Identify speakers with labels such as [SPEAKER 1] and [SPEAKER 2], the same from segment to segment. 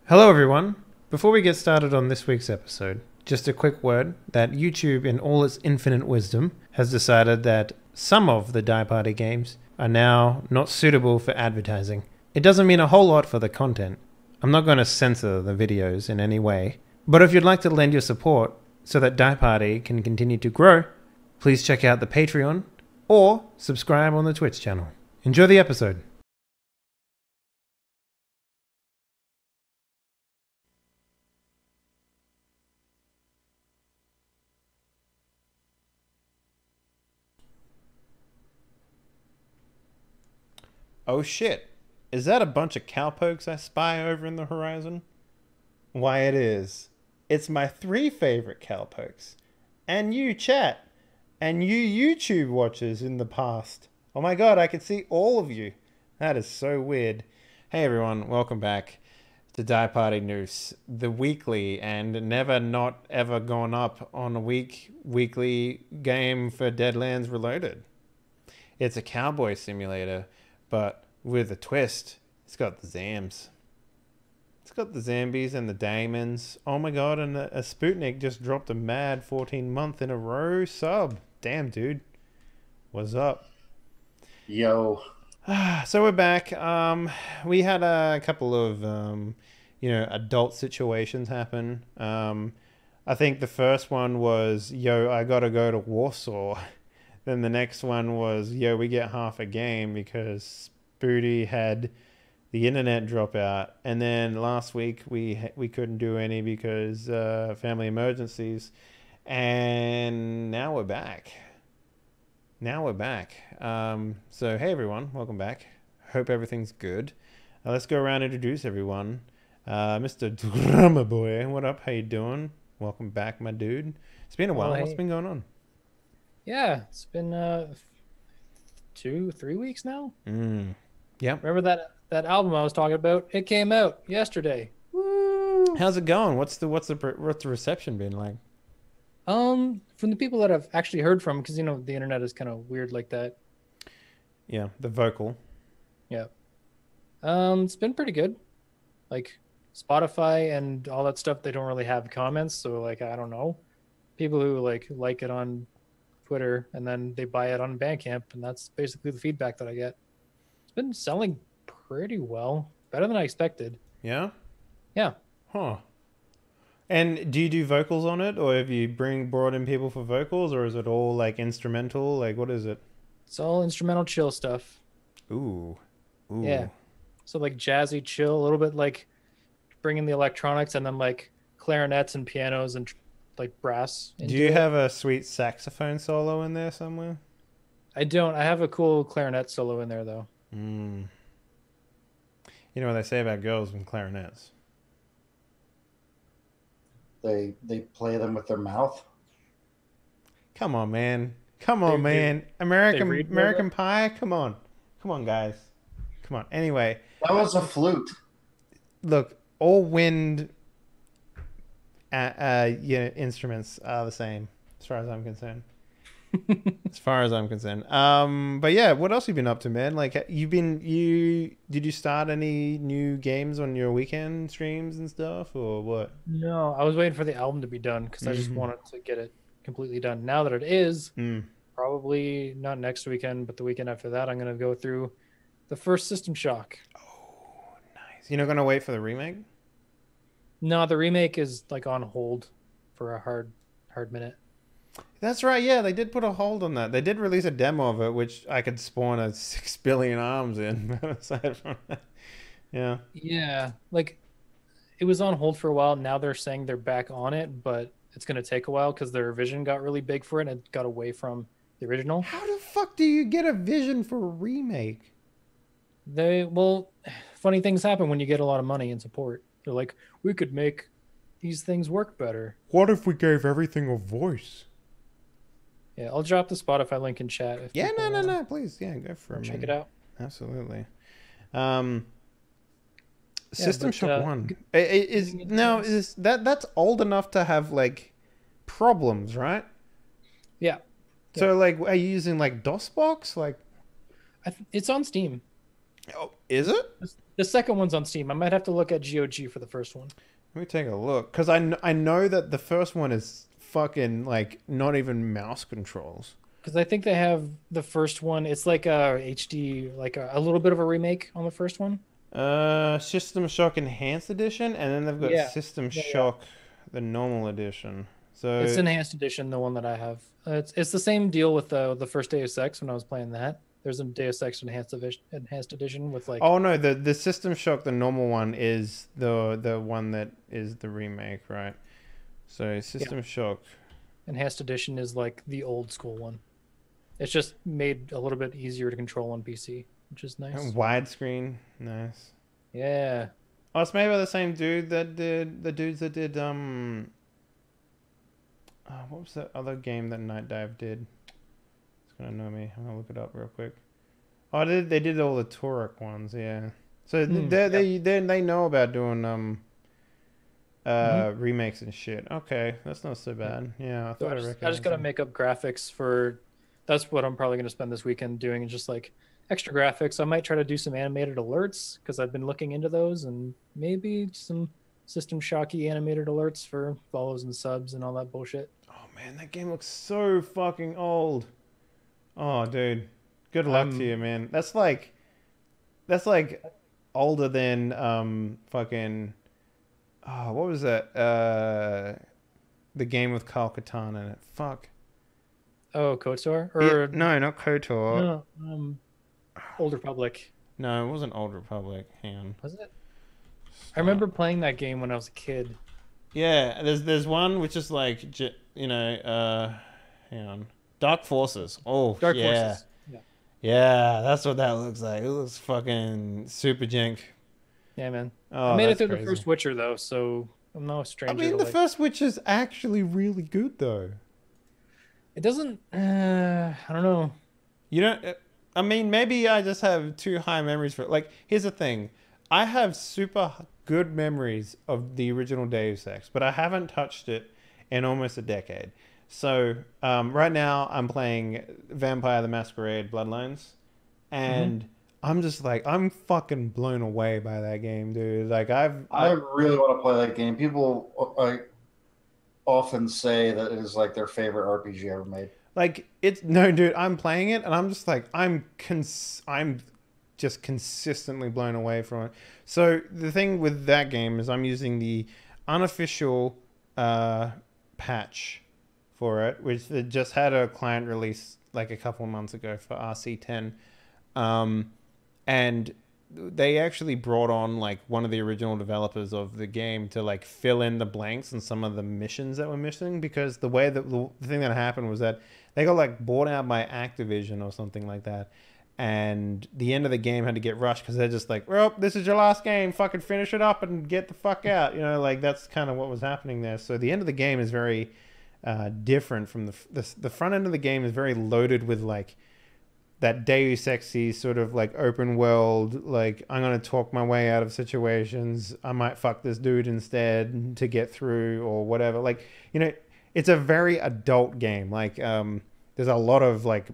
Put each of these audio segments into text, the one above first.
[SPEAKER 1] Hello, everyone. Before we get started on this week's episode, just a quick word that YouTube, in all its infinite wisdom, has decided that some of the Die Party games are now not suitable for advertising. It doesn't mean a whole lot for the content. I'm not going to censor the videos in any way, but if you'd like to lend your support so that Die Party can continue to grow, please check out the Patreon or subscribe on the Twitch channel. Enjoy the episode. Oh shit. Is that a bunch of cowpokes I spy over in the horizon? Why, it is. It's my 3 favorite cowpokes. And you, chat. And you YouTube watchers in the past. Oh my god, I can see all of you. That is so weird. Hey everyone, welcome back to Die Party Noose, the weekly and never not ever gone up on a weekly game for Deadlands Reloaded. It's a cowboy simulator, but with a twist. It's got the Zams. It's got the Zambies and the Damons. Oh my god, and a Sputnik just dropped a mad 14-month in a row sub. Damn, dude. What's up?
[SPEAKER 2] Yo.
[SPEAKER 1] So we're back. We had a couple of, adult situations happen. I think the first one was, yo, I gotta go to Warsaw. Then the next one was, yo, we get half a game because Booty had the internet drop out. And then last week we couldn't do any because family emergencies. And now we're back. So, hey, everyone. Welcome back. Hope everything's good. Let's go around and introduce everyone. Mr. Drummer Boy, what up? How you doing? Welcome back, my dude. It's been a while.
[SPEAKER 3] Hey.
[SPEAKER 1] What's been going on?
[SPEAKER 3] Yeah, it's been 2-3 weeks now.
[SPEAKER 1] Yeah.
[SPEAKER 3] Remember that album I was talking about? It came out yesterday. Woo!
[SPEAKER 1] How's it going? What's the reception been like?
[SPEAKER 3] From the people that I've actually heard from, because the internet is kind of weird like that.
[SPEAKER 1] Yeah, the vocal.
[SPEAKER 3] Yeah. It's been pretty good. Like Spotify and all that stuff, they don't really have comments, so I don't know. People who like it on Twitter and then they buy it on Bandcamp, and that's basically the feedback that I get. It's been selling pretty well, better than I expected.
[SPEAKER 1] Yeah?
[SPEAKER 3] Yeah.
[SPEAKER 1] Huh. And do you do vocals on it, or have you brought in people for vocals, or is it all instrumental? What is it?
[SPEAKER 3] It's all instrumental chill stuff.
[SPEAKER 1] Ooh.
[SPEAKER 3] Yeah. So jazzy chill, a little bit bring in the electronics and then clarinets and pianos and brass.
[SPEAKER 1] Do you have a sweet saxophone solo in there somewhere?
[SPEAKER 3] I don't. I have a cool clarinet solo in there though.
[SPEAKER 1] You know what they say about girls with clarinets?
[SPEAKER 2] They play them with their mouth.
[SPEAKER 1] Come on, man.
[SPEAKER 3] They
[SPEAKER 1] American Pie. Come on, guys. Come on. Anyway,
[SPEAKER 2] That was a flute.
[SPEAKER 1] look, all wind instruments are the same as far as I'm concerned. But yeah, what else have you been up to, man? Did you start any new games on your weekend streams and stuff, or what?
[SPEAKER 3] No, I was waiting for the album to be done because I just wanted to get it completely done. Now that it is, probably not next weekend, but the weekend after that, I'm going to go through the first System Shock.
[SPEAKER 1] Oh, nice. You're not gonna wait for the remake?
[SPEAKER 3] No, the remake is on hold for a hard minute.
[SPEAKER 1] That's right. Yeah, they did put a hold on that. They did release a demo of it, which I could spawn a 6 billion arms in. Aside from that, yeah.
[SPEAKER 3] Yeah, it was on hold for a while. Now they're saying they're back on it, but it's going to take a while because their vision got really big for it and it got away from the original.
[SPEAKER 1] How the fuck do you get a vision for a remake?
[SPEAKER 3] Funny things happen when you get a lot of money and support. They're like, we could make these things work better.
[SPEAKER 1] What if we gave everything a voice?
[SPEAKER 3] Yeah, I'll drop the Spotify link in chat. If
[SPEAKER 1] Yeah,
[SPEAKER 3] people
[SPEAKER 1] no,
[SPEAKER 3] wanna
[SPEAKER 1] please, yeah, go for it.
[SPEAKER 3] check it out.
[SPEAKER 1] Absolutely.
[SPEAKER 3] Yeah,
[SPEAKER 1] System
[SPEAKER 3] but,
[SPEAKER 1] Shock 1 is that's old enough to have problems, right?
[SPEAKER 3] Yeah.
[SPEAKER 1] So are you using DOSBox?
[SPEAKER 3] It's on Steam.
[SPEAKER 1] Oh, is it?
[SPEAKER 3] The second one's on Steam. I might have to look at GOG for the first one.
[SPEAKER 1] Let me take a look, because I know that the first one is fucking like not even mouse controls.
[SPEAKER 3] Because I think they have the first one. It's like a HD, like a little bit of a remake on the first one.
[SPEAKER 1] System Shock Enhanced Edition, and then they've got
[SPEAKER 3] Yeah.
[SPEAKER 1] System
[SPEAKER 3] Yeah, yeah.
[SPEAKER 1] Shock, the normal edition. So
[SPEAKER 3] It's Enhanced Edition, the one that I have. It's the same deal with the first Deus Ex when I was playing that. There's a Deus Ex Enhanced Edition with like
[SPEAKER 1] oh no, the System Shock, the normal one is the one that is the remake, right? So System Shock.
[SPEAKER 3] Enhanced Edition is like the old school one. It's just made a little bit easier to control on PC, which is nice.
[SPEAKER 1] Widescreen, nice.
[SPEAKER 3] Yeah.
[SPEAKER 1] Oh, it's made by the same dude that did the dudes that did what was that other game that Night Dive did? It's gonna know me. I'm gonna look it up real quick. Oh, they did all the Turok ones, yeah. So they know about doing remakes and shit. Okay, that's not so bad. Yeah, I
[SPEAKER 3] So
[SPEAKER 1] thought
[SPEAKER 3] I just gotta
[SPEAKER 1] them.
[SPEAKER 3] make up graphics for. That's what I'm probably gonna spend this weekend doing, just like extra graphics. I might try to do some animated alerts because I've been looking into those, and maybe some System Shocky animated alerts for follows and subs and all that bullshit.
[SPEAKER 1] Oh man, that game looks so fucking old. Oh dude, good luck to you, man. That's like older than fucking oh, what was that? The game with Kyle Katarn in it. Fuck.
[SPEAKER 3] Oh, KOTOR
[SPEAKER 1] Yeah,
[SPEAKER 3] or
[SPEAKER 1] no, not KOTOR.
[SPEAKER 3] no, Old Republic.
[SPEAKER 1] No, it wasn't Old Republic. Hang on.
[SPEAKER 3] Was it? I remember playing that game when I was a kid.
[SPEAKER 1] Yeah, there's one which is like hang on. Dark Forces. Oh,
[SPEAKER 3] Dark
[SPEAKER 1] yeah.
[SPEAKER 3] Forces. Yeah.
[SPEAKER 1] Yeah, that's what that looks like. It looks fucking super jank.
[SPEAKER 3] Yeah, man.
[SPEAKER 1] Oh,
[SPEAKER 3] I made it
[SPEAKER 1] that's
[SPEAKER 3] through
[SPEAKER 1] crazy.
[SPEAKER 3] the first Witcher though, so I'm no stranger
[SPEAKER 1] I mean,
[SPEAKER 3] to
[SPEAKER 1] the
[SPEAKER 3] like.
[SPEAKER 1] first Witch is actually really good though.
[SPEAKER 3] It doesn't. I don't know.
[SPEAKER 1] You don't. I mean, maybe I just have too high memories for it. Like, here's the thing: I have super good memories of the original Deus Ex, but I haven't touched it in almost a decade. So right now, I'm playing Vampire the Masquerade Bloodlines, and I'm just like, I'm fucking blown away by that game, dude. Like,
[SPEAKER 2] I really want to play that game. People often say that it is like their favorite RPG ever made.
[SPEAKER 1] like it's no, dude. I'm playing it, and I'm just like, I'm just consistently blown away from it. So the thing with that game is I'm using the unofficial patch for it, which they just had a client release like a couple of months ago for RC10, and they actually brought on like one of the original developers of the game to like fill in the blanks and some of the missions that were missing, because the way that the thing that happened was that they got like bought out by Activision or something like that, and the end of the game had to get rushed because they're just like, well, this is your last game, fucking finish it up and get the fuck out, you know, like that's kind of what was happening there. So the end of the game is very different from the front end of the game is very loaded with like that Deus Exy sort of like open world, like I'm gonna talk my way out of situations. I might fuck this dude instead to get through or whatever. Like, you know, it's a very adult game. Like, there's a lot of like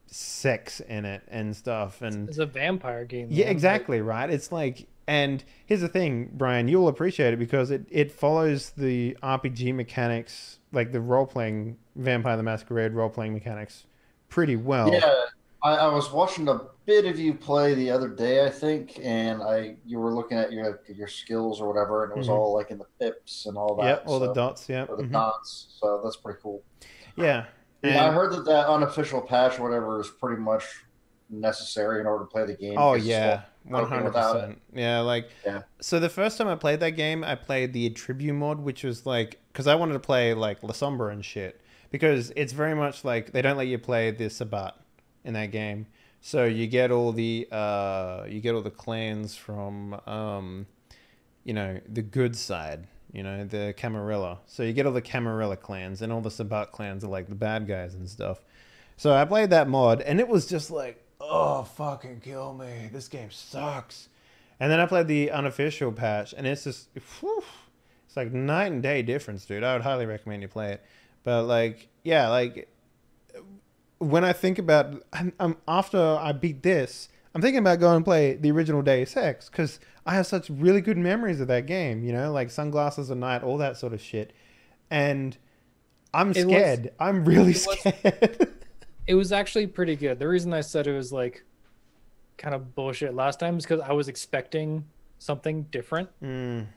[SPEAKER 1] sex in it and stuff, and
[SPEAKER 3] It's a vampire game.
[SPEAKER 1] yeah,
[SPEAKER 3] man.
[SPEAKER 1] exactly right. It's like, and here's the thing, Brian, you'll appreciate it because it follows the RPG mechanics, like the role playing Vampire the Masquerade role playing mechanics, pretty well.
[SPEAKER 2] Yeah, I was watching a bit of you play the other day, I think, and you were looking at your skills or whatever, and it was
[SPEAKER 1] Mhm.
[SPEAKER 2] all like in the pips and all that.
[SPEAKER 1] Yep, all the
[SPEAKER 2] so-
[SPEAKER 1] dots. Yeah,
[SPEAKER 2] or the dots. So that's pretty cool.
[SPEAKER 1] yeah.
[SPEAKER 2] Yeah, I
[SPEAKER 1] And-
[SPEAKER 2] heard that unofficial patch or whatever is pretty much necessary in order to play the game.
[SPEAKER 1] oh
[SPEAKER 2] because it's
[SPEAKER 1] yeah,
[SPEAKER 2] all broken without it.
[SPEAKER 1] 100%. Yeah, like
[SPEAKER 2] Yeah.
[SPEAKER 1] so the first time I played that game, I played the Attribute mod, which was like because I wanted to play like La Sombra and shit, because it's very much like they don't let you play the Sabbat in that game. So you get all the clans from you know, the good side, you know, the Camarilla. So you get all the Camarilla clans, and all the Sabbat clans are like the bad guys and stuff. So I played that mod, and it was just like, oh, fucking kill me. This game sucks. And then I played the unofficial patch, and it's just, whew, it's like night and day difference, dude. I would highly recommend you play it. But like, yeah, like when I think about, I'm after I beat this, I'm thinking about going and play the original Deus Ex because I have such really good memories of that game. You know, like Sunglasses at Night, all that sort of shit. And I'm scared. I'm really scared.
[SPEAKER 3] It was actually pretty good. The reason I said it was like kind of bullshit last time is because I was expecting something different.
[SPEAKER 1] Mm.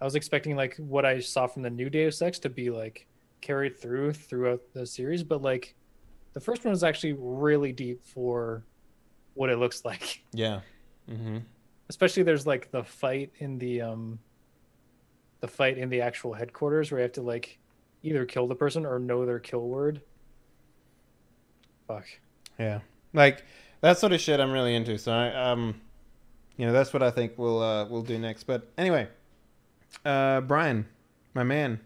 [SPEAKER 3] I was expecting like what I saw from the new Deus Ex to be like carried throughout the series, but like the first one was actually really deep for what it looks like.
[SPEAKER 1] Yeah. Mm-hmm.
[SPEAKER 3] Especially there's like the fight in the actual headquarters where you have to like either kill the person or know their kill word. Fuck.
[SPEAKER 1] Yeah. Like that sort of shit I'm really into. So you know, that's what I think we'll do next. But anyway, Brian, my man,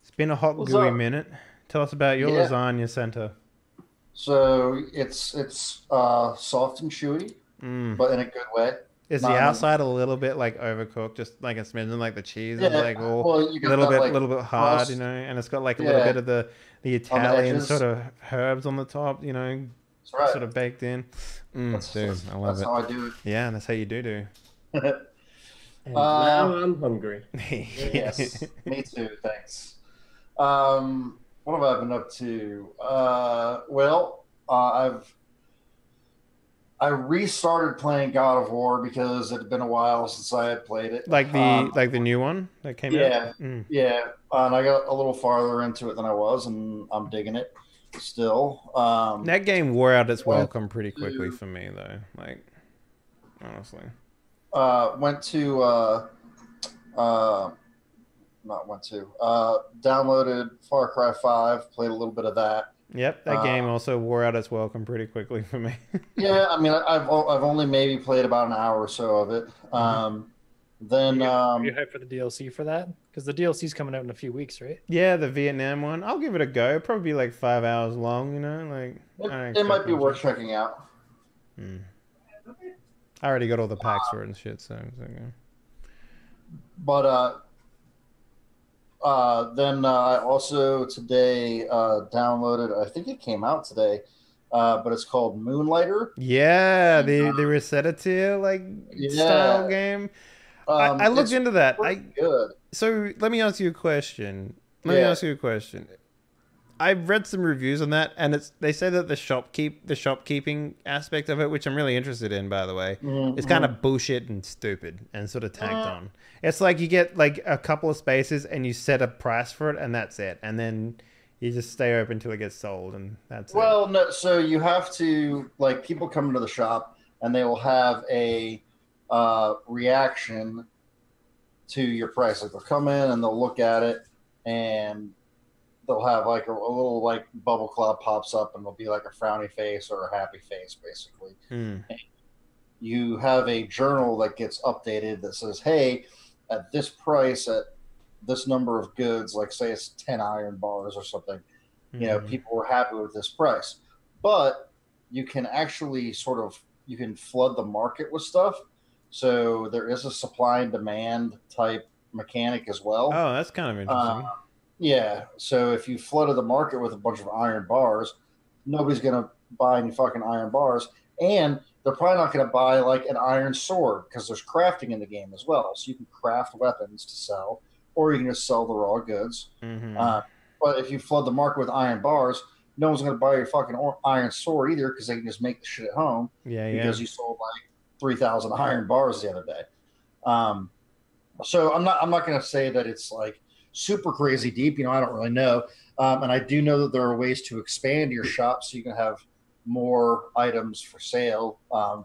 [SPEAKER 1] it's been a hot gooey minute. Tell us about your lasagna center.
[SPEAKER 2] So it's soft and chewy, but in a good way.
[SPEAKER 1] Is the outside a little bit like overcooked, just like it's mentioned, like the cheese is like all
[SPEAKER 2] well,
[SPEAKER 1] a little bit hard, you know, and it's got like a little bit of the Italian sort of herbs on the top, you know, sort of baked in. Dude, I love it.
[SPEAKER 2] That's how I do it.
[SPEAKER 1] Yeah, that's how you do.
[SPEAKER 4] And now I'm hungry.
[SPEAKER 2] Yes, me too. Thanks. What have I been up to? I restarted playing God of War because it had been a while since I had played it.
[SPEAKER 1] Like the new one that came out?
[SPEAKER 2] Yeah. And I got a little farther into it than I was, and I'm digging it still.
[SPEAKER 1] That game wore out its welcome pretty quickly for me, though. Like, honestly.
[SPEAKER 2] Downloaded Far Cry 5, played a little bit of that.
[SPEAKER 1] Yep, that game also wore out its welcome pretty quickly for me.
[SPEAKER 2] Yeah, I mean, I've only maybe played about an hour or so of it. Then
[SPEAKER 3] are you hyped for the DLC for that? Because the DLC's coming out in a few weeks, right?
[SPEAKER 1] Yeah, the Vietnam one. I'll give it a go. It'll probably be like 5 hours long, you know? Like
[SPEAKER 2] it might be worth checking out.
[SPEAKER 1] I already got all the packs for it and shit, so
[SPEAKER 2] But then I also today downloaded, I think it came out today, but it's called Moonlighter.
[SPEAKER 1] Yeah, the Recitative style game. I looked into that.
[SPEAKER 2] Good.
[SPEAKER 1] So let me ask you a question. I've read some reviews on that, and they say that the shopkeeping aspect of it, which I'm really interested in, by the way, is kind of bullshit and stupid and sort of tacked on. It's like you get like a couple of spaces and you set a price for it, and that's it, and then you just stay open until it gets sold, and that's it.
[SPEAKER 2] Well, no, so you have to, like, people come into the shop and they will have a reaction to your price. Like, they'll come in and they'll look at it, and they'll have like a little like bubble cloud pops up, and it'll be like a frowny face or a happy face, basically. And you have a journal that gets updated that says, hey, at this price, at this number of goods, like say it's 10 iron bars or something, you know, people were happy with this price. But you can actually you can flood the market with stuff. So there is a supply and demand type mechanic as well.
[SPEAKER 1] Oh, that's kind of interesting.
[SPEAKER 2] Yeah, so if you flooded the market with a bunch of iron bars, nobody's going to buy any fucking iron bars. And they're probably not going to buy like an iron sword because there's crafting in the game as well. So you can craft weapons to sell, or you can just sell the raw goods. But if you flood the market with iron bars, no one's going to buy your fucking iron sword either because they can just make the shit at home. Because you sold like 3,000 iron bars the other day. So I'm not going to say that it's like super crazy deep. You know, I don't really know. And I do know that there are ways to expand your shop so you can have more items for sale. When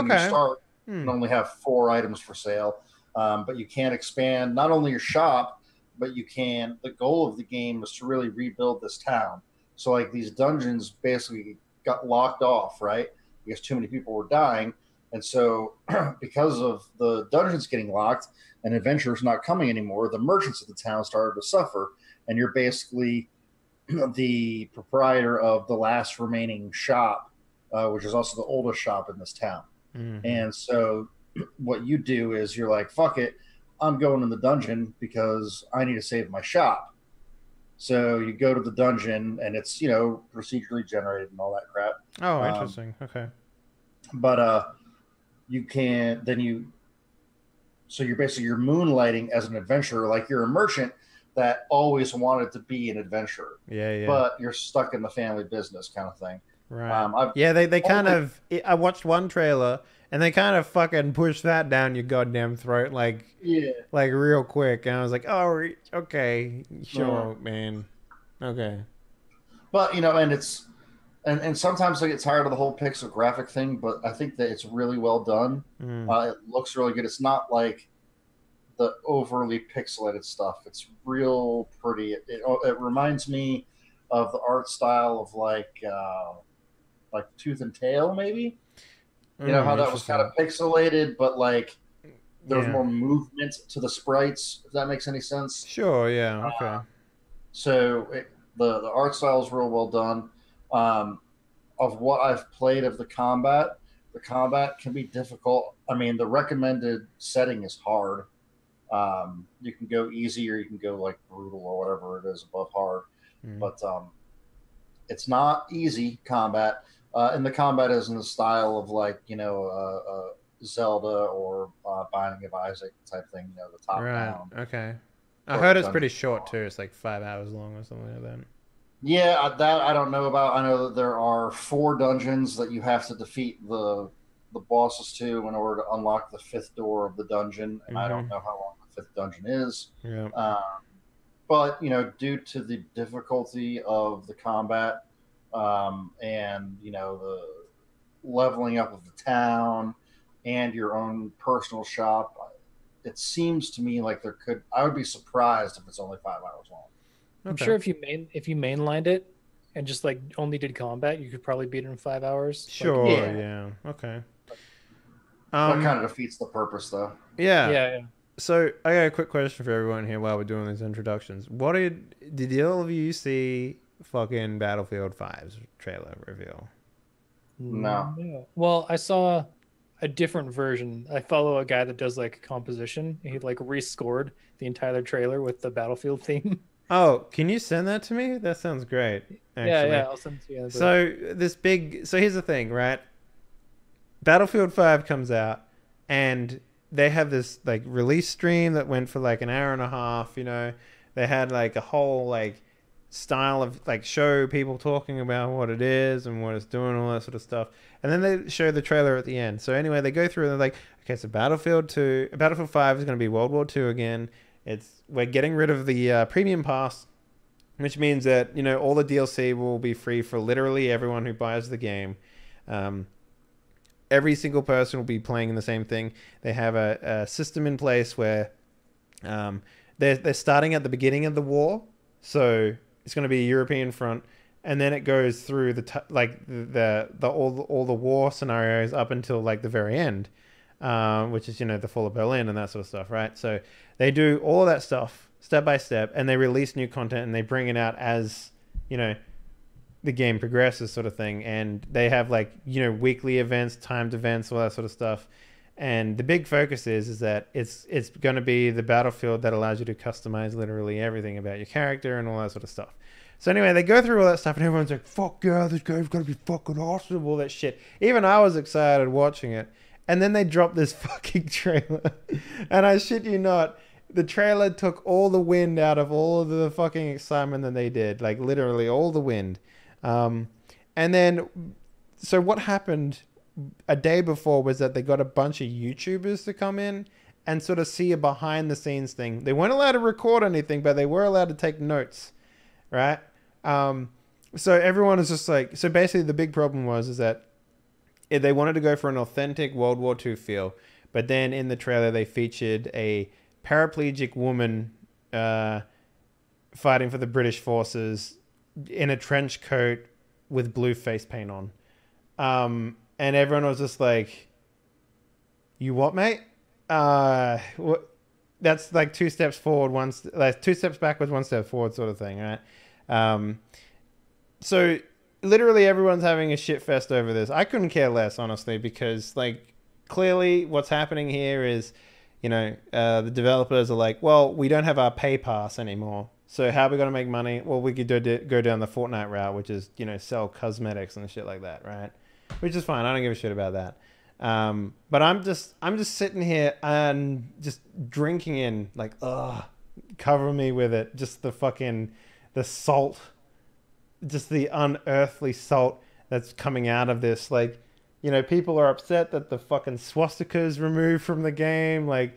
[SPEAKER 2] you start, you can only have 4 items for sale. But you can expand not only your shop, but you can, the goal of the game is to really rebuild this town. So like these dungeons basically got locked off, right? Because too many people were dying. And so because of the dungeons getting locked and adventurers not coming anymore, the merchants of the town started to suffer. And you're basically the proprietor of the last remaining shop, which is also the oldest shop in this town. And so what you do is you're like, fuck it, I'm going in the dungeon because I need to save my shop. So you go to the dungeon, and it's, you know, procedurally generated and all that crap.
[SPEAKER 1] Oh, interesting. Okay.
[SPEAKER 2] But you can then you so you're basically you're moonlighting as an adventurer, like you're a merchant that always wanted to be an adventurer,
[SPEAKER 1] Yeah, yeah.
[SPEAKER 2] but you're stuck in the family business kind of thing.
[SPEAKER 1] Right. Yeah, they kind of. I watched one trailer and they kind of fucking pushed that down your goddamn throat, like real quick, and I was like, oh, okay, sure, man, okay.
[SPEAKER 2] But and it's and sometimes I get tired of the whole pixel graphic thing, but I think that it's really well done. It looks really good. It's not like the overly pixelated stuff. It's real pretty. It reminds me of the art style of like Tooth and Tail, maybe. How that was kind of pixelated, but like there was more movement to the sprites. If that makes any sense.
[SPEAKER 1] Sure. Yeah. Okay.
[SPEAKER 2] So the art style is real well done. Of what I've played of the combat can be difficult. I mean, the recommended setting is hard. You can go easy or you can go like brutal or whatever it is above hard, but it's not easy combat. And the combat is in the style of like Zelda or Binding of Isaac type thing. The top down.
[SPEAKER 1] Okay. I heard it's pretty short too. It's like 5 hours long or something like that.
[SPEAKER 2] Yeah, that I don't know about. I know that there are 4 dungeons that you have to defeat the bosses to in order to unlock the 5th door of the dungeon, and I don't know how long the 5th dungeon is.
[SPEAKER 1] Yeah.
[SPEAKER 2] But due to the difficulty of the combat, and the leveling up of the town and your own personal shop, it seems to me like I would be surprised if it's only 5 hours long.
[SPEAKER 3] I'm sure if you mainlined it and just like only did combat, you could probably beat it in 5 hours.
[SPEAKER 1] Sure.
[SPEAKER 3] Like,
[SPEAKER 1] yeah. Okay.
[SPEAKER 2] That kind of defeats the purpose, though.
[SPEAKER 1] Yeah. So I got a quick question for everyone here while we're doing these introductions. What did all of you see fucking Battlefield 5's trailer reveal?
[SPEAKER 2] No.
[SPEAKER 3] Well, I saw a different version. I follow a guy that does like composition. He like rescored the entire trailer with the Battlefield theme.
[SPEAKER 1] Oh, can you send that to me? That sounds great. Actually.
[SPEAKER 3] Yeah, I'll send it to you.
[SPEAKER 1] So here's the thing, right? Battlefield 5 comes out and they have this like release stream that went for like an hour and a half, They had like a whole like style of like show people talking about what it is and what it's doing, all that sort of stuff. And then they show the trailer at the end. So anyway, they go through and they're like, okay, so Battlefield 5 is going to be World War II again. We're getting rid of the premium pass, which means that, all the DLC will be free for literally everyone who buys the game. Every single person will be playing the same thing. They have a system in place where they're starting at the beginning of the war. So it's going to be a European front, and then it goes through all the war scenarios up until like the very end, which is the fall of Berlin and that sort of stuff, right? So they do all of that stuff step by step, and they release new content and they bring it out as the game progresses, sort of thing. And they have like weekly events, timed events, all that sort of stuff. And the big focus is that it's going to be the Battlefield that allows you to customize literally everything about your character and all that sort of stuff. So anyway, they go through all that stuff and everyone's like, fuck yeah, this game's going to be fucking awesome, all that shit. Even I was excited watching it. And then they dropped this fucking trailer. And I shit you not, the trailer took all the wind out of all of the fucking excitement that they did. Like literally all the wind. And then, so what happened a day before was that they got a bunch of YouTubers to come in and sort of see a behind the scenes thing. They weren't allowed to record anything, but they were allowed to take notes, right? So everyone is just like, so basically the big problem was that they wanted to go for an authentic World War II feel, but then in the trailer they featured a paraplegic woman fighting for the British forces in a trench coat with blue face paint on. And everyone was just like, you what, mate? What? That's like 2 steps forward, 2 steps backwards, 1 step forward sort of thing, right? So literally everyone's having a shit fest over this. I couldn't care less, honestly, because like clearly what's happening here is, the developers are like, well, we don't have our pay pass anymore. So how are we going to make money? Well, we could go down the Fortnite route, which is, sell cosmetics and shit like that, right? Which is fine. I don't give a shit about that. But I'm just sitting here and just drinking in like, cover me with it. Just the salt, just the unearthly salt that's coming out of this. Like, you know, people are upset that the fucking swastika is removed from the game. Like,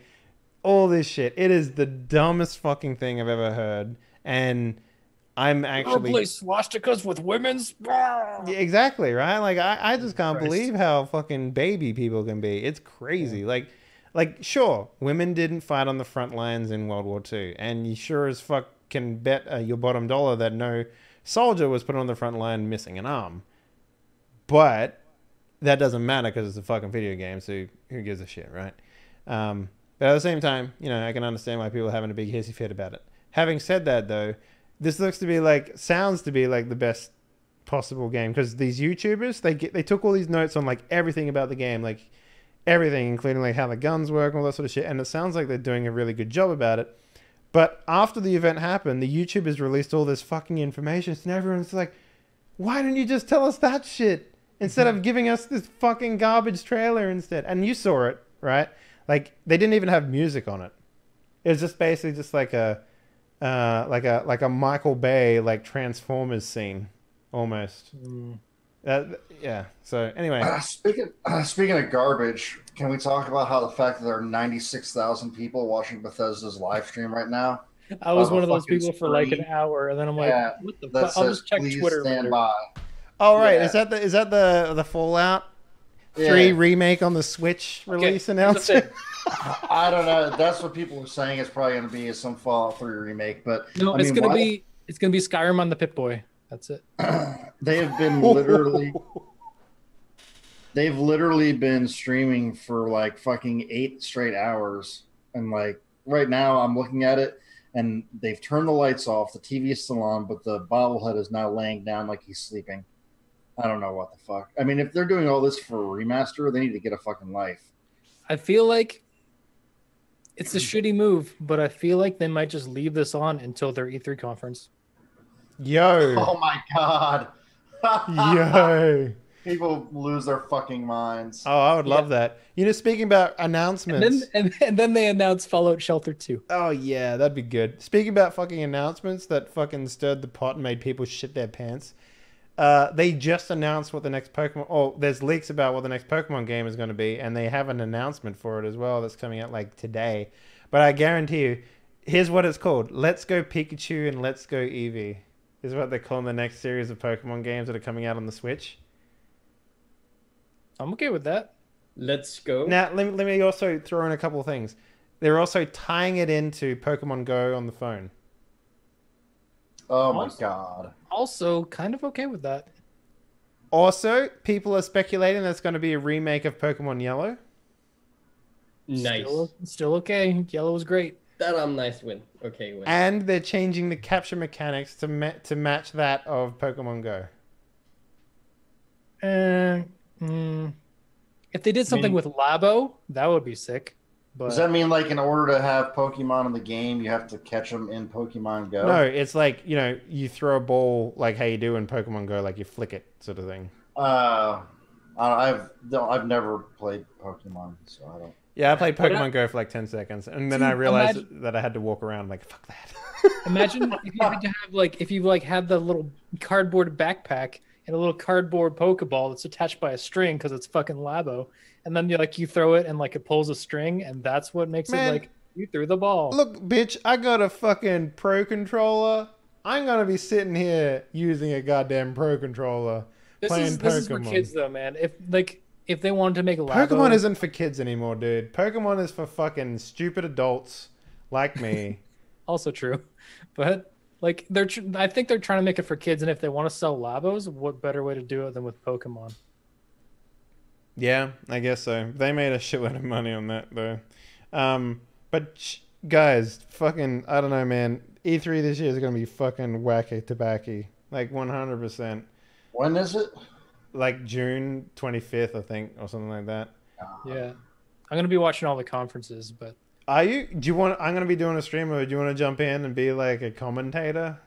[SPEAKER 1] all this shit. It is the dumbest fucking thing I've ever heard. And I'm actually
[SPEAKER 3] replace swastikas with women's.
[SPEAKER 1] Yeah, exactly, right? Like, I just can't
[SPEAKER 3] Christ.
[SPEAKER 1] believe how fucking baby people can be. It's crazy.
[SPEAKER 3] Yeah.
[SPEAKER 1] Like sure, women didn't fight on the front lines in World War II, and you sure as fuck can bet your bottom dollar that no soldier was put on the front line missing an arm. But that doesn't matter because it's a fucking video game, so who gives a shit, right? But at the same time, you know, I can understand why people are having a big hissy fit about it. Having said that, though, this sounds to be like the best possible game, because these YouTubers, they took all these notes on like everything about the game, like everything, including like how the guns work and all that sort of shit, and it sounds like they're doing a really good job about it. But after the event happened, the YouTubers released all this fucking information, and everyone's like, why didn't you just tell us that shit instead of giving us this fucking garbage trailer instead? And you saw it, right? Like, they didn't even have music on it. It was just basically just like a Michael Bay like Transformers scene, almost. Yeah. So anyway,
[SPEAKER 2] speaking of garbage, can we talk about how the fact that there are 96,000 people watching Bethesda's live stream right now?
[SPEAKER 3] I was one of those people for like an hour, and then I'm like, what the fuck? I'll just check Twitter later.
[SPEAKER 1] Oh right, yeah. Is that the Fallout 3 remake on the Switch release announcement?
[SPEAKER 2] I don't know. That's what people are saying. It's probably going to be some Fallout 3 remake, but
[SPEAKER 3] no, it's going to be Skyrim on the Pip-Boy. That's it.
[SPEAKER 2] They have been they've literally been streaming for like fucking 8 straight hours, and like right now I'm looking at it, and they've turned the lights off. The TV is still on, but the bobblehead is now laying down like he's sleeping. I don't know what the fuck. I mean, if they're doing all this for a remaster, they need to get a fucking life.
[SPEAKER 3] I feel like it's a shitty move, but I feel like they might just leave this on until their E3 conference.
[SPEAKER 1] Yo.
[SPEAKER 2] Oh my god.
[SPEAKER 1] Yo.
[SPEAKER 2] People lose their fucking minds.
[SPEAKER 1] Oh, I would love that. You know, speaking about announcements.
[SPEAKER 3] And then they announce Fallout Shelter 2.
[SPEAKER 1] Oh, yeah, that'd be good. Speaking about fucking announcements that fucking stirred the pot and made people shit their pants. They just announced what the next Pokemon... Oh, there's leaks about what the next Pokemon game is going to be, and they have an announcement for it as well that's coming out like today. But I guarantee you, here's what it's called. Let's Go Pikachu and Let's Go Eevee is what they're calling the next series of Pokemon games that are coming out on the Switch.
[SPEAKER 3] I'm okay with that.
[SPEAKER 4] Let's go.
[SPEAKER 1] Now, let me also throw in a couple of things. They're also tying it into Pokemon Go on the phone.
[SPEAKER 2] Oh my god.
[SPEAKER 3] Also, kind of okay with that.
[SPEAKER 1] Also, people are speculating that's going to be a remake of Pokemon Yellow.
[SPEAKER 4] Nice.
[SPEAKER 3] Still okay. Yellow was great.
[SPEAKER 4] That I'm nice with. Okay with.
[SPEAKER 1] And they're changing the capture mechanics to match that of Pokemon Go.
[SPEAKER 3] If they did something with Labo, that would be sick. But
[SPEAKER 2] does that mean like in order to have Pokemon in the game, you have to catch them in Pokemon Go?
[SPEAKER 1] No, it's like, you know, you throw a ball like how you do in Pokemon Go, like you flick it sort of thing.
[SPEAKER 2] I've never played Pokemon, so I don't.
[SPEAKER 1] Yeah, I played Pokemon Go for like 10 seconds, and then I realized that I had to walk around like, fuck that.
[SPEAKER 3] Imagine if you had to have had the little cardboard backpack and a little cardboard Pokeball that's attached by a string because it's fucking Labo, and then you throw it and like it pulls a string, and that's what makes it like you threw the ball.
[SPEAKER 1] Look, bitch, I got a fucking Pro Controller. I'm gonna be sitting here using a goddamn Pro Controller playing Pokemon. This is for
[SPEAKER 3] kids though, man. If they wanted to make a Labo...
[SPEAKER 1] Pokemon isn't for kids anymore, dude. Pokemon is for fucking stupid adults like me.
[SPEAKER 3] Also true, but like I think they're trying to make it for kids, and if they want to sell Labos, what better way to do it than with Pokemon?
[SPEAKER 1] Yeah, I guess so. They made a shitload of money on that though. But guys, fucking, I don't know, man. E3 this year is gonna be fucking wacky tobacco, like 100%.
[SPEAKER 2] When is it?
[SPEAKER 1] Like June 25th, I think, or something like that.
[SPEAKER 3] Yeah, I'm gonna be watching all the conferences, but.
[SPEAKER 1] Are you? Do you want? I'm gonna be doing a stream, or do you want to jump in and be like a commentator?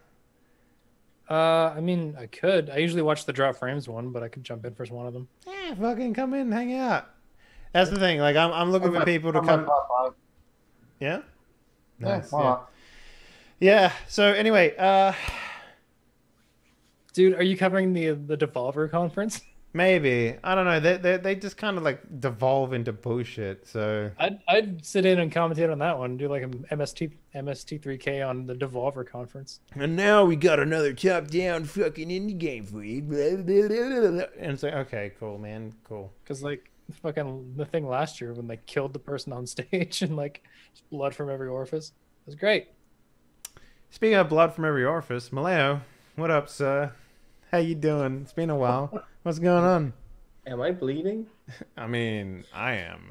[SPEAKER 3] I mean, I could. I usually watch the Drop Frames one, but I could jump in for one of them.
[SPEAKER 1] Yeah, fucking come in, hang out. That's the thing. Like, I'm looking for people to
[SPEAKER 2] On my
[SPEAKER 1] come.
[SPEAKER 2] top five.
[SPEAKER 1] Yeah.
[SPEAKER 2] Yeah,
[SPEAKER 1] Nice.
[SPEAKER 2] why
[SPEAKER 1] Yeah.
[SPEAKER 2] not?
[SPEAKER 1] Yeah. So anyway,
[SPEAKER 3] Dude, are you covering the Devolver conference?
[SPEAKER 1] maybe I don't know. They just kind of like devolve into bullshit. So
[SPEAKER 3] I'd sit in and commentate on that one. Do like an MST3K on the Devolver conference.
[SPEAKER 1] and now we got another top down fucking indie game for you. Blah, blah, blah, blah. And it's like, okay, cool, man, cool.
[SPEAKER 3] Because like fucking the thing last year when they killed the person on stage and like just blood from every orifice. It was great.
[SPEAKER 1] Speaking of blood from every orifice, Maleo, what up, sir? How you doing? It's been a while. What's going on?
[SPEAKER 4] Am I bleeding?
[SPEAKER 1] I mean, I am.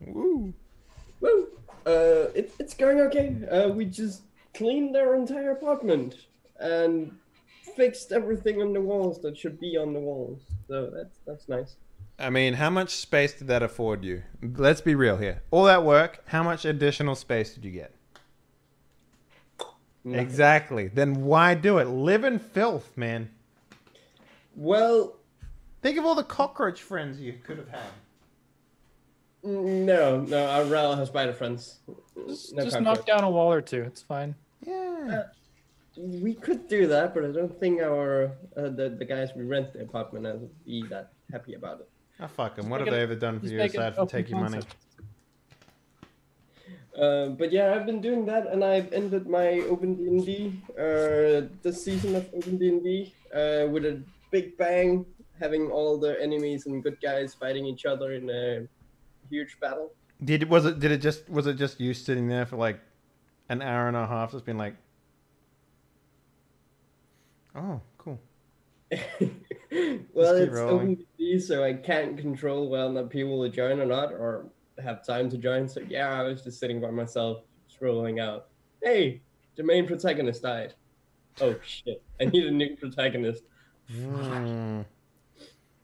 [SPEAKER 1] Woo.
[SPEAKER 4] Woo! It's going okay. We just cleaned our entire apartment and fixed everything on the walls that should be on the walls. So that's nice.
[SPEAKER 1] I mean, how much space did that afford you? Let's be real here. All that work, how much additional space did you get?
[SPEAKER 4] Nothing.
[SPEAKER 1] Exactly. Then why do it? Live in filth, man.
[SPEAKER 4] Well,
[SPEAKER 1] Think of all the cockroach friends you could have had.
[SPEAKER 4] no, our rather have spider friends.
[SPEAKER 3] Just
[SPEAKER 4] No
[SPEAKER 3] knock
[SPEAKER 4] cockroach.
[SPEAKER 3] down a wall or two. It's fine.
[SPEAKER 1] Yeah.
[SPEAKER 4] We could do that, but I don't think our the guys we rent the apartment as would be that happy about it.
[SPEAKER 1] Oh, fuck them.
[SPEAKER 3] Just
[SPEAKER 1] What
[SPEAKER 3] make
[SPEAKER 1] have
[SPEAKER 3] it-
[SPEAKER 1] they ever done for
[SPEAKER 3] just
[SPEAKER 1] you
[SPEAKER 3] make it
[SPEAKER 1] aside from
[SPEAKER 3] open
[SPEAKER 1] take your money?
[SPEAKER 3] concept.
[SPEAKER 4] But yeah, I've been doing that, and I've ended my Open D&D, this season of Open D&D, with a big bang, having all the enemies and good guys fighting each other in a huge battle.
[SPEAKER 1] Was it just you sitting there for like an hour and a half, just being like, oh, cool.
[SPEAKER 4] Well,
[SPEAKER 1] keep
[SPEAKER 4] it's
[SPEAKER 1] rolling.
[SPEAKER 4] Open D&D, so I can't control whether or not people will join or not, or have time to join. So yeah, I was just sitting by myself, scrolling out. Hey, the main protagonist died. Oh shit! I need a new protagonist.
[SPEAKER 1] Mm.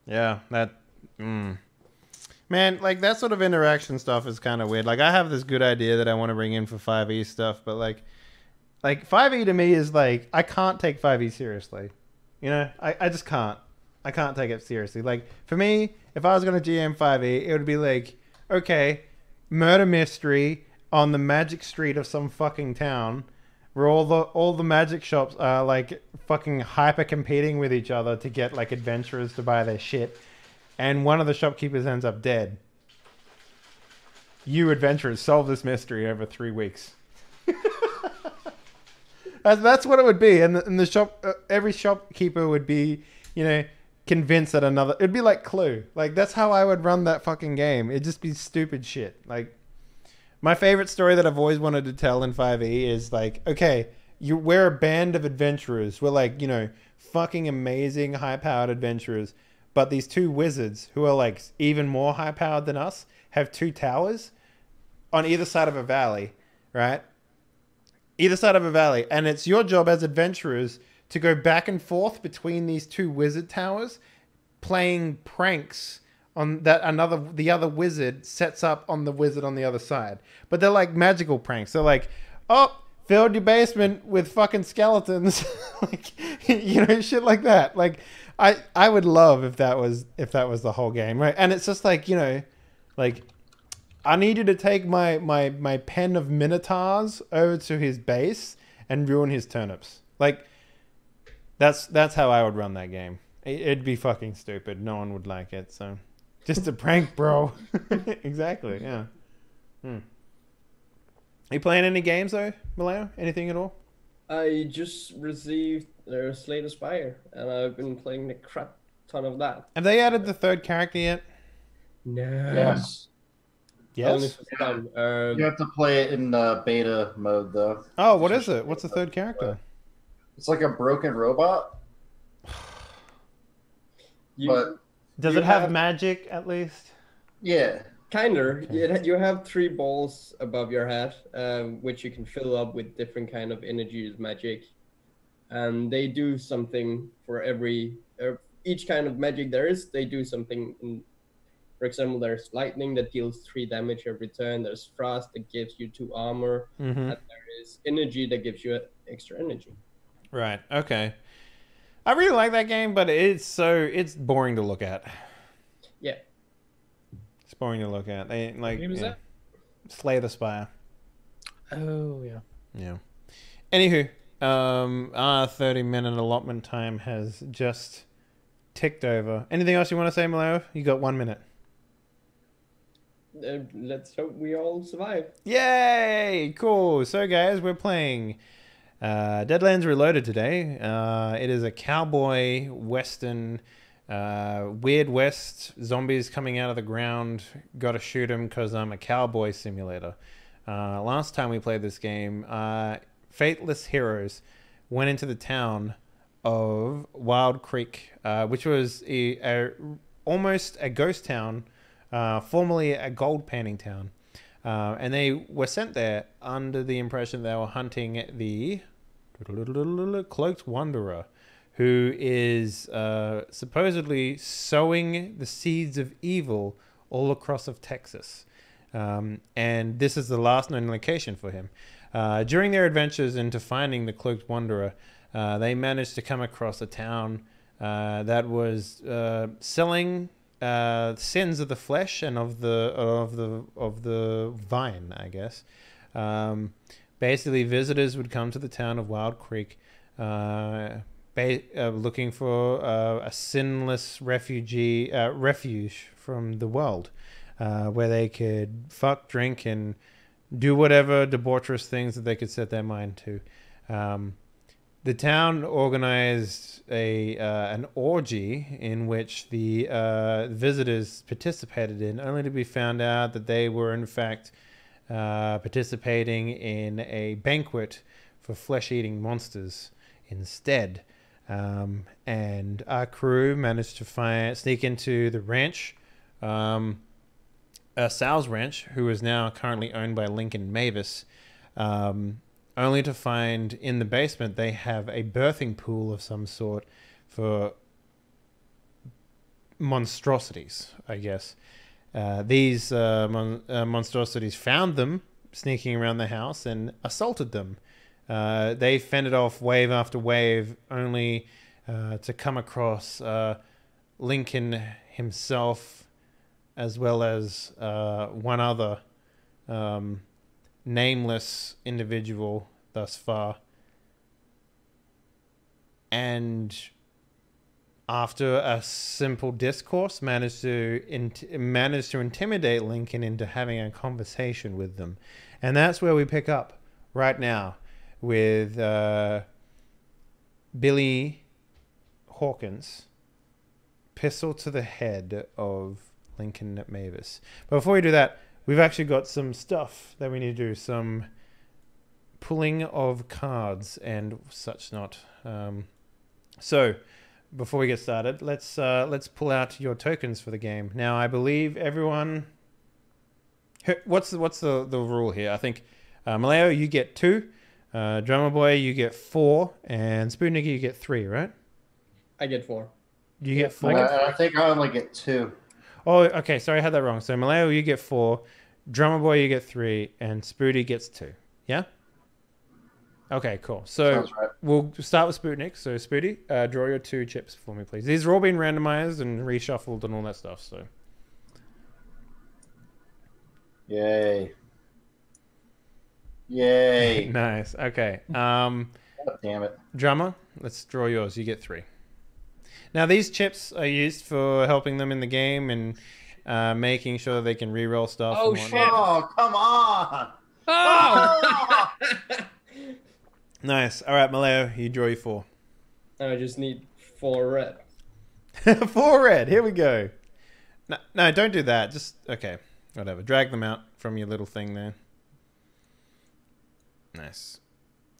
[SPEAKER 1] Yeah, man, like that sort of interaction stuff is kind of weird. Like I have this good idea that I want to bring in for 5e stuff, but like 5e to me is like I can't take 5e seriously. You know, I just can't. I can't take it seriously. Like for me, if I was gonna GM 5e, it would be like, okay, murder mystery on the magic street of some fucking town, where all the magic shops are like fucking hyper competing with each other to get like adventurers to buy their shit, and one of the shopkeepers ends up dead. You adventurers solve this mystery over 3 weeks. That's what it would be, and the shop, every shopkeeper would be, you know, convinced that another. It'd be like Clue. Like that's how I would run that fucking game. It'd just be stupid shit. Like my favorite story that I've always wanted to tell in 5e is like, okay, we're a band of adventurers. We're like, you know, fucking amazing high-powered adventurers. But these two wizards who are like even more high-powered than us have 2 towers on either side of a valley, right? Either side of a valley, and it's your job as adventurers to go back and forth between these 2 wizard towers, playing pranks on that the other wizard sets up on the wizard on the other side. But they're like magical pranks. They're like, oh, filled your basement with fucking skeletons, like, you know, shit like that. Like, I would love if that was the whole game, right? And it's just like, you know, like, I need you to take my pen of minotaurs over to his base and ruin his turnips. Like, that's how I would run that game. It'd be fucking stupid. No one would like it. So, just a prank, bro. Exactly. Yeah. Are you playing any games though, Maleo? Anything at all?
[SPEAKER 4] I just received Slay the Spire, and I've been playing the crap ton of that.
[SPEAKER 1] Have they added the 3rd character yet?
[SPEAKER 4] No.
[SPEAKER 2] Yes.
[SPEAKER 4] Only
[SPEAKER 1] Yes.
[SPEAKER 4] for some.
[SPEAKER 2] You have to play it in beta mode though.
[SPEAKER 1] Oh, what is it? What's the 3rd character?
[SPEAKER 2] It's like a broken robot, but
[SPEAKER 1] Does
[SPEAKER 4] You
[SPEAKER 1] it have
[SPEAKER 4] have-
[SPEAKER 1] magic at least?
[SPEAKER 2] yeah.
[SPEAKER 4] Kinder. You have 3 balls above your head, which you can fill up with different kind of energies, magic, and they do something for each kind of magic there is. They do something. For example, there's lightning that deals 3 damage every turn. There's frost that gives you 2 armor,
[SPEAKER 1] Mm-hmm.
[SPEAKER 4] and there is energy that gives you extra energy.
[SPEAKER 1] Right. Okay. I really like that game, but it's boring to look at.
[SPEAKER 4] Yeah.
[SPEAKER 1] It's boring to look at. They like
[SPEAKER 3] What game is that?
[SPEAKER 1] Slay the Spire.
[SPEAKER 3] Oh yeah.
[SPEAKER 1] Yeah. Anywho, our 30-minute allotment time has just ticked over. Anything else you want to say, Maleo? You got 1 minute.
[SPEAKER 4] Let's hope we all survive.
[SPEAKER 1] Yay! Cool. So, guys, we're playing Deadlands Reloaded today. It is a cowboy western, Weird West, zombies coming out of the ground. Gotta shoot them because I'm a cowboy simulator. Last time we played this game, Faithless Heroes went into the town of Wild Creek, which was almost a ghost town, formerly a gold panning town. And they were sent there under the impression they were hunting the Cloaked Wanderer, who is supposedly sowing the seeds of evil all across of Texas. And this is the last known location for him. During their adventures into finding the Cloaked Wanderer, they managed to come across a town that was selling sins of the flesh and of the vine, I guess. Basically, visitors would come to the town of Wild Creek, looking for a sinless refuge from the world, where they could fuck, drink, and do whatever debaucherous things that they could set their mind to. The town organized an orgy in which the visitors participated in, only to be found out that they were in fact participating in a banquet for flesh-eating monsters instead. And our crew managed to sneak into the ranch, Sal's ranch, who is now currently owned by Lincoln Mavis. Only to find in the basement they have a birthing pool of some sort for monstrosities, I guess. These monstrosities found them sneaking around the house and assaulted them. They fended off wave after wave, only to come across Lincoln himself, as well as one other nameless individual thus far. And after a simple discourse, managed to intimidate Lincoln into having a conversation with them. And that's where we pick up right now with Billy Hawkins, pistol to the head of Lincoln Mavis. But before we do that, we've actually got some stuff that we need to do, some pulling of cards and such not. So before we get started, let's pull out your tokens for the game. Now, I believe everyone. What's the rule here? I think Maleo, you get 2, Drummer Boy, you get 4, and Spoodnicky, you get 3, right?
[SPEAKER 4] I get 4.
[SPEAKER 1] You get 4.
[SPEAKER 2] I think I only get 2.
[SPEAKER 1] Oh, okay. Sorry, I had that wrong. So Maleo, you get 4, Drummer Boy, you get 3, and Spoody gets 2. Yeah. Okay, cool. So
[SPEAKER 2] right.
[SPEAKER 1] We'll start with Sputnik. So Spoody, draw your 2 chips for me, please. These are all being randomized and reshuffled and all that stuff. So.
[SPEAKER 2] Yay. Yay.
[SPEAKER 1] Nice. Okay.
[SPEAKER 2] God damn it.
[SPEAKER 1] Drummer, let's draw yours. You get 3. Now, these chips are used for helping them in the game and making sure they can reroll stuff.
[SPEAKER 3] Oh,
[SPEAKER 1] and
[SPEAKER 3] shit.
[SPEAKER 2] Oh, come on.
[SPEAKER 3] Oh!
[SPEAKER 1] Nice. All right, Maleo, you draw your 4.
[SPEAKER 4] I just need 4 red.
[SPEAKER 1] 4 red. Here we go. No, don't do that. Just, okay. Whatever. Drag them out from your little thing there. Nice.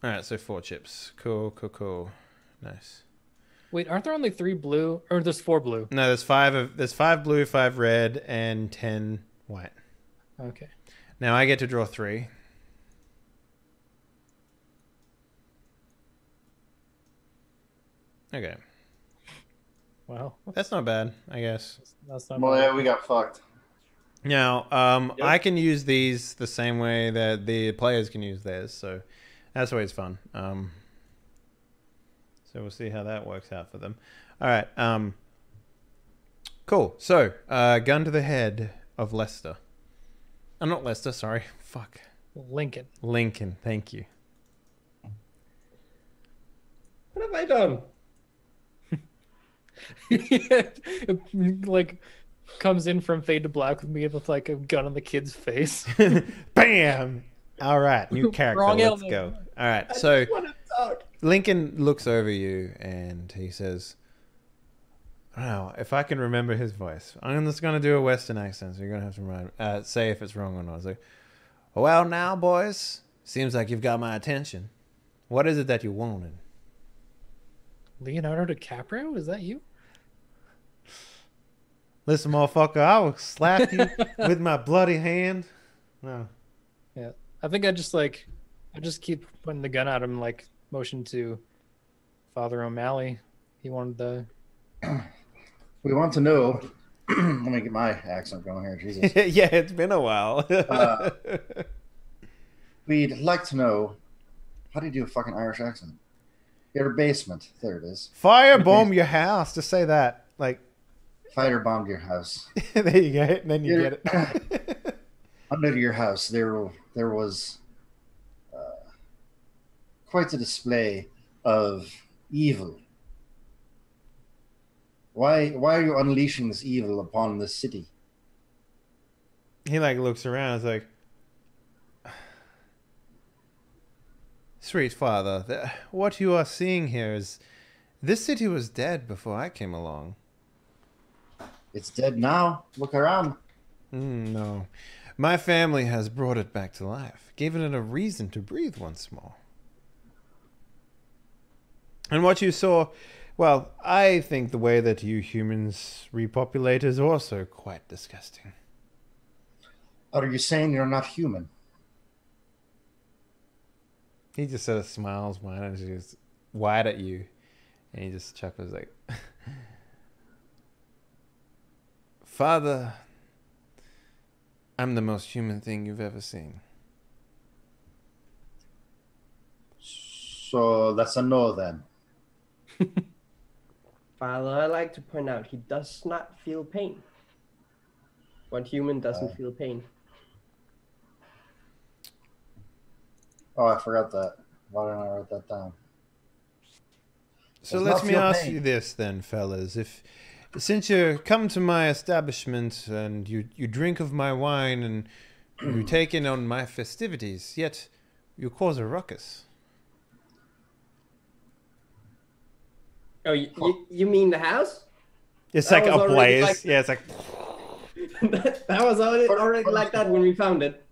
[SPEAKER 1] All right, so 4 chips. Cool. Nice.
[SPEAKER 3] Wait, aren't there only 3 blue? Or there's 4 blue?
[SPEAKER 1] No, there's 5 blue, 5 red, and 10 white.
[SPEAKER 3] Okay.
[SPEAKER 1] Now I get to draw 3. Okay.
[SPEAKER 3] Wow.
[SPEAKER 1] That's not bad, I guess.
[SPEAKER 3] That's not
[SPEAKER 2] Well,
[SPEAKER 3] bad.
[SPEAKER 2] yeah, we got fucked.
[SPEAKER 1] Now,
[SPEAKER 4] Yep.
[SPEAKER 1] I can use these the same way that the players can use theirs, so that's always fun. So we'll see how that works out for them. All right. Cool. So, gun to the head of Leicester. Not Leicester, sorry. Fuck.
[SPEAKER 3] Lincoln.
[SPEAKER 1] Lincoln, thank you.
[SPEAKER 4] What have I done?
[SPEAKER 3] Like comes in from fade to black with me with like a gun on the kid's face.
[SPEAKER 1] Bam! All right, new character.
[SPEAKER 3] Wrong
[SPEAKER 1] Let's
[SPEAKER 3] element.
[SPEAKER 1] go. All right, so
[SPEAKER 4] What a talk.
[SPEAKER 1] Lincoln looks over you and he says, I don't know if I can remember his voice. I'm just going to do a Western accent, so you're going to have to say if it's wrong or not. It's like, well, now, boys, seems like you've got my attention. What is it that you wanted?
[SPEAKER 3] Leonardo DiCaprio, is that you?
[SPEAKER 1] Listen, motherfucker, I will slap you with my bloody hand. No.
[SPEAKER 3] Yeah, I think I just keep putting the gun at him, like motion to Father O'Malley. He wanted the.
[SPEAKER 2] We want to know. Let me get my accent going here. Jesus.
[SPEAKER 1] Yeah, it's been a while.
[SPEAKER 2] We'd like to know, how do you do a fucking Irish accent? Your basement. There it is.
[SPEAKER 1] Firebomb your house. Just say that. Like,
[SPEAKER 2] Firebombed your house.
[SPEAKER 1] there you go. And then you get it.
[SPEAKER 2] Under your house, there was quite a display of evil. Why are you unleashing this evil upon this city?
[SPEAKER 1] He like looks around. It's like, sweet father, what you are seeing here is this city was dead before I came along.
[SPEAKER 2] It's dead now. Look around.
[SPEAKER 1] No, my family has brought it back to life, given it a reason to breathe once more. And what you saw, well, I think the way that you humans repopulate is also quite disgusting.
[SPEAKER 2] Are you saying you're not human?
[SPEAKER 1] He just sort of smiles wide at you, and he just chuckles like, Father, I'm the most human thing you've ever seen.
[SPEAKER 2] So that's a no then.
[SPEAKER 4] Father, I like to point out he does not feel pain. What human doesn't feel pain?
[SPEAKER 2] Oh, I forgot that. Why didn't I write that down?
[SPEAKER 1] So
[SPEAKER 2] Does
[SPEAKER 1] let
[SPEAKER 2] not
[SPEAKER 1] me
[SPEAKER 2] feel
[SPEAKER 1] ask
[SPEAKER 2] pain.
[SPEAKER 1] you this then, fellas. Since you come to my establishment and you drink of my wine and you take in on my festivities, yet you cause a ruckus.
[SPEAKER 4] Oh, you mean the house?
[SPEAKER 1] It's
[SPEAKER 4] That
[SPEAKER 1] like
[SPEAKER 4] was already
[SPEAKER 1] ablaze.
[SPEAKER 4] like-
[SPEAKER 1] Yeah, it's like...
[SPEAKER 4] that was already like that when we found it.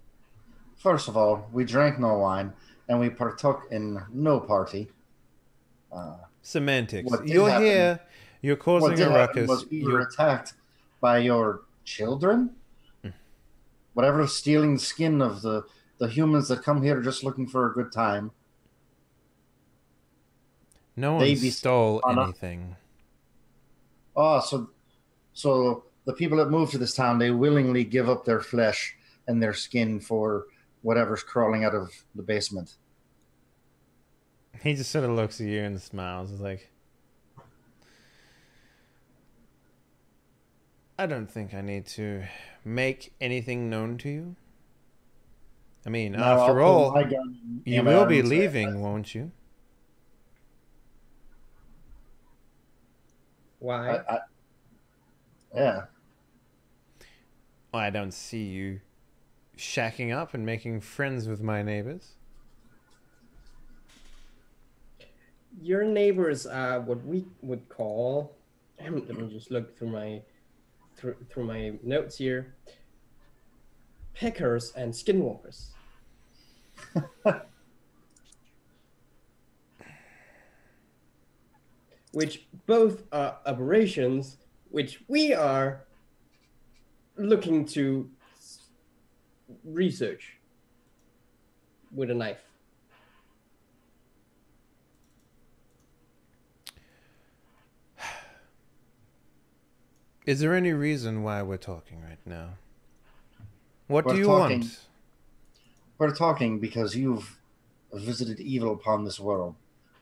[SPEAKER 2] First of all, we drank no wine, and we partook in no party.
[SPEAKER 1] Semantics.
[SPEAKER 2] What did
[SPEAKER 1] You're
[SPEAKER 2] happen-
[SPEAKER 1] here, you're
[SPEAKER 2] What
[SPEAKER 1] causing
[SPEAKER 2] did
[SPEAKER 1] a
[SPEAKER 2] happen
[SPEAKER 1] ruckus.
[SPEAKER 2] was we were
[SPEAKER 1] You're...
[SPEAKER 2] attacked by your children. Whatever, stealing the skin of the humans that come here just looking for a good time.
[SPEAKER 1] No
[SPEAKER 2] They
[SPEAKER 1] one
[SPEAKER 2] be-
[SPEAKER 1] stole
[SPEAKER 2] Oh, no.
[SPEAKER 1] anything.
[SPEAKER 2] Oh, so the people that move to this town, they willingly give up their flesh and their skin for whatever's crawling out of the basement.
[SPEAKER 1] He just sort of looks at you and smiles. It's like, I don't think I need to make anything known to you. I mean,
[SPEAKER 2] Now,
[SPEAKER 1] after
[SPEAKER 2] I'll pull
[SPEAKER 1] all,
[SPEAKER 2] my gun
[SPEAKER 1] you
[SPEAKER 2] and
[SPEAKER 1] will be
[SPEAKER 2] say,
[SPEAKER 1] leaving, won't you?
[SPEAKER 4] Why?
[SPEAKER 2] Yeah.
[SPEAKER 1] I don't see you shacking up and making friends with my neighbors.
[SPEAKER 4] Your neighbors are what we would call. Let me just look through my through my notes here. Pickers and skinwalkers. Which both are aberrations, which we are looking to research with a knife.
[SPEAKER 1] Is there any reason why we're talking right now? What
[SPEAKER 2] We're
[SPEAKER 1] do you
[SPEAKER 2] talking-
[SPEAKER 1] want?
[SPEAKER 2] We're talking because you've visited evil upon this world,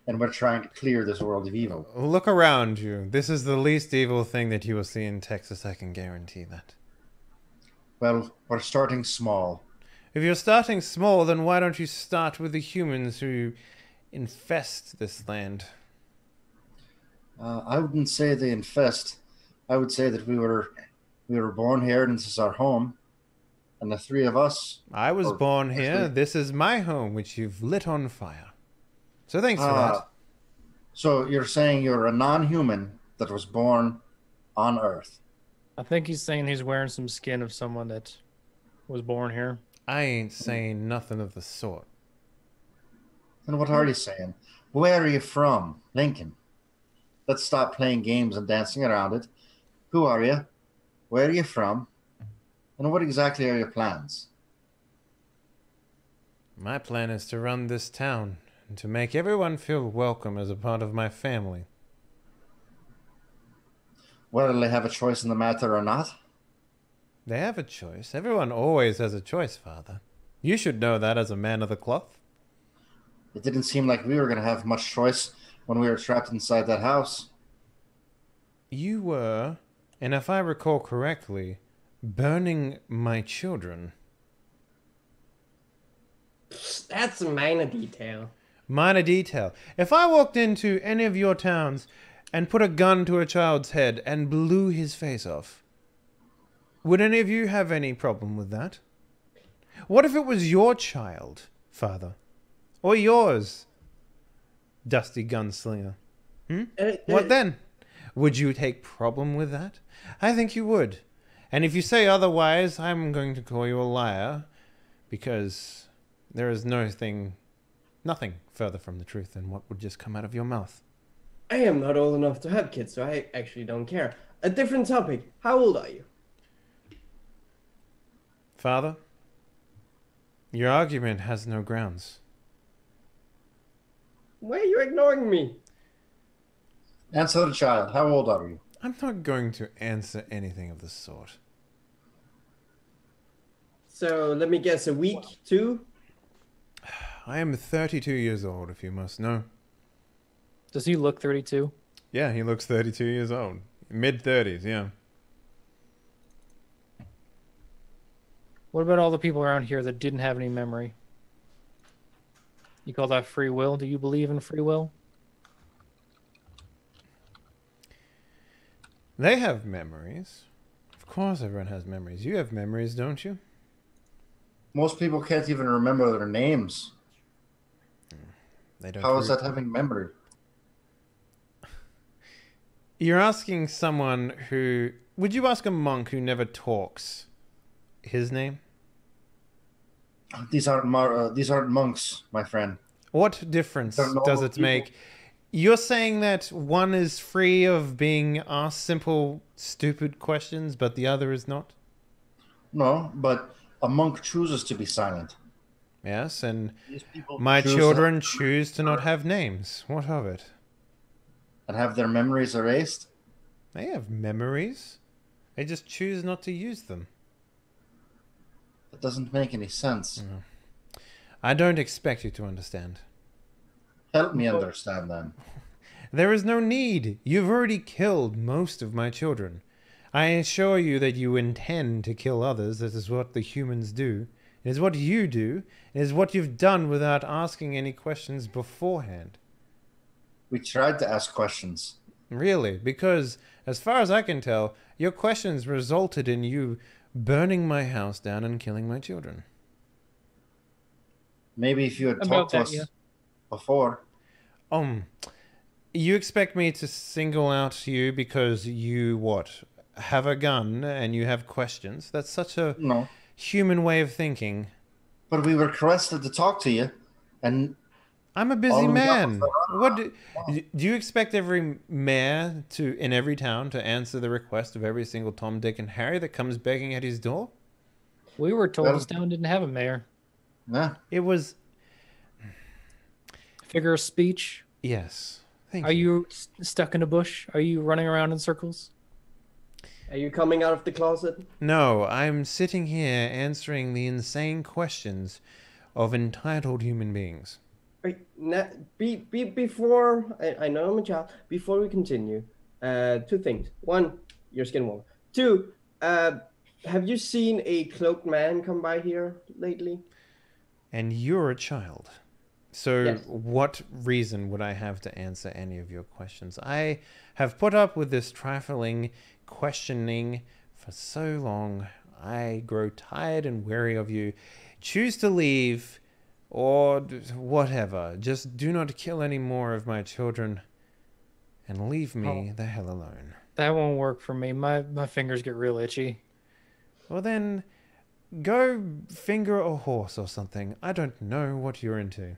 [SPEAKER 2] and we're trying to clear this world of evil.
[SPEAKER 1] Look around you. This is the least evil thing that you will see in Texas, I can guarantee that.
[SPEAKER 2] Well, we're starting small.
[SPEAKER 1] If you're starting small, then why don't you start with the humans who infest this land?
[SPEAKER 2] I wouldn't say they infest. I would say that we were born here and this is our home. And the three of us.
[SPEAKER 1] I was
[SPEAKER 2] or
[SPEAKER 1] born here.
[SPEAKER 2] actually-
[SPEAKER 1] This is my home, which you've lit on fire. So thanks for that.
[SPEAKER 2] So you're saying you're a non-human that was born on Earth.
[SPEAKER 3] I think he's saying he's wearing some skin of someone that was born here.
[SPEAKER 1] I ain't saying nothing of the sort.
[SPEAKER 2] And what are you saying? Where are you from? Lincoln. Let's stop playing games and dancing around it. Who are you? Where are you from? And what exactly are your plans?
[SPEAKER 1] My plan is to run this town and to make everyone feel welcome as a part of my family.
[SPEAKER 2] Whether they have a choice in the matter or not?
[SPEAKER 1] They have a choice. Everyone always has a choice, Father. You should know that as a man of the cloth.
[SPEAKER 2] It didn't seem like we were going to have much choice when we were trapped inside that house.
[SPEAKER 1] You were, and if I recall correctly, burning my children.
[SPEAKER 4] That's a minor detail.
[SPEAKER 1] Minor detail. If I walked into any of your towns and put a gun to a child's head and blew his face off, would any of you have any problem with that? What if it was your child, Father? Or yours, dusty gunslinger? What then? Would you take problem with that? I think you would. And if you say otherwise, I'm going to call you a liar, because there is nothing further from the truth than what would just come out of your mouth.
[SPEAKER 4] I am not old enough to have kids, so I actually don't care. A different topic. How old are you?
[SPEAKER 1] Father, your argument has no grounds.
[SPEAKER 4] Why are you ignoring me?
[SPEAKER 2] Answer the child. How old are you?
[SPEAKER 1] I'm not going to answer anything of the sort.
[SPEAKER 4] So let me guess, a week, 2?
[SPEAKER 1] I am 32 years old, if you must know.
[SPEAKER 3] Does he look 32?
[SPEAKER 1] Yeah, he looks 32 years old. Mid-30s, yeah.
[SPEAKER 3] What about all the people around here that didn't have any memory? You call that free will? Do you believe in free will?
[SPEAKER 1] They have memories. Of course everyone has memories. You have memories, don't you?
[SPEAKER 2] Most people can't even remember their names.
[SPEAKER 1] They don't.
[SPEAKER 2] How is that having memory?
[SPEAKER 1] You're asking someone who... Would you ask a monk who never talks his name?
[SPEAKER 2] These aren't monks, my friend.
[SPEAKER 1] What difference
[SPEAKER 2] They're normal
[SPEAKER 1] does it
[SPEAKER 2] people.
[SPEAKER 1] make? You're saying that one is free of being asked simple, stupid questions, but the other is not?
[SPEAKER 2] No, but a monk chooses to be silent.
[SPEAKER 1] Yes, and
[SPEAKER 2] These people
[SPEAKER 1] my
[SPEAKER 2] choose
[SPEAKER 1] children choose to not have names. What of it?
[SPEAKER 2] and have their memories erased.
[SPEAKER 1] They have memories. They just choose not to use them.
[SPEAKER 2] That doesn't make any sense.
[SPEAKER 1] I don't expect you to understand.
[SPEAKER 2] Help me understand then.
[SPEAKER 1] There is no need. You've already killed most of my children. I assure you that you intend to kill others. That is what the humans do. It is what you do. It is what you've done without asking any questions beforehand.
[SPEAKER 2] We tried to ask questions.
[SPEAKER 1] Really, because as far as I can tell, your questions resulted in you burning my house down and killing my children.
[SPEAKER 2] Maybe if you had
[SPEAKER 3] About
[SPEAKER 2] talked to
[SPEAKER 3] that,
[SPEAKER 2] us
[SPEAKER 3] yeah.
[SPEAKER 2] before.
[SPEAKER 1] You expect me to single out you because you, what, have a gun and you have questions? That's such a
[SPEAKER 2] No.
[SPEAKER 1] human way of thinking.
[SPEAKER 2] But we were requested to talk to you, and
[SPEAKER 1] I'm a busy
[SPEAKER 2] All we got
[SPEAKER 1] man.
[SPEAKER 2] was
[SPEAKER 1] What do you expect every mayor to in every town to answer the request of every single Tom, Dick, and Harry that comes begging at his door?
[SPEAKER 3] We were told
[SPEAKER 2] Well-
[SPEAKER 3] this town didn't have a mayor.
[SPEAKER 2] yeah,
[SPEAKER 1] It was
[SPEAKER 3] Figure of speech.
[SPEAKER 1] yes. Thank
[SPEAKER 3] Are you stuck in a bush? Are you running around in circles?
[SPEAKER 4] Are you coming out of the closet?
[SPEAKER 1] No, I'm sitting here answering the insane questions of entitled human beings.
[SPEAKER 4] Wait, before I know I'm a child. Before we continue, 2 things. 1, you're skinwalker. 2, have you seen a cloaked man come by here lately?
[SPEAKER 1] And you're a child. So
[SPEAKER 4] Yes.
[SPEAKER 1] what reason would I have to answer any of your questions? I have put up with this trifling questioning for so long. I grow tired and weary of you. Choose to leave or whatever. Just do not kill any more of my children and leave me the hell alone.
[SPEAKER 3] That won't work for me. My fingers get real itchy.
[SPEAKER 1] Well then, go finger a horse or something. I don't know what you're into.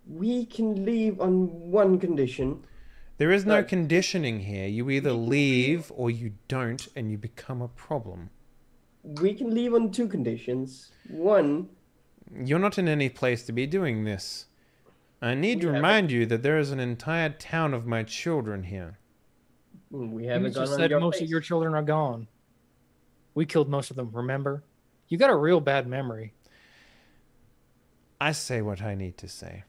[SPEAKER 4] We can leave on one condition.
[SPEAKER 1] There is no
[SPEAKER 4] But-
[SPEAKER 1] conditioning here. You either leave or you don't, and you become a problem.
[SPEAKER 4] We can leave on two conditions. One,
[SPEAKER 1] You're not in any place to be doing this. I need to
[SPEAKER 4] We
[SPEAKER 1] remind you that there is an entire town of my children here.
[SPEAKER 4] we
[SPEAKER 3] You
[SPEAKER 4] haven't
[SPEAKER 3] just
[SPEAKER 4] gone
[SPEAKER 3] said
[SPEAKER 4] on your
[SPEAKER 3] most of
[SPEAKER 4] place.
[SPEAKER 3] your children are gone. We killed most of them, remember? You got a real bad memory.
[SPEAKER 1] I say what I need to say.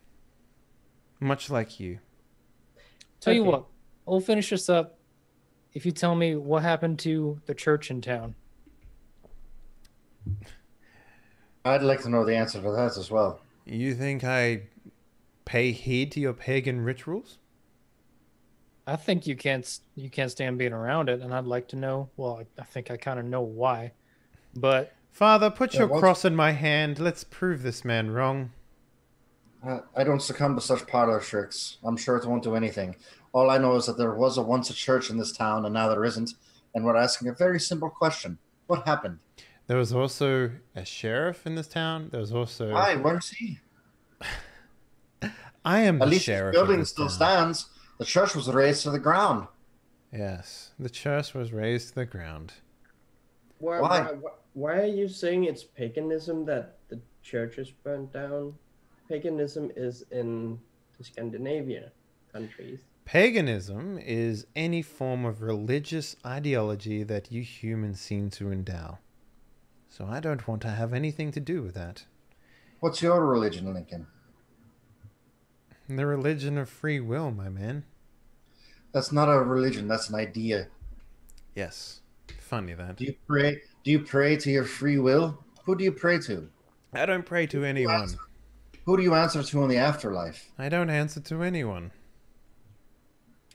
[SPEAKER 1] Much like you.
[SPEAKER 3] Tell you
[SPEAKER 4] Okay.
[SPEAKER 3] what, we'll finish this up if you tell me what happened to the church in town.
[SPEAKER 2] I'd like to know the answer to that as well.
[SPEAKER 1] You think I pay heed to your pagan rituals?
[SPEAKER 3] I think you can't stand being around it, and I'd like to know. Well, I think I kind of know why, but
[SPEAKER 1] Father, put
[SPEAKER 2] Yeah,
[SPEAKER 1] your
[SPEAKER 2] once-
[SPEAKER 1] cross in my hand. Let's prove this man wrong.
[SPEAKER 2] I don't succumb to such parlor tricks. I'm sure it won't do anything. All I know is that there was once a church in this town, and now there isn't. And we're asking a very simple question: what happened?
[SPEAKER 1] There was also a sheriff in this town. There was also...
[SPEAKER 2] Why? Where's he?
[SPEAKER 1] I am
[SPEAKER 2] At
[SPEAKER 1] the
[SPEAKER 2] least the
[SPEAKER 1] sheriff of
[SPEAKER 2] building
[SPEAKER 1] this
[SPEAKER 2] still
[SPEAKER 1] town.
[SPEAKER 2] stands. The church was razed to the ground.
[SPEAKER 1] Yes, the church was razed to the ground.
[SPEAKER 2] Why?
[SPEAKER 4] Why are you saying it's paganism that the church is burnt down? Paganism is in the Scandinavia countries.
[SPEAKER 1] Paganism is any form of religious ideology that you humans seem to endow. So I don't want to have anything to do with that.
[SPEAKER 2] What's your religion, Lincoln?
[SPEAKER 1] The religion of free will, my man.
[SPEAKER 2] That's not a religion. That's an idea.
[SPEAKER 1] Yes. Funny that.
[SPEAKER 2] Do you pray? Do you pray to your free will? Who do you pray to?
[SPEAKER 1] I don't pray to anyone.
[SPEAKER 2] Who do you answer to in the afterlife?
[SPEAKER 1] I don't answer to anyone.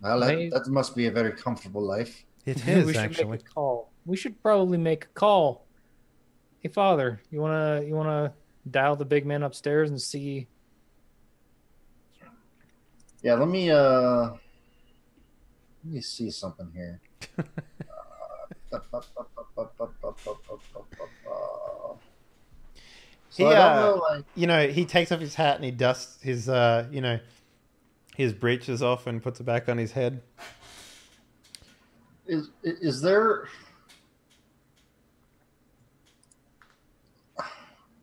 [SPEAKER 2] Well,
[SPEAKER 3] May-
[SPEAKER 2] that must be a very comfortable life.
[SPEAKER 1] It
[SPEAKER 3] we
[SPEAKER 1] is
[SPEAKER 3] should
[SPEAKER 1] actually.
[SPEAKER 3] make a call. We should probably make a call. Hey, Father, you wanna dial the big man upstairs and see?
[SPEAKER 2] Yeah, let me see something here. So I don't know, like,
[SPEAKER 1] You know, he takes off his hat and he dusts his, his breeches off and puts it back on his head.
[SPEAKER 2] is there?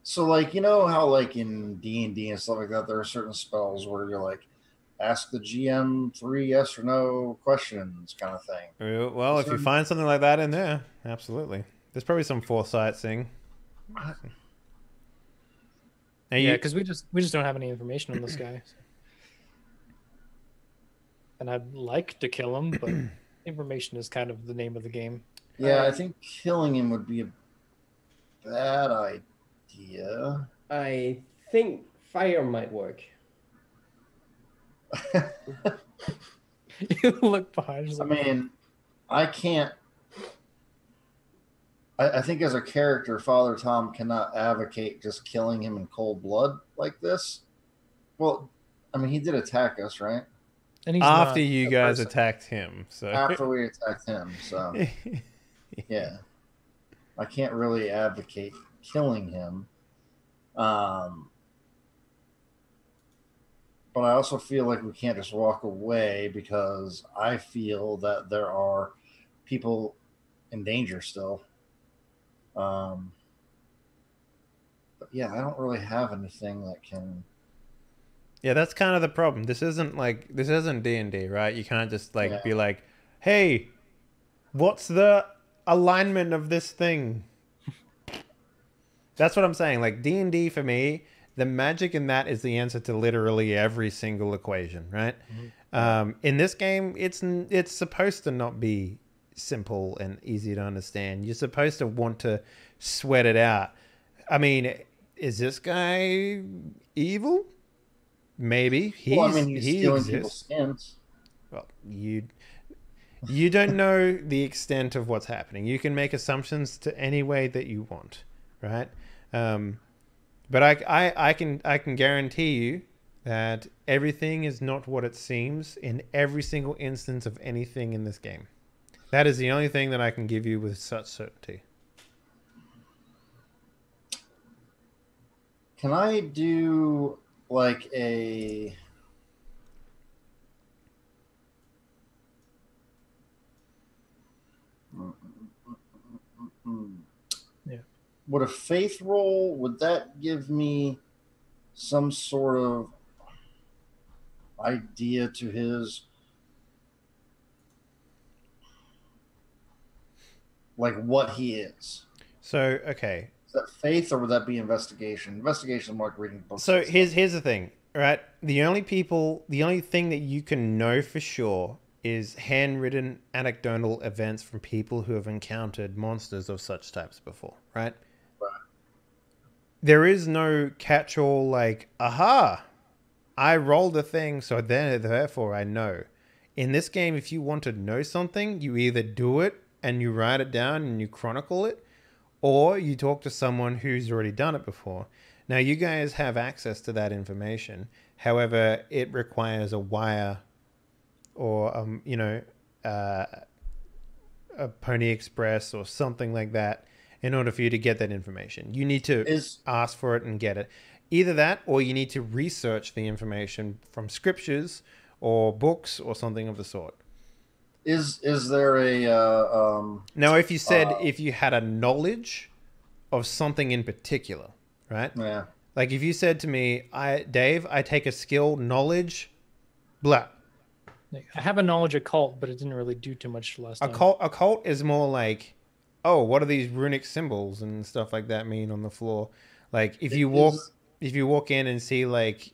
[SPEAKER 2] So, like, you know how, like, in D&D and stuff like that, there are certain spells where you're like, ask the GM 3 yes or no questions kind of thing.
[SPEAKER 1] Well, if you find something like that in there, absolutely. There's probably some foresight thing. Now
[SPEAKER 3] Yeah,
[SPEAKER 1] you,
[SPEAKER 3] because we just don't have any information on this guy. And I'd like to kill him, but information is kind of the name of the game.
[SPEAKER 2] Yeah, I think killing him would be a bad idea.
[SPEAKER 4] I think fire might work.
[SPEAKER 3] You look behind. Just
[SPEAKER 2] I
[SPEAKER 3] like,
[SPEAKER 2] mean, I can't. I think as a character, Father Tom cannot advocate just killing him in cold blood like this. Well, I mean, he did attack us, right?
[SPEAKER 3] and he's
[SPEAKER 1] after
[SPEAKER 3] not
[SPEAKER 1] you
[SPEAKER 3] a
[SPEAKER 1] guys
[SPEAKER 3] person.
[SPEAKER 1] attacked him, so
[SPEAKER 2] After we attacked him, so yeah, I can't really advocate killing him. But I also feel like we can't just walk away because I feel that there are people in danger still. But yeah, I don't really have anything that can.
[SPEAKER 1] yeah, that's kind of the problem. This isn't D&D, right? You can't just like
[SPEAKER 2] Yeah.
[SPEAKER 1] be like, "Hey, what's the alignment of this thing?" That's what I'm saying. Like D&D for me, the magic in that is the answer to literally every single equation, right? In this game, it's supposed to not be simple and easy to understand. You're supposed to want to sweat it out. I mean, is this guy evil? Maybe.
[SPEAKER 2] He's
[SPEAKER 1] He
[SPEAKER 2] stealing people's
[SPEAKER 1] exists.
[SPEAKER 2] skins.
[SPEAKER 1] Well, you don't know the extent of what's happening. You can make assumptions to any way that you want, right? But I can guarantee you that everything is not what it seems in every single instance of anything in this game. That is the only thing that I can give you with such certainty.
[SPEAKER 2] Can I do like a...
[SPEAKER 3] Yeah.
[SPEAKER 2] Would a faith roll, would that give me some sort of idea to his, like, what he is?
[SPEAKER 1] So, okay.
[SPEAKER 2] Is that faith or would that be investigation? Investigation is more like reading books.
[SPEAKER 1] So here's the thing, right? The only thing that you can know for sure is handwritten anecdotal events from people who have encountered monsters of such types before, right?
[SPEAKER 2] Right.
[SPEAKER 1] There is no catch-all like, aha, I rolled a thing, so therefore I know. In this game, if you want to know something, you either do it and you write it down and you chronicle it, or you talk to someone who's already done it before. Now, you guys have access to that information. However, it requires a wire or, a Pony Express or something like that in order for you to get that information. You need to ask for it and get it. Either that, or you need to research the information from scriptures or books or something of the sort.
[SPEAKER 2] Is there a...
[SPEAKER 1] Now, if you had a knowledge of something in particular, right?
[SPEAKER 2] Yeah.
[SPEAKER 1] Like if you said to me, Dave, I take a skill, knowledge, blah.
[SPEAKER 3] I have a knowledge occult, but it didn't really do too much last time.
[SPEAKER 1] Occult is more like, oh, what do these runic symbols and stuff like that mean on the floor? Like if you walk in and see like,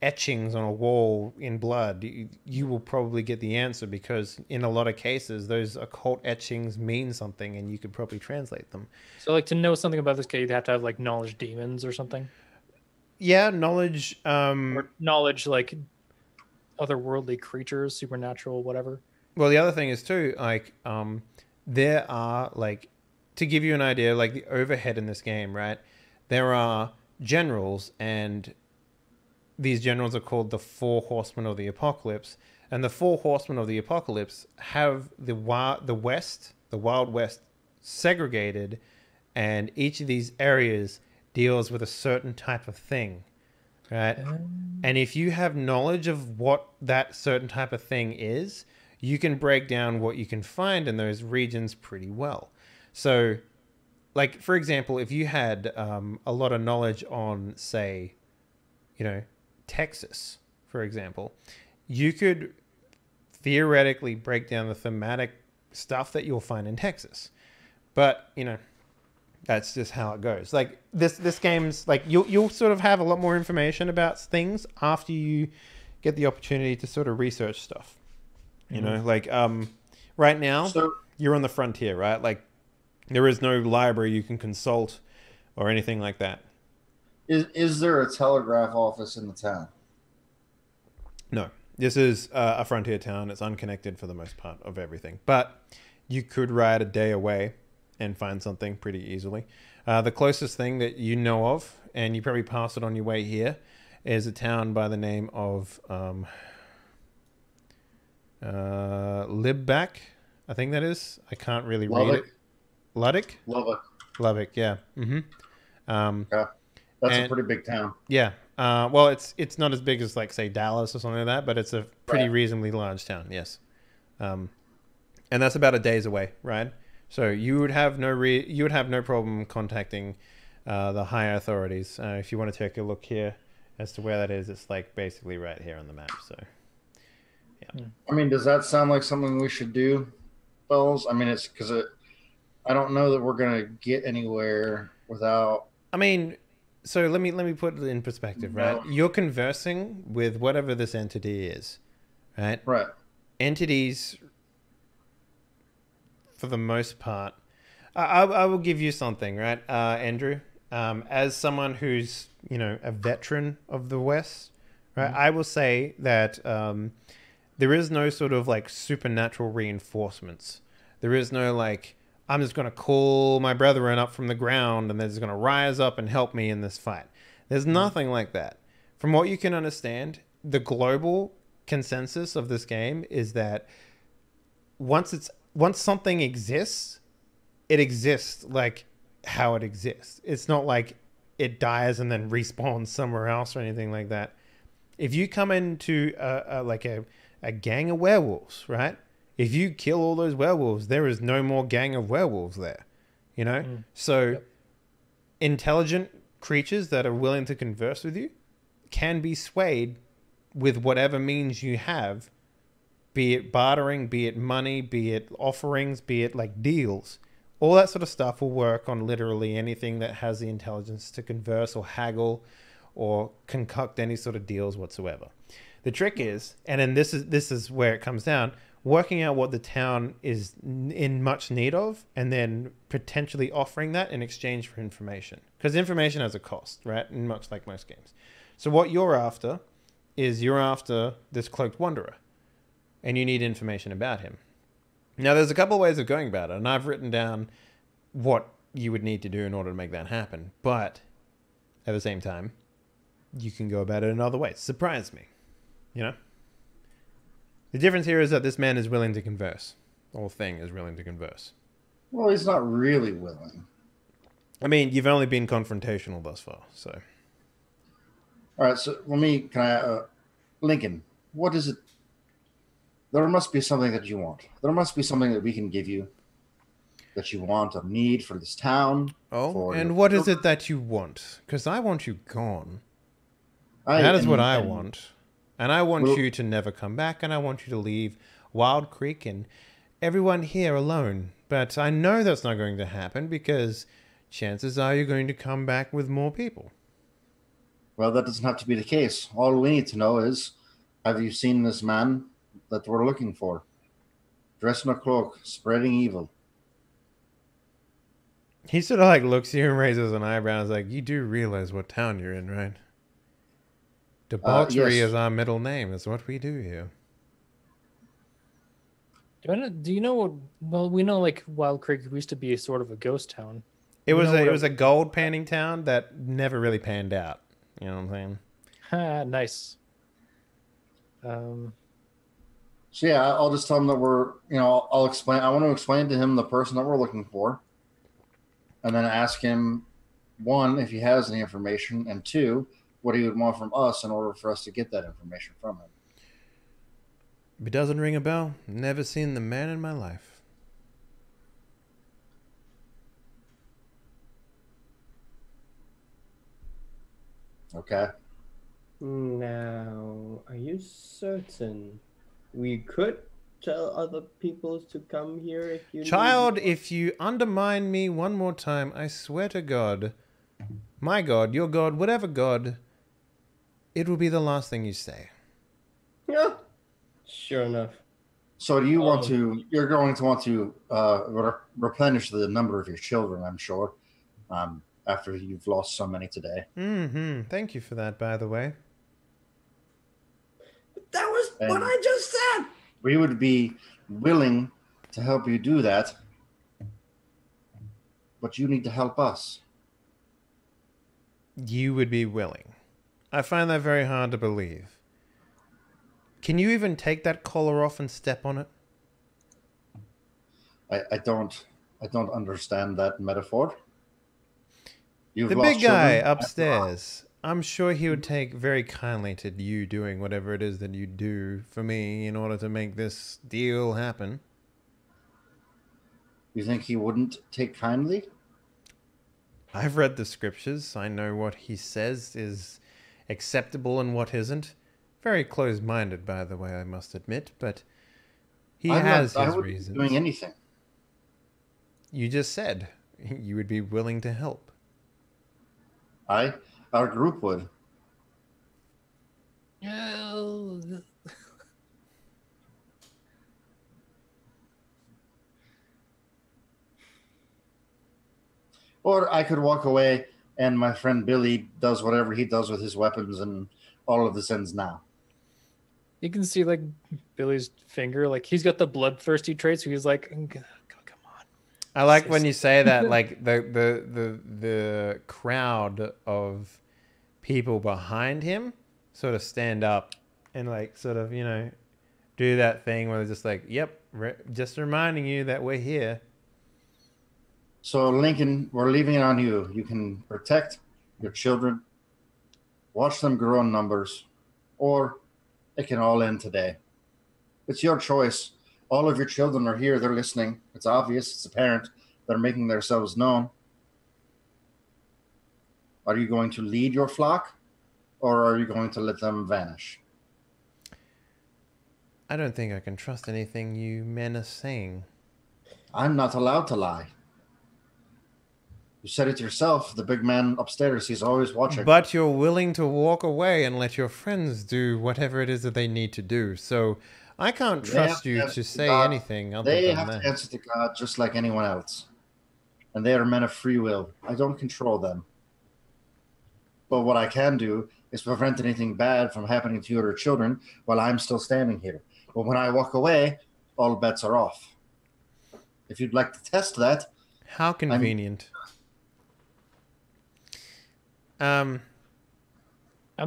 [SPEAKER 1] etchings on a wall in blood, you will probably get the answer, because in a lot of cases those occult etchings mean something and you could probably translate them.
[SPEAKER 3] So like to know something about this guy, you'd have to have like knowledge demons or something.
[SPEAKER 1] Yeah, knowledge
[SPEAKER 3] Or knowledge like otherworldly creatures, supernatural, whatever.
[SPEAKER 1] Well, the other thing is too, like there are, like, to give you an idea, like the overhead in this game, right? There are generals, and these generals are called the Four Horsemen of the Apocalypse. And the Four Horsemen of the Apocalypse have the Wild West segregated, and each of these areas deals with a certain type of thing, right? And if you have knowledge of what that certain type of thing is, you can break down what you can find in those regions pretty well. So, like, for example, if you had a lot of knowledge on, say, Texas, for example, you could theoretically break down the thematic stuff that you'll find in Texas. But, that's just how it goes. Like this game's like you'll sort of have a lot more information about things after you get the opportunity to sort of research stuff. Like right now you're on the frontier, right? Like there is no library you can consult or anything like that.
[SPEAKER 2] Is there a telegraph office in the town?
[SPEAKER 1] No. This is a frontier town. It's unconnected for the most part of everything. But you could ride a day away and find something pretty easily. The closest thing that you know of, and you probably pass it on your way here, is a town by the name of Libback, I think that is. I can't really read it. Luddick? Lubbock, yeah. Mm-hmm.
[SPEAKER 2] Okay. That's a pretty big town.
[SPEAKER 1] Yeah. Well, it's not as big as, like, say, Dallas or something like that, but it's a pretty reasonably large town, yes. And that's about a day's away, right? So you would have no problem contacting the higher authorities. If you want to take a look here as to where that is, it's like basically right here on the map. So, yeah.
[SPEAKER 2] I mean, does that sound like something we should do, fellas? I mean, it's because I don't know that we're gonna get anywhere without.
[SPEAKER 1] I mean, so let me put it in perspective, right? You're conversing with whatever this entity is, right?
[SPEAKER 2] Right.
[SPEAKER 1] Entities for the most part, I will give you something, right, Andrew? As someone who's, a veteran of the West, right, I will say that there is no sort of like supernatural reinforcements. There is no like, I'm just going to call my brethren up from the ground and they're just going to rise up and help me in this fight. There's nothing like that. From what you can understand, the global consensus of this game is that once something exists, it exists like how it exists. It's not like it dies and then respawns somewhere else or anything like that. If you come into a gang of werewolves, right? If you kill all those werewolves, there is no more gang of werewolves there, So intelligent creatures that are willing to converse with you can be swayed with whatever means you have, be it bartering, be it money, be it offerings, be it like deals. All that sort of stuff will work on literally anything that has the intelligence to converse or haggle or concoct any sort of deals whatsoever. The trick is, and then this is where it comes down, working out what the town is in much need of and then potentially offering that in exchange for information. Because information has a cost, right? And much like most games. So what you're after is this Cloaked Wanderer. And you need information about him. Now, there's a couple of ways of going about it. And I've written down what you would need to do in order to make that happen. But at the same time, you can go about it in other ways. Surprise me. The difference here is that this man is willing to converse. Or thing is willing to converse.
[SPEAKER 2] Well, he's not really willing.
[SPEAKER 1] I mean, you've only been confrontational thus far, so.
[SPEAKER 2] All right, so Lincoln, what is it? There must be something that you want. There must be something that we can give you that you want or need for this town.
[SPEAKER 1] Oh, and what is it that you want? Because I want you gone. That is what I want. And I want you to never come back, and I want you to leave Wild Creek and everyone here alone. But I know that's not going to happen because chances are you're going to come back with more people.
[SPEAKER 2] Well, that doesn't have to be the case. All we need to know is, have you seen this man that we're looking for? Dressed in a cloak, spreading evil.
[SPEAKER 1] He sort of like looks at you and raises an eyebrow and is like, you do realize what town you're in, right? Debauchery is our middle name. It's what we do here.
[SPEAKER 3] Do you know what? Well, we know like Wild Creek used to be a sort of a ghost town.
[SPEAKER 1] It was a gold panning town that never really panned out. You know what I'm saying?
[SPEAKER 3] Nice.
[SPEAKER 2] So yeah, I'll just tell him that I'll explain. I want to explain to him the person that we're looking for, and then ask him, one, if he has any information, and two, what he would want from us in order for us to get that information from him.
[SPEAKER 1] If it doesn't ring a bell, never seen the man in my life.
[SPEAKER 2] Okay.
[SPEAKER 4] Now, are you certain we could tell other people to come here if you
[SPEAKER 1] Child, if you undermine me one more time, I swear to God, my God, your God, whatever God, it will be the last thing you say.
[SPEAKER 4] Yeah. Sure enough.
[SPEAKER 2] So do you want to, you're going to want to replenish the number of your children, I'm sure, after you've lost so many today.
[SPEAKER 1] Mm-hmm. Thank you for that, by the way.
[SPEAKER 4] That was what I just said.
[SPEAKER 2] We would be willing to help you do that, but you need to help us.
[SPEAKER 1] You would be willing. I find that very hard to believe. Can you even take that collar off and step on it?
[SPEAKER 2] I don't understand that metaphor.
[SPEAKER 1] The big guy upstairs. I'm sure he would take very kindly to you doing whatever it is that you do for me in order to make this deal happen.
[SPEAKER 2] You think he wouldn't take kindly?
[SPEAKER 1] I've read the scriptures. I know what he says is acceptable and what isn't. Very close-minded, by the way, I must admit, but he has his reasons.
[SPEAKER 2] Doing anything.
[SPEAKER 1] You just said you would be willing to help.
[SPEAKER 2] Our group would. Or I could walk away and my friend Billy does whatever he does with his weapons and all of this ends now.
[SPEAKER 3] You can see like Billy's finger, like he's got the bloodthirsty trait, so he's like, come on.
[SPEAKER 1] I like when you say that, like the crowd of people behind him sort of stand up and like sort of, you know, do that thing where they're just like, yep, just reminding you that we're here.
[SPEAKER 2] So Lincoln, we're leaving it on you. You can protect your children, watch them grow in numbers, or it can all end today. It's your choice. All of your children are here. They're listening. It's obvious. It's apparent. They're making themselves known. Are you going to lead your flock, or are you going to let them vanish?
[SPEAKER 1] I don't think I can trust anything you men are saying.
[SPEAKER 2] I'm not allowed to lie. You said it yourself. The big man upstairs, he's always watching.
[SPEAKER 1] But you're willing to walk away and let your friends do whatever it is that they need to do. So I can't trust you to say anything other than that.
[SPEAKER 2] They have to answer to God just like anyone else. And they are men of free will. I don't control them. But what I can do is prevent anything bad from happening to your children while I'm still standing here. But when I walk away, all bets are off. If you'd like to test that...
[SPEAKER 1] How convenient.
[SPEAKER 3] I'm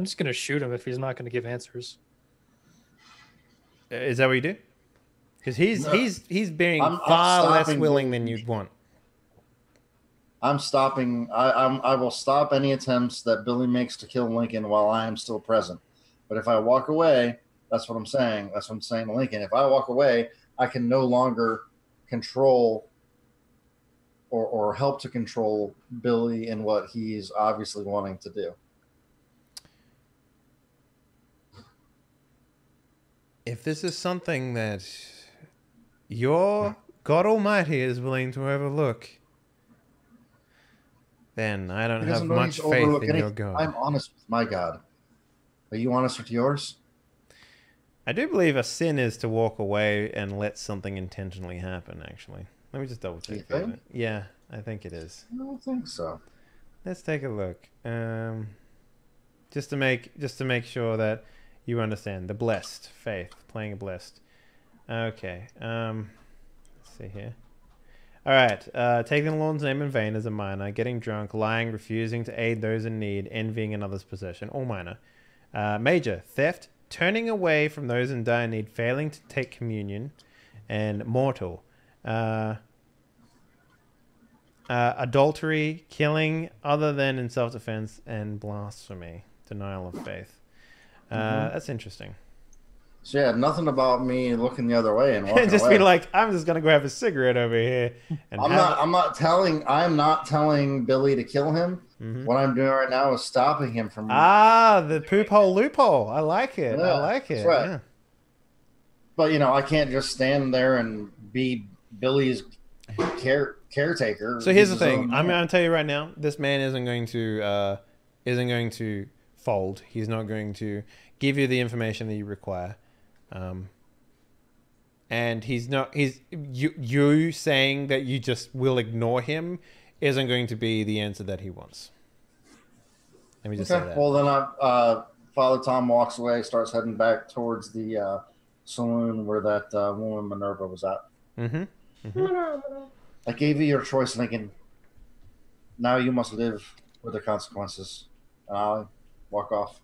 [SPEAKER 3] just gonna shoot him if he's not gonna give answers.
[SPEAKER 1] Is that what you do? Because he's being far less willing than you'd want.
[SPEAKER 2] I'm stopping. I will stop any attempts that Billy makes to kill Lincoln while I am still present. But if I walk away, that's what I'm saying. That's what I'm saying to Lincoln. If I walk away, I can no longer control or help to control Billy in what he's obviously wanting to do.
[SPEAKER 1] If this is something that your God Almighty is willing to overlook, then I don't have much faith in your God.
[SPEAKER 2] I'm honest with my God. Are you honest with yours?
[SPEAKER 1] I do believe a sin is to walk away and let something intentionally happen, actually. Let me just double check. Yeah, I think it is.
[SPEAKER 2] I don't think so.
[SPEAKER 1] Let's take a look. Just to make sure that you understand the blessed faith, playing a blessed. Okay. Let's see here. All right. Taking the Lord's name in vain as a minor, getting drunk, lying, refusing to aid those in need, envying another's possession, all minor. Major, theft, turning away from those in dire need, failing to take communion, and mortal. Adultery, killing other than in self-defense, and blasphemy, denial of faith. That's interesting.
[SPEAKER 2] So yeah, nothing about me looking the other way and walking
[SPEAKER 1] just
[SPEAKER 2] away.
[SPEAKER 1] be like, I'm just gonna go have a cigarette over here. And
[SPEAKER 2] I'm not telling Billy to kill him. What I'm doing right now is stopping him from.
[SPEAKER 1] The poop hole loophole. I like it.
[SPEAKER 2] Yeah,
[SPEAKER 1] I like it.
[SPEAKER 2] that's right.
[SPEAKER 1] Yeah.
[SPEAKER 2] But I can't just stand there and be Billy's caretaker.
[SPEAKER 1] So here's the thing. I'm going to tell you right now. This man isn't going to fold. He's not going to give you the information that you require. And you saying that you just will ignore him isn't going to be the answer that he wants. Let me just say that.
[SPEAKER 2] Well, then Father Tom walks away, starts heading back towards the saloon where that woman Minerva was at. I gave you your choice, Lincoln. Now you must live with the consequences. And I'll walk off.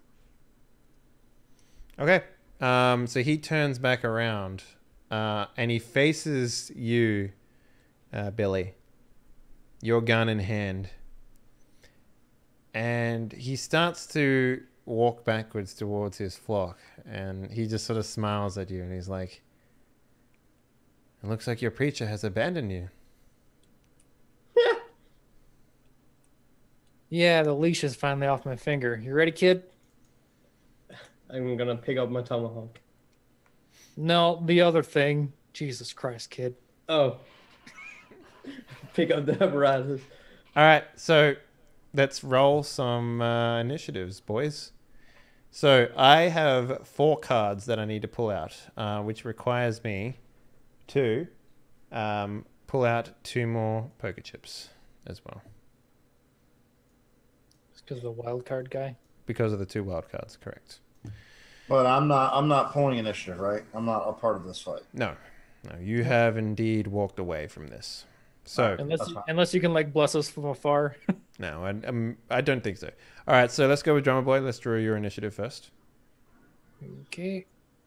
[SPEAKER 1] Okay. So he turns back around and he faces you, Billy, your gun in hand. And he starts to walk backwards towards his flock. And he just sort of smiles at you and he's like, it looks like your preacher has abandoned you.
[SPEAKER 3] Yeah, the leash is finally off my finger. You ready, kid?
[SPEAKER 4] I'm gonna pick up my tomahawk.
[SPEAKER 3] No, the other thing. Jesus Christ, kid.
[SPEAKER 4] Oh. Pick up the apparatus.
[SPEAKER 1] All right, so let's roll some initiatives, boys. So I have 4 cards that I need to pull out, which requires me to pull out 2 more poker chips as well.
[SPEAKER 3] Because of the wild card guy.
[SPEAKER 1] because of the 2 wild cards. Correct.
[SPEAKER 2] But I'm not pulling initiative, right? I'm not a part of this fight.
[SPEAKER 1] No, you have indeed walked away from this. So
[SPEAKER 3] Unless you can like bless us from afar.
[SPEAKER 1] no, I don't think so. All right, so let's go with Drummer Boy. Let's draw your initiative first.
[SPEAKER 3] Okay.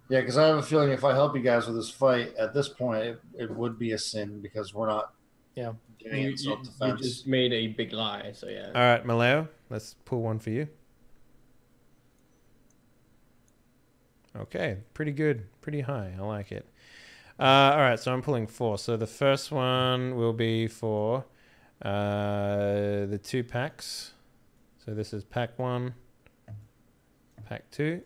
[SPEAKER 2] Yeah, because I have a feeling if I help you guys with this fight at this point, it would be a sin because we're not.
[SPEAKER 3] Yeah.
[SPEAKER 2] Doing it in
[SPEAKER 4] You
[SPEAKER 2] self-defense.
[SPEAKER 4] just made a big lie, so yeah.
[SPEAKER 1] All right, Maleo, let's pull one for you. Okay, pretty good, pretty high. I like it. All right, so I'm pulling 4. So the first one will be for the 2 packs. So this is pack 1, pack 2,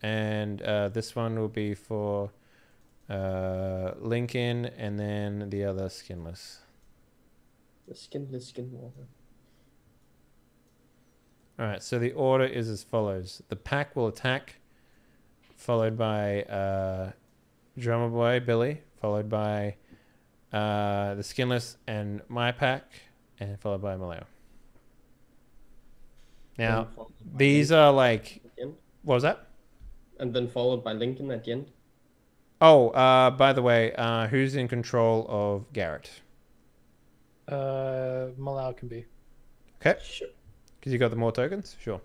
[SPEAKER 1] and this one will be for Lincoln, and then the other skinless.
[SPEAKER 4] The skinless skinwalker.
[SPEAKER 1] All right, so the order is as follows: the pack will attack, followed by Drummer Boy Billy, followed by the skinless and my pack, and followed by Maleo. Now, these are like, what was that?
[SPEAKER 4] And then followed by Lincoln at the end.
[SPEAKER 1] Oh, by the way, who's in control of Garrett?
[SPEAKER 3] Malau can be.
[SPEAKER 1] Okay,
[SPEAKER 4] Sure.
[SPEAKER 1] because you got the more tokens. Sure.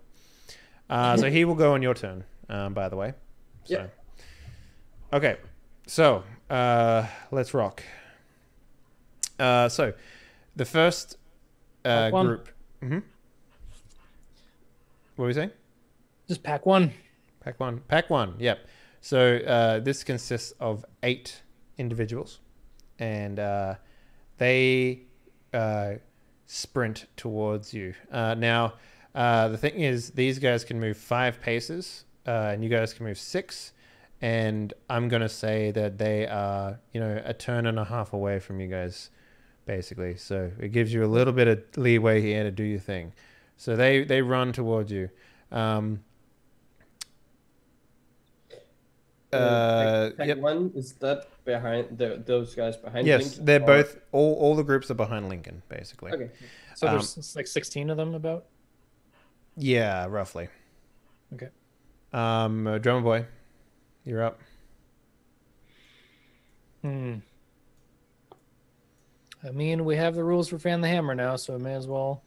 [SPEAKER 1] So he will go on your turn. By the way. So.
[SPEAKER 4] Yeah.
[SPEAKER 1] Okay, so let's rock. So the first
[SPEAKER 3] Pack 1.
[SPEAKER 1] group. Mm-hmm. What were you saying?
[SPEAKER 3] Just pack 1.
[SPEAKER 1] Pack 1. Pack 1. Yep. So this consists of 8 individuals, and they sprint towards you. Now, the thing is, these guys can move 5 paces, and you guys can move 6. And I'm gonna say that they are, a turn and a half away from you guys, basically. So it gives you a little bit of leeway here to do your thing. So they run towards you.
[SPEAKER 4] Pack 1, is that behind those guys behind
[SPEAKER 1] Yes,
[SPEAKER 4] Lincoln?
[SPEAKER 1] they're
[SPEAKER 4] Or-
[SPEAKER 1] both. All the groups are behind Lincoln, basically.
[SPEAKER 4] Okay.
[SPEAKER 3] So there's like 16 of them about.
[SPEAKER 1] Yeah, roughly.
[SPEAKER 3] Okay.
[SPEAKER 1] Drummer Boy, you're up.
[SPEAKER 3] I mean, we have the rules for Fan the Hammer now, so I may as well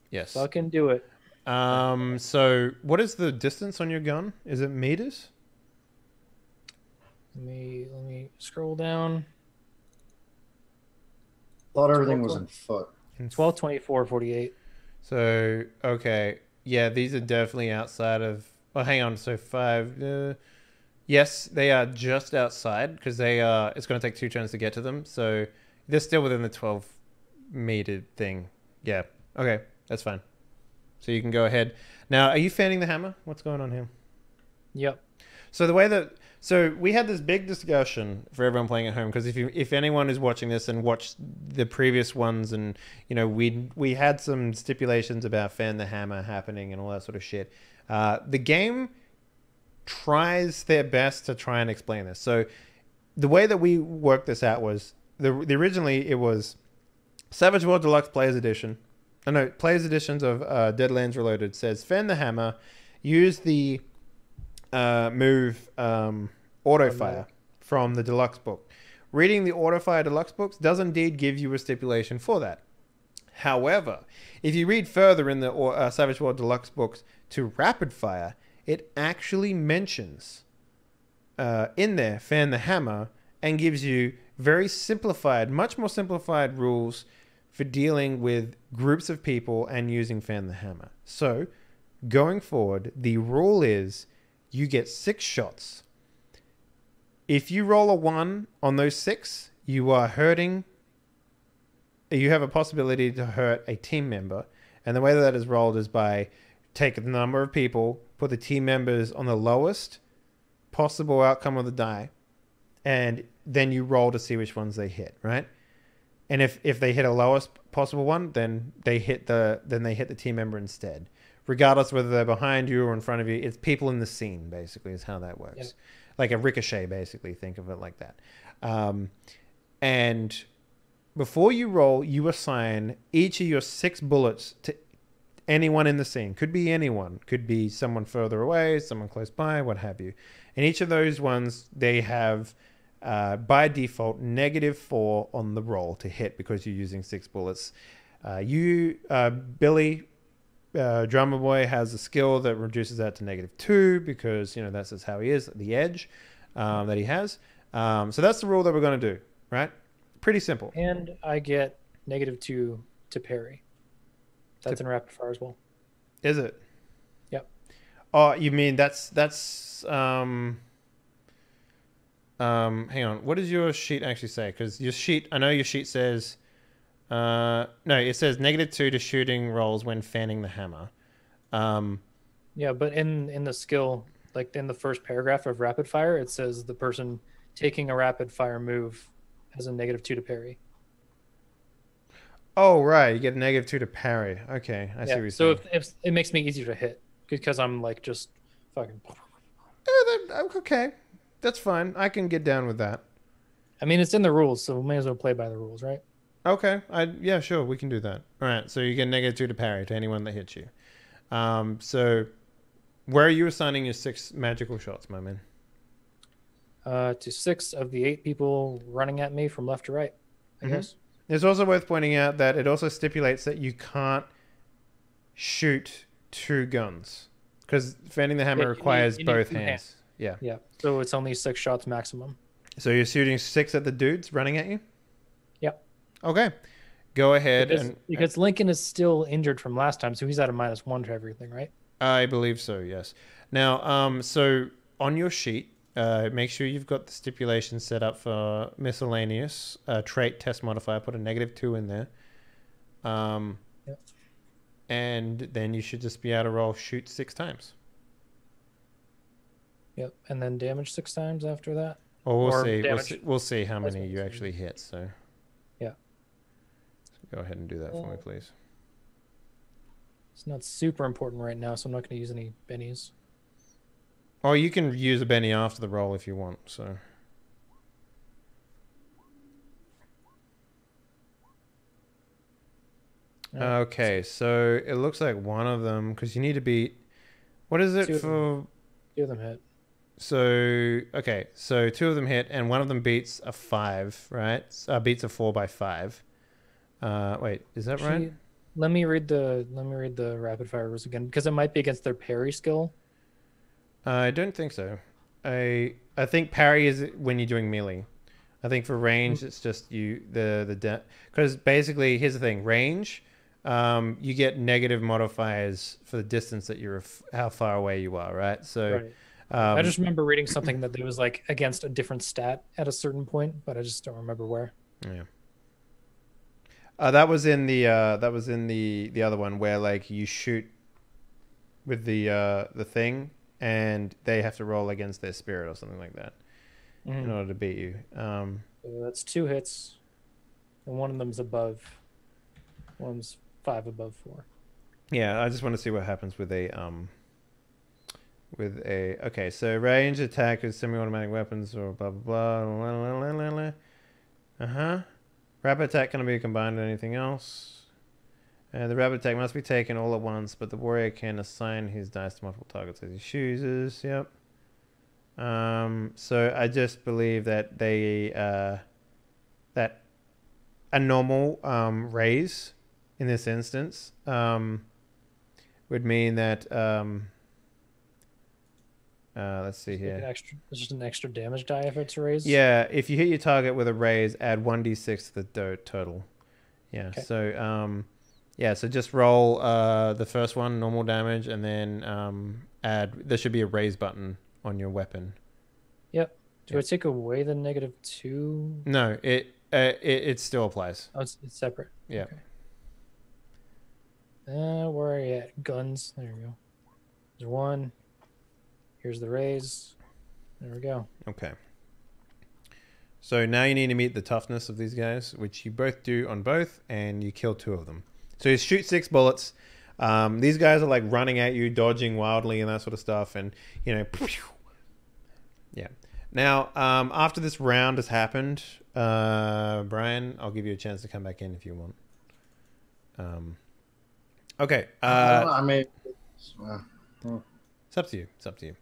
[SPEAKER 1] Yes.
[SPEAKER 3] fucking do it.
[SPEAKER 1] So what is the distance on your gun? Is it meters?
[SPEAKER 3] Let me scroll down.
[SPEAKER 2] Thought everything was in foot.
[SPEAKER 3] 12, 24, 48.
[SPEAKER 1] So, okay. Yeah, these are definitely outside of... Well, hang on. So 5... yes, they are just outside because they are... It's going to take 2 turns to get to them. So they're still within the 12-meter thing. Yeah. Okay, that's fine. So you can go ahead. Now, are you fanning the hammer? What's going on here?
[SPEAKER 3] Yep.
[SPEAKER 1] So the way that... So we had this big discussion for everyone playing at home, because if anyone is watching this and watched the previous ones, and we had some stipulations about fan the hammer happening and all that sort of shit. The game tries their best to try and explain this. So the way that we worked this out was originally it was Savage World Deluxe Players Edition. No, Players Editions of Deadlands Reloaded says fan the hammer, use the move auto fire from the deluxe book. Reading the auto fire deluxe books does indeed give you a stipulation for that. However, if you read further in the Savage World Deluxe books to rapid fire, it actually mentions in there fan the hammer and gives you very simplified, much more simplified rules for dealing with groups of people and using fan the hammer. So going forward, the rule is you get 6 shots. If you roll a 1 on those 6, you are hurting. You have a possibility to hurt a team member. And the way that is rolled is by taking the number of people, put the team members on the lowest possible outcome of the die, and then you roll to see which ones they hit, right? And if they hit a lowest possible one, then they hit the team member instead. Regardless whether they're behind you or in front of you, it's people in the scene, basically, is how that works. Yep. Like a ricochet, basically. Think of it like that. And before you roll, you assign each of your 6 bullets to anyone in the scene. Could be anyone. Could be someone further away, someone close by, what have you. And each of those ones, they have, by default, -4 on the roll to hit because you're using 6 bullets. Billy, Drummer Boy, has a skill that reduces that to -2 because, that's just how he is at the edge that he has. So that's the rule that we're going to do, right? Pretty simple.
[SPEAKER 3] And I get -2 to parry. That's in rapid fire as well.
[SPEAKER 1] Is it?
[SPEAKER 3] Yep.
[SPEAKER 1] Oh, you mean that's hang on. What does your sheet actually say? Because your sheet, I know your sheet says, no, it says -2 to shooting rolls when fanning the hammer.
[SPEAKER 3] Yeah, but in the skill, like in the first paragraph of rapid fire, it says the person taking a rapid fire move has a -2 to parry.
[SPEAKER 1] Oh, right. You get a -2 to parry. Okay, I see what you're saying.
[SPEAKER 3] So if it makes me easier to hit because I'm like just fucking.
[SPEAKER 1] Okay, that's fine. I can get down with that.
[SPEAKER 3] I mean, it's in the rules, so we may as well play by the rules, right?
[SPEAKER 1] Okay. Yeah, sure. We can do that. All right. So you get -2 to parry to anyone that hits you. So where are you assigning your 6 magical shots, my man?
[SPEAKER 3] To 6 of the 8 people running at me from left to right, I guess.
[SPEAKER 1] It's also worth pointing out that it also stipulates that you can't shoot 2 guns because fanning the hammer requires both hands. Yeah.
[SPEAKER 3] Yeah. So it's only 6 shots maximum.
[SPEAKER 1] So you're shooting 6 at the dudes running at you?
[SPEAKER 3] Yep.
[SPEAKER 1] Okay. Go ahead
[SPEAKER 3] because Lincoln is still injured from last time, so he's at a -1 to everything, right?
[SPEAKER 1] I believe so, yes. Now, so on your sheet, make sure you've got the stipulation set up for miscellaneous trait test modifier. Put a -2 in there.
[SPEAKER 3] Yep.
[SPEAKER 1] And then you should just be able to roll shoot 6 times.
[SPEAKER 3] Yep. And then damage 6 times after that.
[SPEAKER 1] Or we'll
[SPEAKER 3] Or
[SPEAKER 1] see.
[SPEAKER 3] damage.
[SPEAKER 1] We'll see how many you actually hit. So
[SPEAKER 3] yeah.
[SPEAKER 1] Go ahead and do that for me, please.
[SPEAKER 3] It's not super important right now, so I'm not going to use any bennies.
[SPEAKER 1] Or you can use a Benny after the roll if you want. So. Okay, so it looks like one of them, because you need to beat. What is it for?
[SPEAKER 3] 2 of them hit.
[SPEAKER 1] So okay, so 2 of them hit, and one of them beats a 5, right? Beats a 4 by 5. Wait, is that right?
[SPEAKER 3] Let me read the rapid fire rules again, because it might be against their parry skill.
[SPEAKER 1] I don't think so. I think parry is when you're doing melee. I think for range it's just because basically here's the thing, range, you get negative modifiers for the distance that how far away you are, right? So
[SPEAKER 3] right. I just remember reading something that it was like against a different stat at a certain point, but I just don't remember where.
[SPEAKER 1] Yeah. That was in the other one where like you shoot with the thing and they have to roll against their spirit or something like that in order to beat you.
[SPEAKER 3] So that's 2 hits, and one of them's above. One's 5 above 4.
[SPEAKER 1] Yeah, I just want to see what happens with a okay. So range attack with semi-automatic weapons or blah blah blah. Rapid attack can be combined with anything else. The rapid attack must be taken all at once, but the warrior can assign his dice to multiple targets as he chooses. Yep. So I just believe that that a normal raise in this instance would mean that let's see here.
[SPEAKER 3] It's just an extra damage die if it's raised.
[SPEAKER 1] Yeah, if you hit your target with a raise, add 1d6 to the total. Yeah. Okay. So yeah, so just roll the first one, normal damage, and then add. There should be a raise button on your weapon.
[SPEAKER 3] Yep. Do I take away the -2?
[SPEAKER 1] No, it still applies.
[SPEAKER 3] Oh, it's separate.
[SPEAKER 1] Yeah.
[SPEAKER 3] Okay. Where are you at? Guns. There you go. There's 1. Here's the raise. There we go. Okay.
[SPEAKER 1] So now you need to meet the toughness of these guys, which you both do on both, and you kill 2 of them. So you shoot 6 bullets. These guys are like running at you, dodging wildly and that sort of stuff, and yeah. Now, after this round has happened, Brian, I'll give you a chance to come back in if you want. Okay.
[SPEAKER 2] I don't know. I mean,
[SPEAKER 1] It's up to you. It's up to you.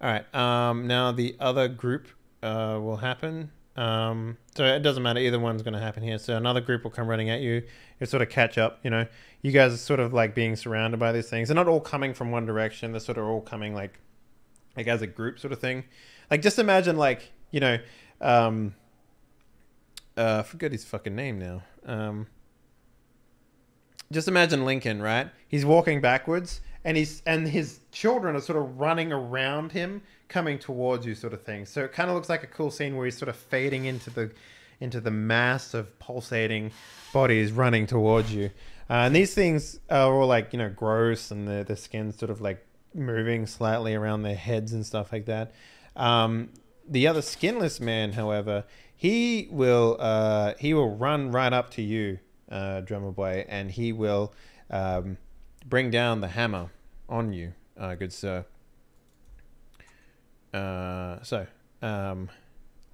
[SPEAKER 1] All right. Now the other group will happen. So it doesn't matter. Either one's going to happen here. So another group will come running at you. You sort of catch up. You know, you guys are sort of like being surrounded by these things. They're not all coming from one direction. They're sort of all coming like as a group sort of thing. Like just imagine like, you know, I forget his fucking name now. Just imagine Lincoln, right? He's walking backwards, and his children are sort of running around him, coming towards you, sort of thing. So it kind of looks like a cool scene where he's sort of fading into the mass of pulsating bodies running towards you. And these things are all like, you know, gross, and the skin's sort of like moving slightly around their heads and stuff like that. The other skinless man, however, he will run right up to you, Drummer Boy, and he will bring down the hammer on you, good sir. So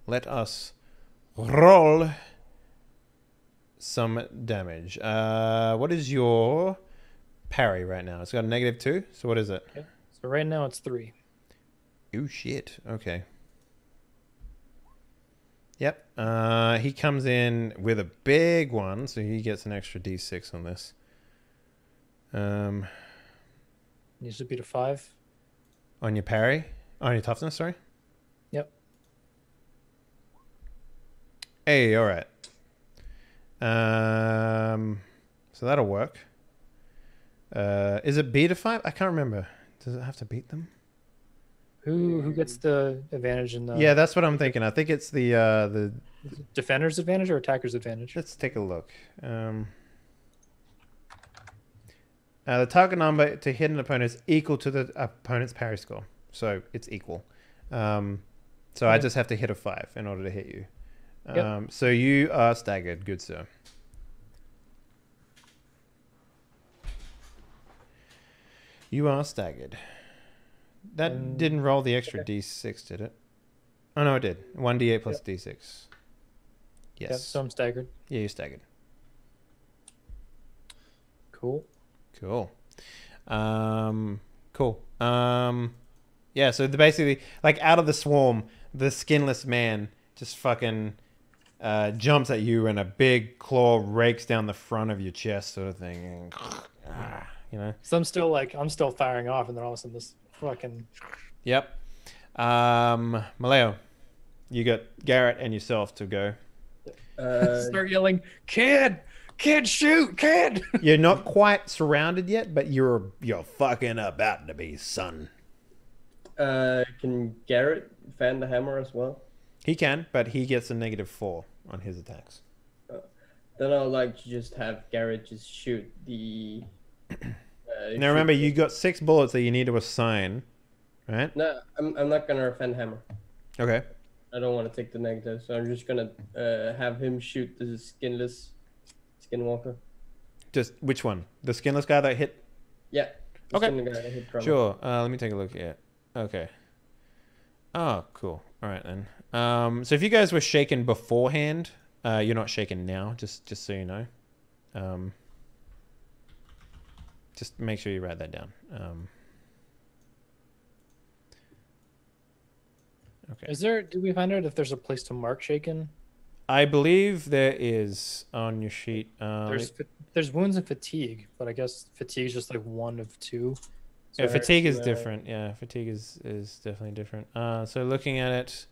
[SPEAKER 1] let us roll some damage. What is your parry right now? It's got a -2. So what is it?
[SPEAKER 3] Okay. So right now it's 3.
[SPEAKER 1] Ooh, shit. Okay. Yep. He comes in with a big one, so he gets an extra D6 on this.
[SPEAKER 3] Needs to beat a 5.
[SPEAKER 1] On your parry? On your toughness, sorry?
[SPEAKER 3] Yep.
[SPEAKER 1] Hey, all right. So that'll work. Is it beat a 5? I can't remember. Does it have to beat them?
[SPEAKER 3] Who gets the advantage in the?
[SPEAKER 1] Yeah, that's what I'm thinking. I think it's the
[SPEAKER 3] defender's advantage or attacker's advantage.
[SPEAKER 1] Let's take a look. The target number to hit an opponent is equal to the opponent's parry score, so it's equal. So I just have to hit a 5 in order to hit you.
[SPEAKER 3] Yep.
[SPEAKER 1] So you are staggered, good sir. You are staggered. That didn't roll the extra D6, did it? Oh, no, it did. 1D8 plus D6. Yes.
[SPEAKER 3] Yep, so I'm staggered.
[SPEAKER 1] Yeah, you're staggered.
[SPEAKER 3] Cool.
[SPEAKER 1] Cool. Cool. Yeah, so basically, like, out of the swarm, the skinless man just fucking jumps at you, and a big claw rakes down the front of your chest, sort of thing. And, you know?
[SPEAKER 3] So I'm still firing off, and then all of a sudden this fucking...
[SPEAKER 1] Yep. Maleo, you got Garrett and yourself to go.
[SPEAKER 3] Start yelling, kid, shoot, kid.
[SPEAKER 1] You're not quite surrounded yet, but you're fucking about to be, son.
[SPEAKER 4] Can Garrett fan the hammer as well?
[SPEAKER 1] He can, but he gets a -4 on his attacks.
[SPEAKER 4] Then I'd like to just have Garrett just shoot the...
[SPEAKER 1] now remember, you got 6 bullets that you need to assign, right?
[SPEAKER 4] No, I'm not gonna offend hammer.
[SPEAKER 1] Okay.
[SPEAKER 4] I don't want to take the negative, so I'm just gonna have him shoot the skinwalker.
[SPEAKER 1] Just which one? The skinless guy that hit?
[SPEAKER 4] Yeah.
[SPEAKER 1] Okay.
[SPEAKER 4] Guy that hit Drummer.
[SPEAKER 1] Sure. Let me take a look here. Okay. Oh, cool. All right then. So if you guys were shaken beforehand, you're not shaken now. Just so you know. Just make sure you write that down. Okay.
[SPEAKER 3] Do we find out if there's a place to mark shaken?
[SPEAKER 1] I believe there is on your sheet.
[SPEAKER 3] There's wounds and fatigue, but I guess fatigue is just like 1 of 2. So
[SPEAKER 1] yeah, fatigue is different. Yeah, fatigue is definitely different. So looking at it,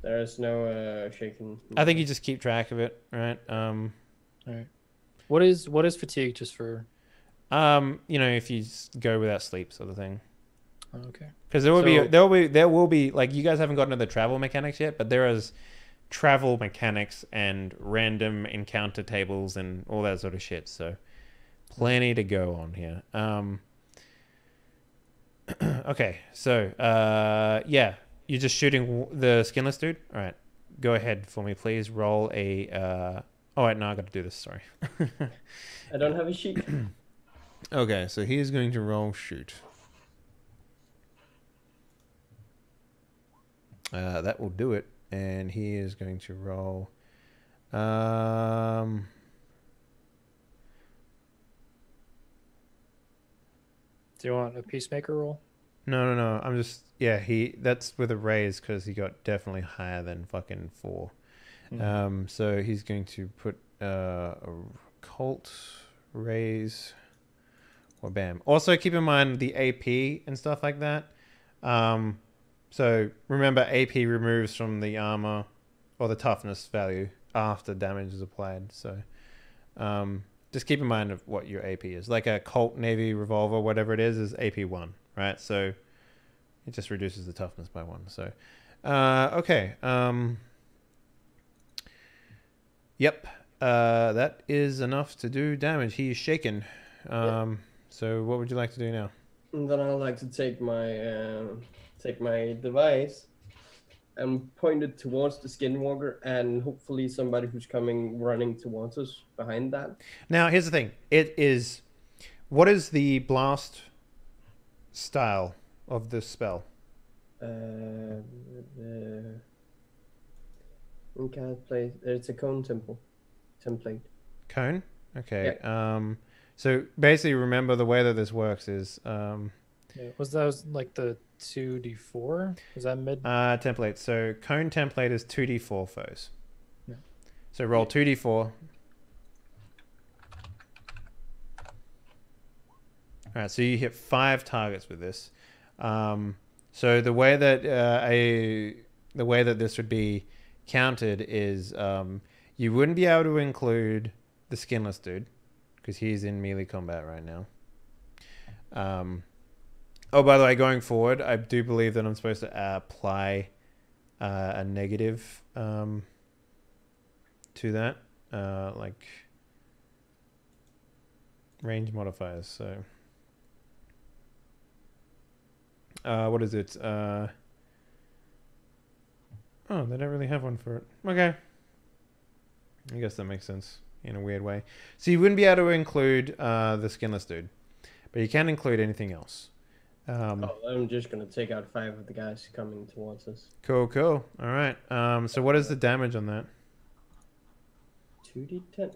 [SPEAKER 4] there's no shaking.
[SPEAKER 1] I think you just keep track of it, right?
[SPEAKER 3] All right. What is fatigue, just for?
[SPEAKER 1] You know, if you go without sleep, sort of thing.
[SPEAKER 3] Okay.
[SPEAKER 1] Because there will be like, you guys haven't gotten to the travel mechanics yet, but there is travel mechanics and random encounter tables and all that sort of shit. So plenty to go on here. Okay, so yeah, you're just shooting the skinless dude. All right, go ahead for me, please. Roll a. Oh wait, no, I got to do this. Sorry.
[SPEAKER 4] I don't have a sheet.
[SPEAKER 1] Okay, so he's going to roll shoot. That will do it, and he is going to roll.
[SPEAKER 3] Do you want a peacemaker roll?
[SPEAKER 1] No. I'm just that's with a raise because he got definitely higher than fucking 4. So he's going to put a cult raise or bam. Also keep in mind the AP and stuff like that. So remember AP removes from the armor or the toughness value after damage is applied. So just keep in mind of what your AP is. Like a Colt Navy revolver, whatever it is AP 1, right? So it just reduces the toughness by 1. So okay. Yep. That is enough to do damage. He is shaken. So what would you like to do now?
[SPEAKER 4] And then I'd like to take my device and point it towards the skinwalker, and hopefully somebody who's coming running towards us behind that.
[SPEAKER 1] Now, here's the thing. What is the blast style of this spell?
[SPEAKER 4] It's a cone template.
[SPEAKER 1] Cone? Okay.
[SPEAKER 4] Yeah.
[SPEAKER 1] So basically, remember the way that this works is
[SPEAKER 3] Was like the 2d4? Was that mid?
[SPEAKER 1] template. So cone template is 2d4 foes.
[SPEAKER 3] Yeah.
[SPEAKER 1] So roll 2d4. All right. So you hit 5 targets with this. So the way that this would be counted is you wouldn't be able to include the skinless dude because he's in melee combat right now. Oh, by the way, going forward, I do believe that I'm supposed to apply a negative to that, like range modifiers. So, what is it? Oh, they don't really have one for it. Okay. I guess that makes sense in a weird way. So you wouldn't be able to include the skinless dude, but you can include anything else.
[SPEAKER 4] I'm just going to take out 5 of the guys coming towards us.
[SPEAKER 1] Cool. All right. So what is the damage on that?
[SPEAKER 4] 2d10.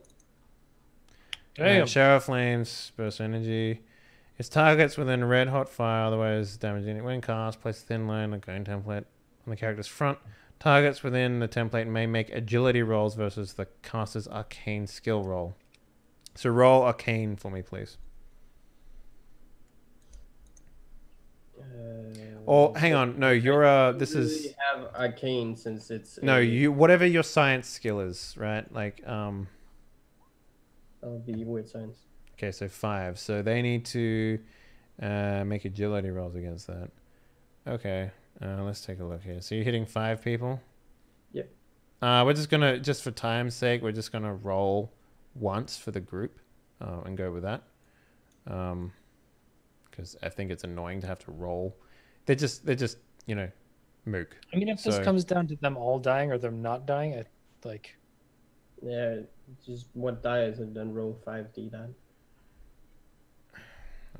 [SPEAKER 3] Damn.
[SPEAKER 1] Shower flames, burst energy. Its targets within red hot fire, otherwise damaging it when cast. Place a thin line like going template on the character's front. Targets within the template may make agility rolls versus the caster's arcane skill roll. So roll arcane for me, please. Or hang on, no, you're this is
[SPEAKER 4] have arcane since it's
[SPEAKER 1] no, you whatever your science skill is, right? Like
[SPEAKER 4] that'll be weird science.
[SPEAKER 1] Okay, so 5. So they need to make agility rolls against that. Okay, let's take a look here. So you're hitting 5 people?
[SPEAKER 4] Yep.
[SPEAKER 1] We're just for time's sake, we're just gonna roll once for the group and go with that. Because I think it's annoying to have to roll. They're just mook.
[SPEAKER 3] I mean, if this comes down to them all dying or them not dying,
[SPEAKER 4] Yeah, just what dies and then roll 5d then.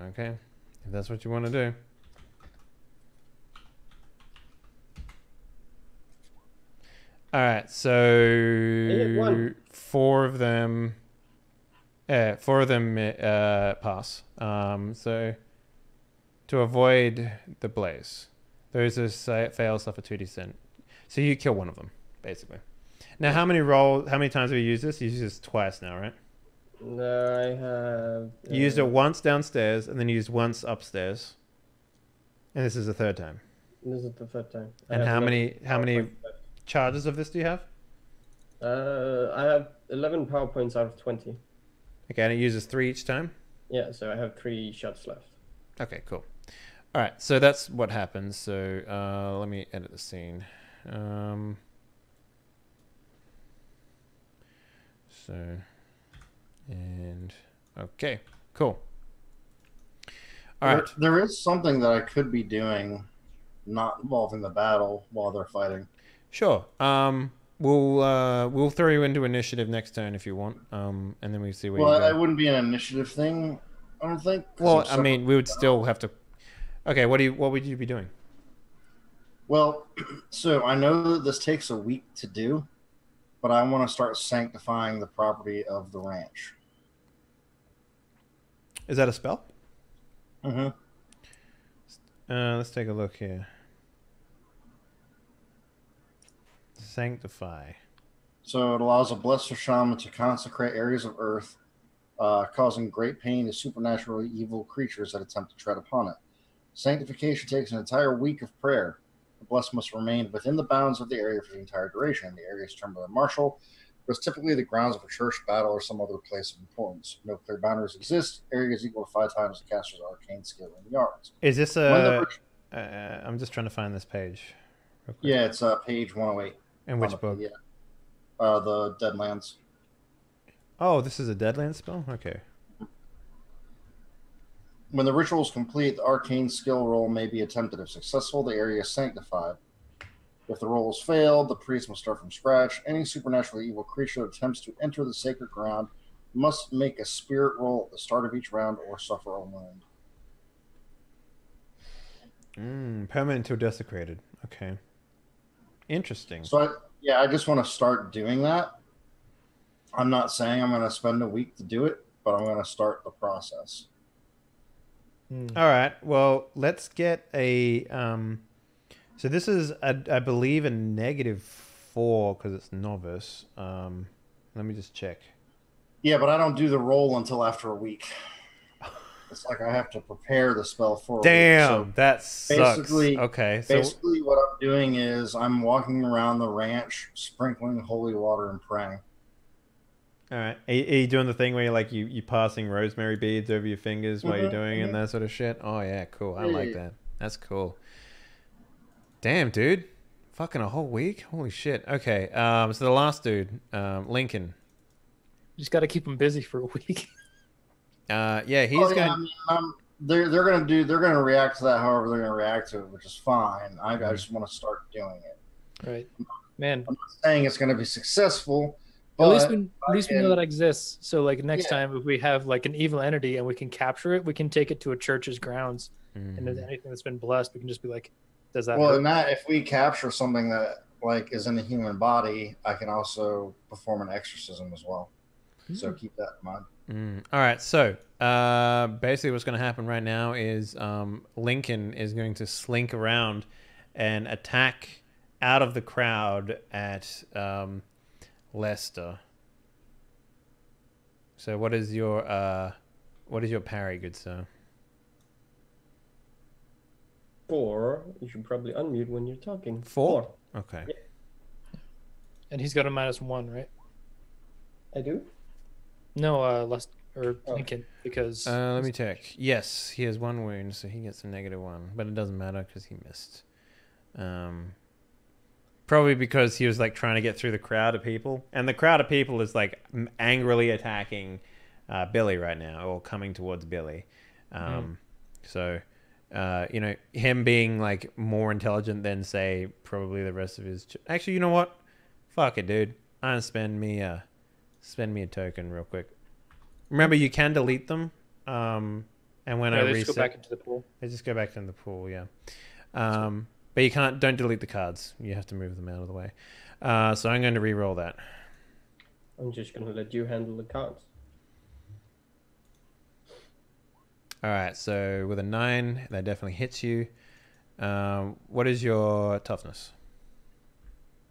[SPEAKER 1] Okay, if that's what you want to do. All right, so 4 of them pass. So to avoid the blaze, those who fail suffer 2d10. So you kill one of them, basically. Now, how many times have you used this? You used this twice now, right?
[SPEAKER 4] No, I have.
[SPEAKER 1] You used it once downstairs, and then you used once upstairs, and this is the 3rd time.
[SPEAKER 4] This is the 3rd time.
[SPEAKER 1] And how many charges of this do you have?
[SPEAKER 4] I have 11 power points out of 20.
[SPEAKER 1] Okay, and it uses 3 each time?
[SPEAKER 4] Yeah, so I have 3 shots left.
[SPEAKER 1] Okay, cool. All right, so that's what happens. So let me edit the scene. Okay, cool. All right.
[SPEAKER 2] There is something that I could be doing, not involving the battle while they're fighting.
[SPEAKER 1] Sure. We'll throw you into initiative next turn if you want. And then we see where you go.
[SPEAKER 2] Well, it wouldn't be an initiative thing, I don't think.
[SPEAKER 1] Well, I mean, we would still have to. Okay, what would you be doing?
[SPEAKER 2] Well, so I know that this takes a week to do, but I want to start sanctifying the property of the ranch.
[SPEAKER 1] Is that a spell?
[SPEAKER 2] Mm-hmm.
[SPEAKER 1] Let's take a look here. Sanctify.
[SPEAKER 2] So it allows a blessed shaman to consecrate areas of earth, causing great pain to supernaturally evil creatures that attempt to tread upon it. Sanctification takes an entire week of prayer. The blessed must remain within the bounds of the area for the entire duration. The area is termed by the marshal, but it's typically the grounds of a church, battle, or some other place of importance. No clear boundaries exist. Areas equal to 5 times the caster's arcane skill in yards.
[SPEAKER 1] Is this a... I'm just trying to find this page.
[SPEAKER 2] Yeah, it's page 108.
[SPEAKER 1] In which book?
[SPEAKER 2] Yeah. The Deadlands.
[SPEAKER 1] Oh, this is a Deadlands spell? Okay.
[SPEAKER 2] When the ritual is complete, the arcane skill roll may be attempted. If successful, the area is sanctified. If the roll is failed, the priest must start from scratch. Any supernaturally evil creature that attempts to enter the sacred ground must make a spirit roll at the start of each round or suffer a wound.
[SPEAKER 1] Permanent until desecrated. Okay. Interesting.
[SPEAKER 2] So, I just want to start doing that. I'm not saying I'm going to spend a week to do it, but I'm going to start the process.
[SPEAKER 1] All right. Well, let's get a... So this is, I believe, a -4 because it's novice. Let me just check.
[SPEAKER 2] Yeah, but I don't do the roll until after a week. It's like I have to prepare the spell for a week. So
[SPEAKER 1] that sucks.
[SPEAKER 2] Basically,
[SPEAKER 1] okay.
[SPEAKER 2] Basically, what I'm doing is I'm walking around the ranch, sprinkling holy water and praying.
[SPEAKER 1] All right. Are you doing the thing where you're passing rosemary beads over your fingers while you're doing and that sort of shit? Oh, yeah, cool. I like that. That's cool. Damn, dude. Fucking a whole week? Holy shit. Okay. So the last dude, Lincoln.
[SPEAKER 3] You just got to keep him busy for a week.
[SPEAKER 1] Yeah, he's going.
[SPEAKER 2] They're gonna react to that however they're gonna react to it, which is fine. I just want to start doing it.
[SPEAKER 3] Right, man.
[SPEAKER 2] I'm not saying it's gonna be successful.
[SPEAKER 3] At least we know that exists. So like next time, if we have like an evil entity and we can capture it, we can take it to a church's grounds, and if anything that's been blessed, we can just be like, does that?
[SPEAKER 2] Well,
[SPEAKER 3] hurt?
[SPEAKER 2] and that if we capture something that like is in a human body, I can also perform an exorcism as well. So keep that in mind.
[SPEAKER 1] All right, so basically what's going to happen right now is Lincoln is going to slink around and attack out of the crowd at Lester. So what is your parry, good sir?
[SPEAKER 4] 4. You should probably unmute when you're talking.
[SPEAKER 1] 4? Okay.
[SPEAKER 4] Yeah.
[SPEAKER 3] And he's got a -1, right?
[SPEAKER 4] I do?
[SPEAKER 3] No, Lincoln, because...
[SPEAKER 1] let me check. Yes, he has 1 wound, so he gets a -1. But it doesn't matter because he missed. Probably because he was like trying to get through the crowd of people. And the crowd of people is like angrily attacking Billy right now, or coming towards Billy. So, you know, him being like more intelligent than, say, probably the rest of his... Actually, you know what? Fuck it, dude. I'm going to spend me a token real quick. Remember, you can delete them. And when I reset,
[SPEAKER 3] just go back into the pool.
[SPEAKER 1] They just go back into the pool, yeah. But you don't delete the cards. You have to move them out of the way. So I'm going to re-roll that.
[SPEAKER 4] I'm just going to let you handle the cards.
[SPEAKER 1] All right, so with a 9, that definitely hits you. What is your toughness?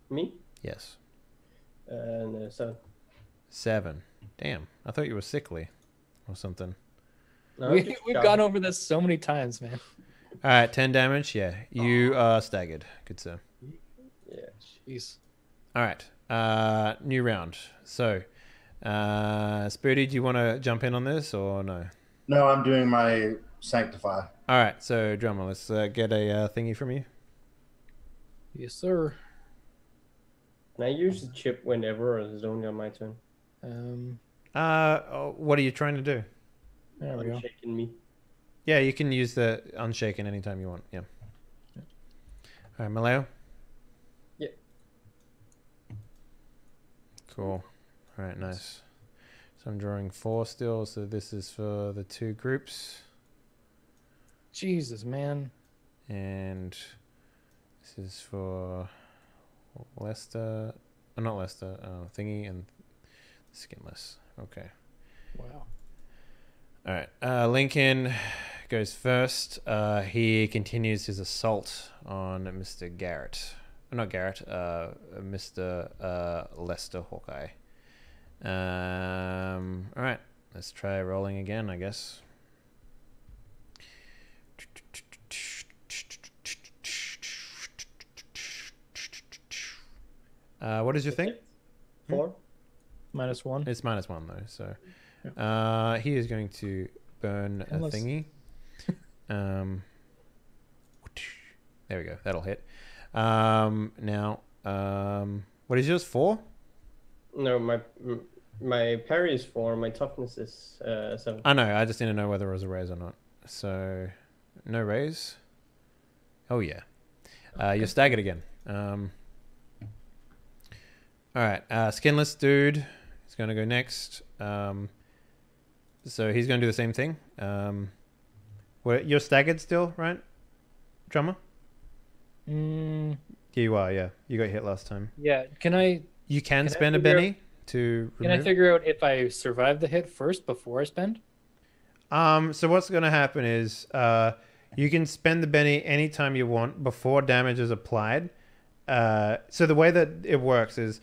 [SPEAKER 4] Me?
[SPEAKER 1] Yes.
[SPEAKER 4] And 7.
[SPEAKER 1] 7. Damn, I thought you were sickly or something.
[SPEAKER 4] No,
[SPEAKER 3] We've gone over this so many times, man.
[SPEAKER 1] All right, 10 damage. Yeah, you are staggered. Good sir.
[SPEAKER 4] Yeah.
[SPEAKER 3] Jeez.
[SPEAKER 1] All right, new round. So, Spooty, do you want to jump in on this or no?
[SPEAKER 2] No, I'm doing my sanctify.
[SPEAKER 1] All right, so drummer, let's get a thingy from you.
[SPEAKER 3] Yes, sir.
[SPEAKER 4] Can I use the chip whenever, or is it only on my turn?
[SPEAKER 1] What are you trying to do?
[SPEAKER 3] There we go.
[SPEAKER 4] Shaking me.
[SPEAKER 1] Yeah, you can use the unshaken anytime you want. Yeah. All right, Maleo?
[SPEAKER 4] Yeah.
[SPEAKER 1] Cool. All right, nice. So I'm drawing 4 still, so this is for the 2 groups.
[SPEAKER 3] Jesus, man.
[SPEAKER 1] And this is for Lester. Oh, not Lester. Thingy and Skinless. Okay.
[SPEAKER 3] Wow.
[SPEAKER 1] All right. Lincoln goes first. He continues his assault on Mr. Garrett. Not Garrett, Mr. Lester Hawkeye. Alright, let's try rolling again, I guess. What is your thing?
[SPEAKER 4] 4.
[SPEAKER 3] -1.
[SPEAKER 1] It's -1 though, so he is going to burn a
[SPEAKER 3] Unless-
[SPEAKER 1] thingy. There we go. That'll hit. Now, what is yours? 4?
[SPEAKER 4] No, my parry is 4. My toughness is 7.
[SPEAKER 1] I know. I just didn't know whether it was a raise or not. So, no raise. Oh yeah. You're staggered again. All right. Skinless dude is going to go next. So he's going to do the same thing. You're staggered still, right, Drummer? Yeah, you are. Yeah, you got hit last time.
[SPEAKER 3] Yeah.
[SPEAKER 1] You can
[SPEAKER 3] I
[SPEAKER 1] spend a
[SPEAKER 3] figure
[SPEAKER 1] Benny to
[SPEAKER 3] Can I
[SPEAKER 1] remove.
[SPEAKER 3] figure out if I survive the hit first before I spend?
[SPEAKER 1] So what's going to happen is you can spend the Benny anytime you want before damage is applied. So the way that it works is,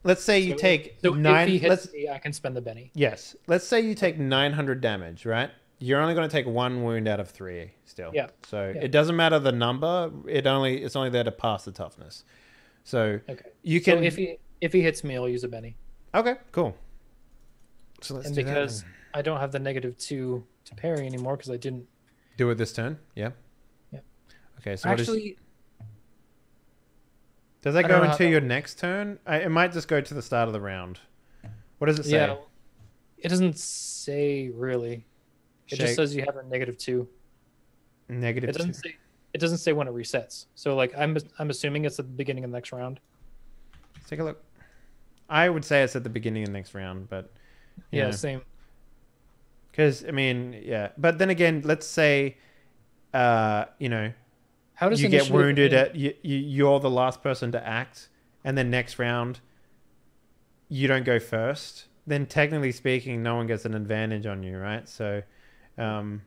[SPEAKER 1] let's say you take
[SPEAKER 3] So
[SPEAKER 1] 9.
[SPEAKER 3] if he hits me, I can spend the Benny.
[SPEAKER 1] Yes. Let's say you take 900 damage, right? You're only going to take 1 wound out of 3 still.
[SPEAKER 3] Yeah.
[SPEAKER 1] So
[SPEAKER 3] Yeah.
[SPEAKER 1] it doesn't matter the number. It's only there to pass the toughness. So
[SPEAKER 3] Okay.
[SPEAKER 1] you can.
[SPEAKER 3] So if he hits me, I'll use a Benny.
[SPEAKER 1] Okay. Cool. So let's
[SPEAKER 3] And
[SPEAKER 1] do that
[SPEAKER 3] because
[SPEAKER 1] then.
[SPEAKER 3] I don't have the -2 to parry anymore because I didn't.
[SPEAKER 1] Do it this turn. Yeah.
[SPEAKER 3] Yeah.
[SPEAKER 1] Okay. So
[SPEAKER 3] Actually,
[SPEAKER 1] does that
[SPEAKER 3] I
[SPEAKER 1] go
[SPEAKER 3] don't know how
[SPEAKER 1] into
[SPEAKER 3] that
[SPEAKER 1] your next turn? It might just go to the start of the round. What does it say?
[SPEAKER 3] yeah. It doesn't say really. It just
[SPEAKER 1] Shake.
[SPEAKER 3] says you have a -2.
[SPEAKER 1] Negative
[SPEAKER 3] It doesn't
[SPEAKER 1] 2.
[SPEAKER 3] say. It doesn't say when it resets. So like I'm assuming it's at the beginning of the next round.
[SPEAKER 1] Let's take a look. I would say it's at the beginning of the next round, but
[SPEAKER 3] Yeah, same.
[SPEAKER 1] because I mean, yeah. But then again, let's say,
[SPEAKER 3] How does
[SPEAKER 1] you get
[SPEAKER 3] initiative
[SPEAKER 1] wounded
[SPEAKER 3] end?
[SPEAKER 1] at you're the last person to act, and then next round you don't go first. Then technically speaking, no one gets an advantage on you, right? So,
[SPEAKER 3] How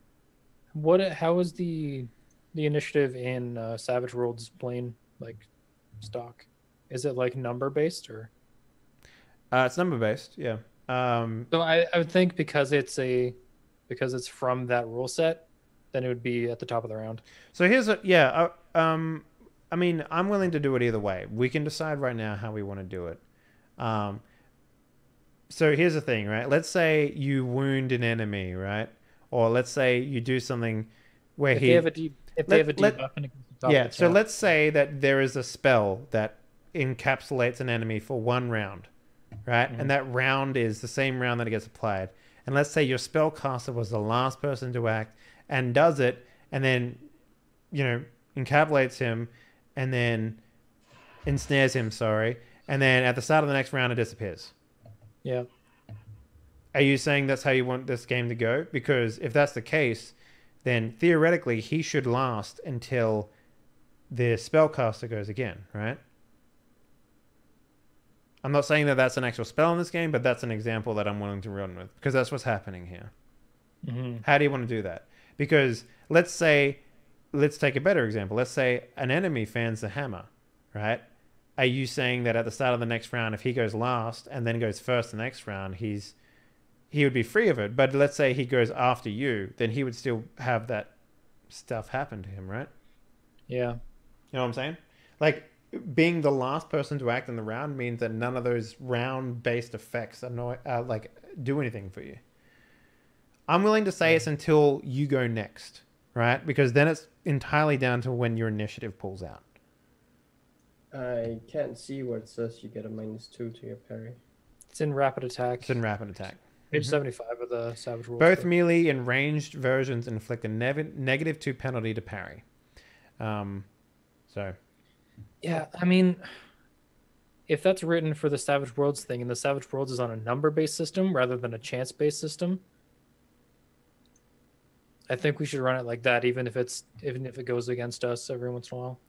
[SPEAKER 3] is the initiative in Savage Worlds plane like stock? Is it like number based or?
[SPEAKER 1] it's number based, yeah.
[SPEAKER 3] So I would think because it's from that rule set, then it would be at the top of the round.
[SPEAKER 1] So here's I mean, I'm willing to do it either way. We can decide right now how we want to do it. So here's the thing, right? Let's say you wound an enemy, right? Or let's say you do something where
[SPEAKER 3] If they have a debuff and it goes to the top
[SPEAKER 1] yeah.
[SPEAKER 3] of the
[SPEAKER 1] So
[SPEAKER 3] town.
[SPEAKER 1] let's say that there is a spell that encapsulates an enemy for 1 round, right?
[SPEAKER 3] Mm-hmm.
[SPEAKER 1] And that round is the same round that it gets applied. And let's say your spellcaster was the last person to act and does it, and then encapsulates him, and then ensnares him. Sorry, and then at the start of the next round it disappears.
[SPEAKER 3] Yeah.
[SPEAKER 1] Are you saying that's how you want this game to go? Because if that's the case, then theoretically he should last until the spellcaster goes again, right? I'm not saying that that's an actual spell in this game, but that's an example that I'm willing to run with because that's what's happening here.
[SPEAKER 3] Mm-hmm.
[SPEAKER 1] How do you want to do that? Because let's take a better example. Let's say an enemy fans the hammer, right? Are you saying that at the start of the next round, if he goes last and then goes first the next round, he would be free of it? But let's say he goes after you, then he would still have that stuff happen to him, right?
[SPEAKER 3] Yeah.
[SPEAKER 1] You know what I'm saying? Like, being the last person to act in the round means that none of those round-based effects do anything for you. I'm willing to say it's until you go next, right? Because then it's entirely down to when your initiative pulls out.
[SPEAKER 4] I can't see where it says you get a -2 to your parry.
[SPEAKER 3] It's in rapid attack.
[SPEAKER 1] It's in rapid attack.
[SPEAKER 3] Page 75 of the Savage Rules.
[SPEAKER 1] Both melee and ranged versions inflict a -2 penalty to parry. So
[SPEAKER 3] Yeah, I mean, if that's written for the Savage Worlds thing, and the Savage Worlds is on a number-based system rather than a chance-based system, I think we should run it like that, even if it goes against us every once in a while.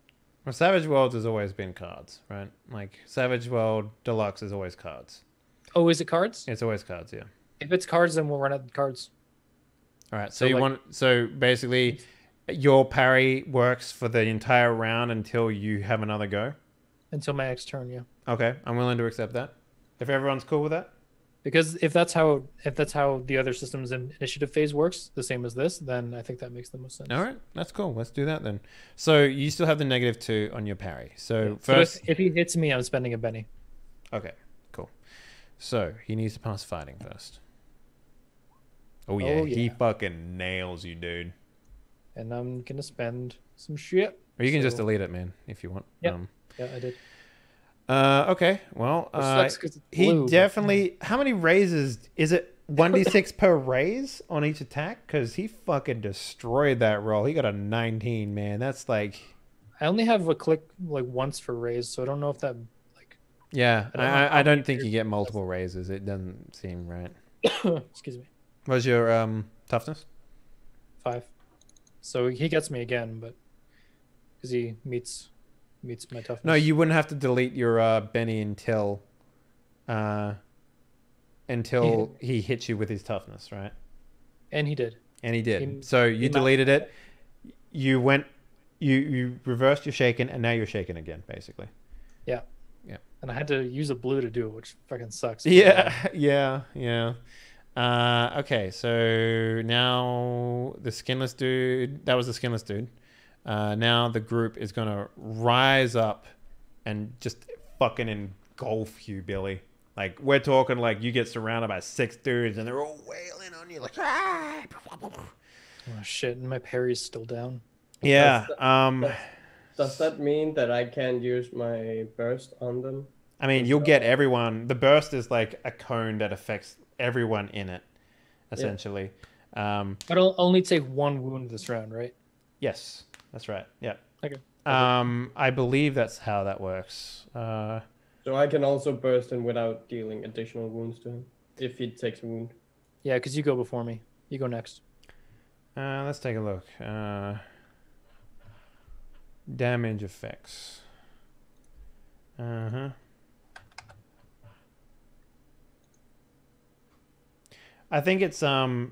[SPEAKER 1] well, Savage Worlds has always been cards, right? Like Savage World Deluxe is always cards.
[SPEAKER 3] Oh, is it cards?
[SPEAKER 1] It's always cards, yeah.
[SPEAKER 3] If it's cards, then we'll run it cards.
[SPEAKER 1] All right.
[SPEAKER 3] So, like-
[SPEAKER 1] So basically, your parry works for the entire round until you have another go.
[SPEAKER 3] Until my next turn, yeah.
[SPEAKER 1] Okay, I'm willing to accept that. If everyone's cool with that.
[SPEAKER 3] Because if that's how the other systems in initiative phase works, the same as this, then I think that makes the most sense.
[SPEAKER 1] All right, that's cool. Let's do that then. So you still have the -2 on your parry. So
[SPEAKER 3] Yeah.
[SPEAKER 1] first,
[SPEAKER 3] So if he hits me, I'm spending a Benny.
[SPEAKER 1] okay, cool. So he needs to pass fighting first. Oh yeah,
[SPEAKER 3] Oh,
[SPEAKER 1] he
[SPEAKER 3] yeah.
[SPEAKER 1] fucking nails you, dude.
[SPEAKER 3] And I'm gonna spend some shit.
[SPEAKER 1] Or you can just
[SPEAKER 3] So-
[SPEAKER 1] delete it, man, if you want.
[SPEAKER 3] Yep. Yeah, I did.
[SPEAKER 1] Okay. Well,
[SPEAKER 3] Which sucks 'cause it's
[SPEAKER 1] he
[SPEAKER 3] blue, but-
[SPEAKER 1] definitely. How many raises is it? 1d6 per raise on each attack? Because he fucking destroyed that roll. He got a 19, man. That's like,
[SPEAKER 3] I only have a click like once for raise, so I don't know if that like.
[SPEAKER 1] yeah.
[SPEAKER 3] I don't know how
[SPEAKER 1] I don't
[SPEAKER 3] many
[SPEAKER 1] think you
[SPEAKER 3] raises
[SPEAKER 1] get
[SPEAKER 3] it
[SPEAKER 1] multiple raises. It doesn't seem right.
[SPEAKER 3] Excuse me.
[SPEAKER 1] What's your toughness?
[SPEAKER 3] 5. So he gets me again, but because he meets my toughness.
[SPEAKER 1] No, you wouldn't have to delete your Benny until he hits you with his toughness, right?
[SPEAKER 3] And he did.
[SPEAKER 1] And he did.
[SPEAKER 3] He-
[SPEAKER 1] So
[SPEAKER 3] he
[SPEAKER 1] you deleted it. You went. You reversed your shaken, and now you're shaken again, basically.
[SPEAKER 3] Yeah.
[SPEAKER 1] Yeah.
[SPEAKER 3] And I had to use a blue to do it, which fucking sucks.
[SPEAKER 1] Yeah. Okay, so now the skinless dude. That was the skinless dude. Now the group is gonna rise up and just fucking engulf you, Billy. Like we're talking like you get surrounded by 6 dudes and they're all wailing on you like. Ah!
[SPEAKER 3] Oh shit! And my parry's still down.
[SPEAKER 1] Yeah.
[SPEAKER 4] Does that mean that I can't use my burst on them?
[SPEAKER 1] I mean, you'll get everyone. The burst is like a cone that affects everyone in it, essentially.
[SPEAKER 3] But I'll only take 1 wound this round, right?
[SPEAKER 1] Yes, that's right. Yeah.
[SPEAKER 3] Okay.
[SPEAKER 1] I believe that's how that works.
[SPEAKER 4] So I can also burst him without dealing additional wounds to him if he takes a wound.
[SPEAKER 3] Yeah, because you go before me. You go next.
[SPEAKER 1] Let's take a look. Damage effects. I think it's well,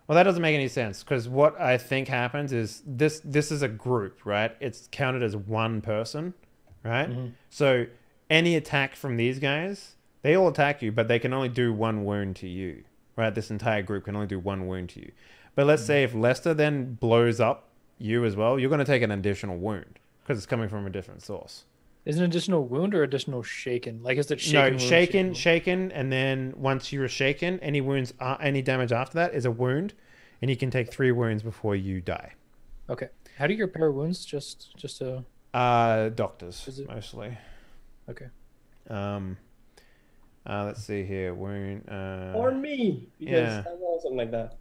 [SPEAKER 1] that doesn't make any sense because what I think happens is this is a group, right? It's counted as one person, right? So any attack from these guys, they all attack you, but they can only do 1 wound to you, right? This entire group can only do 1 wound to you. But let's say if Lester then blows up you as well, you're going to take an additional wound because it's coming from a different source.
[SPEAKER 3] Is it an additional wound or additional shaken? Like, is it shaken?
[SPEAKER 1] No, shaken, and then once you're shaken, any wounds, any damage after that is a wound, and you can take 3 wounds before you die.
[SPEAKER 3] Okay. How do you repair wounds? Just to.
[SPEAKER 1] Doctors mostly.
[SPEAKER 3] Okay.
[SPEAKER 1] Let's see here. Wound.
[SPEAKER 4] Or me, because
[SPEAKER 1] yeah.
[SPEAKER 4] I'm also like that.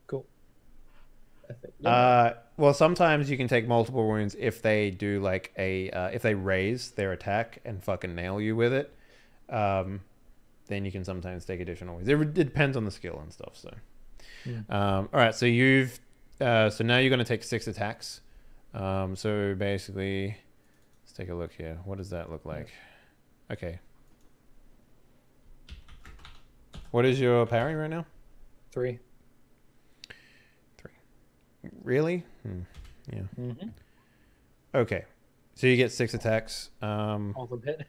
[SPEAKER 3] Cool.
[SPEAKER 4] I think. Yeah.
[SPEAKER 1] Well, sometimes you can take multiple wounds if they do like if they raise their attack and fucking nail you with it. Then you can sometimes take additional wounds. It depends on the skill and stuff. So, all right. So you've so now you're going to take 6 attacks. So basically, let's take a look here. What does that look like? Okay. What is your parry right now?
[SPEAKER 3] 3.
[SPEAKER 1] Really? Yeah. Okay. So you get 6 attacks.
[SPEAKER 3] All of them hit.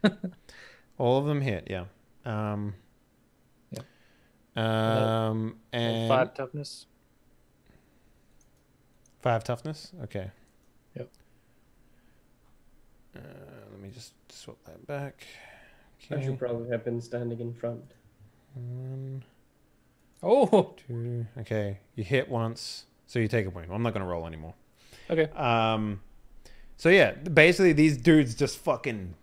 [SPEAKER 1] All of them hit, yeah. And
[SPEAKER 3] 5 toughness.
[SPEAKER 1] 5 toughness? Okay.
[SPEAKER 3] Yep.
[SPEAKER 1] Let me just swap that back.
[SPEAKER 4] I
[SPEAKER 1] Okay.
[SPEAKER 4] should probably have been standing in front.
[SPEAKER 1] 1,
[SPEAKER 3] Oh.
[SPEAKER 1] 2. Okay. You hit once, so you take a wound. I'm not going to roll anymore.
[SPEAKER 3] Okay.
[SPEAKER 1] So yeah, basically these dudes just fucking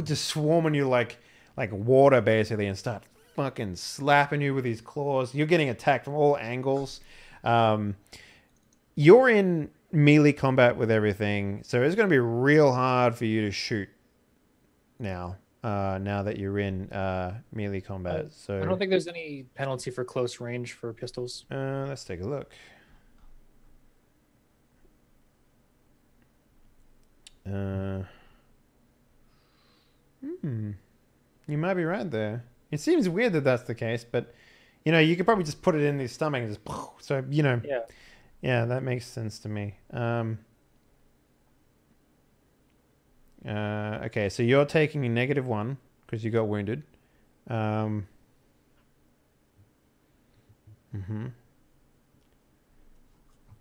[SPEAKER 1] just swarm on you like water basically and start fucking slapping you with these claws. You're getting attacked from all angles. You're in melee combat with everything, so it's going to be real hard for you to shoot now. Now that you're in melee combat. So
[SPEAKER 3] I don't think there's any penalty for close range for pistols.
[SPEAKER 1] let's take a look. You might be right there. It seems weird that that's the case, but You know, you could probably just put it in his stomach and just so you know.
[SPEAKER 3] Yeah.
[SPEAKER 1] Yeah, that makes sense to me. Okay, so you're taking a -1 because you got wounded.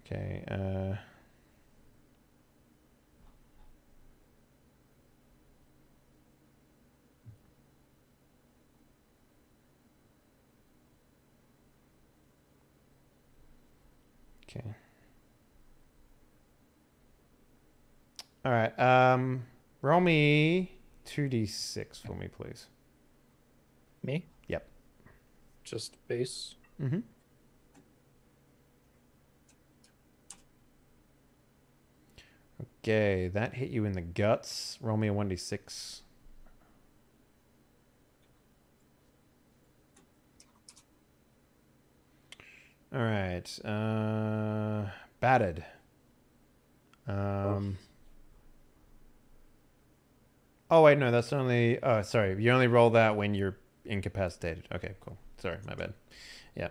[SPEAKER 1] Okay. Okay. All right. Roll me 2d6 for me, please.
[SPEAKER 3] Me?
[SPEAKER 1] Yep.
[SPEAKER 3] Just base.
[SPEAKER 1] Mm-hmm. Okay, that hit you in the guts. Roll me a 1d6. All right. Battered. Oh wait, no, that's only. Oh, sorry. You only roll that when you're incapacitated. Okay, cool. Sorry, my bad. Yeah.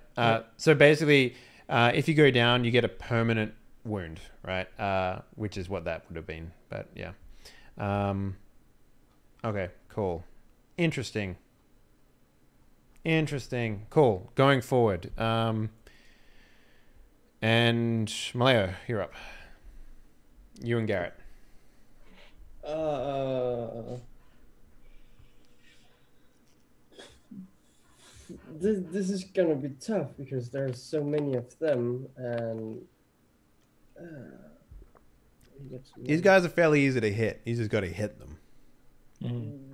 [SPEAKER 1] So basically, if you go down, you get a permanent wound, right? Which is what that would have been. But yeah. Okay, cool. Interesting. Cool. Going forward. And Maleo, you're up. You and Garrett.
[SPEAKER 4] This is gonna be tough because there's so many of them, and
[SPEAKER 1] These guys are fairly easy to hit. You just got to hit them.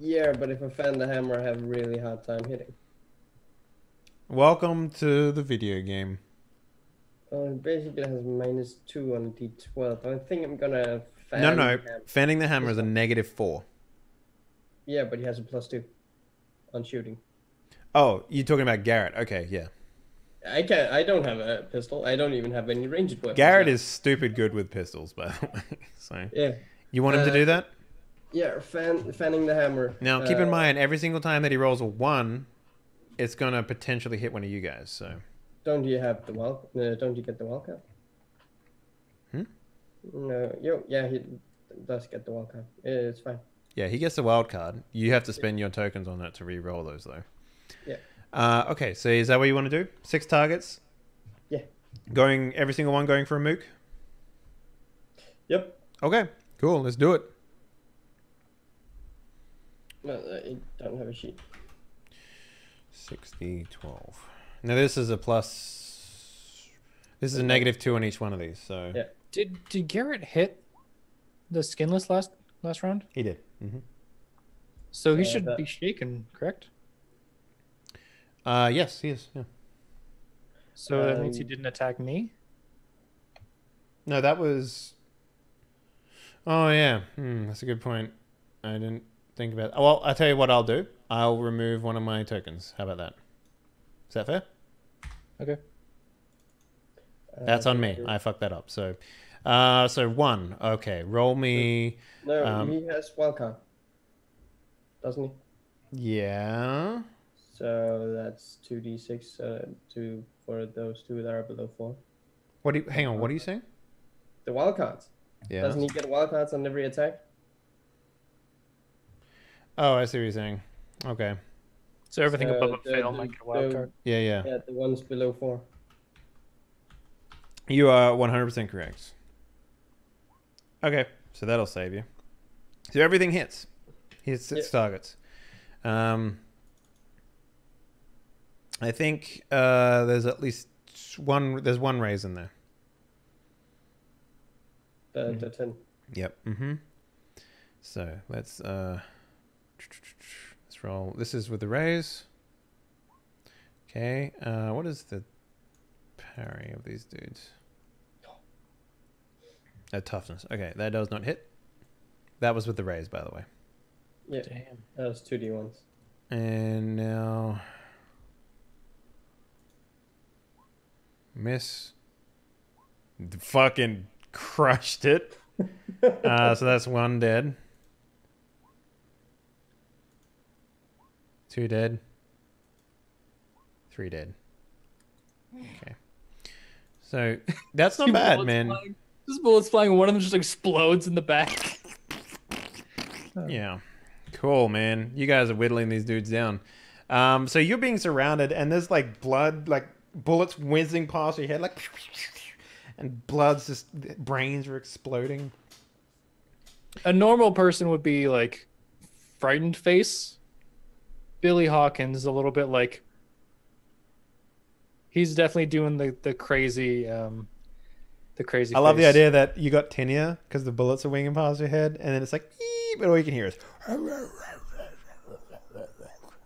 [SPEAKER 4] Yeah, but if I fan the hammer, I have a really hard time hitting.
[SPEAKER 1] Welcome to the video game.
[SPEAKER 4] It basically has -2 on D12. I think I'm gonna fan
[SPEAKER 1] No,
[SPEAKER 4] the hammer.
[SPEAKER 1] fanning the hammer is a -4.
[SPEAKER 4] Yeah, but he has a +2 on shooting.
[SPEAKER 1] Oh, you're talking about Garrett. Okay, yeah.
[SPEAKER 4] I don't have a pistol. I don't even have any ranged weapons.
[SPEAKER 1] Garrett is stupid good with pistols, by the way. So
[SPEAKER 4] Yeah.
[SPEAKER 1] you want him to do that?
[SPEAKER 4] Yeah, fanning the hammer.
[SPEAKER 1] Now, keep in mind, every single time that he rolls a 1, it's gonna potentially hit one of you guys. So
[SPEAKER 4] Don't you have the wild? Don't you get the wildcard? No. Yeah, he does get the wildcard. It's fine.
[SPEAKER 1] yeah, he gets the wild card. You have to spend your tokens on that to re-roll those, though.
[SPEAKER 4] Yeah.
[SPEAKER 1] Okay, so is that what you want to do? 6 targets?
[SPEAKER 4] Yeah.
[SPEAKER 1] Every single one going for a mook?
[SPEAKER 4] Yep.
[SPEAKER 1] Okay, cool. Let's do it.
[SPEAKER 4] No, I don't have a sheet.
[SPEAKER 1] 60, 12. Now this is a plus. This is a -2 on each one of these. So
[SPEAKER 4] Yeah.
[SPEAKER 3] Did Garrett hit the skinless last round?
[SPEAKER 1] he did.
[SPEAKER 3] So he should be shaken, correct?
[SPEAKER 1] Yes, he is. Yeah.
[SPEAKER 3] So that means he didn't attack me?
[SPEAKER 1] No, that was. Oh yeah, that's a good point. I didn't think about. Well, I'll tell you what I'll do. I'll remove one of my tokens. How about that? Is that fair?
[SPEAKER 3] Okay.
[SPEAKER 1] That's on me. I fucked that up. So 1. Okay, roll me.
[SPEAKER 4] No, he has wildcard, doesn't he?
[SPEAKER 1] Yeah.
[SPEAKER 4] So that's 2d6 for those two that are below 4.
[SPEAKER 1] Hang on. What are you saying?
[SPEAKER 4] The wildcards.
[SPEAKER 1] Yeah.
[SPEAKER 4] Doesn't he get wildcards on every attack?
[SPEAKER 1] Oh, I see what you're saying. Okay.
[SPEAKER 3] So everything
[SPEAKER 4] So
[SPEAKER 3] above a
[SPEAKER 4] the-
[SPEAKER 3] fail
[SPEAKER 4] the-
[SPEAKER 3] might get a wild
[SPEAKER 4] the-
[SPEAKER 3] card.
[SPEAKER 1] Yeah.
[SPEAKER 4] Yeah, the ones below 4.
[SPEAKER 1] You are 100% correct. Okay, so that'll save you. So everything hits. He hits 6 targets. I think there's at least one. There's one raise in there.
[SPEAKER 4] The 10.
[SPEAKER 1] Yep. So let's roll. This is with the raise. Okay. What is the parry of these dudes? Toughness. Okay, that does not hit. That was with the raise, by the way.
[SPEAKER 4] Yeah.
[SPEAKER 3] Damn.
[SPEAKER 4] That was 2d1s.
[SPEAKER 1] And now miss. Fucking crushed it. So that's 1 dead. 2 dead. 3 dead. Okay. So that's not bad, man.
[SPEAKER 3] This bullet's flying, and one of them just explodes in the back.
[SPEAKER 1] Yeah. Cool, man. You guys are whittling these dudes down. So you're being surrounded, and there's like blood, like bullets whizzing past your head, like, and blood's just, brains are exploding.
[SPEAKER 3] A normal person would be like frightened face. Billy Hawkins is a little bit like, he's definitely doing the crazy
[SPEAKER 1] I love the idea that you got tinea because the bullets are winging past your head, and then it's like, "Eep," but all you can hear is,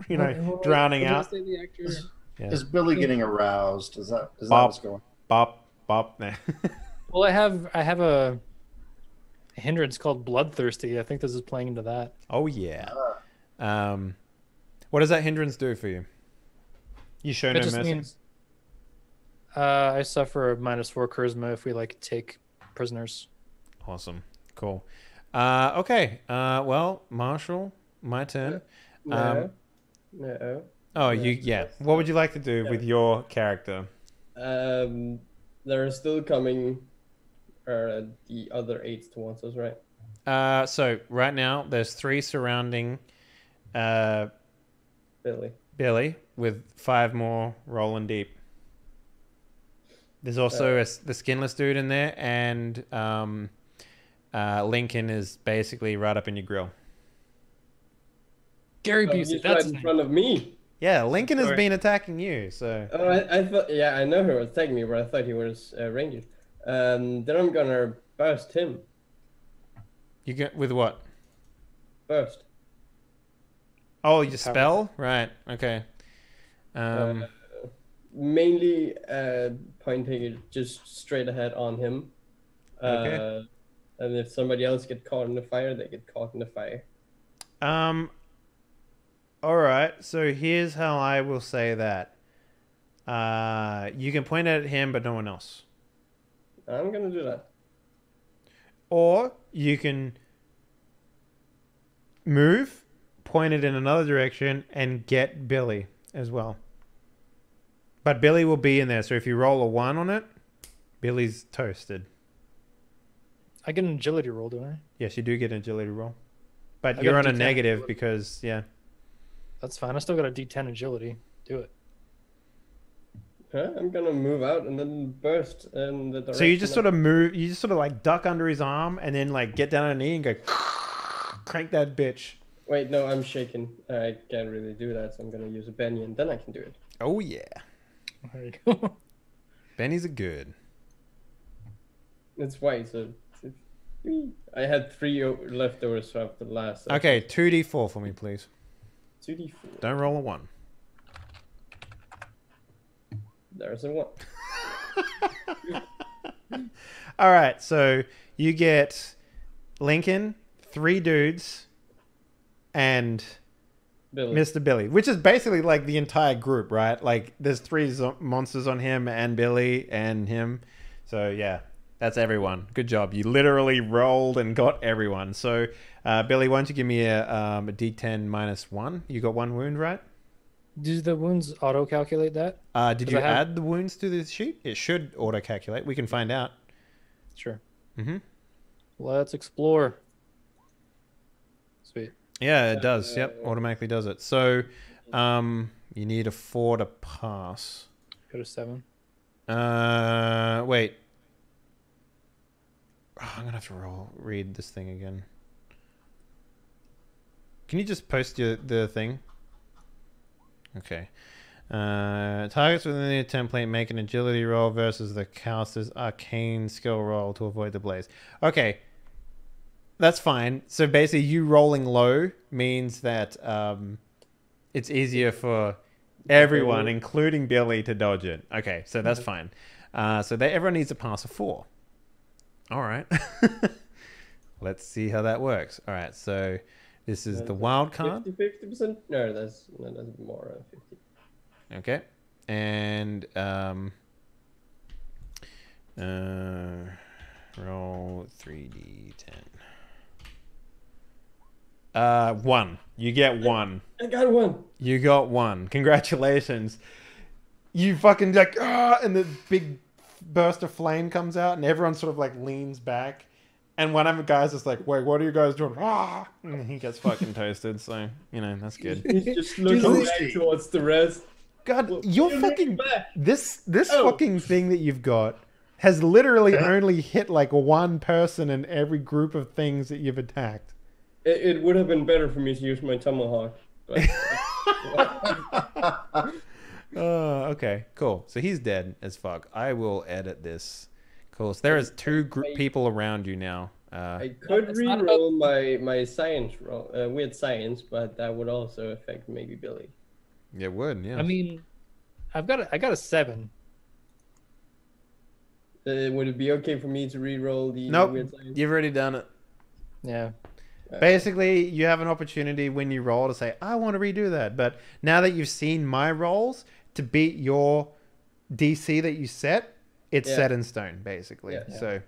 [SPEAKER 1] you know, drowning out.
[SPEAKER 2] Yeah. Is Billy getting aroused? Is that what's going?
[SPEAKER 1] Bop, bop. Nah.
[SPEAKER 3] Well, I have a hindrance called Bloodthirsty. I think this is playing into that.
[SPEAKER 1] Oh yeah. What does that hindrance do for you? You show no mercy.
[SPEAKER 3] Means, I suffer a -4 charisma if we like take prisoners.
[SPEAKER 1] Awesome. Cool. Okay. Well, Marshall, my turn.
[SPEAKER 4] No.
[SPEAKER 1] Oh, yeah. What would you like to do with your character?
[SPEAKER 4] There are still coming the other 8 towards us, right?
[SPEAKER 1] So right now there's 3 surrounding
[SPEAKER 4] Billy
[SPEAKER 1] with 5 more rolling deep. There's also the skinless dude in there, and Lincoln is basically right up in your grill.
[SPEAKER 3] Gary Busey,
[SPEAKER 4] that's right in front of me.
[SPEAKER 1] Yeah, Lincoln has been attacking you, so...
[SPEAKER 4] Oh, I thought... Yeah, I know he was attacking me, but I thought he was ranged. Then I'm gonna burst him.
[SPEAKER 1] You get... With what?
[SPEAKER 4] Burst.
[SPEAKER 1] Oh, your spell? Right, okay.
[SPEAKER 4] Mainly pointing it just straight ahead on him.
[SPEAKER 1] Okay.
[SPEAKER 4] And if somebody else get caught in the fire, they get caught in the fire.
[SPEAKER 1] Alright, so here's how I will say that. You can point it at him, but no one else.
[SPEAKER 4] I'm gonna do that.
[SPEAKER 1] Or you can move, point it in another direction, and get Billy as well. But Billy will be in there, so if you roll a 1 on it, Billy's toasted.
[SPEAKER 3] I get an agility roll, don't I?
[SPEAKER 1] Yes, you do get an agility roll. But you're on a negative because, yeah.
[SPEAKER 3] That's fine. I still got a D10 agility. Do it.
[SPEAKER 4] I'm gonna move out and then burst in the direction.
[SPEAKER 1] So you just sort of move, you just sort of like duck under his arm and then like get down on a knee and go crank that bitch.
[SPEAKER 4] Wait, no, I'm shaking. I can't really do that, so I'm gonna use a Benny and then I can do it.
[SPEAKER 1] Oh yeah.
[SPEAKER 3] There you go.
[SPEAKER 1] Benny's a good.
[SPEAKER 4] It's white, so I had 3 leftovers after the last.
[SPEAKER 1] Okay, 2d4 for me, please.
[SPEAKER 4] 2d4.
[SPEAKER 1] Don't roll a 1.
[SPEAKER 4] There's a 1.
[SPEAKER 1] All right, so you get Lincoln, 3 dudes, and
[SPEAKER 4] Billy.
[SPEAKER 1] Mr. Billy, which is basically like the entire group, right? Like there's 3 monsters on him and Billy and him. So yeah, that's everyone. Good job. You literally rolled and got everyone. So Billy, why don't you give me a D10 -1? You got 1 wound, right?
[SPEAKER 3] Do the wounds auto-calculate that?
[SPEAKER 1] Did you add the wounds to the sheet? It should auto-calculate. We can find out.
[SPEAKER 3] Sure.
[SPEAKER 1] Mm-hmm.
[SPEAKER 3] Let's explore. Sweet.
[SPEAKER 1] Yeah, it does. Yep, automatically does it. So you need a 4 to pass.
[SPEAKER 3] Go to 7.
[SPEAKER 1] Wait. Oh, I'm going to have to read this thing again. Can you just post the thing? Okay. Targets within the template make an agility roll versus the caster's arcane skill roll to avoid the blaze. Okay. That's fine. So basically you rolling low means that it's easier for everyone, including Billy, to dodge it. Okay, so that's fine. So everyone needs to pass a 4. All right. Let's see how that works. All right, so this is the wild card.
[SPEAKER 4] 50%? No, that's more than 50.
[SPEAKER 1] Okay. And roll 3d10. 1. You get 1.
[SPEAKER 4] I got 1.
[SPEAKER 1] You got 1. Congratulations. you fucking like, ah, and the big burst of flame comes out, and everyone sort of like leans back. And one of the guys is like, wait, what are you guys doing? Ah! And he gets fucking toasted. So, that's good.
[SPEAKER 4] He's just looking back towards the rest.
[SPEAKER 1] God,
[SPEAKER 4] Well,
[SPEAKER 1] you're
[SPEAKER 4] you're
[SPEAKER 1] fucking...
[SPEAKER 4] back.
[SPEAKER 1] This
[SPEAKER 4] Oh.
[SPEAKER 1] fucking thing that you've got has literally only hit like one person in every group of things that you've attacked.
[SPEAKER 4] It would have been better for me to use my tomahawk. But...
[SPEAKER 1] Okay, cool. So he's dead as fuck. I will edit this. Cool. So there is two people around you now.
[SPEAKER 4] I could re-roll my science roll, weird science, but that would also affect maybe Billy.
[SPEAKER 1] It would, yeah.
[SPEAKER 3] I mean, I got a 7.
[SPEAKER 4] Would it be okay for me to re-roll the
[SPEAKER 1] Nope,
[SPEAKER 4] weird science?
[SPEAKER 1] you've already done it.
[SPEAKER 3] Yeah.
[SPEAKER 1] Basically, you have an opportunity when you roll to say, I want to redo that. But now that you've seen my rolls, to beat your DC that you set, it's set in stone, basically.
[SPEAKER 4] Yeah.
[SPEAKER 1] So,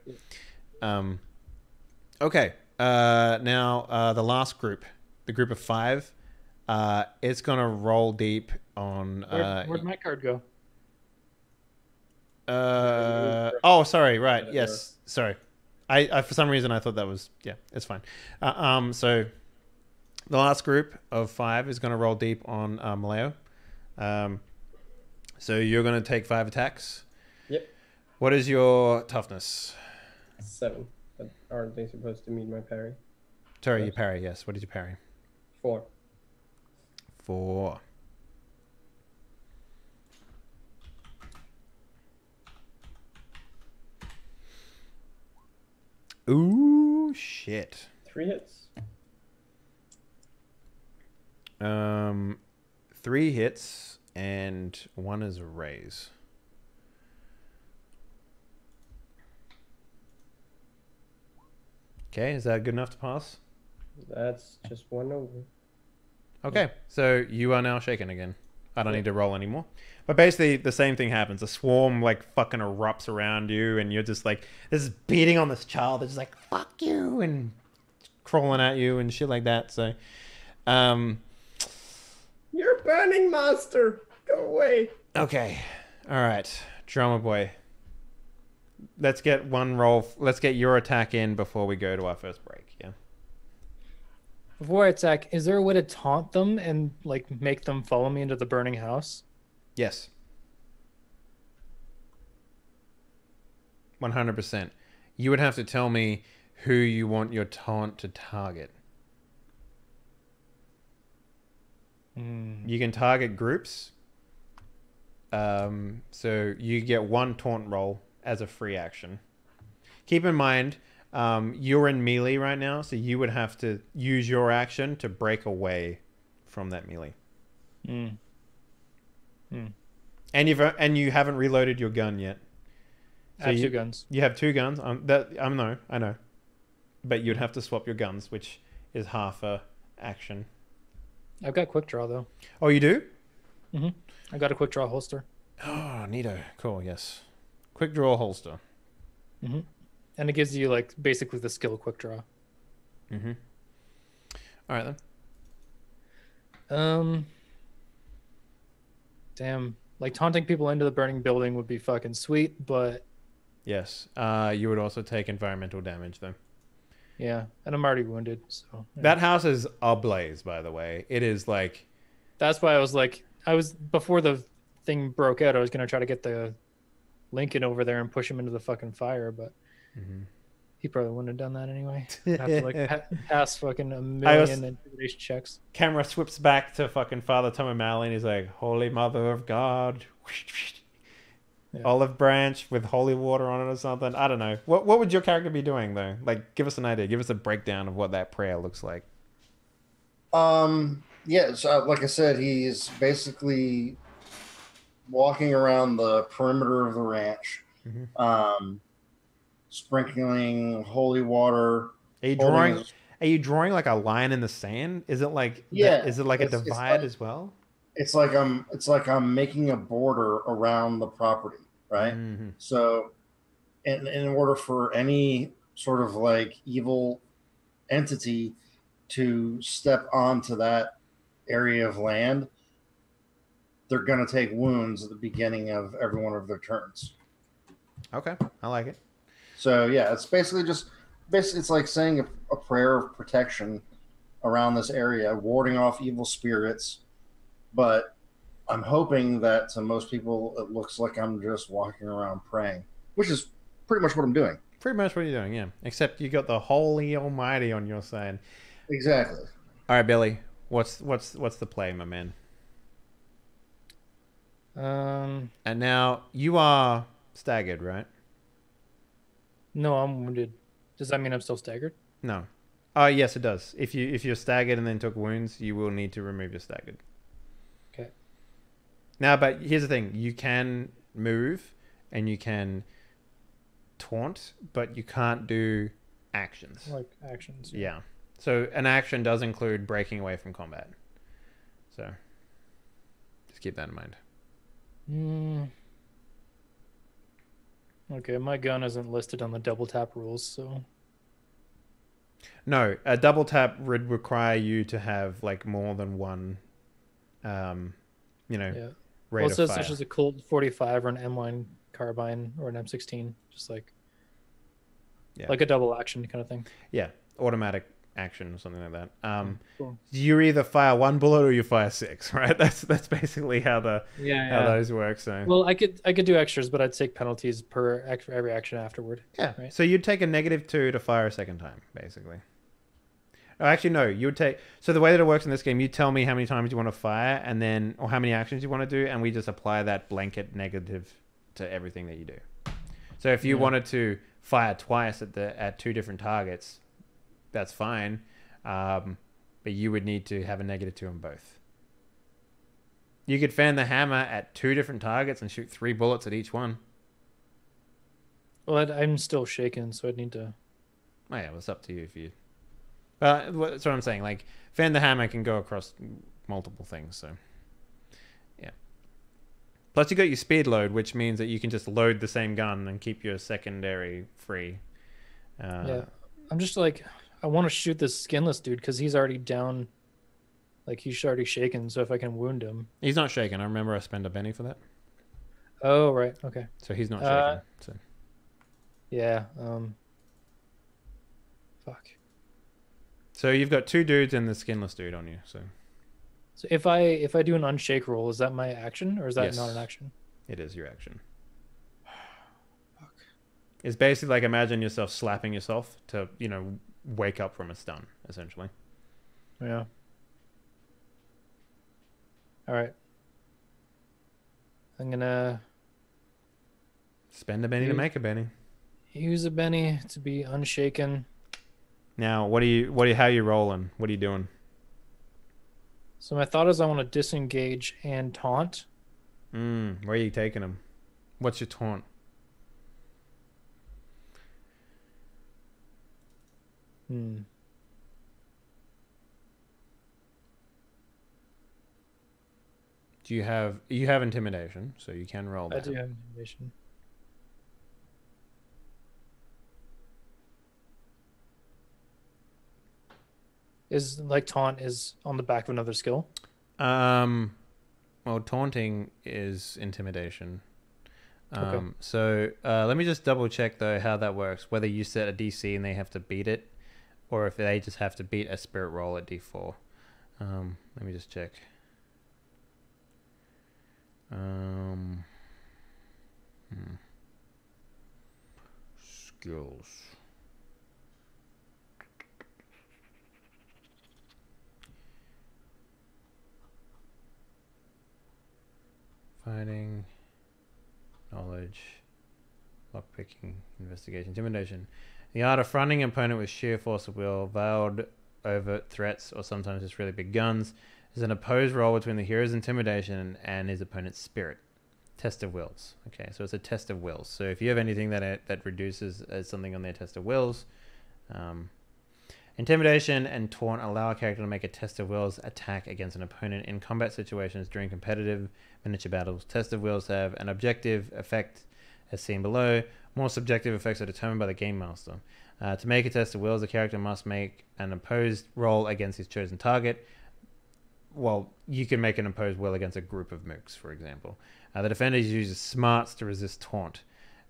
[SPEAKER 1] okay. Now, the last group, the group of 5, it's going to roll deep on...
[SPEAKER 3] Where'd my card go?
[SPEAKER 1] Oh, sorry. Right. Yes. Sorry. I for some reason I thought that was it's fine. So the last group of 5 is going to roll deep on Maleo. So you're going to take 5 attacks.
[SPEAKER 4] Yep.
[SPEAKER 1] What is your toughness?
[SPEAKER 4] 7. But aren't they supposed to meet my parry?
[SPEAKER 1] Sorry, you parry. Yes. What did you parry?
[SPEAKER 4] 4.
[SPEAKER 1] 4. Ooh, shit.
[SPEAKER 4] 3 hits.
[SPEAKER 1] 3 hits and 1 is a raise. Okay, is that good enough to pass?
[SPEAKER 4] That's just 1 over.
[SPEAKER 1] Okay, so you are now shaken again. I don't need to roll anymore. But basically, the same thing happens. A swarm, like, fucking erupts around you, and you're just, like, this is beating on this child. It's just like, fuck you, and crawling at you and shit like that. So,
[SPEAKER 4] You're a burning monster! Go away!
[SPEAKER 1] okay. All right. Drama boy. Let's get one roll. Let's get your attack in before we go to our first break, yeah?
[SPEAKER 3] Before I attack, is there a way to taunt them and like make them follow me into the burning house?
[SPEAKER 1] Yes. 100%. You would have to tell me who you want your taunt to target. You can target groups. So you get 1 taunt roll as a free action. Keep in mind, you're in melee right now, so you would have to use your action to break away from that melee. And you haven't reloaded your gun yet. So
[SPEAKER 3] I have 2 guns.
[SPEAKER 1] You have 2 guns. I know. But you'd have to swap your guns, which is half a action.
[SPEAKER 3] I've got quick draw though.
[SPEAKER 1] Oh, you do?
[SPEAKER 3] I got a quick draw holster.
[SPEAKER 1] Oh, neato. Cool. Yes. Quick draw holster.
[SPEAKER 3] And it gives you like basically the skill quick draw.
[SPEAKER 1] All right then.
[SPEAKER 3] Damn. Like taunting people into the burning building would be fucking sweet, but
[SPEAKER 1] Yes. You would also take environmental damage though.
[SPEAKER 3] yeah, and I'm already wounded, so yeah.
[SPEAKER 1] That house is ablaze, by the way. It is like...
[SPEAKER 3] That's why I was before the thing broke out, I was gonna try to get the Lincoln over there and push him into the fucking fire, but he probably wouldn't have done that anyway. I'd have to like pass fucking a million intimidation checks.
[SPEAKER 1] Camera swips back to fucking Father Tom O'Malley and he's like, Holy Mother of God.
[SPEAKER 3] Yeah.
[SPEAKER 1] Olive branch with holy water on it or something. I don't know. What would your character be doing though? Like, give us an idea. Give us a breakdown of what that prayer looks like.
[SPEAKER 2] Yeah, so like I said, he's basically walking around the perimeter of the ranch, sprinkling holy water.
[SPEAKER 1] Are you drawing like a line in the sand? Is it like is it like a divide as well?
[SPEAKER 2] It's like I'm making a border around the property, right? So in order for any sort of like evil entity to step onto that area of land, they're going to take wounds at the beginning of every one of their turns.
[SPEAKER 1] Okay, I like it.
[SPEAKER 2] So yeah, it's basically it's like saying a prayer of protection around this area, warding off evil spirits. But I'm hoping that to most people it looks like I'm just walking around praying, which is pretty much what I'm doing.
[SPEAKER 1] Pretty much what you're doing, yeah. Except you got the Holy Almighty on your side.
[SPEAKER 2] Exactly.
[SPEAKER 1] All right, Billy. What's the play, my man? And now you are staggered, right?
[SPEAKER 3] No, I'm wounded. Does that mean I'm still staggered?
[SPEAKER 1] No. Oh, yes, it does. If you're staggered and then took wounds, you will need to remove your staggered.
[SPEAKER 3] Okay.
[SPEAKER 1] Now, but here's the thing: you can move and you can taunt, but you can't do actions.
[SPEAKER 3] Like actions.
[SPEAKER 1] Yeah. So an action does include breaking away from combat. So just keep that in mind.
[SPEAKER 3] Okay, my gun isn't listed on the double tap rules, so.
[SPEAKER 1] No, a double tap would require you to have like more than one,
[SPEAKER 3] Yeah.
[SPEAKER 1] rate
[SPEAKER 3] Well, it
[SPEAKER 1] of
[SPEAKER 3] says
[SPEAKER 1] fire.
[SPEAKER 3] such as a Colt 45 or an M1 carbine or an M16, just like a double action kind of thing.
[SPEAKER 1] Yeah, automatic action or something like that.
[SPEAKER 3] Cool.
[SPEAKER 1] You either fire one bullet or you fire 6, right? That's basically how how those work. So
[SPEAKER 3] well, I could do extras, but I'd take penalties for every action afterward.
[SPEAKER 1] yeah,
[SPEAKER 3] right?
[SPEAKER 1] So you'd take a -2 to fire a second time, basically. Oh, actually, no. You would take. So the way that it works in this game, you tell me how many times you want to fire, and then or how many actions you want to do, and we just apply that blanket negative to everything that you do. So if you wanted to fire twice at 2 different targets, that's fine, but you would need to have a -2 on both. You could fan the hammer at 2 different targets and shoot 3 bullets at each one.
[SPEAKER 3] Well, I'm still shaken, so I'd need to.
[SPEAKER 1] Oh yeah, well, it's up to you if you. That's what I'm saying. Like, fan the hammer can go across multiple things. So, yeah. Plus, you got your speed load, which means that you can just load the same gun and keep your secondary free.
[SPEAKER 3] Yeah, I'm just like, I want to shoot this skinless dude because he's already down. Like, he's already shaken, so if I can wound him.
[SPEAKER 1] He's not shaken. I remember I spent a penny for that.
[SPEAKER 3] Oh, right. Okay.
[SPEAKER 1] So he's not shaken. So.
[SPEAKER 3] Yeah. Fuck.
[SPEAKER 1] So you've got 2 dudes and the skinless dude on you. So
[SPEAKER 3] if I do an unshake roll, is that my action or is that
[SPEAKER 1] Yes.
[SPEAKER 3] not an action?
[SPEAKER 1] it is your action.
[SPEAKER 3] Fuck.
[SPEAKER 1] It's basically like imagine yourself slapping yourself to, wake up from a stun, essentially.
[SPEAKER 3] Yeah. All right. I'm gonna
[SPEAKER 1] Spend a penny to make a penny.
[SPEAKER 3] use a Benny to be unshaken.
[SPEAKER 1] Now, how are you rolling? What are you doing?
[SPEAKER 3] So my thought is I want to disengage and taunt.
[SPEAKER 1] Where are you taking him? What's your taunt? Do you have intimidation, so you can roll that.
[SPEAKER 3] I do have intimidation. Is like taunt is on the back of another skill?
[SPEAKER 1] Well, taunting is intimidation.
[SPEAKER 3] Okay.
[SPEAKER 1] So let me just double check though how that works. Whether you set a DC and they have to beat it, or if they just have to beat a spirit roll at D4. Let me just check. Skills. Fighting, knowledge, lockpicking, investigation, intimidation. The art of fronting an opponent with sheer force of will, veiled overt threats, or sometimes just really big guns, is an opposed roll between the hero's intimidation and his opponent's spirit. Test of wills. Okay, so it's a test of wills. So if you have anything that reduces something on their test of wills, intimidation and taunt allow a character to make a test of wills attack against an opponent in combat situations during competitive miniature battles. Test of wills have an objective effect as seen below. More subjective effects are determined by the game master. To make a test of wills, the character must make an opposed roll against his chosen target. well, you can make an opposed will against a group of mooks, for example. The defender uses smarts to resist taunt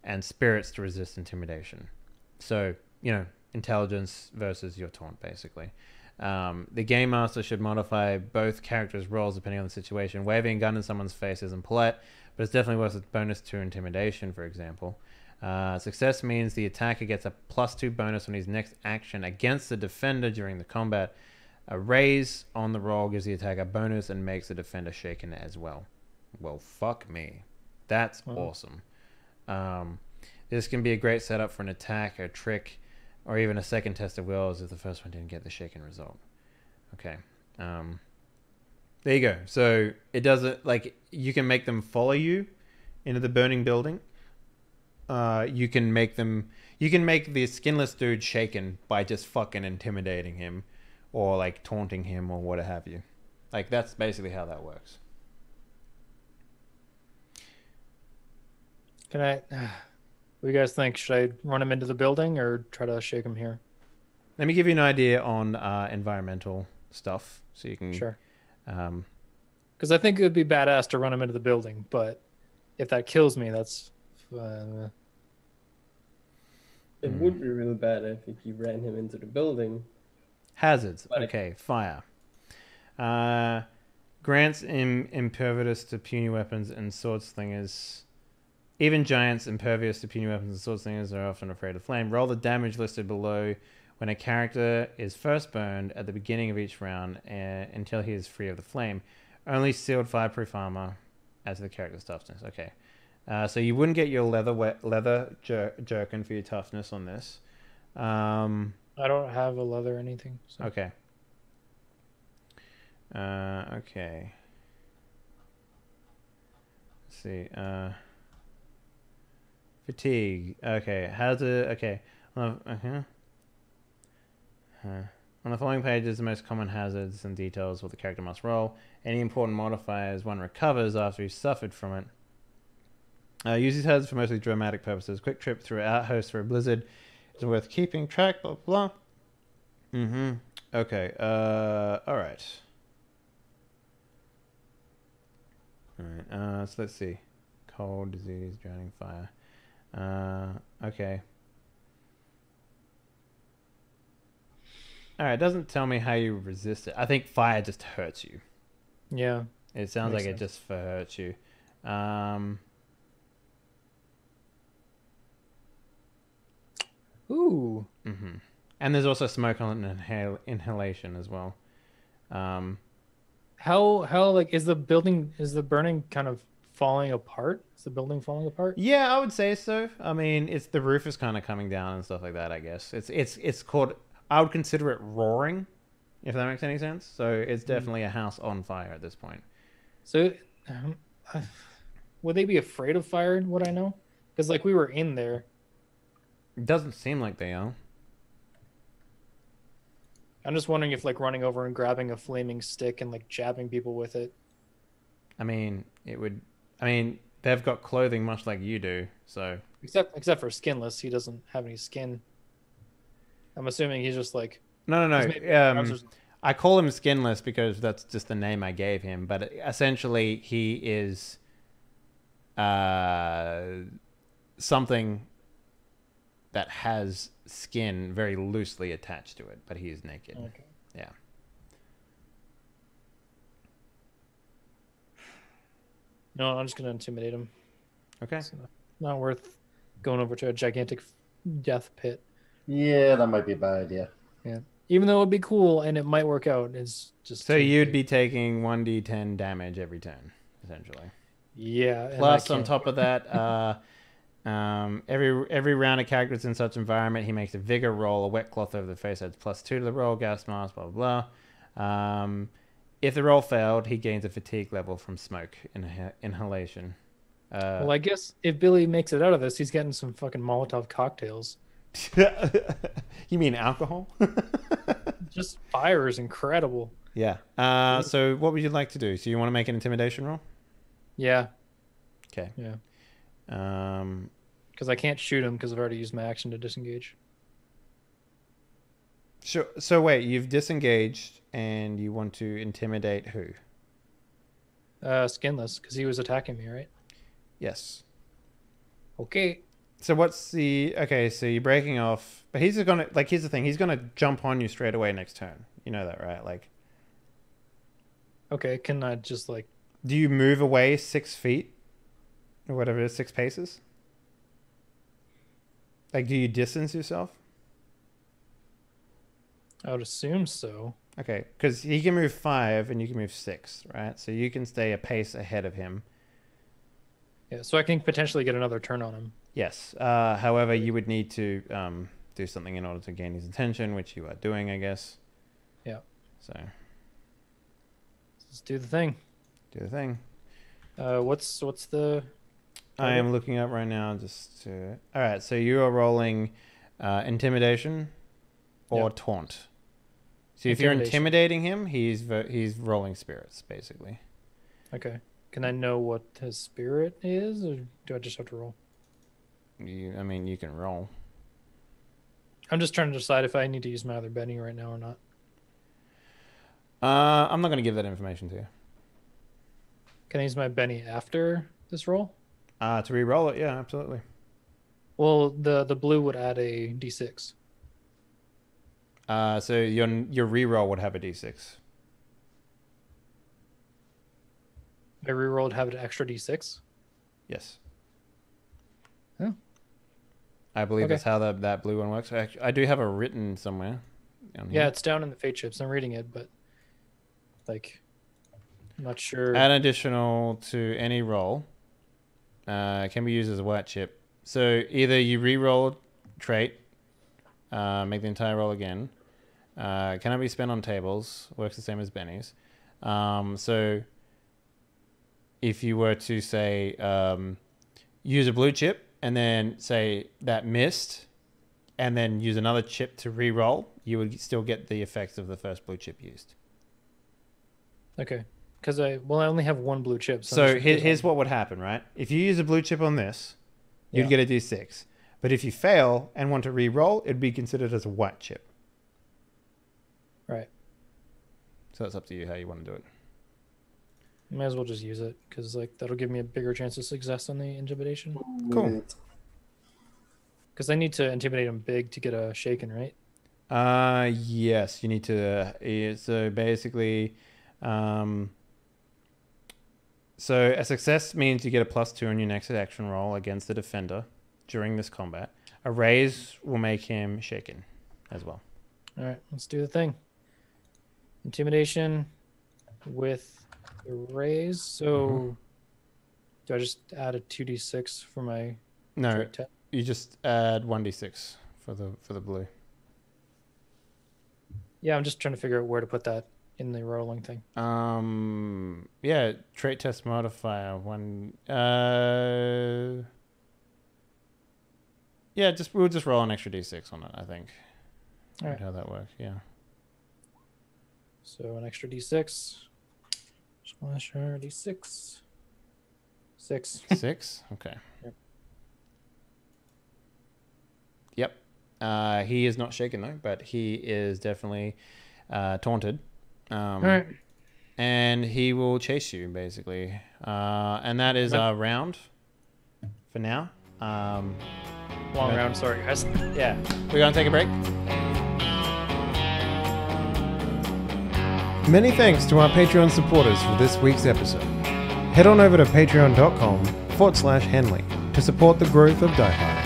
[SPEAKER 1] and spirits to resist intimidation. So, intelligence versus your taunt, basically. The game master should modify both characters' roles depending on the situation. Waving a gun in someone's face isn't polite, but it's definitely worth a bonus to intimidation, for example. Success means the attacker gets a +2 bonus on his next action against the defender during the combat. A raise on the roll gives the attacker a bonus and makes the defender shaken as well. Well, fuck me. That's awesome. This can be a great setup for an attack, a trick, or even a second test of wills if the first one didn't get the shaken result. Okay. There you go. So it doesn't, like, you can make them follow you into the burning building. You can make the skinless dude shaken by just fucking intimidating him or like taunting him or what have you. Like, that's basically how that works.
[SPEAKER 3] Can I? What do you guys think? Should I run him into the building or try to shake him here?
[SPEAKER 1] Let me give you an idea on environmental stuff, so you can.
[SPEAKER 3] Sure. Because I think it would be badass to run him into the building, but if that kills me, that's.
[SPEAKER 4] It would be really bad if you ran him into the building.
[SPEAKER 1] Hazards. Okay, fire. Grants impervious to puny weapons and sword slingers. Even giants impervious to puny weapons and sword slingers are often afraid of flame. Roll the damage listed below when a character is first burned at the beginning of each round until he is free of the flame. Only sealed fireproof armor adds to the character's toughness. Okay. So you wouldn't get your leather jerkin for your toughness on this.
[SPEAKER 3] I don't have a leather or anything. So.
[SPEAKER 1] Okay. Okay. Let's see. Fatigue. Okay. Hazard. Okay. On the following pages, the most common hazards and details what the character must roll. Any important modifiers one recovers after he's suffered from it. Use these hazards for mostly dramatic purposes. Quick trip through outhost for a blizzard is worth keeping track. Blah blah. Okay. All right. So let's see. Cold, disease, drowning, fire. Okay. All right. It doesn't tell me how you resist it. I think fire just hurts you.
[SPEAKER 3] Yeah.
[SPEAKER 1] It sounds like it just hurts you.
[SPEAKER 3] Ooh.
[SPEAKER 1] And there's also smoke on inhalation as well.
[SPEAKER 3] How like is the burning kind of falling apart? Is the building falling apart?
[SPEAKER 1] Yeah, I would say so. I mean, the roof is kind of coming down and stuff like that, I guess. It's called, I would consider it roaring, if that makes any sense. So it's definitely a house on fire at this point.
[SPEAKER 3] So would they be afraid of fire, would I know? Because like we were in there.
[SPEAKER 1] It doesn't seem like they are.
[SPEAKER 3] I'm just wondering if like running over and grabbing a flaming stick and like jabbing people with it.
[SPEAKER 1] I mean, they've got clothing much like you do, so.
[SPEAKER 3] Except for skinless, he doesn't have any skin. I'm assuming he's just like.
[SPEAKER 1] No. I call him skinless because that's just the name I gave him, but essentially he is something that has skin very loosely attached to it, but he is naked.
[SPEAKER 3] Okay.
[SPEAKER 1] Yeah.
[SPEAKER 3] No, I'm just gonna intimidate him.
[SPEAKER 1] Okay.
[SPEAKER 3] It's not worth going over to a gigantic death pit.
[SPEAKER 2] Yeah, that might be a bad idea.
[SPEAKER 3] Yeah. Even though it would be cool and it might work out, it's just.
[SPEAKER 1] So you'd be taking 1d10 damage every turn, essentially.
[SPEAKER 3] Yeah.
[SPEAKER 1] Plus, on top of that, every round a character is in such environment, he makes a vigor roll. A wet cloth over the face adds +2 to the roll. Gas mask, blah blah blah. If the roll failed, he gains a fatigue level from smoke inhalation.
[SPEAKER 3] Well, I guess if Billy makes it out of this, he's getting some fucking Molotov cocktails.
[SPEAKER 1] You mean alcohol?
[SPEAKER 3] Just fire is incredible.
[SPEAKER 1] Yeah. So what would you like to do? So you want to make an intimidation roll?
[SPEAKER 3] Yeah.
[SPEAKER 1] Okay.
[SPEAKER 3] Yeah. Because I can't shoot him because I've already used my action to disengage.
[SPEAKER 1] Sure. So wait, you've disengaged. and you want to intimidate who?
[SPEAKER 3] Skinless, because he was attacking me, right?
[SPEAKER 1] Yes.
[SPEAKER 3] Okay.
[SPEAKER 1] So what's the... Okay, so you're breaking off... But he's gonna... Like, here's the thing. He's gonna jump on you straight away next turn. You know that, right? Like...
[SPEAKER 3] Okay, can I just, like...
[SPEAKER 1] Do you move away 6 feet? Or whatever it is, 6 paces? Like, do you distance yourself?
[SPEAKER 3] I would assume so.
[SPEAKER 1] Okay, because he can move 5 and you can move 6, right? So you can stay a pace ahead of him.
[SPEAKER 3] Yeah, so I can potentially get another turn on him.
[SPEAKER 1] Yes. However, you would need to do something in order to gain his attention, which you are doing, I guess.
[SPEAKER 3] Yeah.
[SPEAKER 1] So
[SPEAKER 3] Let's do the thing.
[SPEAKER 1] do the thing.
[SPEAKER 3] What's the...
[SPEAKER 1] I am looking up right now just to... All right, so you are rolling intimidation or
[SPEAKER 3] Yep.
[SPEAKER 1] taunt. So if you're
[SPEAKER 3] Intimidation.
[SPEAKER 1] intimidating him, he's rolling spirits, basically.
[SPEAKER 3] Okay. Can I know what his spirit is, or do I just have to roll?
[SPEAKER 1] I mean, you can roll.
[SPEAKER 3] I'm just trying to decide if I need to use my other Benny right now or not.
[SPEAKER 1] I'm not going to give that information to you.
[SPEAKER 3] Can I use my Benny after this roll?
[SPEAKER 1] To re-roll it, yeah, absolutely.
[SPEAKER 3] Well, the blue would add a d6.
[SPEAKER 1] So your re-roll would have a d6.
[SPEAKER 3] My reroll would have an extra d6.
[SPEAKER 1] Yes.
[SPEAKER 3] Oh.
[SPEAKER 1] I believe
[SPEAKER 3] Okay.
[SPEAKER 1] that's how that blue one works. I do have it written somewhere. On
[SPEAKER 3] Yeah,
[SPEAKER 1] here.
[SPEAKER 3] it's down in the fate chips. I'm reading it, but like, I'm not sure.
[SPEAKER 1] Add additional to any roll. Can be used as a white chip. So either you re-roll trait, make the entire roll again. Cannot be spent on tables. Works the same as Benny's. So if you were to say use a blue chip and then say that missed, and then use another chip to re-roll, you would still get the effects of the first blue chip used.
[SPEAKER 3] Okay, because I only have one blue chip.
[SPEAKER 1] So here's what would happen, right? If you use a blue chip on this, you'd
[SPEAKER 3] Yeah.
[SPEAKER 1] get a d6. But if you fail and want to re-roll, it'd be considered as a white chip.
[SPEAKER 3] Right.
[SPEAKER 1] So it's up to you how you want to do it.
[SPEAKER 3] Might as well just use it because like that'll give me a bigger chance of success on the intimidation.
[SPEAKER 1] Cool.
[SPEAKER 3] Because I need to intimidate him big to get a shaken, right?
[SPEAKER 1] Yes, you need to. So basically, so a success means you get a +2 on your next action roll against the defender during this combat. A raise will make him shaken as well.
[SPEAKER 3] All right, let's do the thing. Intimidation with the raise. So do I just add a 2d6 for my
[SPEAKER 1] No,
[SPEAKER 3] trait test?
[SPEAKER 1] you just add 1d6 for the blue.
[SPEAKER 3] Yeah, I'm just trying to figure out where to put that in the rolling thing.
[SPEAKER 1] Yeah, trait test modifier one. Yeah, we'll just roll an extra d6 on it. I think.
[SPEAKER 3] All right.
[SPEAKER 1] How that works? Yeah.
[SPEAKER 3] So an extra d6. Splasher d6. 6.
[SPEAKER 1] 6. Okay.
[SPEAKER 3] Yep.
[SPEAKER 1] Yep. He is not shaken though, but he is definitely taunted.
[SPEAKER 3] All right.
[SPEAKER 1] And he will chase you basically. And that is our round for now.
[SPEAKER 3] Long round, sorry guys.
[SPEAKER 1] Yeah. We're going to take a break. Many thanks to our Patreon supporters for this week's episode. Head on over to patreon.com/Henley to support the growth of Die Hard.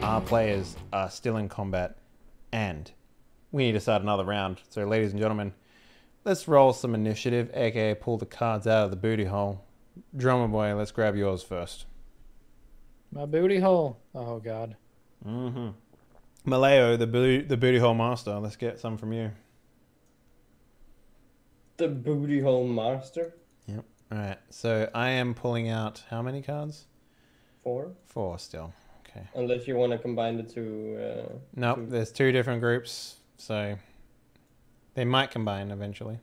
[SPEAKER 1] Our players are still in combat, and we need to start another round. So, ladies and gentlemen, let's roll some initiative, aka pull the cards out of the booty hole. Drummer boy, let's grab yours first.
[SPEAKER 3] My booty hole. Oh god.
[SPEAKER 1] Mm-hmm. Maleo, the booty hole master. Let's get some from you.
[SPEAKER 4] The booty hole master.
[SPEAKER 1] Yep. All right. So I am pulling out how many cards?
[SPEAKER 4] 4.
[SPEAKER 1] 4 still. Okay.
[SPEAKER 4] Unless you want to combine the two.
[SPEAKER 1] Nope.
[SPEAKER 4] two.
[SPEAKER 1] There's 2 different groups, so they might combine eventually.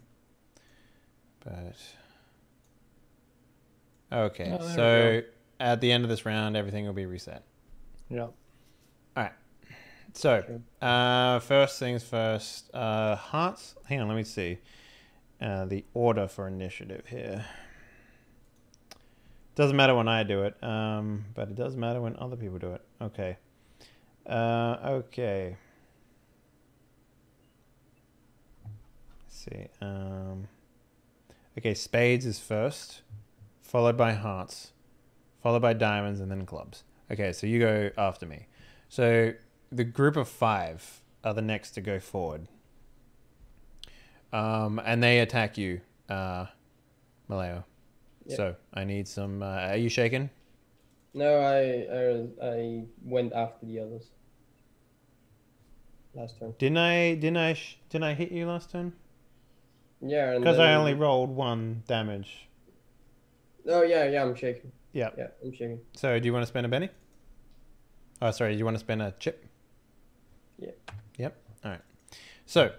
[SPEAKER 1] But okay.
[SPEAKER 3] Oh, there we
[SPEAKER 1] So at the end of this round, everything will be reset.
[SPEAKER 3] Yep.
[SPEAKER 1] So,
[SPEAKER 3] Sure.
[SPEAKER 1] first things first. Hearts. Hang on, let me see. The order for initiative here. Doesn't matter when I do it, but it does matter when other people do it. Okay. Okay. Let's see. Okay, spades is first, followed by hearts, followed by diamonds, and then clubs. Okay, so you go after me. So the group of 5 are the next to go forward. And they attack you, Maleo.
[SPEAKER 4] Yep.
[SPEAKER 1] So I need some. Are you shaken?
[SPEAKER 4] No, I went after the others. Last turn.
[SPEAKER 1] Didn't I hit you last turn?
[SPEAKER 4] Yeah, and
[SPEAKER 1] Because I
[SPEAKER 4] then-
[SPEAKER 1] only rolled 1 damage.
[SPEAKER 4] Oh yeah, I'm shaking.
[SPEAKER 1] Yeah.
[SPEAKER 4] Yeah, I'm shaking.
[SPEAKER 1] So do you want to spend a Benny? Oh, sorry. Do you want to spend a chip?
[SPEAKER 4] Yeah.
[SPEAKER 1] Yep. All right. So,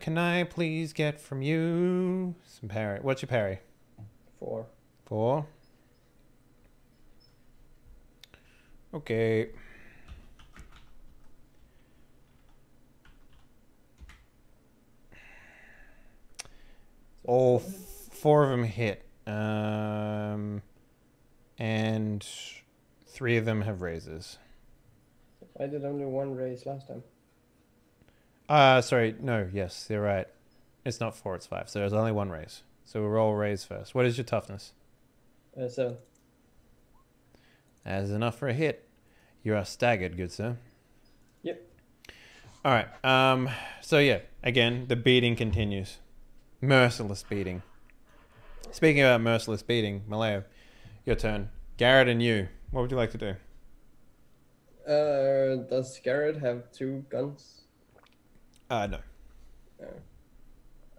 [SPEAKER 1] can I please get from you some parry? What's your parry?
[SPEAKER 4] 4.
[SPEAKER 1] 4. Okay. All 4 of them hit. And 3 of them have raises.
[SPEAKER 4] I did only 1 raise last time.
[SPEAKER 1] Sorry. No, yes, you're right. It's not 4, it's 5. So there's only 1 raise. So we'll roll raise first. What is your toughness?
[SPEAKER 4] 7.
[SPEAKER 1] That is enough for a hit. You are staggered, good sir.
[SPEAKER 4] Yep.
[SPEAKER 1] All right. So yeah, again, the beating continues. Merciless beating. Speaking about merciless beating, Maleo, your turn. Garrett and you, what would you like to do?
[SPEAKER 4] Does Garrett have 2 guns?
[SPEAKER 1] No.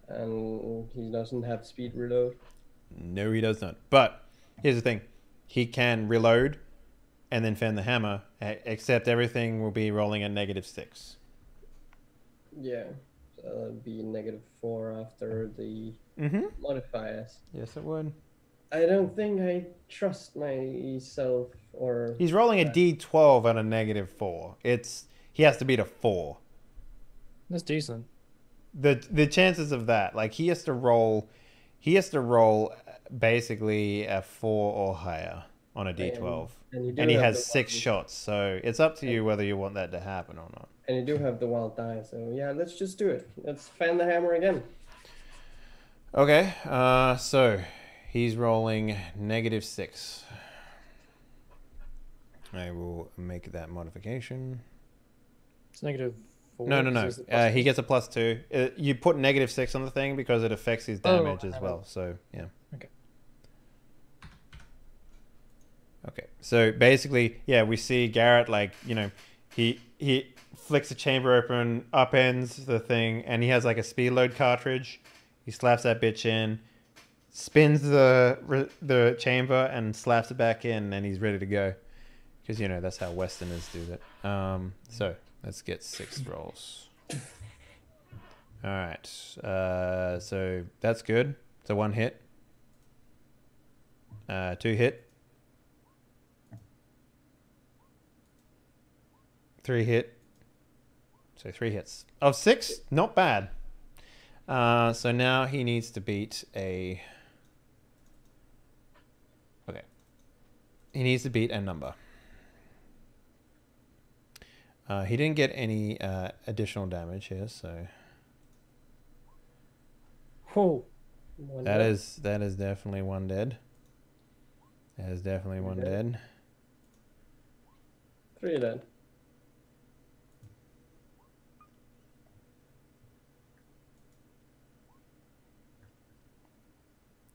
[SPEAKER 4] And he doesn't have speed reload.
[SPEAKER 1] No, he does not. But here's the thing. He can reload and then fend the hammer, except everything will be rolling at -6.
[SPEAKER 4] Yeah, so that'd be -4 after the
[SPEAKER 1] Mm-hmm.
[SPEAKER 4] modifiers.
[SPEAKER 1] Yes, it would.
[SPEAKER 4] I don't think I trust myself or.
[SPEAKER 1] He's rolling a d12 at a -4. He has to beat a 4.
[SPEAKER 3] That's decent.
[SPEAKER 1] The chances of that, like he has to roll basically a 4 or higher on a d12,
[SPEAKER 4] And
[SPEAKER 1] and he
[SPEAKER 4] have
[SPEAKER 1] has
[SPEAKER 4] the
[SPEAKER 1] 6
[SPEAKER 4] wild-
[SPEAKER 1] shots. So it's up to you whether you want that to happen or not.
[SPEAKER 4] And you do have the wild die, so yeah, let's just do it. Let's fan the hammer again.
[SPEAKER 1] Okay, so he's rolling -6. I will make that modification.
[SPEAKER 3] It's -4.
[SPEAKER 1] No.
[SPEAKER 3] because it's a
[SPEAKER 1] He gets a +2. You put -6 on the thing because it affects his damage as well. So yeah.
[SPEAKER 3] Okay.
[SPEAKER 1] Okay. So basically, yeah, we see Garrett he flicks the chamber open, upends the thing, and he has like a speed load cartridge. He slaps that bitch in, spins the chamber, and slaps it back in, and he's ready to go. Because that's how Westerners do that. So let's get 6 rolls. All right. So that's good. So 1 hit. 2 hit. 3 hit. So 3 hits. Of 6, not bad. So now he needs to beat a... Okay. He needs to beat a number. He didn't get any additional damage here, so...
[SPEAKER 3] Whoa.
[SPEAKER 1] That is definitely 1 dead. That is definitely 1 dead.
[SPEAKER 4] 3 dead.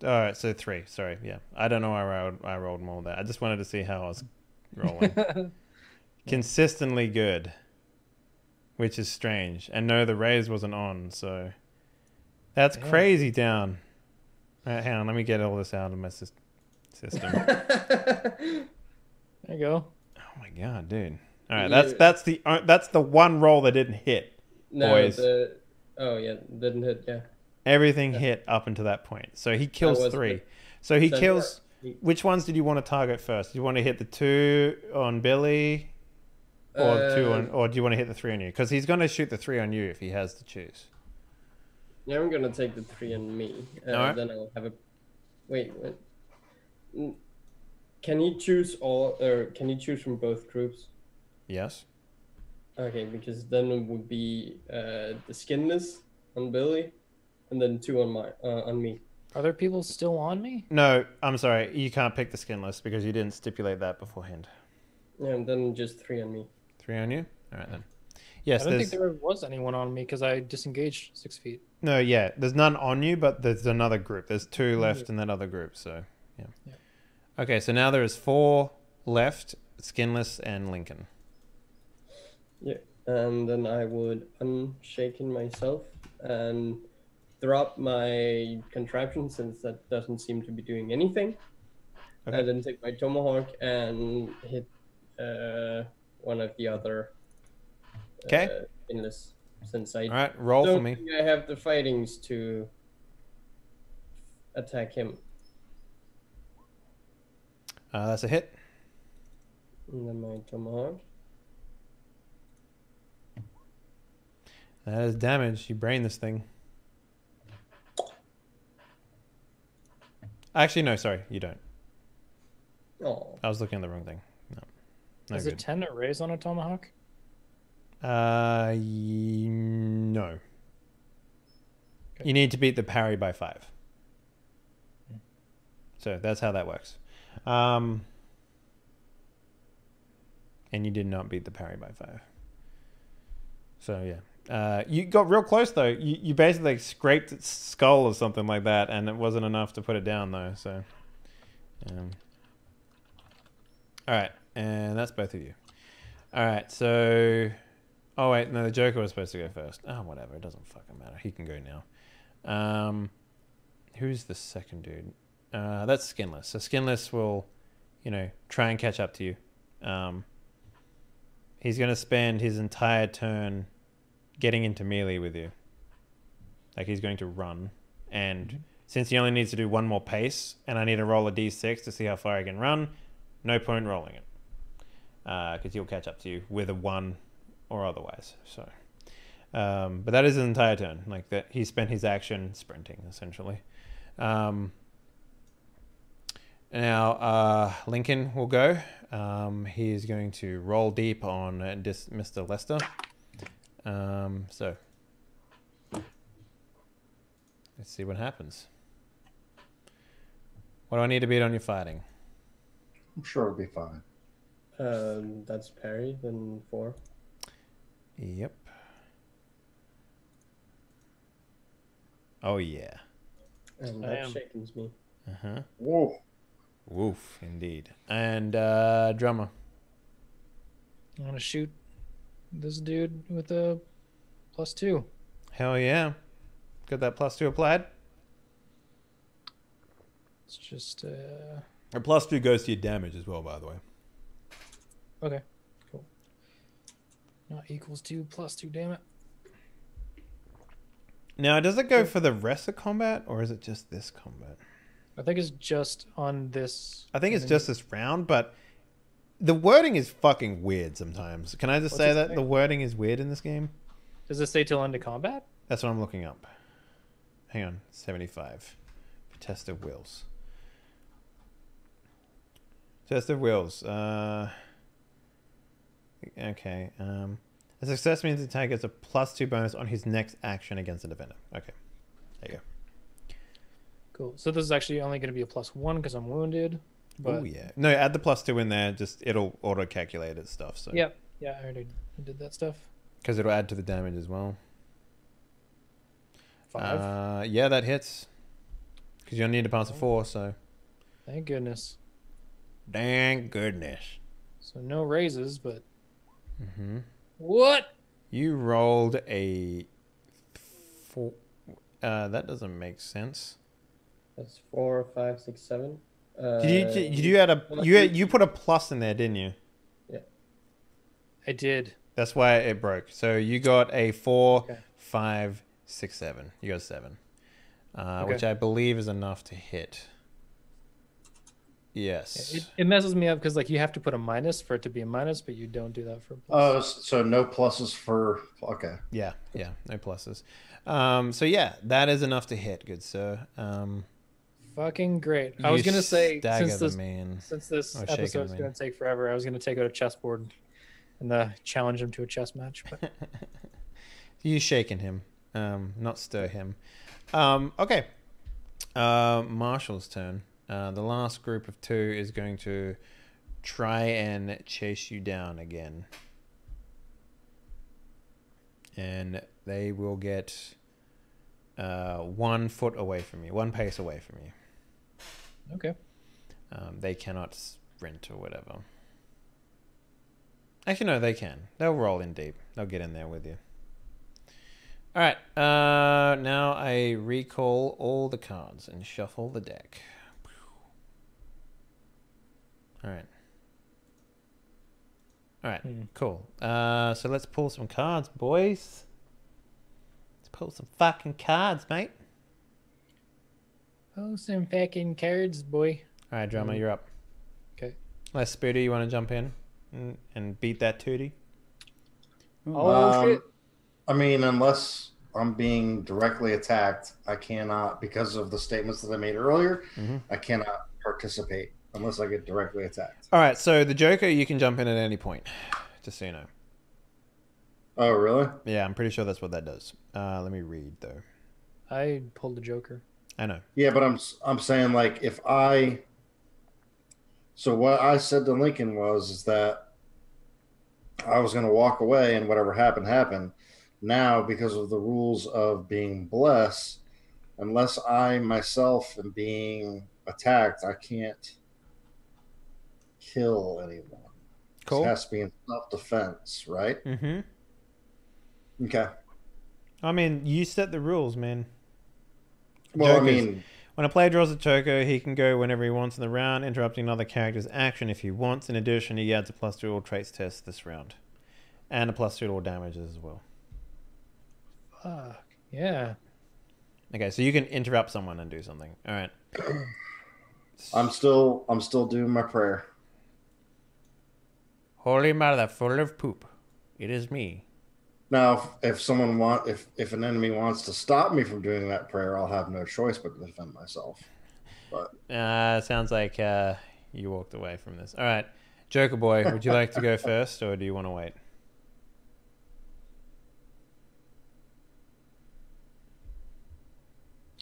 [SPEAKER 1] All right, so 3. Sorry, yeah. I don't know why I rolled more than that. I just wanted to see how I was rolling. Consistently good, which is strange. And no, the raise wasn't on, so That's
[SPEAKER 3] Damn.
[SPEAKER 1] crazy down. Hang on, let me get all this out of my system.
[SPEAKER 3] There you go.
[SPEAKER 1] Oh my god, dude. All right,
[SPEAKER 4] You-
[SPEAKER 1] that's the one roll that didn't hit.
[SPEAKER 4] No,
[SPEAKER 1] Boys.
[SPEAKER 4] oh yeah, didn't hit. Yeah.
[SPEAKER 1] Everything hit up until that point. So he kills
[SPEAKER 4] was
[SPEAKER 1] 3.
[SPEAKER 4] the-
[SPEAKER 1] So he
[SPEAKER 4] So
[SPEAKER 1] kills.
[SPEAKER 4] yeah.
[SPEAKER 1] Which ones did you want to target first? Do you want to hit the 2 on Billy, or the 2 on, or do you want to hit the 3 on you? Because he's going to shoot the 3 on you if he has to choose.
[SPEAKER 4] Yeah, I'm gonna take the 3 on me.
[SPEAKER 1] Alright.
[SPEAKER 4] Then I'll have a. Wait. Can he choose all, or can he choose from both groups?
[SPEAKER 1] Yes.
[SPEAKER 4] Okay, because then it would be the skinless on Billy, and then 2 on me.
[SPEAKER 3] Are there people still on me?
[SPEAKER 1] No, I'm sorry. You can't pick the skinless because you didn't stipulate that beforehand.
[SPEAKER 4] Yeah, and then just 3 on me.
[SPEAKER 1] 3 on you. All right then. Yes,
[SPEAKER 3] I don't
[SPEAKER 1] there's
[SPEAKER 3] think there was anyone on me because I disengaged 6 feet.
[SPEAKER 1] no. Yeah, there's none on you, but there's another group. There's 2 left in that other group. So yeah. Okay, so now there is 4 left: skinless and Lincoln.
[SPEAKER 4] Yeah, and then I would unshaken myself and drop my contraption since that doesn't seem to be doing anything.
[SPEAKER 1] Okay.
[SPEAKER 4] And then take my tomahawk and hit one of the other.
[SPEAKER 1] Okay.
[SPEAKER 4] Skinless, since I
[SPEAKER 1] All right, roll
[SPEAKER 4] don't
[SPEAKER 1] for me.
[SPEAKER 4] think I have the fightings to attack him.
[SPEAKER 1] That's a hit.
[SPEAKER 4] And then my tomahawk.
[SPEAKER 1] That is damage. You brain this thing. Actually, no, sorry, you don't.
[SPEAKER 4] Oh,
[SPEAKER 1] I was looking at the wrong thing. No
[SPEAKER 3] Is
[SPEAKER 1] good.
[SPEAKER 3] it 10 to raise on a tomahawk?
[SPEAKER 1] No.
[SPEAKER 3] Okay.
[SPEAKER 1] You need to beat the parry by 5. So that's how that works. And you did not beat the parry by 5. So yeah. You got real close though. You basically scraped its skull or something like that, and it wasn't enough to put it down though. So, all right, and that's both of you. All right, so, oh wait, no, the Joker was supposed to go first. Oh, whatever, it doesn't fucking matter. He can go now. Who's the second dude? That's Skinless. So Skinless will, try and catch up to you. He's gonna spend his entire turn getting into melee with you. Like he's going to run, and since he only needs to do 1 more pace, and I need to roll a d6 to see how far I can run, no point rolling it, because he'll catch up to you with a 1 or otherwise. So, but that is his entire turn. Like that, he spent his action sprinting essentially. Now Lincoln will go. He is going to roll deep on Mr. Lester. So let's see what happens. What do I need to beat on your fighting?
[SPEAKER 2] I'm sure it'll be fine.
[SPEAKER 4] That's parry, then 4.
[SPEAKER 1] Yep. Oh yeah.
[SPEAKER 4] And
[SPEAKER 3] I
[SPEAKER 4] that
[SPEAKER 3] am.
[SPEAKER 4] shakens me.
[SPEAKER 1] Uh-huh.
[SPEAKER 2] Whoa.
[SPEAKER 1] Woof, indeed. And drummer.
[SPEAKER 3] I'm going to shoot this dude with a +2.
[SPEAKER 1] Hell yeah. Got that +2 applied.
[SPEAKER 3] It's just,
[SPEAKER 1] A +2 goes to your damage as well, by the way.
[SPEAKER 3] okay, cool. Not equals 2 +2, damn it.
[SPEAKER 1] Now, does it go for the rest of combat, or is it just this combat?
[SPEAKER 3] I think it's just on this.
[SPEAKER 1] I think it's
[SPEAKER 3] and
[SPEAKER 1] just this round, but the wording is fucking weird sometimes. Can I just
[SPEAKER 3] What's
[SPEAKER 1] say
[SPEAKER 3] it
[SPEAKER 1] that
[SPEAKER 3] say?
[SPEAKER 1] the wording is weird in this game?
[SPEAKER 3] Does it say till end of combat?
[SPEAKER 1] That's what I'm looking up. Hang on, 75. Test of wills. Test of wills. Okay. A success means the attacker gets a +2 bonus on his next action against a defender. Okay. There you
[SPEAKER 3] Cool. So this is actually only going to be a +1 because I'm wounded.
[SPEAKER 1] go.
[SPEAKER 3] But
[SPEAKER 1] Oh yeah. No, add the +2 in there. Just it'll auto calculate its stuff. So
[SPEAKER 3] Yep. Yeah, I already did that stuff.
[SPEAKER 1] because it'll add to the damage as well.
[SPEAKER 3] 5.
[SPEAKER 1] Yeah, that hits. Because you only need to pass a 4. So
[SPEAKER 3] Thank goodness.
[SPEAKER 1] dang goodness.
[SPEAKER 3] So no raises, but
[SPEAKER 1] Mm-hmm.
[SPEAKER 3] what?
[SPEAKER 1] You rolled a That doesn't make sense.
[SPEAKER 4] That's 4, 5, 6, 7.
[SPEAKER 1] You put a plus in there, didn't you?
[SPEAKER 4] Yeah.
[SPEAKER 3] I did.
[SPEAKER 1] That's why it broke. So you got a 4,
[SPEAKER 3] Okay.
[SPEAKER 1] 5, 6, 7. You got a 7,
[SPEAKER 3] Okay.
[SPEAKER 1] which I believe is enough to hit. Yes.
[SPEAKER 3] It messes me up because like you have to put a minus for it to be a minus, but you don't do that for a plus.
[SPEAKER 2] Oh, so no pluses for okay.
[SPEAKER 1] Yeah, no pluses. So yeah, that is enough to hit, good sir.
[SPEAKER 3] Fucking great. I was gonna say since this
[SPEAKER 1] Shaker
[SPEAKER 3] episode is
[SPEAKER 1] the
[SPEAKER 3] gonna take forever, I was gonna take out a chessboard and challenge him to a chess match. But
[SPEAKER 1] You shaking him, not stir him. Okay. Marshall's turn. The last group of 2 is going to try and chase you down again. And they will get 1 foot away from you, 1 pace away from you.
[SPEAKER 3] okay.
[SPEAKER 1] They cannot sprint or whatever. Actually, no, they can. They'll roll in deep. They'll get in there with you. All right. Now I recall all the cards and shuffle the deck. All right, cool. So let's pull some cards, boys. Let's pull some fucking cards, mate.
[SPEAKER 3] Oh, some fucking cards, boy.
[SPEAKER 1] All right, drummer, you're up.
[SPEAKER 3] Okay.
[SPEAKER 1] Unless Spooty, you want to jump in and beat that Tootie?
[SPEAKER 3] Oh shit.
[SPEAKER 2] I mean, unless I'm being directly attacked, I cannot, because of the statements that I made earlier, I cannot participate unless I get directly attacked.
[SPEAKER 1] All right, so the Joker, you can jump in at any point, just so you know.
[SPEAKER 2] Oh, really?
[SPEAKER 1] Yeah, I'm pretty sure that's what that does. Let me read, though.
[SPEAKER 3] I pulled the Joker.
[SPEAKER 1] I know.
[SPEAKER 2] Yeah, but I'm saying, like, so what I said to Lincoln is that I was going to walk away and whatever happened. Now, because of the rules of being blessed, unless I myself am being attacked, I can't kill anyone.
[SPEAKER 1] Cool.
[SPEAKER 2] It has to be in self-defense, right?
[SPEAKER 1] Mm-hmm.
[SPEAKER 2] Okay.
[SPEAKER 1] I mean, you set the rules, man.
[SPEAKER 2] Well,
[SPEAKER 1] Jokers.
[SPEAKER 2] I mean,
[SPEAKER 1] when a player draws a Joker, he can go whenever he wants in the round, interrupting another character's action if he wants. In addition, he adds a +2 to all traits tests this round. And a +2 to all damages as well.
[SPEAKER 3] Fuck. Yeah.
[SPEAKER 1] Okay, so you can interrupt someone and do something. All right.
[SPEAKER 2] I'm still doing my prayer.
[SPEAKER 1] Holy mother, full of poop. It is me.
[SPEAKER 2] Now, if an enemy wants to stop me from doing that prayer, I'll have no choice but to defend myself. But
[SPEAKER 1] sounds like you walked away from this. All right, Joker boy, would you like to go first, or do you want to wait?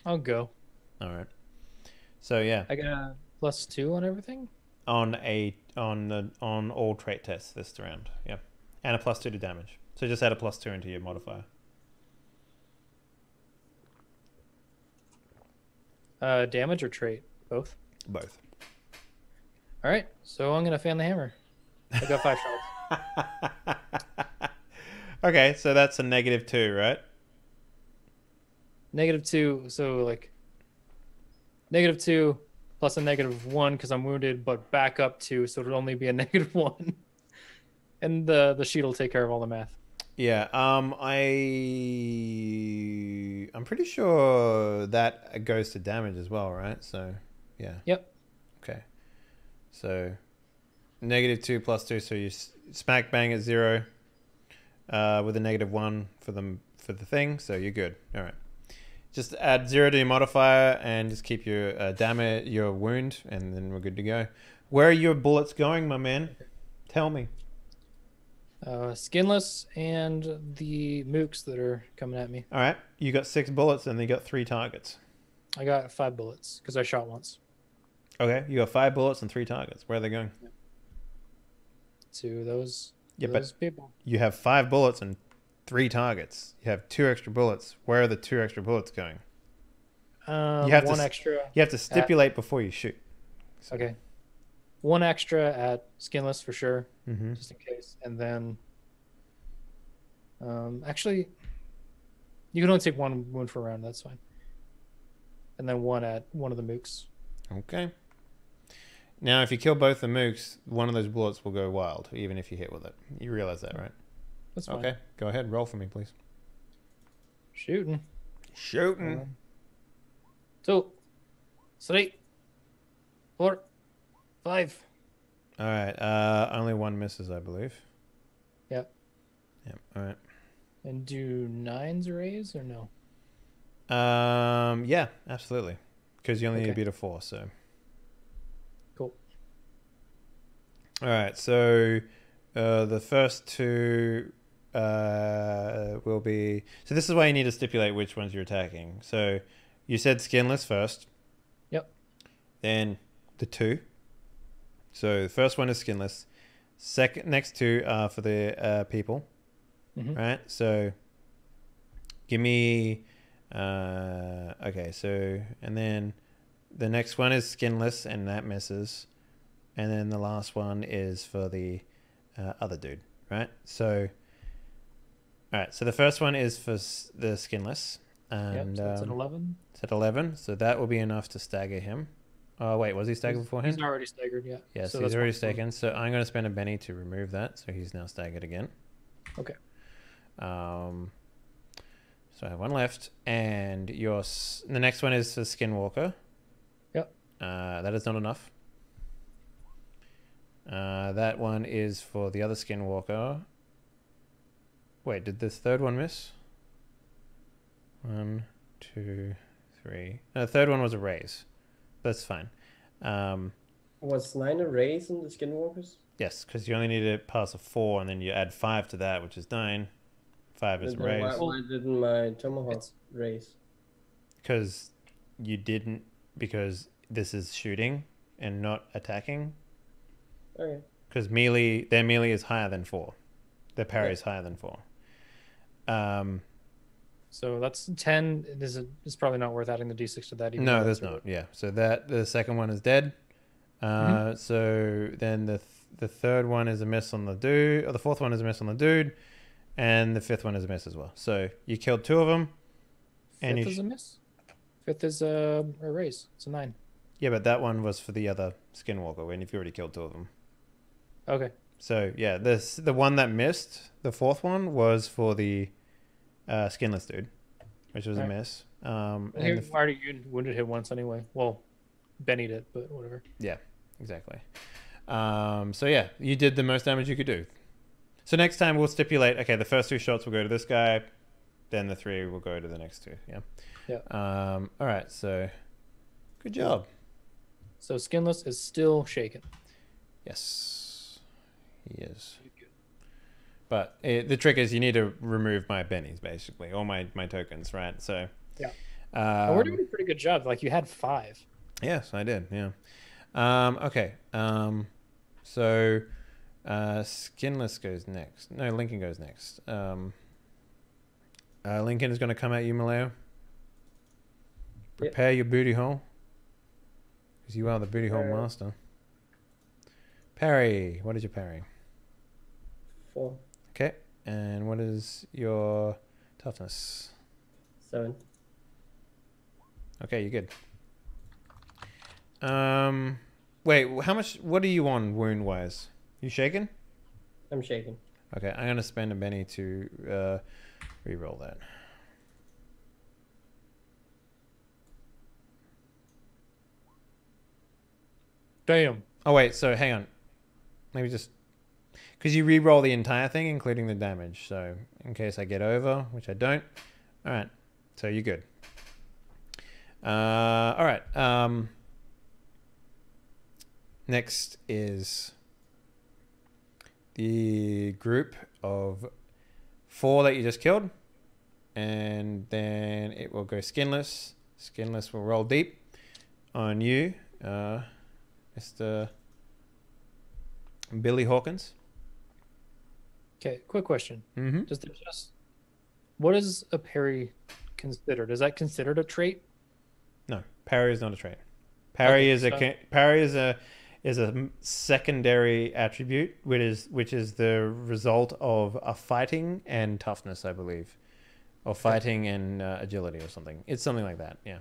[SPEAKER 3] I'll go.
[SPEAKER 1] All right. So yeah,
[SPEAKER 3] I got a +2 on everything.
[SPEAKER 1] on all trait tests this round. Yeah, and a +2 to damage. So just add a +2 into your modifier.
[SPEAKER 3] Damage or trait? Both.
[SPEAKER 1] Both.
[SPEAKER 3] All right. So I'm gonna fan the hammer. I got 5 shots.
[SPEAKER 1] Okay, so that's a -2, right?
[SPEAKER 3] -2. So like -2 plus a -1 because I'm wounded, but back up 2, so it'll only be a -1. And the sheet will take care of all the math.
[SPEAKER 1] Yeah. I'm pretty sure that goes to damage as well, right? So yeah.
[SPEAKER 3] Yep.
[SPEAKER 1] Okay. So -2 +2, so you smack bang at 0 with a -1 for the thing, so you're good. All right. Just add 0 to your modifier and just keep your damage, your wound, and then we're good to go. Where are your bullets going, my man? Tell me.
[SPEAKER 3] Skinless and the mooks that are coming at me.
[SPEAKER 1] All right. You got 6 bullets and you got 3 targets.
[SPEAKER 3] I got 5 bullets because I shot once.
[SPEAKER 1] Okay. You got 5 bullets and 3 targets. Where are they going?
[SPEAKER 3] To those
[SPEAKER 1] Yeah,
[SPEAKER 3] those people.
[SPEAKER 1] You have 5 bullets and 3 targets. You have 2 extra bullets. Where are the 2 extra bullets going? You have
[SPEAKER 3] one
[SPEAKER 1] to,
[SPEAKER 3] extra.
[SPEAKER 1] You have to stipulate before you shoot. So.
[SPEAKER 3] Okay. 1 extra at skinless for sure, just in case, and then actually, You can only take one wound per round. That's fine. And then one at one of the mooks.
[SPEAKER 1] Okay. Now, if you kill both the mooks, one of those bullets will go wild, even if you hit with it. You realize that, right?
[SPEAKER 3] That's fine.
[SPEAKER 1] Okay. Go ahead. Roll for me, please.
[SPEAKER 3] Shooting.
[SPEAKER 1] Shooting.
[SPEAKER 3] 2, 3, 4, 5.
[SPEAKER 1] All right. Only one misses, I believe.
[SPEAKER 3] Yep.
[SPEAKER 1] Yep. All right.
[SPEAKER 3] And do 9s raise or no?
[SPEAKER 1] Yeah, absolutely. Because you only need to
[SPEAKER 3] Okay.
[SPEAKER 1] beat a 4, so.
[SPEAKER 3] Cool.
[SPEAKER 1] All right. So the first two will be. So this is why you need to stipulate which ones you're attacking. So you said skinless first.
[SPEAKER 3] Yep.
[SPEAKER 1] Then the 2. So the first one is skinless. Next 2 are for the people.
[SPEAKER 3] Mhm.
[SPEAKER 1] Right. So give me. Okay. So and then the next one is skinless, and that misses. And then the last one is for the other dude. Right. So. All right. So the first one is for the skinless. And
[SPEAKER 3] Yep. So that's an 11.
[SPEAKER 1] it's at 11, so that will be enough to stagger him. Oh, wait, was he staggered beforehand?
[SPEAKER 3] He's already staggered, yeah.
[SPEAKER 1] Yes,
[SPEAKER 3] So
[SPEAKER 1] he's
[SPEAKER 3] that's
[SPEAKER 1] already
[SPEAKER 3] one.
[SPEAKER 1] staggered. So I'm going to spend a Benny to remove that, so he's now staggered again.
[SPEAKER 3] Okay.
[SPEAKER 1] So I have one left, and the next one is for Skinwalker.
[SPEAKER 3] Yep.
[SPEAKER 1] That is not enough. That one is for the other Skinwalker. Wait, did this third one miss? 1, 2, 3. No, the third one was a raise. That's fine.
[SPEAKER 4] Was 9 a raise in the Skinwalkers?
[SPEAKER 1] Yes, because you only need to pass a 4, and then you add 5 to that, which is 9. 5 is
[SPEAKER 4] Then
[SPEAKER 1] raise.
[SPEAKER 4] why didn't my Tomahawk raise?
[SPEAKER 1] Because you didn't. Because this is shooting and not attacking.
[SPEAKER 4] Okay.
[SPEAKER 1] Because their melee is higher than 4. Their parry is higher than 4.
[SPEAKER 3] So that's 10. It's probably not worth adding the d6 to that. Even
[SPEAKER 1] No,
[SPEAKER 3] though
[SPEAKER 1] there's
[SPEAKER 3] that's
[SPEAKER 1] not. Yeah. So the second one is dead. So then the third one is a miss on the dude, or the fourth one is a miss on the dude, and the fifth one is a miss as well. So you killed 2 of them. And
[SPEAKER 3] Fifth is a miss. Fifth is a raise. It's a 9.
[SPEAKER 1] Yeah, but that one was for the other Skinwalker, when you've already killed 2 of them.
[SPEAKER 3] Okay.
[SPEAKER 1] So yeah, the one that missed, the fourth one, was for the skinless dude, which was a miss.
[SPEAKER 3] He already wounded him once anyway. Well, Benny did, but whatever.
[SPEAKER 1] Yeah, exactly. So yeah, you did the most damage you could do. So next time we'll stipulate, okay, the first 2 shots will go to this guy, then the 3 will go to the next 2. Yeah.
[SPEAKER 3] Yeah.
[SPEAKER 1] All right. So good job.
[SPEAKER 3] So skinless is still shaken.
[SPEAKER 1] Yes, he is. But the trick is you need to remove my bennies, basically, or my tokens, right? So
[SPEAKER 3] yeah. And we're doing a pretty good job. Like you had 5.
[SPEAKER 1] Yes, I did. Yeah. Okay. So Skinless goes next. No, Lincoln goes next. Lincoln is going to come at you, Maleo. Prepare your booty hole, because you are the booty hole master. Parry. What is your parry?
[SPEAKER 4] 4.
[SPEAKER 1] Okay. And what is your toughness?
[SPEAKER 4] 7.
[SPEAKER 1] Okay, you're good. Wait, how much? What are you on wound wise? You shaken?
[SPEAKER 4] I'm shaking.
[SPEAKER 1] Okay, I'm gonna spend a Benny to re-roll that.
[SPEAKER 3] Damn.
[SPEAKER 1] Oh wait, so hang on. Let me just, because you re-roll the entire thing, including the damage. So in case I get over, which I don't. All right, so you're good. All right. Next is the group of 4 that you just killed, and then it will go skinless. Skinless will roll deep on you, Mr. Billy Hawkins.
[SPEAKER 3] Okay, quick question.
[SPEAKER 1] Mm-hmm.
[SPEAKER 3] What is a parry considered? Is that considered a trait?
[SPEAKER 1] No, parry is not a trait. Parry is a secondary attribute, which is the result of a fighting and toughness, I believe. or fighting and agility or something. It's something like that. Yeah.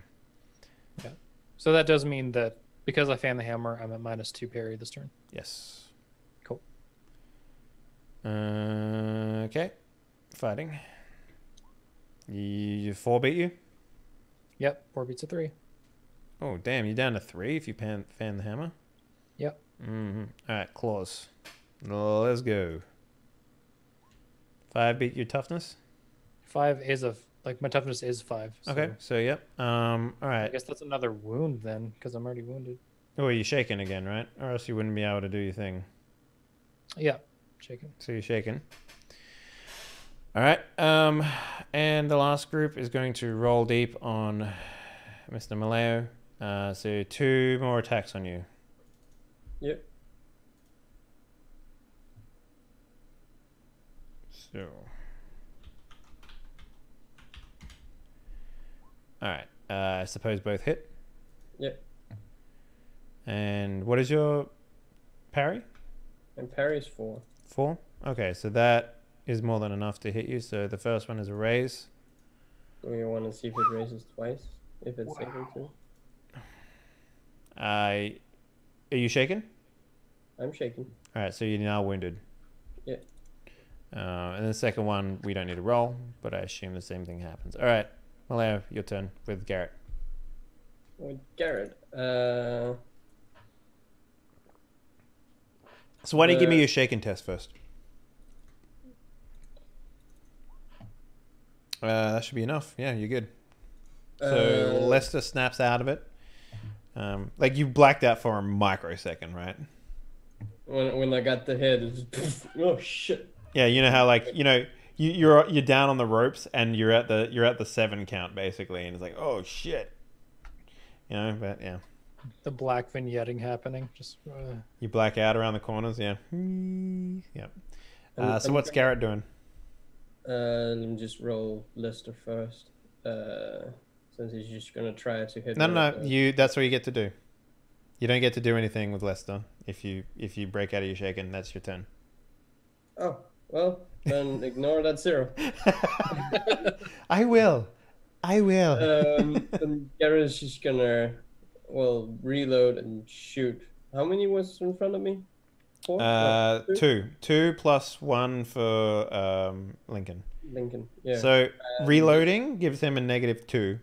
[SPEAKER 3] So that does mean that because I fan the hammer, I'm at -2 parry this turn.
[SPEAKER 1] Yes.
[SPEAKER 3] Cool.
[SPEAKER 1] Okay. Fighting. You 4 beat you?
[SPEAKER 3] Yep, 4 beats a 3.
[SPEAKER 1] Oh, damn. You're down to 3 if you fan the hammer?
[SPEAKER 3] Yep.
[SPEAKER 1] Mm-hmm. All right, claws. Let's go. 5 beat your toughness?
[SPEAKER 3] 5 is my toughness is 5. So
[SPEAKER 1] Okay, so yep. All
[SPEAKER 3] I
[SPEAKER 1] right.
[SPEAKER 3] guess that's another wound then, because I'm already wounded.
[SPEAKER 1] Oh, you're shaking again, right? Or else you wouldn't be able to do your thing.
[SPEAKER 3] Yeah, shaking.
[SPEAKER 1] So you're shaking. All right. And the last group is going to roll deep on Mr. Maleo. So 2 more attacks on you.
[SPEAKER 4] Yep.
[SPEAKER 1] So. All right. I suppose both hit.
[SPEAKER 4] Yep.
[SPEAKER 1] And what is your parry?
[SPEAKER 4] And parry is 4.
[SPEAKER 1] 4? Okay, so that is more than enough to hit you. So the first one is a raise.
[SPEAKER 4] Do you want to see if it raises twice? If it's able to?
[SPEAKER 1] Are you shaken?
[SPEAKER 4] I'm shaking.
[SPEAKER 1] All right, so you're now wounded.
[SPEAKER 4] Yeah.
[SPEAKER 1] And the second one, we don't need to roll, but I assume the same thing happens. All right, Maleo, your turn with Garrett.
[SPEAKER 4] With Garrett.
[SPEAKER 1] So why don't you give me your shaken test first? That should be enough. Yeah, you're good. So Lester snaps out of it. Like you blacked out for a microsecond, right?
[SPEAKER 4] When I got the head, it's just, oh shit.
[SPEAKER 1] Yeah, you know how you're down on the ropes and you're at the 7 count basically, and it's like, oh shit. But yeah.
[SPEAKER 3] The black vignetting happening. Just
[SPEAKER 1] You black out around the corners, yeah. Yep. So
[SPEAKER 4] I'm
[SPEAKER 1] what's Garrett doing?
[SPEAKER 4] Let me just roll Lester first. Since he's just gonna try to hit.
[SPEAKER 1] No. That's what you get to do. You don't get to do anything with Lester. If you break out of your shaken, that's your turn.
[SPEAKER 4] Oh well, then ignore that 0.
[SPEAKER 1] I will.
[SPEAKER 4] Then Garrett's just gonna reload and shoot. How many was in front of me? 4? No, 2?
[SPEAKER 1] 2 plus 1 for Lincoln.
[SPEAKER 4] Lincoln. Yeah.
[SPEAKER 1] So reloading gives him a -2.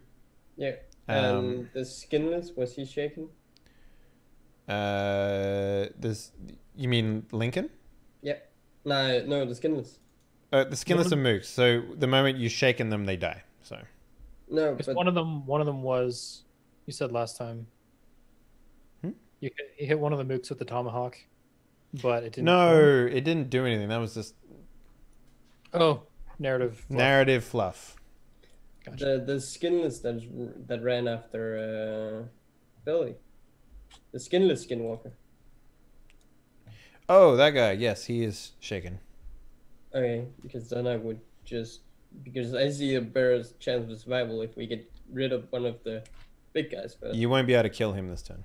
[SPEAKER 4] Yeah. And the skinless, was he shaken?
[SPEAKER 1] You mean Lincoln?
[SPEAKER 4] Yeah. No, the skinless.
[SPEAKER 1] The skinless are mooks. So the moment you shaken them, they die. So.
[SPEAKER 4] No,
[SPEAKER 3] because
[SPEAKER 4] but
[SPEAKER 3] one of them was, you said last time. You hit one of the mooks with the tomahawk, but it didn't.
[SPEAKER 1] No, it didn't do anything. That was just
[SPEAKER 3] narrative
[SPEAKER 1] fluff.
[SPEAKER 3] Gotcha.
[SPEAKER 4] the skinless that ran after Billy, the skinless skinwalker.
[SPEAKER 1] Oh, that guy. Yes, he is shaken.
[SPEAKER 4] Okay, because then I would because I see a better chance of survival if we get rid of one of the big guys first.
[SPEAKER 1] You won't be able to kill him this turn.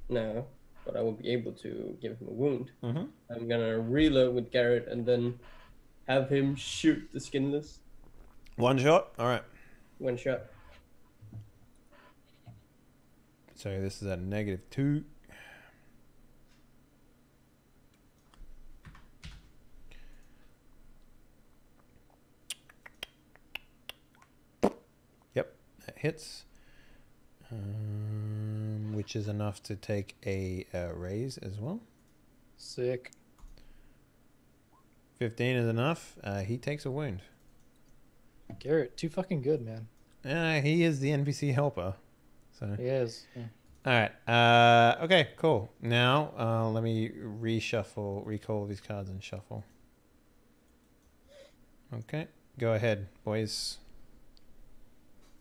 [SPEAKER 4] No, but I will be able to give him a wound.
[SPEAKER 1] Mm-hmm.
[SPEAKER 4] I'm gonna reload with Garrett and then have him shoot the skinless.
[SPEAKER 1] 1 shot? All right.
[SPEAKER 4] 1 shot.
[SPEAKER 1] So this is a -2. Yep, that hits. Which is enough to take a raise as well.
[SPEAKER 3] Sick.
[SPEAKER 1] 15 is enough. He takes a wound.
[SPEAKER 3] Garrett, too fucking good, man.
[SPEAKER 1] He is the NPC helper. So.
[SPEAKER 3] He is. Yeah.
[SPEAKER 1] All right. Okay, cool. Now let me recall these cards and shuffle. Okay, go ahead, boys.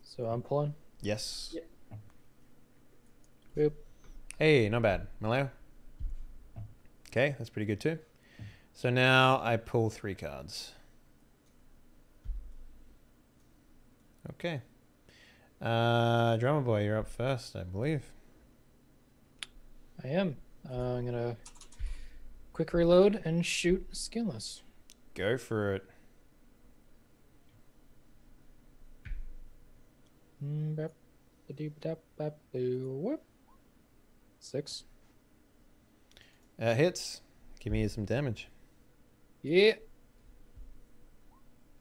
[SPEAKER 3] So I'm pulling.
[SPEAKER 1] Yes.
[SPEAKER 4] Yep.
[SPEAKER 3] Boop.
[SPEAKER 1] Hey, not bad. Maleo? Okay, that's pretty good too. So now I pull 3 cards. Okay. Drummer Boy, you're up first, I believe.
[SPEAKER 3] I am. I'm gonna quick reload and shoot skinless.
[SPEAKER 1] Go for it.
[SPEAKER 3] Whoop. 6.
[SPEAKER 1] Hits. Give me some damage.
[SPEAKER 3] Yeah.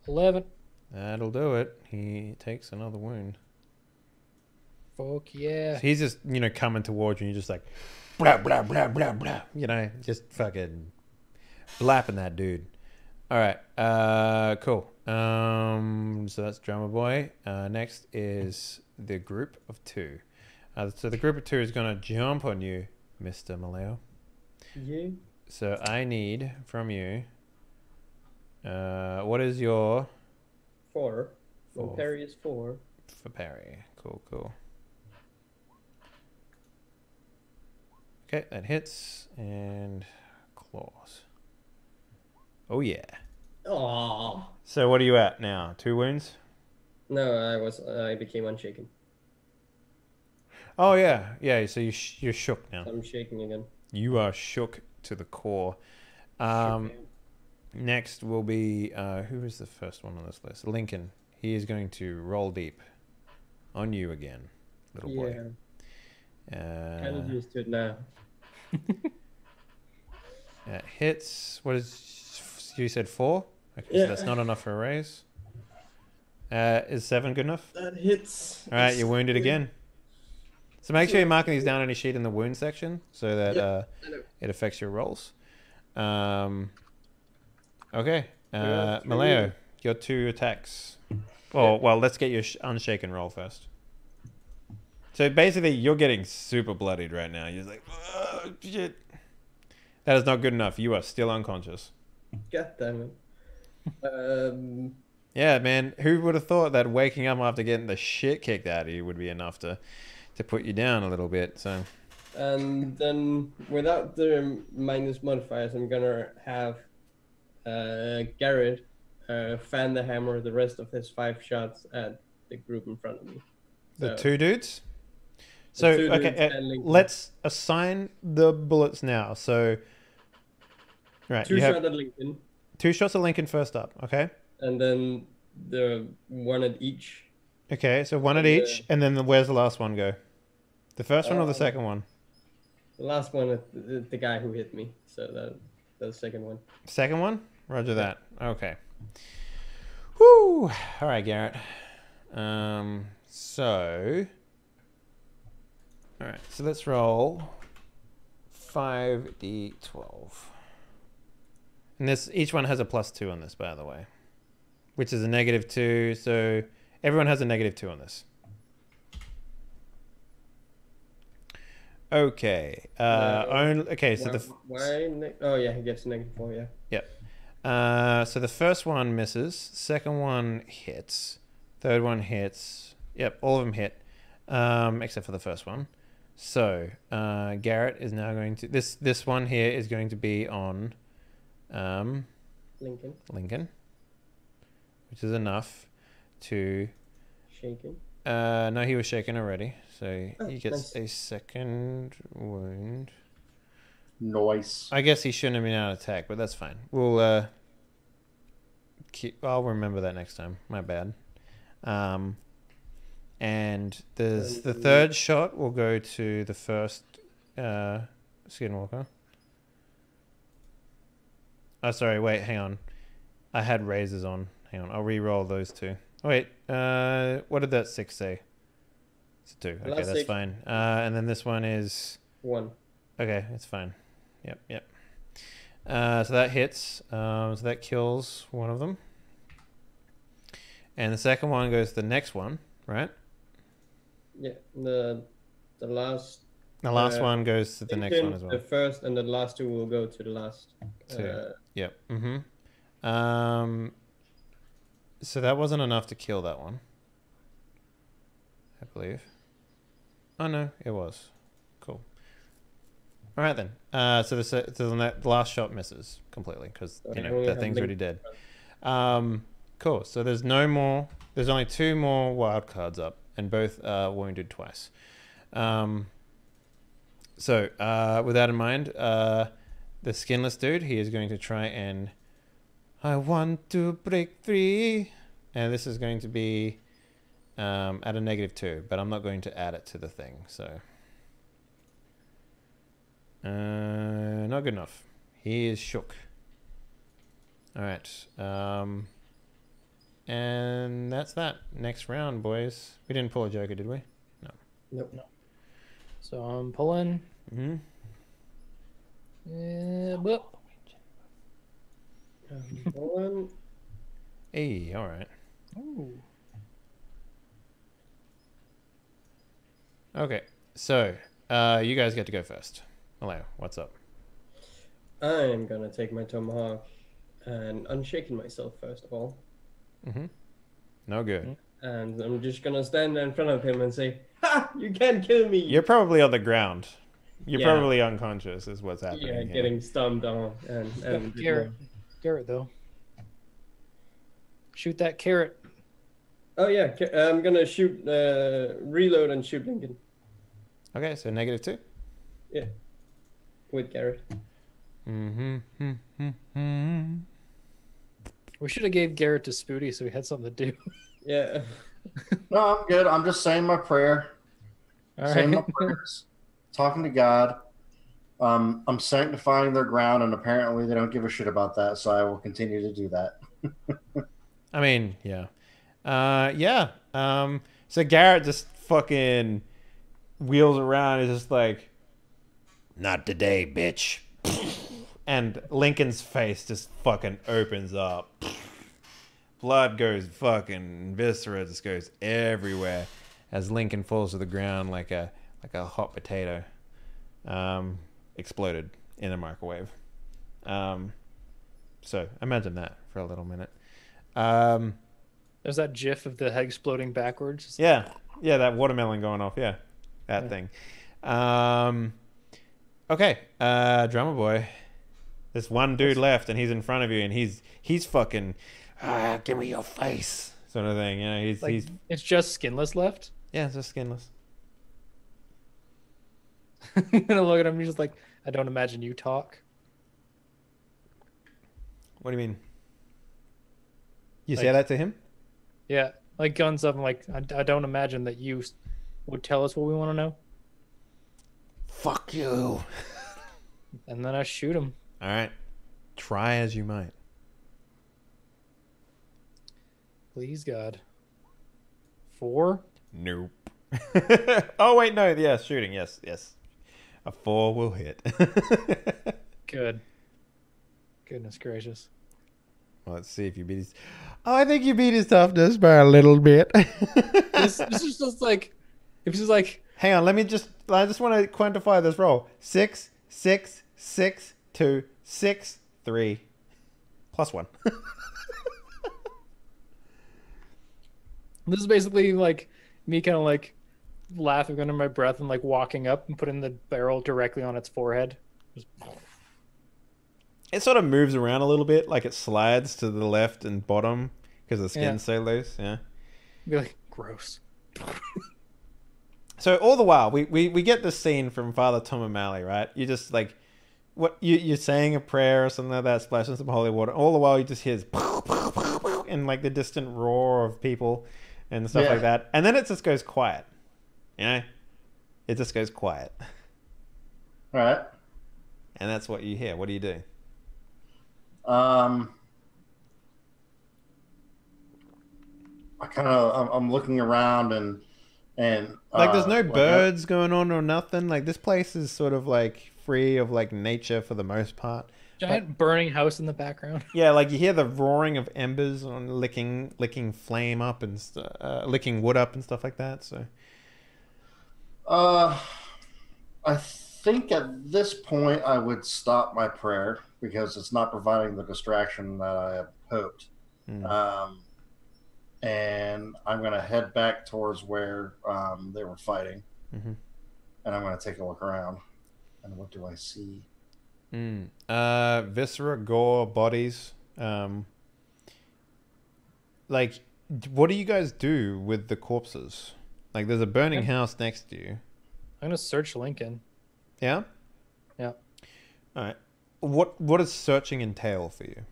[SPEAKER 3] 11.
[SPEAKER 1] That'll do it. He takes another wound.
[SPEAKER 3] Fuck yeah.
[SPEAKER 1] So he's just, coming towards you and you're just like, blah, blah, blah, blah, blah. Just fucking blapping that dude. All right. Cool. So that's Drummer Boy. Next is the group of 2. So the group of 2 is going to jump on you, Mr. Maleo.
[SPEAKER 4] Yeah.
[SPEAKER 1] So I need from you, what is your...
[SPEAKER 4] 4.
[SPEAKER 1] 4.
[SPEAKER 4] Well, parry is 4.
[SPEAKER 1] For parry. Cool. Okay, that hits. And claws. Oh, yeah.
[SPEAKER 4] Oh.
[SPEAKER 1] So what are you at now? 2 wounds?
[SPEAKER 4] No, I became unshaken.
[SPEAKER 1] Oh, yeah. Yeah, so you're shook now.
[SPEAKER 4] I'm shaking again.
[SPEAKER 1] You are shook to the core. Next will be, who is the first one on this list? Lincoln. He is going to roll deep on you again, little boy.
[SPEAKER 4] Kind of used to it now.
[SPEAKER 1] Hits. What is, you said 4? Okay,
[SPEAKER 4] Yeah.
[SPEAKER 1] so that's not enough for a raise. Is 7 good enough?
[SPEAKER 4] That hits.
[SPEAKER 1] All right, you're wounded again. So make sure you're marking these down on your sheet in the wound section so that it affects your rolls. Okay, Maleo, your 2 attacks. Well, let's get your unshaken roll first. So basically, you're getting super bloodied right now. You're like, oh, shit. That is not good enough. You are still unconscious.
[SPEAKER 4] God damn it.
[SPEAKER 1] Yeah, man. Who would have thought that waking up after getting the shit kicked out of you would be enough to put you down a little bit? So.
[SPEAKER 4] And then without the minus modifiers, I'm gonna have Garrett fan the hammer the rest of his 5 shots at the group in front of me.
[SPEAKER 1] The 2 dudes? So, okay, let's assign the bullets now. So, right,
[SPEAKER 4] 2 shots at Lincoln.
[SPEAKER 1] 2 shots at Lincoln first up, okay?
[SPEAKER 4] And then the 1 at each.
[SPEAKER 1] Okay, so 1 at each, and then where's the last one go? The first one or the second one?
[SPEAKER 4] The last one at the guy who hit me. So the second one.
[SPEAKER 1] Second one? Roger that. Okay. Whoo! All right, Garrett. All right, so let's roll 5d12. And each one has a +2 on this, by the way, which is a -2. So everyone has a -2 on this. Okay. Okay. So
[SPEAKER 4] oh yeah, he gets -4. Yeah.
[SPEAKER 1] Yep. So the first one misses. Second one hits. Third one hits. Yep. All of them hit, except for the first one. So Garrett is now going to this one here is going to be on Lincoln, which is enough to
[SPEAKER 4] shaken.
[SPEAKER 1] No, he was shaken already, so he gets a second wound.
[SPEAKER 2] Nice.
[SPEAKER 1] I guess he shouldn't have been out of attack, but that's fine. We'll I'll remember that next time. My bad. And the third shot will go to the first Skinwalker. Oh, sorry. Wait, hang on. I had razors on. Hang on. I'll re-roll those 2. Oh, wait. What did that 6 say? It's a 2. Okay, that's 6. Fine. And then this one is
[SPEAKER 4] 1.
[SPEAKER 1] Okay, it's fine. Yep. So that hits. So that kills one of them. And the second one goes to the next one, right?
[SPEAKER 4] Yeah. The last.
[SPEAKER 1] The last one goes to the next one as well.
[SPEAKER 4] The first and the last 2 will go to the last.
[SPEAKER 1] 2. Yep. So that wasn't enough to kill that one, I believe. Oh no, it was. Cool. All right then. So the last shot misses completely because that thing's already dead. Cool. So there's no more. There's only 2 more wild cards up, and both are wounded twice. So with that in mind, the skinless dude, he is going to try and I want to break free, and this is going to be at a -2, but I'm not going to add it to the thing. So, not good enough. He is shook. All right. And that's that. Next round, boys. We didn't pull a joker, did we? No.
[SPEAKER 4] Nope.
[SPEAKER 3] No. So I'm pulling.
[SPEAKER 1] Mm-hmm.
[SPEAKER 3] Well,
[SPEAKER 4] One.
[SPEAKER 1] Hey, all right.
[SPEAKER 3] ooh.
[SPEAKER 1] Okay. So, you guys get to go first. Hello. What's up?
[SPEAKER 4] I'm gonna take my tomahawk and unshaken myself first of all.
[SPEAKER 1] Mm-hmm. No good.
[SPEAKER 4] And I'm just gonna stand in front of him and say, "Ha! You can't kill me!"
[SPEAKER 1] You're probably on the ground. You're
[SPEAKER 4] Yeah.
[SPEAKER 1] probably unconscious, is what's happening.
[SPEAKER 4] Yeah,
[SPEAKER 1] here.
[SPEAKER 4] getting stumped on. And
[SPEAKER 3] Garrett. Garrett, though. Shoot that carrot.
[SPEAKER 4] Oh yeah, I'm gonna shoot, reload and shoot Lincoln.
[SPEAKER 1] Okay, so -2.
[SPEAKER 4] Yeah, with Garrett.
[SPEAKER 1] Mm-hmm.
[SPEAKER 3] We should have gave Garrett to Spooty so he had something to do.
[SPEAKER 4] Yeah.
[SPEAKER 2] No, I'm good. I'm just saying my prayer.
[SPEAKER 3] All
[SPEAKER 2] Saying my
[SPEAKER 3] right.
[SPEAKER 2] prayers. Talking to God. I'm sanctifying their ground, and apparently they don't give a shit about that, so I will continue to do that.
[SPEAKER 1] I mean, yeah. Yeah. So Garrett just fucking wheels around and is just like, not today, bitch. And Lincoln's face just fucking opens up. Blood goes fucking, viscera just goes everywhere as Lincoln falls to the ground like a hot potato. Exploded in a microwave. So imagine that for a little minute.
[SPEAKER 3] There's that gif of the head exploding backwards.
[SPEAKER 1] Yeah, that watermelon going off. Yeah, that thing. Okay, drummer boy. There's one dude left, and he's in front of you, and he's fucking, give me your face, sort of thing. You know, he's
[SPEAKER 3] It's just skinless left.
[SPEAKER 1] yeah, it's just skinless.
[SPEAKER 3] I'm gonna look at him. He's just like, I don't imagine you talk.
[SPEAKER 1] What do you mean? You say
[SPEAKER 3] Like-
[SPEAKER 1] that to him?
[SPEAKER 3] Yeah, like guns up. I'm like, I don't imagine that you would tell us what we want to know.
[SPEAKER 1] Fuck you.
[SPEAKER 3] And then I shoot him.
[SPEAKER 1] All right, try as you might.
[SPEAKER 3] Please God. 4.
[SPEAKER 1] Nope. Oh wait, no. Yeah, shooting. Yes. A 4 will hit.
[SPEAKER 3] Good. Goodness gracious.
[SPEAKER 1] Well, let's see if you beat his. Oh, I think you beat his toughness by a little bit.
[SPEAKER 3] This is just like, if he's like,
[SPEAKER 1] Hang on, I just want to quantify this roll. 6, 6, 6, 2, 6, 3, +1.
[SPEAKER 3] this is basically like me kind of like laughing under my breath and like walking up and putting the barrel directly on its forehead. Just,
[SPEAKER 1] It sort of moves around a little bit, like it slides to the left and bottom because the skin's so loose. Yeah.
[SPEAKER 3] be like, gross.
[SPEAKER 1] So all the while, we get this scene from Father Tom O'Malley, right? You just like, what you're saying a prayer or something like that, splashing some holy water. All the while, you just hear and like the distant roar of people and stuff like that, and then it just goes quiet. You know, it just goes quiet,
[SPEAKER 2] All right.
[SPEAKER 1] and that's what you hear. What do you do?
[SPEAKER 2] I'm looking around and
[SPEAKER 1] Like, there's no
[SPEAKER 2] like,
[SPEAKER 1] birds going on or nothing. Like, this place is sort of like free of like nature for the most part.
[SPEAKER 3] Giant burning house in the background.
[SPEAKER 1] Yeah, like you hear the roaring of embers on licking flame up and licking wood up and stuff like that. So,
[SPEAKER 2] I think at this point I would stop my prayer because it's not providing the distraction that I had hoped. And I'm going to head back towards where they were fighting.
[SPEAKER 1] Mhm.
[SPEAKER 2] And I'm going to take a look around. And what do I see?
[SPEAKER 1] Viscera, gore, bodies. Like, what do you guys do with the corpses? Like, there's a burning house next to you.
[SPEAKER 3] I'm gonna search Lincoln.
[SPEAKER 1] Yeah?
[SPEAKER 3] Yeah.
[SPEAKER 1] All right. What does searching entail for you?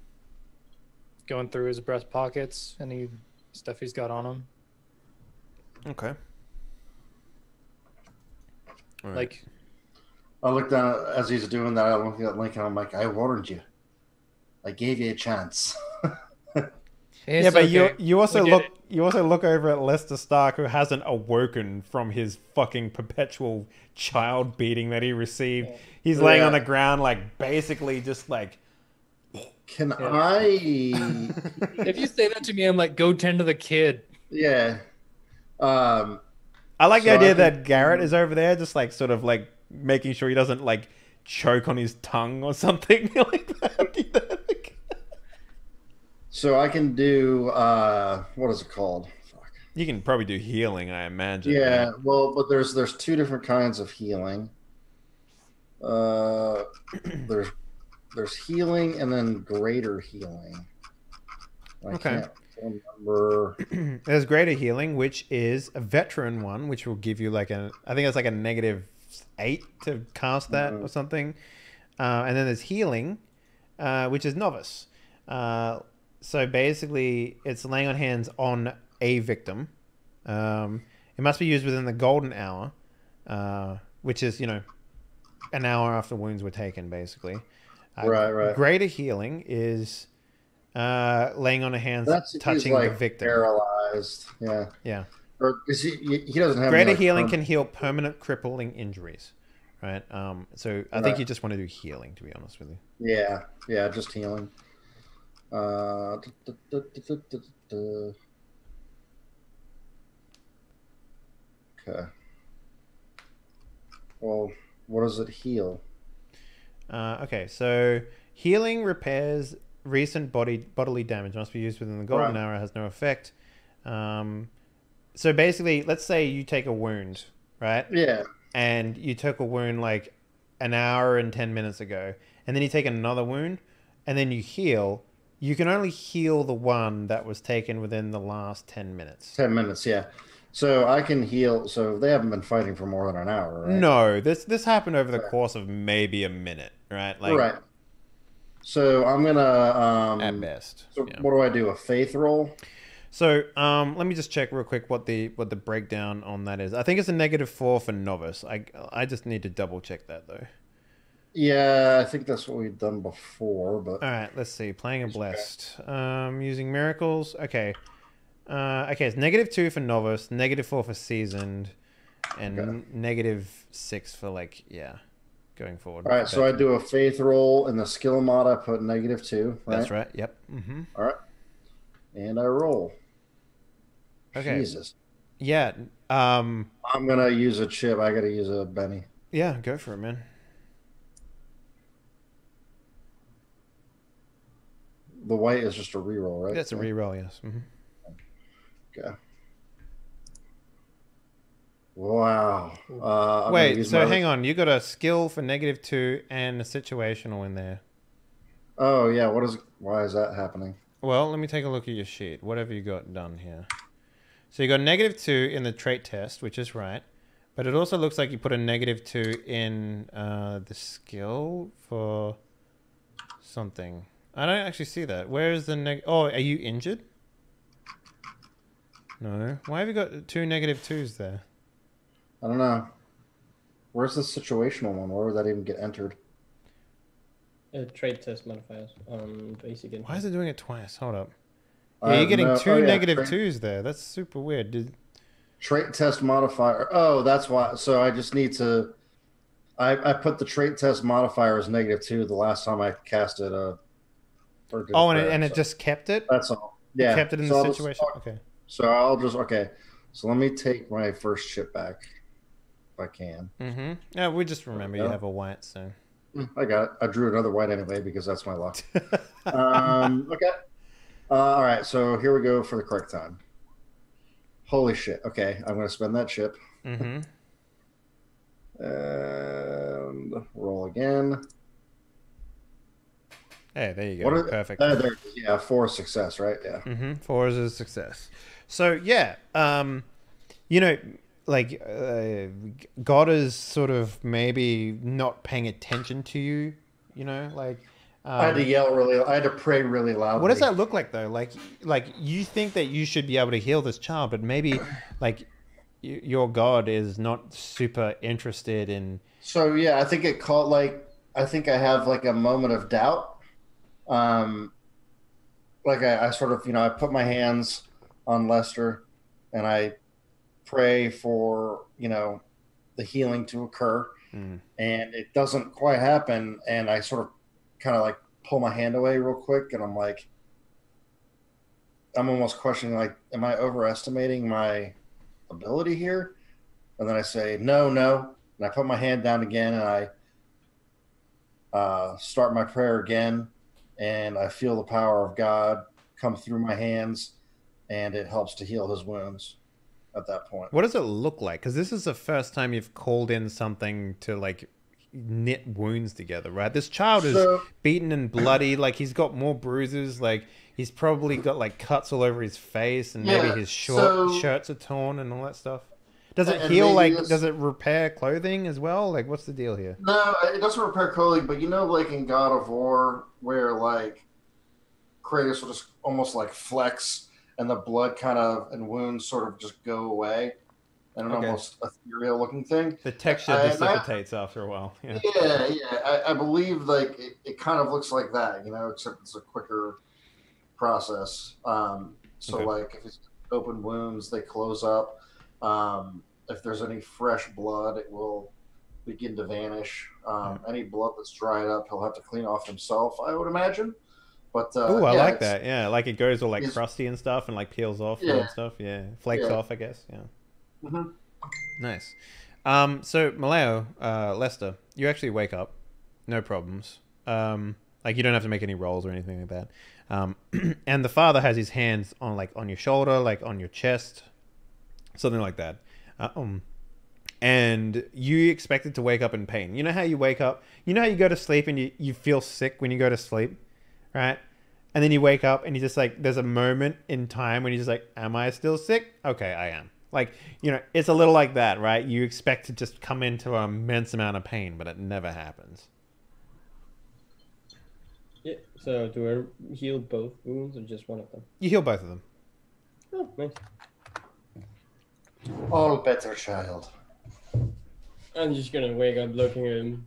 [SPEAKER 3] Going through his breast pockets, any stuff he's got on him.
[SPEAKER 1] Okay. All right.
[SPEAKER 3] Like,
[SPEAKER 2] I looked down as he's doing that. I looked at Lincoln. I'm like, I warned you. I gave you a chance.
[SPEAKER 3] it's
[SPEAKER 1] yeah, but
[SPEAKER 3] okay.
[SPEAKER 1] you also
[SPEAKER 3] We did
[SPEAKER 1] look
[SPEAKER 3] it.
[SPEAKER 1] you also look over at Lester Stark, who hasn't awoken from his fucking perpetual child beating that he received. He's laying on the ground, like basically just like.
[SPEAKER 2] Can
[SPEAKER 3] Yeah.
[SPEAKER 2] I?
[SPEAKER 3] If you say that to me, I'm like, go tend to the kid.
[SPEAKER 2] Yeah.
[SPEAKER 1] I like the
[SPEAKER 2] So I
[SPEAKER 1] idea
[SPEAKER 2] can-
[SPEAKER 1] that Garrett is over there, just like sort of like making sure he doesn't like choke on his tongue or something like that.
[SPEAKER 2] So I can do what is it called? Fuck.
[SPEAKER 1] You can probably do healing, I imagine.
[SPEAKER 2] Yeah,
[SPEAKER 1] right?
[SPEAKER 2] well, but there's two different kinds of healing. There's healing and then greater healing. I
[SPEAKER 1] Okay.
[SPEAKER 2] can't remember.
[SPEAKER 1] There's greater healing, which is a veteran one, which will give you like I think it's like a -8 to cast that or something. And then there's healing, which is novice. So basically, it's laying on hands on a victim. It must be used within the golden hour, which is, an hour after wounds were taken, basically.
[SPEAKER 2] Right.
[SPEAKER 1] Greater healing is laying on a hands,
[SPEAKER 2] That's
[SPEAKER 1] touching
[SPEAKER 2] he's like
[SPEAKER 1] the victim.
[SPEAKER 2] paralyzed. Yeah.
[SPEAKER 1] Yeah.
[SPEAKER 2] Or is he doesn't have
[SPEAKER 1] Greater
[SPEAKER 2] any, like,
[SPEAKER 1] healing can heal permanent crippling injuries, right? So I think you just want to do healing, to be honest with you.
[SPEAKER 2] Yeah, just healing. Okay. Well, what does it heal?
[SPEAKER 1] Okay, so healing repairs recent bodily damage. Must be used within the golden hour. Has no effect. So basically, let's say you take a wound, right?
[SPEAKER 2] Yeah.
[SPEAKER 1] And you took a wound like an hour and 10 minutes ago, and then you take another wound, and then you heal. You can only heal the one that was taken within the last 10 minutes.
[SPEAKER 2] 10 minutes, yeah. So I can heal. So they haven't been fighting for more than an hour, right?
[SPEAKER 1] No, this happened over the course of maybe a minute, right? Like,
[SPEAKER 2] right. So I'm gonna
[SPEAKER 1] at best.
[SPEAKER 2] So
[SPEAKER 1] yeah.
[SPEAKER 2] what do I do? A faith roll?
[SPEAKER 1] So let me just check real quick what the breakdown on that is. I think it's a -4 for novice. I just need to double check that though.
[SPEAKER 2] Yeah, I think that's what we've done before. But
[SPEAKER 1] All right, let's see. Playing a blessed. Using miracles. Okay. Okay, it's -2 for novice, -4 for seasoned, and -6 for going forward.
[SPEAKER 2] all right, so I do a faith roll in the skill mod. I put -2. Right?
[SPEAKER 1] That's right. Yep. Mm-hmm.
[SPEAKER 2] All right, and I roll.
[SPEAKER 1] Okay.
[SPEAKER 2] Jesus.
[SPEAKER 1] Yeah.
[SPEAKER 2] I'm gonna use a chip. I gotta use a Benny.
[SPEAKER 1] Yeah. Go for it, man.
[SPEAKER 2] The white is just a reroll, right?
[SPEAKER 1] That's a reroll. Yes. Mm-hmm.
[SPEAKER 2] Okay. Wow.
[SPEAKER 1] Wait. So hang on. You got a skill for -2 and a situational in there.
[SPEAKER 2] Oh yeah. Why is that happening?
[SPEAKER 1] Well, let me take a look at your sheet. What have you got done here? So you got -2 in the trait test, which is right. But it also looks like you put a -2 in the skill for something. I don't actually see that. Where is the Oh, are you injured? No. Why have you got 2 -2s there?
[SPEAKER 2] I don't know. Where's the situational one? Where would that even get entered?
[SPEAKER 4] Trait test modifiers on basic info.
[SPEAKER 1] Why is it doing it twice? Hold up. Yeah, you're getting 2 -2s there. That's super weird.
[SPEAKER 2] Trait test modifier. Oh, that's why. So I just need to. I put the trait test modifier as -2 the last time I cast it.
[SPEAKER 1] It just kept it?
[SPEAKER 2] That's all. Yeah.
[SPEAKER 1] It kept it in the situation? Okay.
[SPEAKER 2] So I'll just. Okay. So let me take my first chip back. If I can.
[SPEAKER 1] Mm-hmm. Yeah, we just remember you have a white, so.
[SPEAKER 2] I got it. I drew another white anyway because that's my luck. Okay. All right. So here we go for the correct time. Holy shit. Okay. I'm going to spend that chip.
[SPEAKER 1] Mm-hmm.
[SPEAKER 2] And roll again.
[SPEAKER 1] Hey, there you go. Perfect.
[SPEAKER 2] There it is. Yeah, 4 success, right? Yeah.
[SPEAKER 1] Mm-hmm. 4 is a success. So, yeah. God is sort of maybe not paying attention to you,
[SPEAKER 2] I had to yell I had to pray really loudly.
[SPEAKER 1] What does that look like, though? Like you think that you should be able to heal this child, but maybe, your god is not super interested in.
[SPEAKER 2] So yeah, I think it called like I think I have like a moment of doubt. Like I sort of I put my hands on Lester, and I pray for the healing to occur, and it doesn't quite happen, and I sort of kind of like pull my hand away real quick, and I'm like, I'm almost questioning like, am I overestimating my ability here? And then I say, no, and I put my hand down again, and I start my prayer again, and I feel the power of God come through my hands, and it helps to heal his wounds at that point.
[SPEAKER 1] What does it look like? Because this is the first time you've called in something to like knit wounds together, right? This child is beaten and bloody. Like he's got more bruises. Like he's probably got like cuts all over his face, and maybe his shirts are torn and all that stuff. Does it heal? Like, does it repair clothing as well? Like, what's the deal here?
[SPEAKER 2] No, it doesn't repair clothing, but like in God of War, where like Kratos will just almost like flex, and the blood kind of and wounds sort of just go away, and an almost ethereal looking thing.
[SPEAKER 1] The texture dissipates after a while. Yeah,
[SPEAKER 2] I believe like it kind of looks like that, except it's a quicker process. Like if it's open wounds, they close up. If there's any fresh blood, it will begin to vanish. Any blood that's dried up, he'll have to clean off himself, I would imagine. But
[SPEAKER 1] I like that. Yeah, like it goes all like crusty and stuff, and like peels off and stuff. Yeah, flakes off, I guess. Yeah.
[SPEAKER 2] Mm-hmm.
[SPEAKER 1] Nice. So Maleo, Lester, you actually wake up, no problems. Like you don't have to make any rolls or anything like that. And the father has his hands on your shoulder, like on your chest, something like that. And you expected to wake up in pain. You know how you wake up? You know how you go to sleep and you feel sick when you go to sleep, right? And then you wake up and you just like, there's a moment in time when you're just like, am I still sick? Okay, I am. Like, it's a little like that, right? You expect to just come into an immense amount of pain, but it never happens.
[SPEAKER 4] Yeah, so do I heal both wounds or just one of them?
[SPEAKER 1] You heal both of them.
[SPEAKER 4] Oh, nice.
[SPEAKER 2] All better, child.
[SPEAKER 4] I'm just gonna wake up looking at him.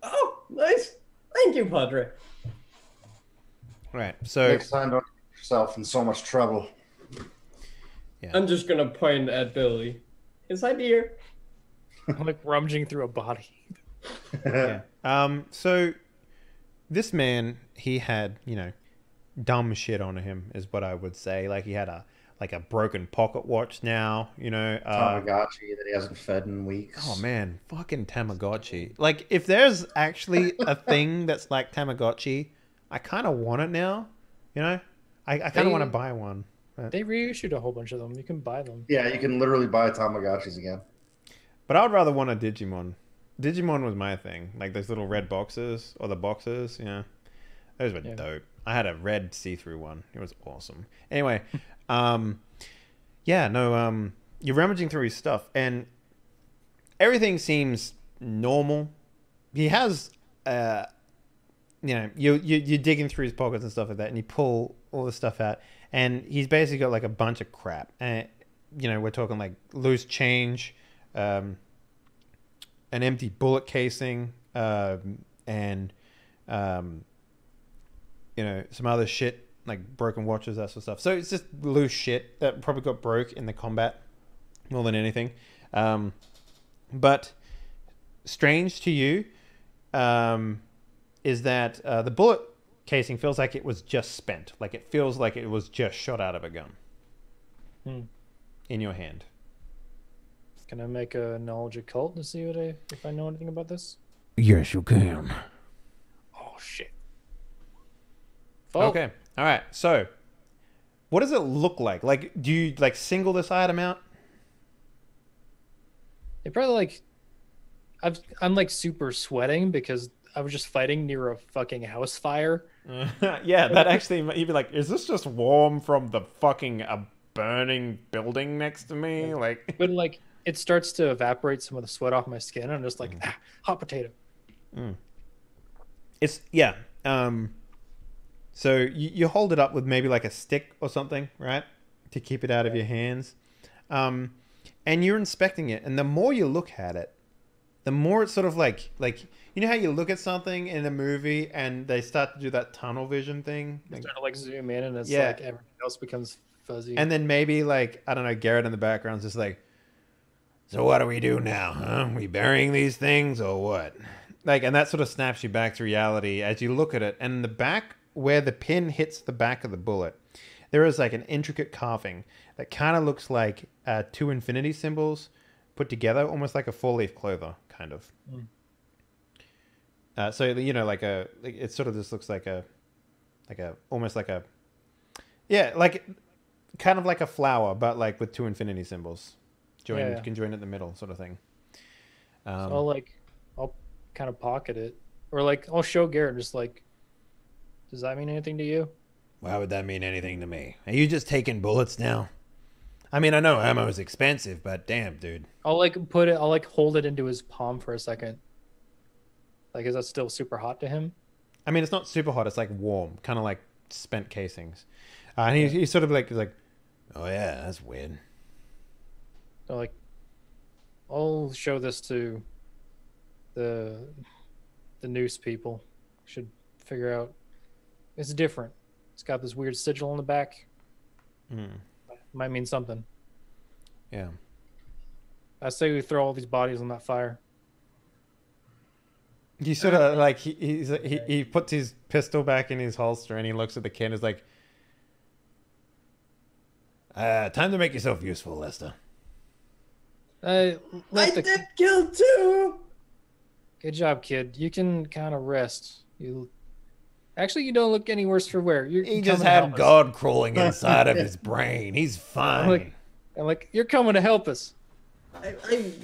[SPEAKER 4] Oh, nice. Thank you, Padre.
[SPEAKER 1] Right, so...
[SPEAKER 2] Next time, don't get yourself in so much trouble.
[SPEAKER 1] Yeah.
[SPEAKER 4] I'm just gonna point at Billy. His idea.
[SPEAKER 3] I'm like rummaging through a body.
[SPEAKER 1] Yeah. So this man, he had, dumb shit on him is what I would say. Like he had a broken pocket watch now,
[SPEAKER 2] Tamagotchi that he hasn't fed in weeks.
[SPEAKER 1] Oh man, fucking Tamagotchi. Like if there's actually a thing that's like Tamagotchi, I kind of want it now, I kind of want to buy one. But...
[SPEAKER 3] They reissued a whole bunch of them. You can buy them.
[SPEAKER 2] Yeah, you can literally buy Tamagotchis again.
[SPEAKER 1] But I would rather want a Digimon. Digimon was my thing. Like those little red boxes or the boxes, those were dope. I had a red see-through one. It was awesome. Anyway, you're rummaging through his stuff and everything seems normal. He has, you're digging through his pockets and stuff like that, and you pull all the stuff out, and he's basically got like a bunch of crap. And we're talking like loose change, an empty bullet casing, and some other shit like broken watches, that sort of stuff. So it's just loose shit that probably got broke in the combat more than anything. But strange to you is that the bullet casing feels like it was just spent. Like it feels like it was just shot out of a gun in your hand.
[SPEAKER 3] Can I make a knowledge occult to see if I know anything about this?
[SPEAKER 1] Yes, you can.
[SPEAKER 3] Oh shit.
[SPEAKER 1] Okay. All right. So, what does it look like? Like, do you like single this item out?
[SPEAKER 3] It probably like, I'm like super sweating because I was just fighting near a fucking house fire.
[SPEAKER 1] Yeah, that actually, you'd be like, is this just warm from the fucking burning building next to me? Like,
[SPEAKER 3] but like, it starts to evaporate some of the sweat off my skin. And I'm just like, hot potato.
[SPEAKER 1] It's, yeah. So you hold it up with maybe like a stick or something, right? To keep it out of your hands. And you're inspecting it. And the more you look at it, the more it's sort of like, you know how you look at something in a movie and they start to do that tunnel vision thing?
[SPEAKER 3] You start to like zoom in and it's
[SPEAKER 1] Yeah.
[SPEAKER 3] like everything else becomes fuzzy.
[SPEAKER 1] And then maybe like, I don't know, Garrett in the background's just like, so what do we do now, huh? We burying these things or what? Like, and that sort of snaps you back to reality as you look at it. And in the back, where the pin hits the back of the bullet, there is like an intricate carving that kind of looks like 2 infinity symbols put together, almost like a 4-leaf clover, kind of. So, you know, it sort of just looks almost like a, yeah, like kind of like a flower, but like with 2 infinity symbols. You can join it in the middle, sort of thing.
[SPEAKER 3] So I'll kind of pocket it, or like I'll show Garrett, just like, does that mean anything to you?
[SPEAKER 1] Why would that mean anything to me? Are you just taking bullets now? I mean, I know ammo is expensive, but damn, dude.
[SPEAKER 3] I'll hold it into his palm for a second. Like, is that still super hot to him?
[SPEAKER 1] I mean, it's not super hot. It's like warm, kind of like spent casings. And he's sort of like, oh yeah, that's weird.
[SPEAKER 3] So like, I'll show this to the Noose people. Should figure out. It's different. It's got this weird sigil on the back. Might mean something.
[SPEAKER 1] Yeah.
[SPEAKER 3] I say we throw all these bodies on that fire.
[SPEAKER 1] He sort of like he puts his pistol back in his holster and he looks at the kid and is like, time to make yourself useful, Lester.
[SPEAKER 4] I did kill 2.
[SPEAKER 3] Good job, kid. You can kind of rest. Actually, you don't look any worse for wear.
[SPEAKER 1] He just had God crawling inside of his brain. He's fine.
[SPEAKER 3] I'm like, you're coming to help us.
[SPEAKER 4] I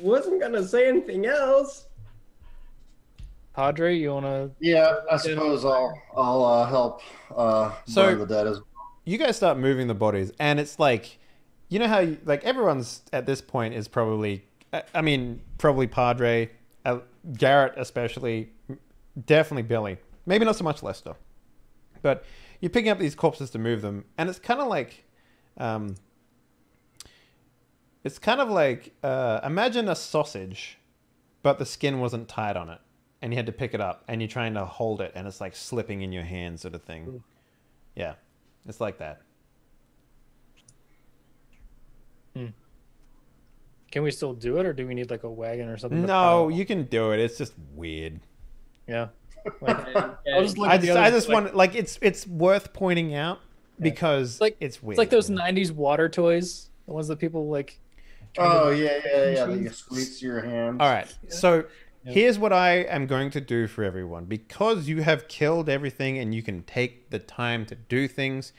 [SPEAKER 4] wasn't gonna say anything else.
[SPEAKER 3] Padre, you wanna?
[SPEAKER 2] Yeah, I suppose I'll help burn the dead as well.
[SPEAKER 1] You guys start moving the bodies, and it's like, you know how everyone's at this point is probably, I mean, probably Padre, Garrett especially, definitely Billy. Maybe not so much Lester, but you're picking up these corpses to move them, and it's kind of like, imagine a sausage, but the skin wasn't tied on it, and you had to pick it up, and you're trying to hold it, and it's like slipping in your hand, sort of thing. Yeah, it's like that.
[SPEAKER 3] Can we still do it, or do we need like a wagon or something?
[SPEAKER 1] No, you can do it. It's just weird.
[SPEAKER 3] Yeah. Like,
[SPEAKER 1] I just want it's worth pointing out because it's weird.
[SPEAKER 3] It's like those '90s water toys, the ones that people like.
[SPEAKER 2] Oh yeah. That you squeeze your hands.
[SPEAKER 1] All right, so here's what I am going to do for everyone because you have killed everything and you can take the time to do things,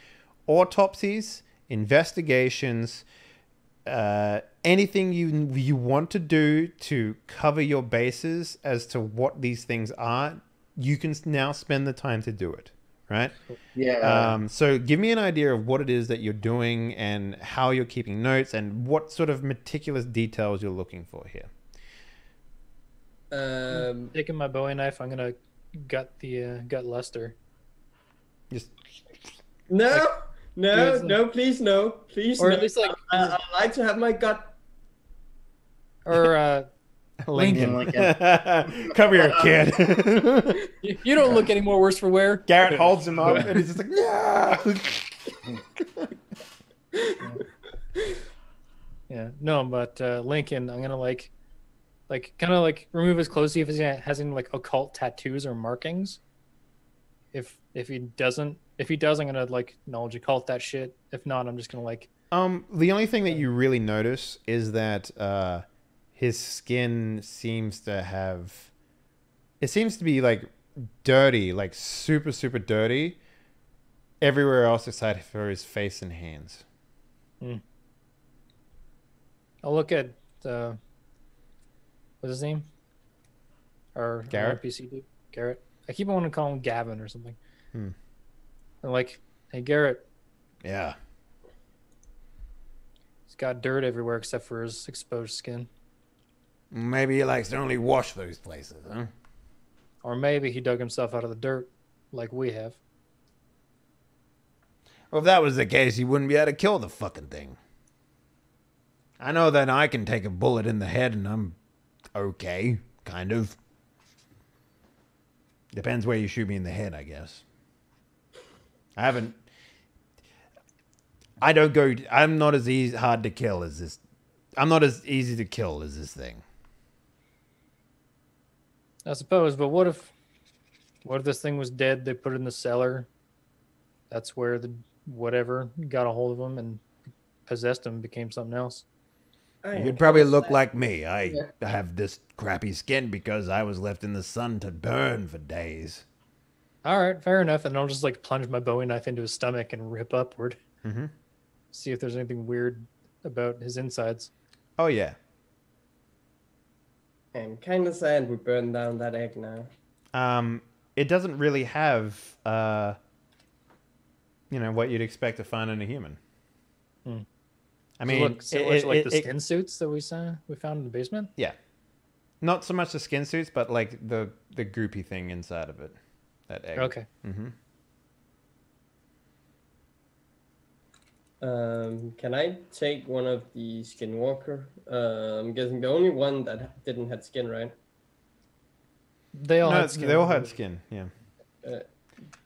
[SPEAKER 1] autopsies, investigations. Anything you want to do to cover your bases as to what these things are, you can now spend the time to do it, right?
[SPEAKER 2] Yeah.
[SPEAKER 1] So give me an idea of what it is that you're doing and how you're keeping notes and what sort of meticulous details you're looking for here.
[SPEAKER 3] Taking my Bowie knife, I'm gonna gut Lester.
[SPEAKER 1] Just
[SPEAKER 4] No, please, no. Please,
[SPEAKER 3] or
[SPEAKER 4] no.
[SPEAKER 3] at least like
[SPEAKER 4] I'd like to have my gut.
[SPEAKER 3] Or
[SPEAKER 1] Lincoln. Come here, kid.
[SPEAKER 3] You don't look any more worse for wear.
[SPEAKER 1] Garrett holds him up and he's just like, yeah.
[SPEAKER 3] Yeah, no, but Lincoln, I'm gonna kind of remove his clothes, see if he has any like occult tattoos or markings. If he doesn't, I'm gonna knowledge occult that shit. If not, I'm just gonna
[SPEAKER 1] the only thing that you really notice is that his skin seems to be dirty, like super, super dirty everywhere else except for his face and hands.
[SPEAKER 3] I'll look at what's his name? Or
[SPEAKER 1] Garrett?
[SPEAKER 3] NPC dude. Garrett. I keep wanting to call him Gavin or something. I'm like, hey Garrett.
[SPEAKER 1] Yeah.
[SPEAKER 3] He's got dirt everywhere except for his exposed skin.
[SPEAKER 1] Maybe he likes to only wash those places, huh?
[SPEAKER 3] Or maybe he dug himself out of the dirt like we have.
[SPEAKER 1] Well, if that was the case, you wouldn't be able to kill the fucking thing. I know that I can take a bullet in the head and I'm okay, kind of. Depends where you shoot me in the head, I guess. I'm not as hard to kill as this. I'm not as easy to kill as this thing.
[SPEAKER 3] I suppose, but what if this thing was dead? They put it in the cellar. That's where the whatever got a hold of him and possessed him, became something else.
[SPEAKER 1] You'd probably look like me. I have this crappy skin because I was left in the sun to burn for days.
[SPEAKER 3] All right, fair enough. And I'll just like plunge my Bowie knife into his stomach and rip upward.
[SPEAKER 1] Mm-hmm.
[SPEAKER 3] See if there's anything weird about his insides.
[SPEAKER 1] Oh, yeah.
[SPEAKER 4] I'm kind of sad we burned down that egg now.
[SPEAKER 1] It doesn't really have, what you'd expect to find in a human.
[SPEAKER 3] Hmm.
[SPEAKER 1] I mean,
[SPEAKER 3] look similar to like the skin suits that we found in the basement.
[SPEAKER 1] Yeah, not so much the skin suits, but like the goopy thing inside of it, that egg.
[SPEAKER 3] Okay.
[SPEAKER 1] Mm-hmm.
[SPEAKER 4] Can I take one of the skinwalker? I'm guessing the only one that didn't have skin, right?
[SPEAKER 3] They all had skin.
[SPEAKER 1] They all had skin. Yeah.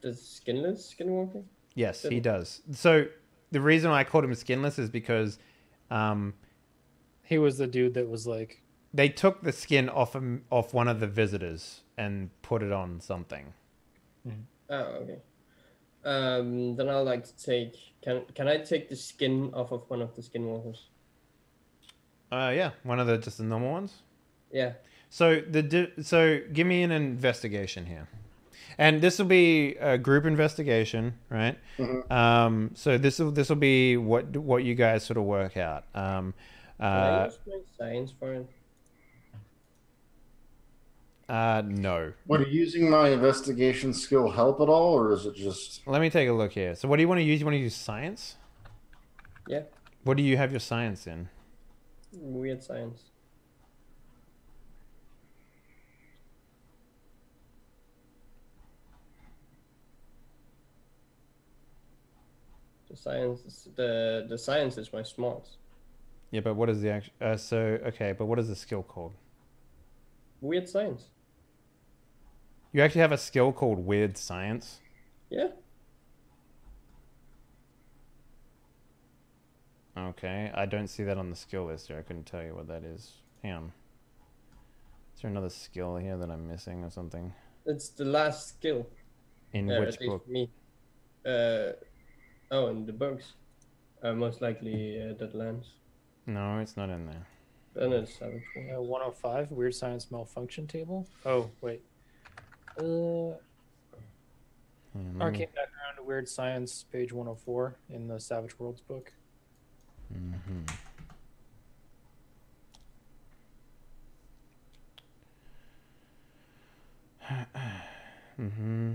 [SPEAKER 4] Does skinless skinwalker?
[SPEAKER 1] Yes, he does. So the reason I called him skinless is because
[SPEAKER 3] he was the dude that was like,
[SPEAKER 1] they took the skin off one of the visitors and put it on something.
[SPEAKER 4] Oh, okay. Then I'd like to take. Can I take the skin off of one of the skinwalkers?
[SPEAKER 1] Yeah, one of just the normal ones.
[SPEAKER 4] Yeah.
[SPEAKER 1] So give me an investigation here, and this will be a group investigation, right?
[SPEAKER 2] Mhm.
[SPEAKER 1] So this will be what you guys sort of work out.
[SPEAKER 4] Can I use my science for it?
[SPEAKER 1] No.
[SPEAKER 2] Would using my investigation skill help at all, or is it just?
[SPEAKER 1] Let me take a look here. So what do you want to use? You want to use science?
[SPEAKER 4] Yeah.
[SPEAKER 1] What do you have your science in?
[SPEAKER 4] Weird science. The science is my smarts.
[SPEAKER 1] Yeah, but what is the actual? But what is the skill called?
[SPEAKER 4] Weird science.
[SPEAKER 1] You actually have a skill called weird science.
[SPEAKER 4] Yeah.
[SPEAKER 1] Okay, I don't see that on the skill list here. I couldn't tell you what that is. Hang on. Is there another skill here that I'm missing or something?
[SPEAKER 4] It's the last skill.
[SPEAKER 1] In
[SPEAKER 4] at
[SPEAKER 1] which
[SPEAKER 4] least
[SPEAKER 1] book?
[SPEAKER 4] for me. In the books. Most likely Deadlands.
[SPEAKER 1] No, it's not in there.
[SPEAKER 4] Then it's Savage.
[SPEAKER 3] 105 weird science malfunction table. Oh wait. Arcane background to weird science, page 104 in the Savage Worlds book.
[SPEAKER 1] Mm-hmm. Mm-hmm.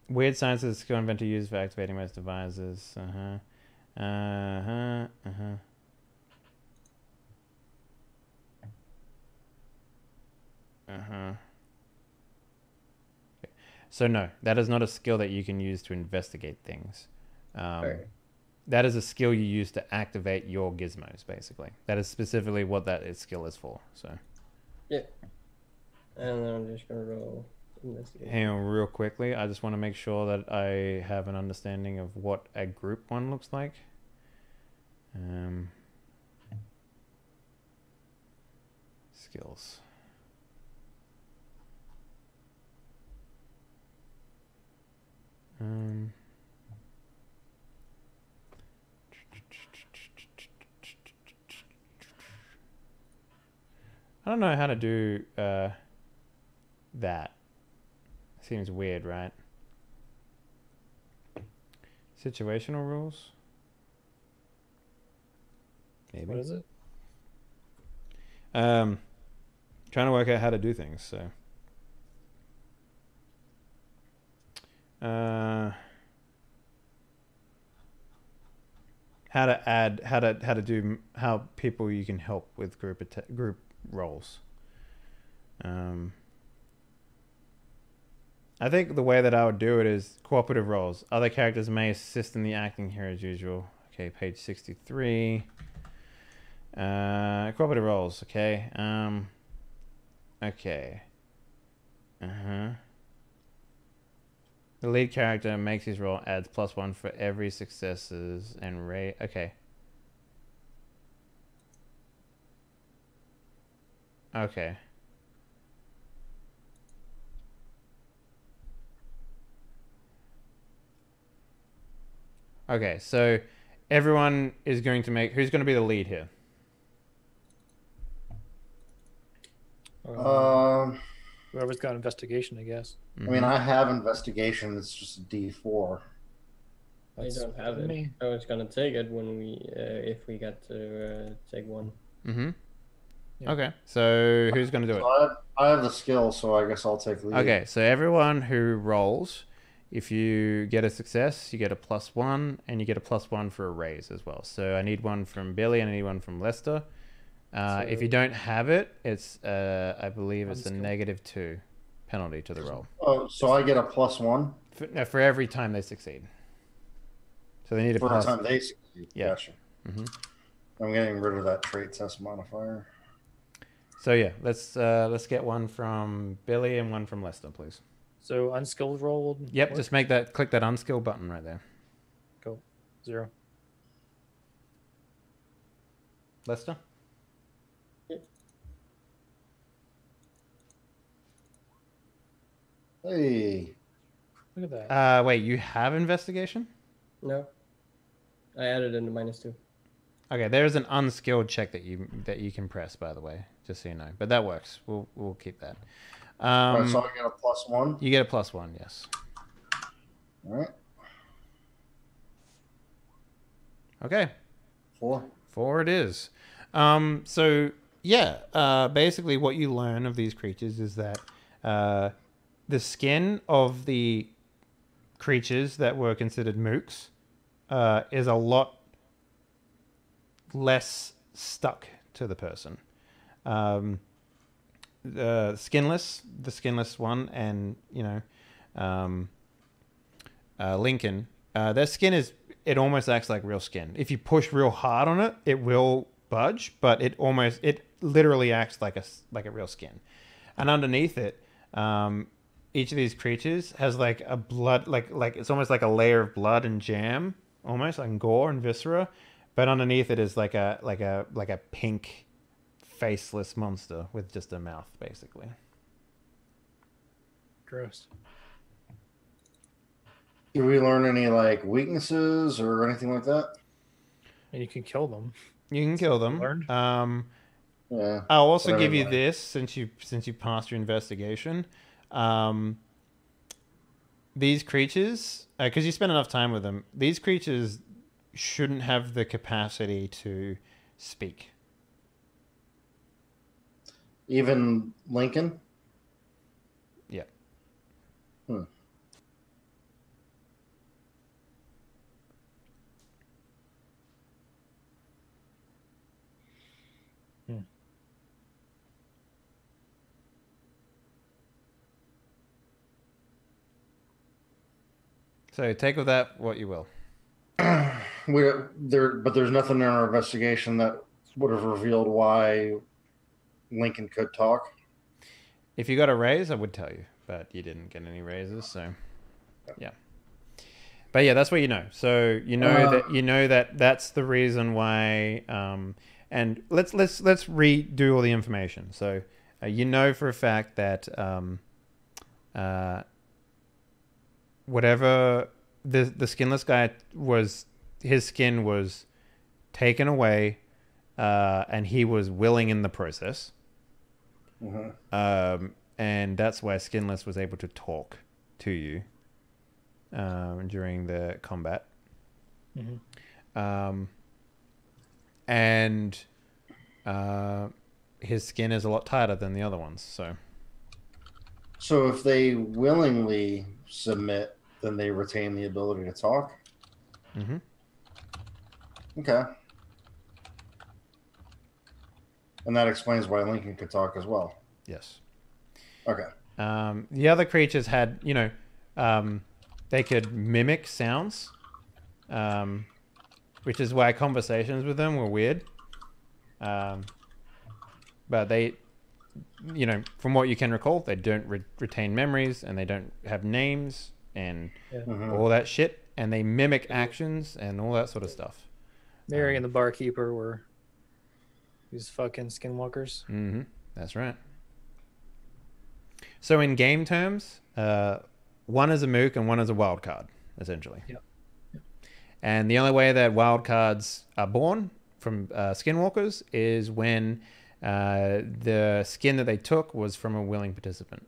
[SPEAKER 1] Weird science is a skill inventor used for activating most devices. Uh-huh. Uh-huh. Uh-huh. Uh-huh. Okay. So no, that is not a skill that you can use to investigate things.
[SPEAKER 4] Right.
[SPEAKER 1] That is a skill you use to activate your gizmos, basically. That is specifically what skill is for. So.
[SPEAKER 4] Yeah. And then I'm just gonna roll investigation.
[SPEAKER 1] Hang on real quickly. I just want to make sure that I have an understanding of what a group one looks like. Skills. I don't know how to do that. Seems weird, right? Situational rules? Maybe.
[SPEAKER 3] What is it?
[SPEAKER 1] Trying to work out how to do things, so. How people you can help with group roles. I think the way that I would do it is cooperative roles. Other characters may assist in the acting here as usual. Okay, page 63. Cooperative roles. Okay. Okay. The lead character makes his role, adds +1 for every successes and rate. Okay. Okay. Okay, so everyone is going to make... Who's going to be the lead here?
[SPEAKER 3] Whoever's got investigation, I guess.
[SPEAKER 2] I mean, I have investigation. It's just a D4.
[SPEAKER 4] I don't have it.
[SPEAKER 3] me.
[SPEAKER 4] I was gonna take it when we, if we got to take one.
[SPEAKER 1] Mm-hmm.
[SPEAKER 3] Yeah.
[SPEAKER 1] Okay, so who's going to do it?
[SPEAKER 2] So I have the skill, so I guess I'll take lead.
[SPEAKER 1] Okay, so everyone who rolls, if you get a success, you get a +1, and you get a +1 for a raise as well. So I need one from Billy and I need one from Lester. If you don't have it, it's I believe it's a -2 penalty to the roll.
[SPEAKER 2] Oh, so I get a +1
[SPEAKER 1] For every time they succeed. So they need a
[SPEAKER 2] for
[SPEAKER 1] plus.
[SPEAKER 2] the time they succeed.
[SPEAKER 1] Yeah.
[SPEAKER 2] Gotcha.
[SPEAKER 1] Mm-hmm.
[SPEAKER 2] I'm getting rid of that trait test modifier.
[SPEAKER 1] So yeah, let's get one from Billy and one from Lester, please.
[SPEAKER 3] So unskilled roll.
[SPEAKER 1] Yep, just click that unskilled button right there.
[SPEAKER 3] Cool. 0.
[SPEAKER 1] Lester?
[SPEAKER 2] Hey.
[SPEAKER 3] Look at that.
[SPEAKER 1] Wait, you have investigation?
[SPEAKER 4] No, I added in the -2.
[SPEAKER 1] Okay, there's an unskilled check that you can press, by the way, just so you know. But that works. We'll keep that.
[SPEAKER 2] All right, so I get a +1.
[SPEAKER 1] You get a +1, yes.
[SPEAKER 2] All right.
[SPEAKER 1] Okay.
[SPEAKER 2] 4.
[SPEAKER 1] 4 it is. So yeah, basically what you learn of these creatures is that the skin of the creatures that were considered mooks is a lot less stuck to the person. The skinless one, and Lincoln, their skin it almost acts like real skin. If you push real hard on it, it will budge, but it literally acts like a real skin. And underneath it, each of these creatures has like a blood, like it's almost like a layer of blood and jam, almost like gore and viscera, but underneath it is like a pink, faceless monster with just a mouth, basically.
[SPEAKER 3] Gross.
[SPEAKER 2] Do we learn any like weaknesses or anything like that?
[SPEAKER 3] And you can kill them.
[SPEAKER 1] You can kill them.
[SPEAKER 3] Learned.
[SPEAKER 2] Yeah.
[SPEAKER 1] I'll also
[SPEAKER 2] But
[SPEAKER 1] give you
[SPEAKER 2] anyway.
[SPEAKER 1] this since you passed your investigation. These creatures, because you spend enough time with them, these creatures shouldn't have the capacity to speak.
[SPEAKER 2] Even Lincoln?
[SPEAKER 1] Yeah. So take of that what you will.
[SPEAKER 2] But there's nothing in our investigation that would have revealed why Lincoln could talk.
[SPEAKER 1] If you got a raise, I would tell you, but you didn't get any raises, so yeah. But yeah, that's what you know. So you know that that's the reason why. And let's redo all the information. So you know for a fact that whatever the skinless guy was, his skin was taken away, and he was willing in the process.
[SPEAKER 2] Mm-hmm.
[SPEAKER 1] And that's why Skinless was able to talk to you during the combat.
[SPEAKER 3] Mm-hmm.
[SPEAKER 1] And his skin is a lot tighter than the other ones.
[SPEAKER 2] So if they willingly submit, then they retain the ability to talk?
[SPEAKER 1] Mm-hmm.
[SPEAKER 2] Okay. And that explains why Lincoln could talk as well.
[SPEAKER 1] Yes.
[SPEAKER 2] Okay.
[SPEAKER 1] The other creatures had, they could mimic sounds, which is why conversations with them were weird. But they, from what you can recall, they don't retain memories, and they don't have names and all that shit, and they mimic actions and all that sort of stuff.
[SPEAKER 3] Mary and the barkeeper were these fucking skinwalkers.
[SPEAKER 1] Mm-hmm. That's right. So in game terms, one is a mook and one is a wild card, essentially.
[SPEAKER 3] Yep.
[SPEAKER 1] And the only way that wild cards are born from skinwalkers is when the skin that they took was from a willing participant.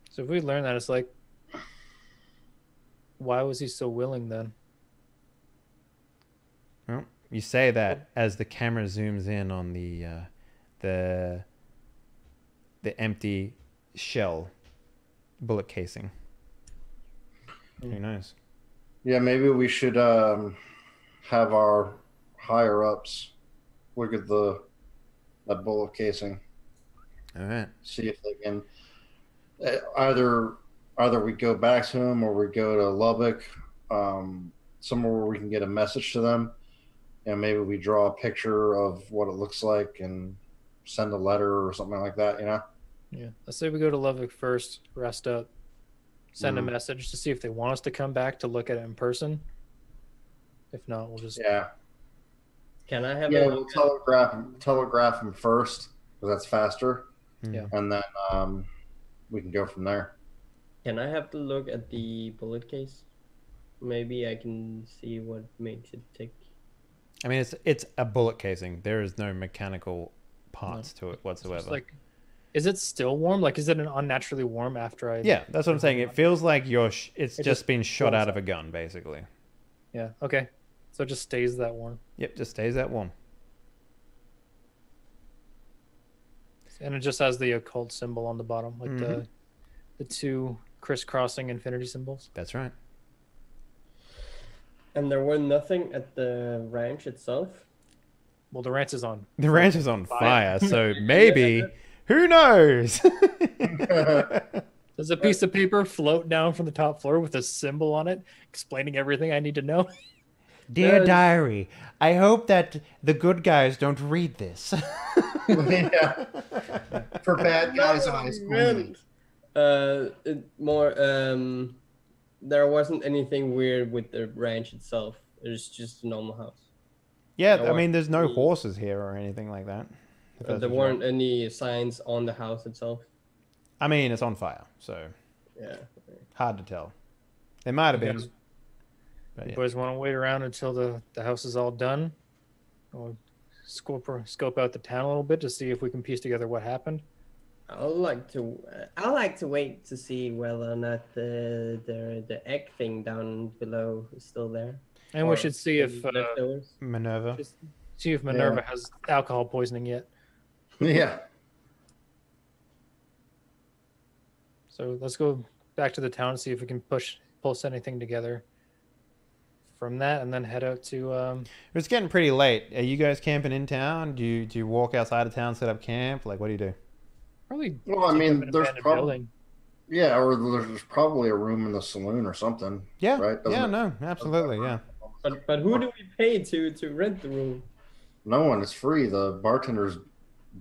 [SPEAKER 3] So if we learn that, it's like, why was he so willing then?
[SPEAKER 1] Well, you say that as the camera zooms in on the empty shell bullet casing. Who knows?
[SPEAKER 2] Yeah, maybe we should have our higher ups look at that bullet casing.
[SPEAKER 1] All right.
[SPEAKER 2] See if they can either we go back to them or we go to Lubbock, somewhere where we can get a message to them, and maybe we draw a picture of what it looks like and send a letter or something like that.
[SPEAKER 3] Yeah. Let's say we go to Lubbock first, rest up, send a message to see if they want us to come back to look at it in person. If not, we'll just
[SPEAKER 4] Can I have
[SPEAKER 2] we'll telegraph them first, because that's faster.
[SPEAKER 3] Yeah.
[SPEAKER 2] And then we can go from there.
[SPEAKER 4] Can I have to look at the bullet case? Maybe I can see what makes it tick.
[SPEAKER 1] I mean, it's a bullet casing. There is no mechanical parts to it whatsoever.
[SPEAKER 3] It's like, is it still warm? Like, is it an unnaturally warm after I?
[SPEAKER 1] Yeah, that's what I'm saying. It feels like it's just been shot out of a gun, basically.
[SPEAKER 3] Yeah. Okay. So it just stays that warm.
[SPEAKER 1] Yep, just stays that warm.
[SPEAKER 3] And it just has the occult symbol on the bottom, like the two crisscrossing infinity symbols.
[SPEAKER 1] That's right.
[SPEAKER 4] And there were nothing at the ranch itself?
[SPEAKER 3] Well, the ranch is on.
[SPEAKER 1] The ranch is on fire, so maybe, who knows?
[SPEAKER 3] Does a piece of paper float down from the top floor with a symbol on it explaining everything I need to know?
[SPEAKER 1] Dear diary, I hope that the good guys don't read this.
[SPEAKER 2] Yeah. For bad guys' eyes only.
[SPEAKER 4] There wasn't anything weird with the ranch itself. It was just a normal house.
[SPEAKER 1] Yeah, I mean, there's no horses here or anything like that.
[SPEAKER 4] There weren't any signs on the house itself.
[SPEAKER 1] I mean, it's on fire, so
[SPEAKER 4] yeah,
[SPEAKER 1] hard to tell. It might have been.
[SPEAKER 3] But you boys want to wait around until the house is all done? Or scope out the town a little bit to see if we can piece together what happened?
[SPEAKER 4] I like to wait to see whether or not the egg thing down below is still there.
[SPEAKER 3] And we should see if
[SPEAKER 1] Minerva.
[SPEAKER 3] See if Minerva has alcohol poisoning yet.
[SPEAKER 2] Yeah.
[SPEAKER 3] So let's go back to the town and see if we can pulse anything together from that, and then head out to.
[SPEAKER 1] It's getting pretty late. Are you guys camping in town? Do you walk outside of town, set up camp? Like, what do you do?
[SPEAKER 3] Probably.
[SPEAKER 2] Well, I mean, there's probably or there's probably a room in the saloon or something.
[SPEAKER 1] Yeah.
[SPEAKER 2] Right.
[SPEAKER 1] Absolutely. Yeah.
[SPEAKER 4] But who do we pay to rent the room?
[SPEAKER 2] No one. It's free. The bartender's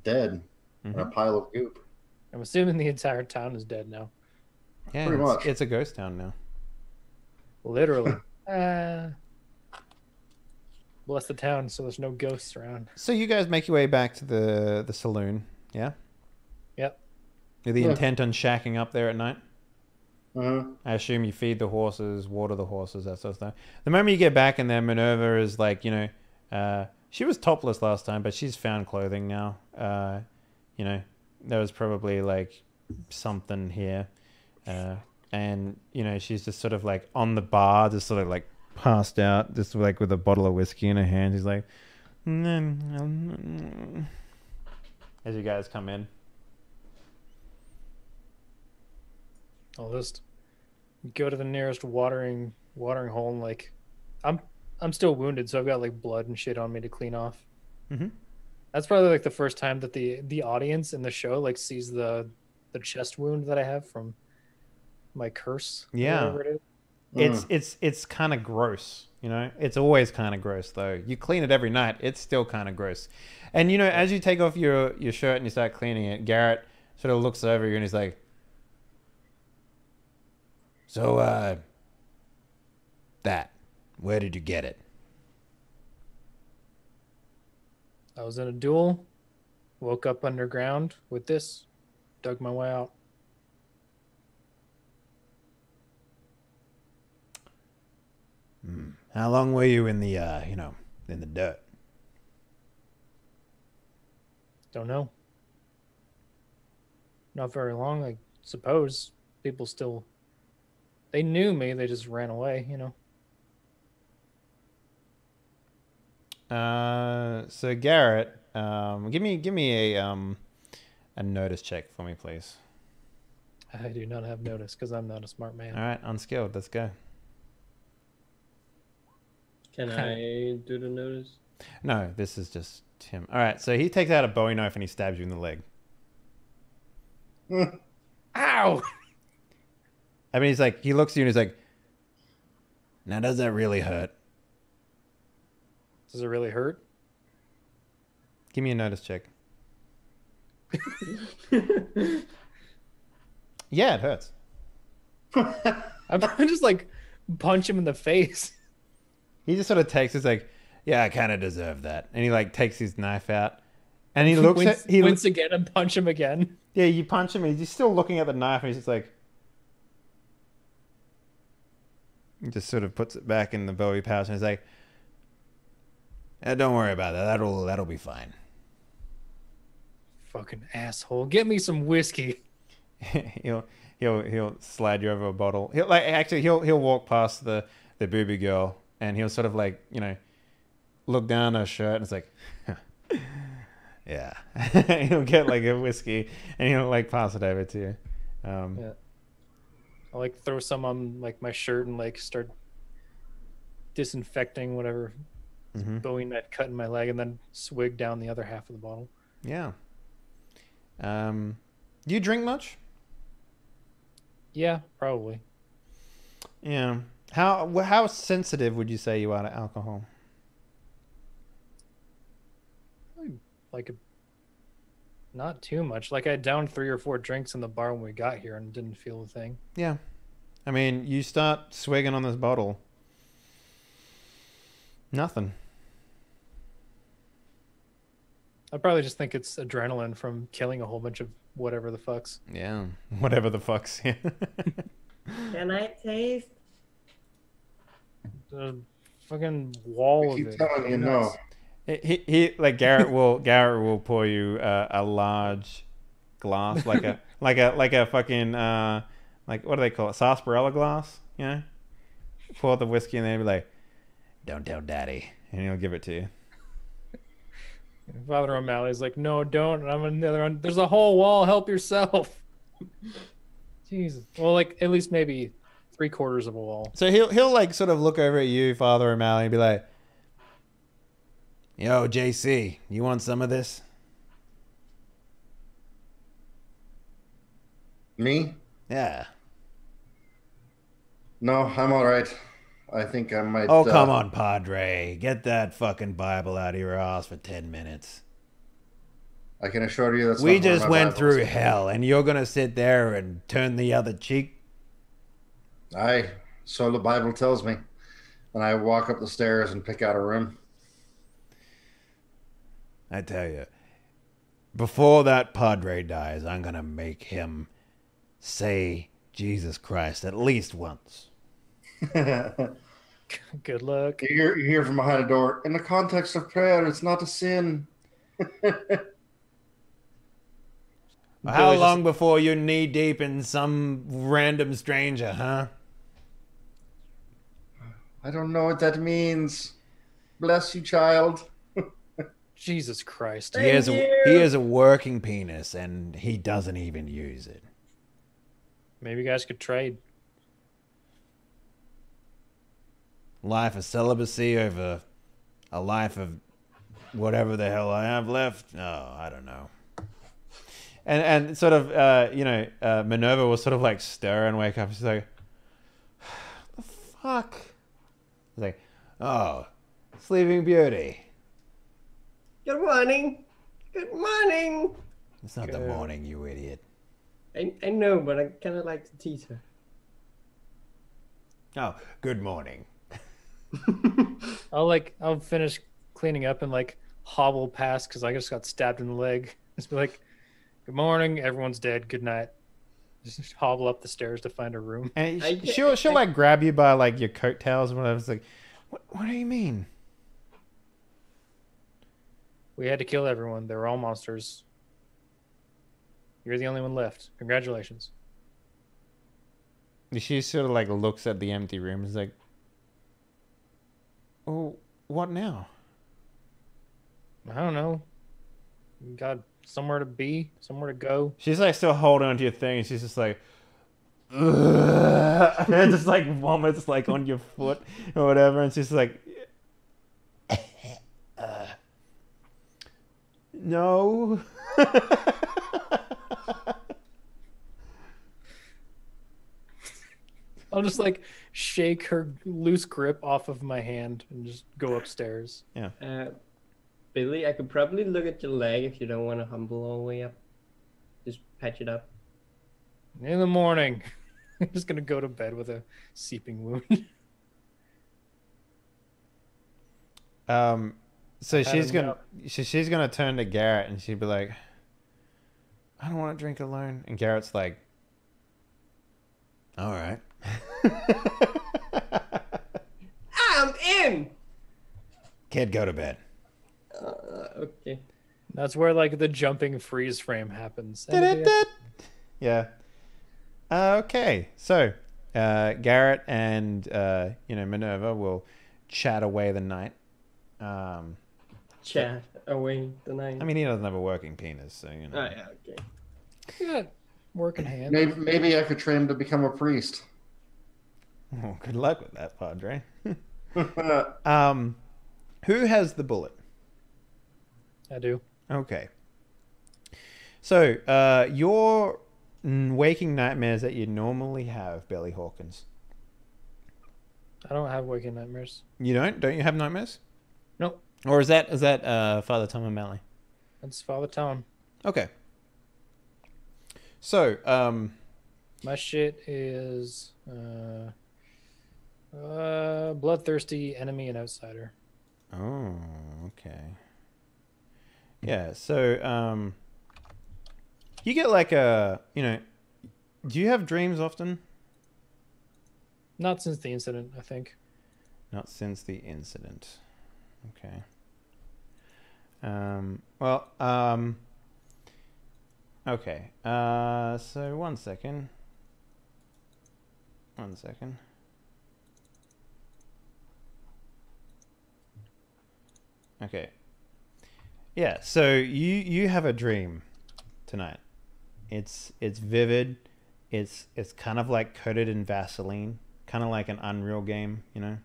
[SPEAKER 2] dead in a pile of goop.
[SPEAKER 3] I'm assuming the entire town is dead now.
[SPEAKER 1] Yeah,
[SPEAKER 2] pretty much.
[SPEAKER 1] It's a ghost town now.
[SPEAKER 3] Literally. Bless the town, so there's no ghosts around.
[SPEAKER 1] So you guys make your way back to the saloon, yeah?
[SPEAKER 3] Yep.
[SPEAKER 1] With the intent on shacking up there at night?
[SPEAKER 2] Mm-hmm.
[SPEAKER 1] I assume you feed the horses, water the horses, that sort of stuff. The moment you get back in there, Minerva is like, she was topless last time, but she's found clothing now. There was probably like something here. And, she's just sort of like on the bar, just sort of like passed out, just like with a bottle of whiskey in her hand. She's like, as you guys come in.
[SPEAKER 3] I'll just go to the nearest watering hole and like, I'm still wounded, so I've got like blood and shit on me to clean off.
[SPEAKER 1] Mm-hmm.
[SPEAKER 3] That's probably like the first time that the audience in the show like sees the the chest wound that I have from my curse. or
[SPEAKER 1] Yeah.
[SPEAKER 3] whatever it is.
[SPEAKER 1] It's kind of gross, you know. It's always kind of gross though. You clean it every night, it's still kind of gross. And you know, as you take off your shirt and you start cleaning it, Garrett sort of looks over you and he's like, "So, where did you get it?"
[SPEAKER 3] I was in a duel, woke up underground with this, dug my way out.
[SPEAKER 1] How long were you in the in the dirt?
[SPEAKER 3] Don't know. Not very long, I suppose. People still, they knew me. They just ran away.
[SPEAKER 1] So Garrett, give me a notice check for me, please.
[SPEAKER 3] I do not have notice because I'm not a smart man.
[SPEAKER 1] All right, unskilled. Let's go.
[SPEAKER 4] Can I do the notice?
[SPEAKER 1] No, this is just him. All right, so he takes out a Bowie knife and he stabs you in the leg.
[SPEAKER 3] Ow!
[SPEAKER 1] I mean, he's like, he looks at you and he's like, "Now, does that really hurt?"
[SPEAKER 3] Does it really hurt?
[SPEAKER 1] Give me a notice check. Yeah, it hurts.
[SPEAKER 3] I'm just like punch him in the face.
[SPEAKER 1] He just sort of takes. It's like, "Yeah, I kind of deserve that," and he like takes his knife out, and he looks at he
[SPEAKER 3] wince again and punch him again.
[SPEAKER 1] Yeah, you punch him and he's still looking at the knife and he's just like, he just sort of puts it back in the Bowie pouch and he's like, "Don't worry about that. That'll be fine."
[SPEAKER 3] Fucking asshole! Get me some whiskey.
[SPEAKER 1] he'll slide you over a bottle. He'll walk past the booby girl and he'll sort of like, you know, look down her shirt and it's like, yeah. He'll get like a whiskey and he'll like pass it over to you.
[SPEAKER 3] Yeah. I'll like throw some on like my shirt and like start disinfecting whatever Bowie knife cut in my leg and then swig down the other half of the bottle.
[SPEAKER 1] Yeah. Do you drink much?
[SPEAKER 3] Yeah, probably.
[SPEAKER 1] Yeah. How sensitive would you say you are to alcohol?
[SPEAKER 3] Like not too much. Like I downed 3 or 4 drinks in the bar when we got here and didn't feel a thing.
[SPEAKER 1] Yeah. I mean, you start swigging on this bottle. Nothing.
[SPEAKER 3] I probably just think it's adrenaline from killing a whole bunch of whatever the fucks.
[SPEAKER 1] Yeah. Whatever the fuck's.
[SPEAKER 4] Can I taste?
[SPEAKER 3] The fucking wall
[SPEAKER 2] I keep
[SPEAKER 3] of it.
[SPEAKER 2] telling you no.
[SPEAKER 1] He like Garrett will pour you a large glass like a fucking like what do they call it, sarsaparilla glass, you know? Pour the whiskey and then be like, "Don't tell Daddy," and he'll give it to you.
[SPEAKER 3] Father O'Malley's like, "No, don't." And I'm on the other one. There's a whole wall. Help yourself. Jesus. Well, like at least maybe 3/4 of a wall.
[SPEAKER 1] So he'll like sort of look over at you, Father O'Malley, and be like, "Yo, JC, you want some of this?"
[SPEAKER 2] Me?
[SPEAKER 1] Yeah.
[SPEAKER 2] No, I'm all right. I think I might.
[SPEAKER 1] Oh, come on, Padre. Get that fucking Bible out of your ass for 10 minutes.
[SPEAKER 2] I can assure you that's.
[SPEAKER 1] We
[SPEAKER 2] not one of
[SPEAKER 1] just
[SPEAKER 2] my
[SPEAKER 1] went
[SPEAKER 2] Bibles.
[SPEAKER 1] through hell, and you're going to sit there and turn the other cheek?
[SPEAKER 2] Aye, so the Bible tells me. And I walk up the stairs and pick out a room.
[SPEAKER 1] I tell you, before that Padre dies, I'm going to make him say Jesus Christ at least once.
[SPEAKER 3] Good luck.
[SPEAKER 2] You hear from behind a door. In the context of prayer, it's not a sin.
[SPEAKER 1] How
[SPEAKER 3] Billy
[SPEAKER 1] long before you're knee deep in some random stranger, huh?
[SPEAKER 2] I don't know what that means. Bless you, child.
[SPEAKER 3] Jesus Christ.
[SPEAKER 1] He has a working penis, and he doesn't even use it.
[SPEAKER 3] Maybe you guys could trade.
[SPEAKER 1] Life of celibacy over a life of whatever the hell I have left? Oh, I don't know. and sort of Minerva will sort of like stir and wake up. She's like, the fuck? He's like, oh, Sleeping Beauty.
[SPEAKER 4] Good morning. Good morning.
[SPEAKER 1] It's not the morning, you idiot.
[SPEAKER 4] I know, but I kind of like to tease her.
[SPEAKER 1] Oh, good morning.
[SPEAKER 3] I'll finish cleaning up and like hobble past because I just got stabbed in the leg. Just be like, good morning, everyone's dead, good night. Just hobble up the stairs to find a room.
[SPEAKER 1] And she'll like grab you by like your coattails and whatever. It's like, what do you mean?
[SPEAKER 3] We had to kill everyone. They were all monsters. You're the only one left. Congratulations.
[SPEAKER 1] She sort of like looks at the empty room and is like, oh, what now?
[SPEAKER 3] I don't know. You got somewhere to be, somewhere to go.
[SPEAKER 1] She's like still holding onto your thing and she's just like, ugh, and just like vomits like on your foot or whatever. And she's like, no.
[SPEAKER 3] I'll just like shake her loose grip off of my hand and just go upstairs.
[SPEAKER 1] Yeah.
[SPEAKER 4] Billy, I could probably look at your leg if you don't want to humble all the way up. Just patch it up.
[SPEAKER 3] In the morning, I'm just gonna go to bed with a seeping wound.
[SPEAKER 1] So she's gonna turn to Garrett and she'd be like, I don't want to drink alone. And Garrett's like, all right.
[SPEAKER 4] I'm in.
[SPEAKER 1] Kid, go to bed.
[SPEAKER 4] Okay.
[SPEAKER 3] That's where like the jumping freeze frame happens.
[SPEAKER 1] Yeah. Okay. So, Garrett and Minerva will chat away the night.
[SPEAKER 4] Chat away the night.
[SPEAKER 1] I mean, he doesn't have a working penis, so you know.
[SPEAKER 4] Oh, yeah, okay.
[SPEAKER 3] Yeah, working hand.
[SPEAKER 2] Maybe I could train him to become a priest.
[SPEAKER 1] Oh, good luck with that, Padre. Who has the bullet?
[SPEAKER 3] I do.
[SPEAKER 1] Okay. So, your waking nightmares that you normally have, Billy Hawkins.
[SPEAKER 3] I don't have waking nightmares.
[SPEAKER 1] You don't? Don't you have nightmares?
[SPEAKER 3] Nope.
[SPEAKER 1] Or is that Father Tom O'Malley?
[SPEAKER 3] That's Father Tom.
[SPEAKER 1] Okay. So,
[SPEAKER 3] my shit is bloodthirsty enemy and outsider.
[SPEAKER 1] oh, okay. Yeah, so you get like do you have dreams often?
[SPEAKER 3] Not since the incident, I think.
[SPEAKER 1] Not since the incident. Okay. Okay. So one second. Okay. Yeah, so you have a dream tonight. It's vivid. It's kind of like coated in Vaseline, kind of like an Unreal game, you know.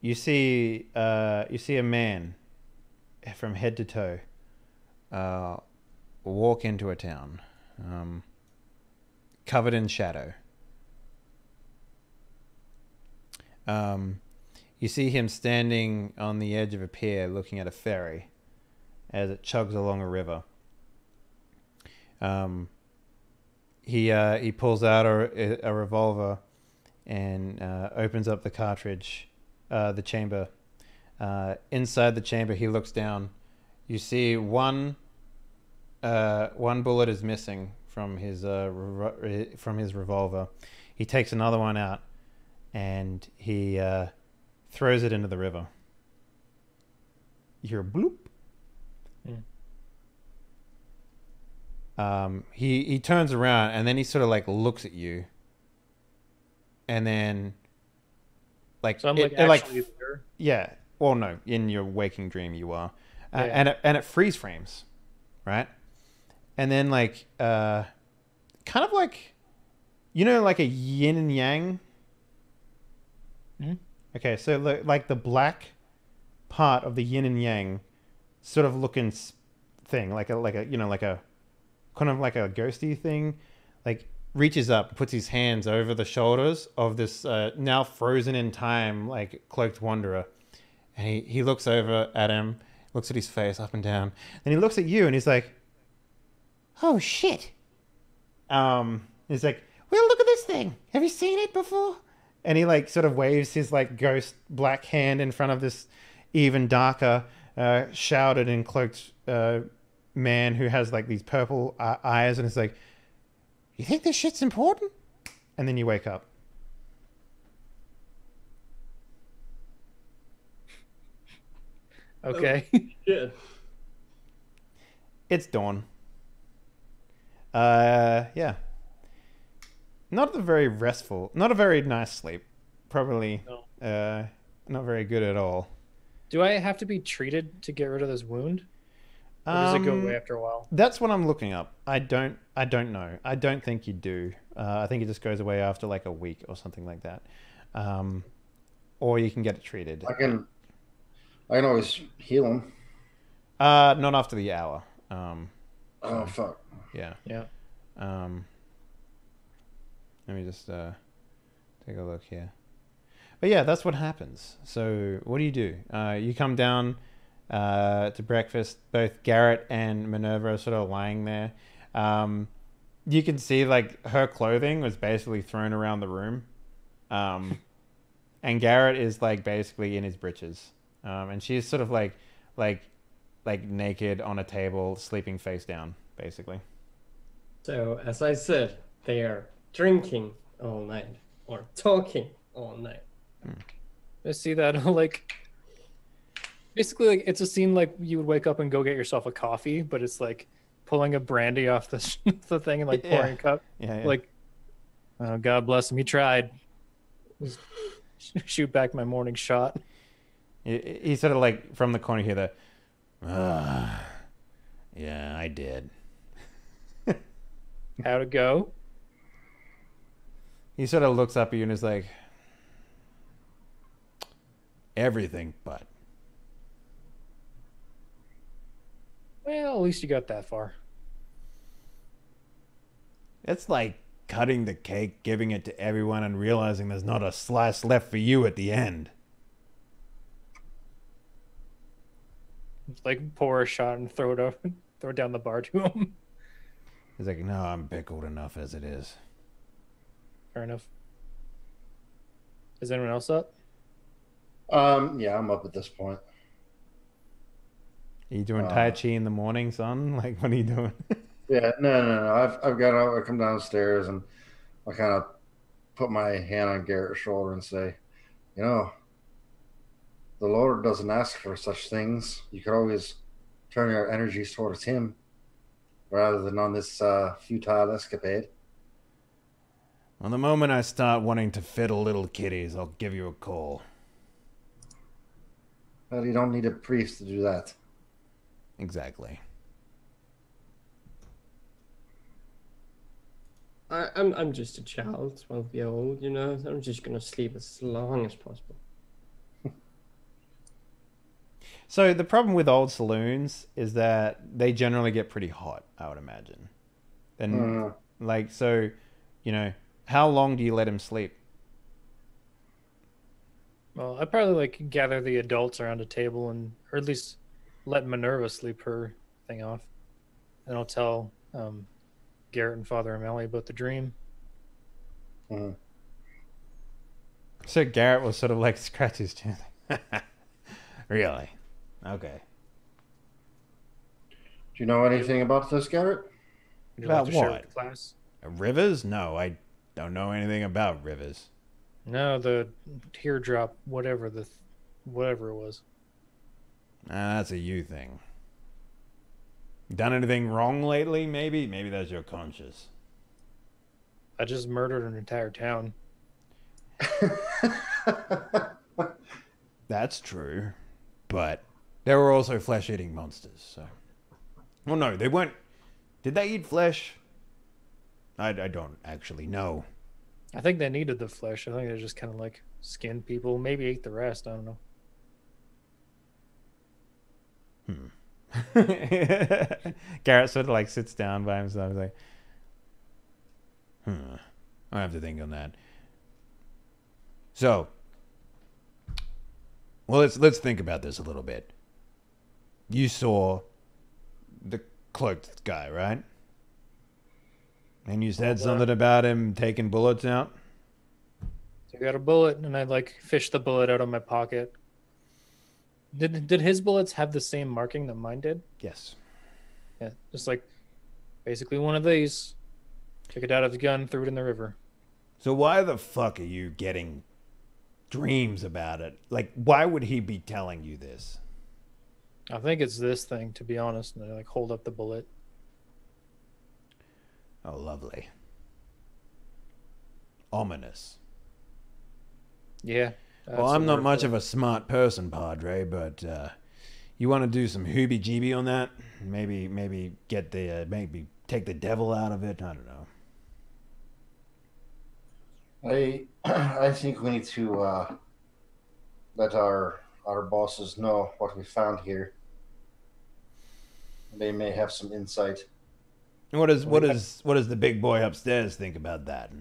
[SPEAKER 1] You see a man from head to toe walk into a town, covered in shadow. You see him standing on the edge of a pier looking at a ferry as it chugs along a river. He pulls out a revolver and opens up the cartridge, the chamber. Inside the chamber, he looks down. You see one bullet is missing from his revolver. He takes another one out and he throws it into the river. You hear a bloop. He turns around and then he sort of like looks at you, and then like
[SPEAKER 3] So I'm
[SPEAKER 1] it,
[SPEAKER 3] like
[SPEAKER 1] it,
[SPEAKER 3] actually there.
[SPEAKER 1] yeah. Well, no, in your waking dream you are,
[SPEAKER 3] Yeah.
[SPEAKER 1] and it freeze frames, right? And then like kind of like, like a yin and yang.
[SPEAKER 3] Mhm.
[SPEAKER 1] Okay, so like the black part of the yin and yang, sort of looking thing, like a like a kind of like a ghosty thing, like reaches up, puts his hands over the shoulders of this now frozen in time like Cloaked Wanderer, and he looks over at him, looks at his face up and down, then he looks at you and he's like, "Oh shit!" He's like, "Well, look at this thing. Have you seen it before?" And he like sort of waves his like ghost black hand in front of this even darker, shrouded and cloaked man who has like these purple eyes, and it's like, "You think this shit's important?" And then you wake up.
[SPEAKER 3] Okay.
[SPEAKER 4] Yeah.
[SPEAKER 1] It's dawn. Yeah. Not a very restful, not a very nice sleep. Probably, not very good at all.
[SPEAKER 3] Do I have to be treated to get rid of this wound? Or does it go away after a while?
[SPEAKER 1] That's what I'm looking up. I don't know. I don't think you do. I think it just goes away after like a week or something like that. Or you can get it treated.
[SPEAKER 2] I can always heal him.
[SPEAKER 1] Not after the hour.
[SPEAKER 2] Oh fuck.
[SPEAKER 1] Yeah.
[SPEAKER 3] Yeah.
[SPEAKER 1] Let me just take a look here. But yeah, that's what happens. So what do? You come down to breakfast. Both Garrett and Minerva are sort of lying there. You can see like her clothing was basically thrown around the room. And Garrett is like basically in his breeches. And she's sort of like naked on a table, sleeping face down, basically.
[SPEAKER 4] So, as I said, they are drinking all night or talking all night.
[SPEAKER 3] I see that like basically like it's a scene like you would wake up and go get yourself a coffee, but it's like pulling a brandy off the thing and like pouring a cup.
[SPEAKER 1] Yeah.
[SPEAKER 3] Like, oh, God bless him, he tried. Just shoot back my morning shot.
[SPEAKER 1] He sort of like from the corner here. Yeah, I did.
[SPEAKER 3] How'd it go?
[SPEAKER 1] He sort of looks up at you and is like, everything but.
[SPEAKER 3] Well, at least you got that far.
[SPEAKER 1] It's like cutting the cake, giving it to everyone, and realizing there's not a slice left for you at the end.
[SPEAKER 3] Just like pour a shot and throw it down the bar to him.
[SPEAKER 1] He's like, no, I'm pickled enough as it is.
[SPEAKER 3] Fair enough. Is anyone else up?
[SPEAKER 2] Yeah, I'm up at this point.
[SPEAKER 1] Are you doing Tai Chi in the morning, son? Like, what are you doing?
[SPEAKER 2] Yeah, no. I've got to come downstairs and I kind of put my hand on Garrett's shoulder and say, you know, the Lord doesn't ask for such things. You could always turn your energies towards Him rather than on this futile escapade.
[SPEAKER 1] Well, the moment I start wanting to fiddle little kitties, I'll give you a call.
[SPEAKER 2] But you don't need a priest to do that.
[SPEAKER 1] Exactly.
[SPEAKER 4] I'm just a child, 12-year-old, you know. I'm just gonna sleep as long as possible.
[SPEAKER 1] So the problem with old saloons is that they generally get pretty hot, I would imagine. And like, so, you know, how long do you let him sleep?
[SPEAKER 3] Well, I'd probably like gather the adults around a table and, or at least let Minerva sleep her thing off. And I'll tell Garrett and Father O'Malley about the dream.
[SPEAKER 1] So Garrett will sort of like scratch his chin. Really? Okay.
[SPEAKER 2] Do you know anything about this, Garrett?
[SPEAKER 3] Would you
[SPEAKER 1] About
[SPEAKER 3] like to share
[SPEAKER 1] what?
[SPEAKER 3] with the class?
[SPEAKER 1] Rivers? No, I don't know anything about rivers.
[SPEAKER 3] No, the teardrop, whatever it was.
[SPEAKER 1] That's a you thing. Done anything wrong lately? Maybe that's your conscience.
[SPEAKER 3] I just murdered an entire town.
[SPEAKER 1] That's true, but there were also flesh-eating monsters. So, well, no, they weren't. Did they eat flesh? I don't actually know.
[SPEAKER 3] I think they needed the flesh. I think they just kind of like skinned people. Maybe ate the rest. I don't know.
[SPEAKER 1] Garrett sort of like sits down by himself. He's like, I have to think on that. So, well, let's think about this a little bit. You saw the cloaked guy, right? And you said something about him taking bullets out.
[SPEAKER 3] So I got a bullet, and I like fished the bullet out of my pocket. Did his bullets have the same marking that mine did?
[SPEAKER 1] Yes.
[SPEAKER 3] Yeah, just like basically one of these. Took it out of the gun, threw it in the river.
[SPEAKER 1] So why the fuck are you getting dreams about it? Like, why would he be telling you this?
[SPEAKER 3] I think it's this thing, to be honest. And I like hold up the bullet.
[SPEAKER 1] Oh, lovely. Ominous.
[SPEAKER 3] Yeah.
[SPEAKER 1] Well, I'm not much of a smart person, Padre, but you want to do some hoobie-jeebie on that? Maybe get the maybe take the devil out of it. I don't know.
[SPEAKER 2] I think we need to let our bosses know what we found here. They may have some insight.
[SPEAKER 1] What does the big boy upstairs think about that?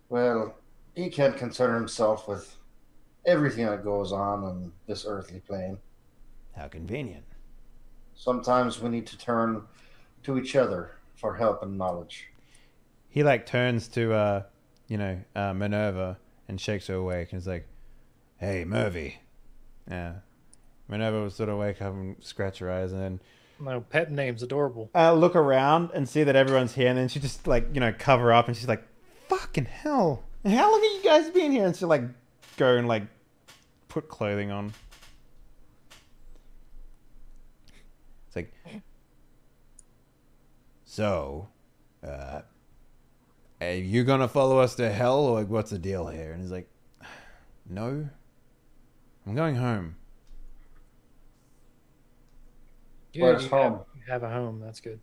[SPEAKER 2] Well, he can't concern himself with everything that goes on this earthly plane.
[SPEAKER 1] How convenient.
[SPEAKER 2] Sometimes we need to turn to each other for help and knowledge.
[SPEAKER 1] He like turns to Minerva and shakes her awake and is like, "Hey, Murphy." Yeah. Minerva will sort of wake up and scratch her eyes and then
[SPEAKER 3] My pet name's adorable.
[SPEAKER 1] look around and see that everyone's here, and then she just like cover up and she's like, "Fucking hell! How long have you guys been here?" And she like go and like put clothing on. It's like, so, are you gonna follow us to hell, or like, what's the deal here? And he's like, "No, I'm going home."
[SPEAKER 2] Where's
[SPEAKER 3] you
[SPEAKER 2] home?
[SPEAKER 3] have a home. That's good.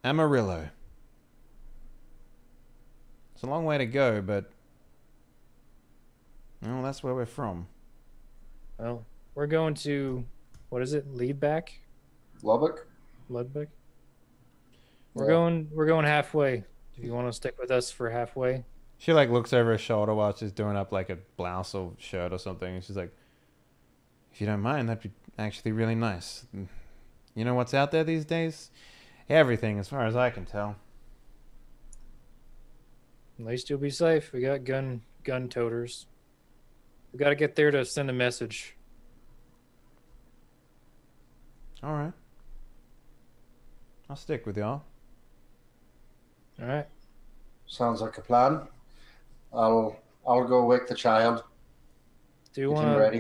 [SPEAKER 1] Amarillo. It's a long way to go, but well, that's where we're from.
[SPEAKER 3] Well, we're going to, what is it? Leadback?
[SPEAKER 2] Lubbock?
[SPEAKER 3] Ludwig?
[SPEAKER 2] Yeah.
[SPEAKER 3] We're going halfway. If you want to stick with us for halfway.
[SPEAKER 1] She like looks over her shoulder while she's doing up like a blouse or shirt or something, and she's like, "If you don't mind, that'd be actually really nice. You know what's out there these days? Everything, as far as I can tell."
[SPEAKER 3] At least you'll be safe. We got gun toters. We got to get there to send a message.
[SPEAKER 1] All right, I'll stick with y'all.
[SPEAKER 3] All right.
[SPEAKER 2] Sounds like a plan. I'll go wake the child.
[SPEAKER 3] Do you
[SPEAKER 2] Get him
[SPEAKER 3] want
[SPEAKER 2] ready.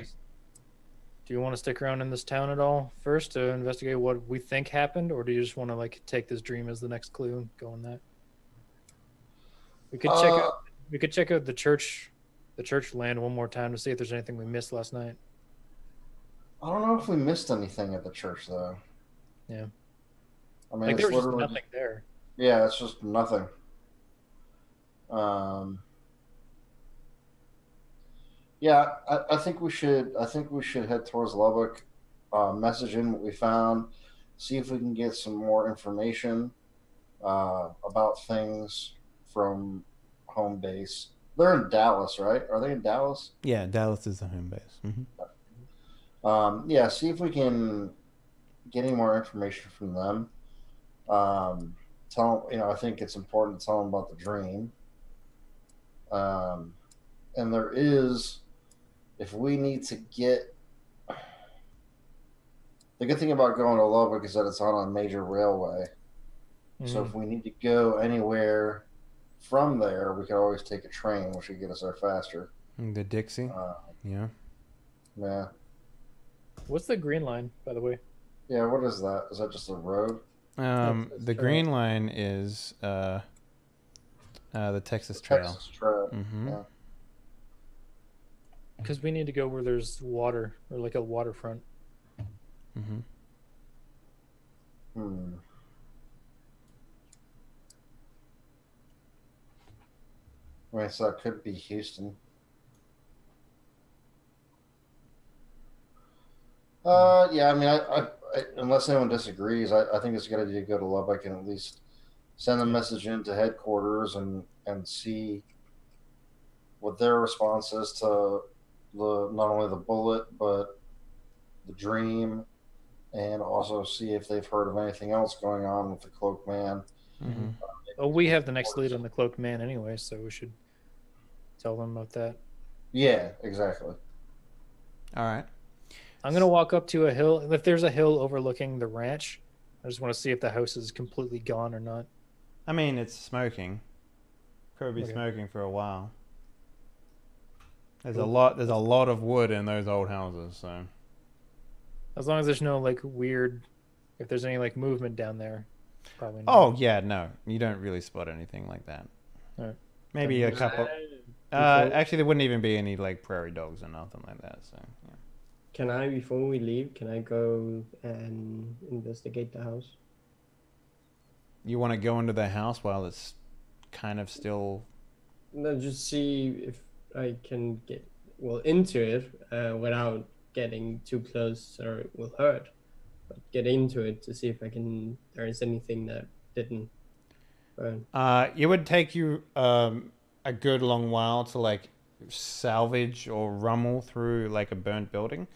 [SPEAKER 3] Do you want to stick around in this town at all first to investigate what we think happened, or do you just want to like take this dream as the next clue and go on that? We could check out the church land one more time to see if there's anything we missed last night.
[SPEAKER 2] I don't know if we missed anything at the church though.
[SPEAKER 3] Yeah.
[SPEAKER 2] I mean,
[SPEAKER 3] Like
[SPEAKER 2] it's
[SPEAKER 3] there was just
[SPEAKER 2] literally
[SPEAKER 3] nothing there.
[SPEAKER 2] yeah, it's just nothing. Yeah, I think we should. I think we should head towards Lubbock, message in what we found, see if we can get some more information about things from home base. They're in Dallas, right? Are they in Dallas?
[SPEAKER 1] Yeah, Dallas is the home base.
[SPEAKER 2] Yeah, see if we can get any more information from them. Tell them, I think it's important to tell them about the dream. And there is, if we need to get, the good thing about going to Lubbock is that it's on a major railway. So if we need to go anywhere from there, we can always take a train, which would get us there faster.
[SPEAKER 1] The Dixie. Yeah.
[SPEAKER 2] Yeah.
[SPEAKER 3] What's the green line, by the way?
[SPEAKER 2] Yeah, what is that? Is that just a road?
[SPEAKER 3] That's
[SPEAKER 1] The green line is the Texas Trail.
[SPEAKER 2] Texas Trail.
[SPEAKER 1] Mm-hmm.
[SPEAKER 2] Yeah.
[SPEAKER 3] Because we need to go where there's water or like a waterfront.
[SPEAKER 1] Mm-hmm.
[SPEAKER 2] I mean, so it could be Houston. Yeah, I mean, unless anyone disagrees, I think it's a good idea to go to Lubbock and at least send a message into headquarters and see what their response is to not only the bullet but the dream, and also see if they've heard of anything else going on with the Cloaked Man.
[SPEAKER 1] Mm-hmm.
[SPEAKER 3] Oh, we have the next lead on the Cloaked Man anyway, so we should tell them about that.
[SPEAKER 2] Yeah, exactly.
[SPEAKER 1] All right.
[SPEAKER 3] I'm gonna walk up to a hill. If there's a hill overlooking the ranch, I just want to see if the house is completely gone or not.
[SPEAKER 1] I mean, it's smoking. Could be
[SPEAKER 3] Okay.
[SPEAKER 1] smoking for a while. There's
[SPEAKER 3] Cool.
[SPEAKER 1] a lot of wood in those old houses, so.
[SPEAKER 3] As long as there's no like weird, if there's any like movement down there, probably not.
[SPEAKER 1] Oh yeah, no, you don't really spot anything like that.
[SPEAKER 3] Alright.
[SPEAKER 1] Maybe a couple.
[SPEAKER 4] Before-
[SPEAKER 1] Actually, there wouldn't even be any like prairie dogs or nothing like that. So yeah.
[SPEAKER 4] Can I, before we leave, can I go and investigate the house?
[SPEAKER 1] You want to go into the house while it's kind of still.
[SPEAKER 4] No, just see if I can get into it without getting too close or it will hurt. But get into it to see if there is anything that didn't burn.
[SPEAKER 1] It would take you a good long while to like salvage or rummel through like a burnt building.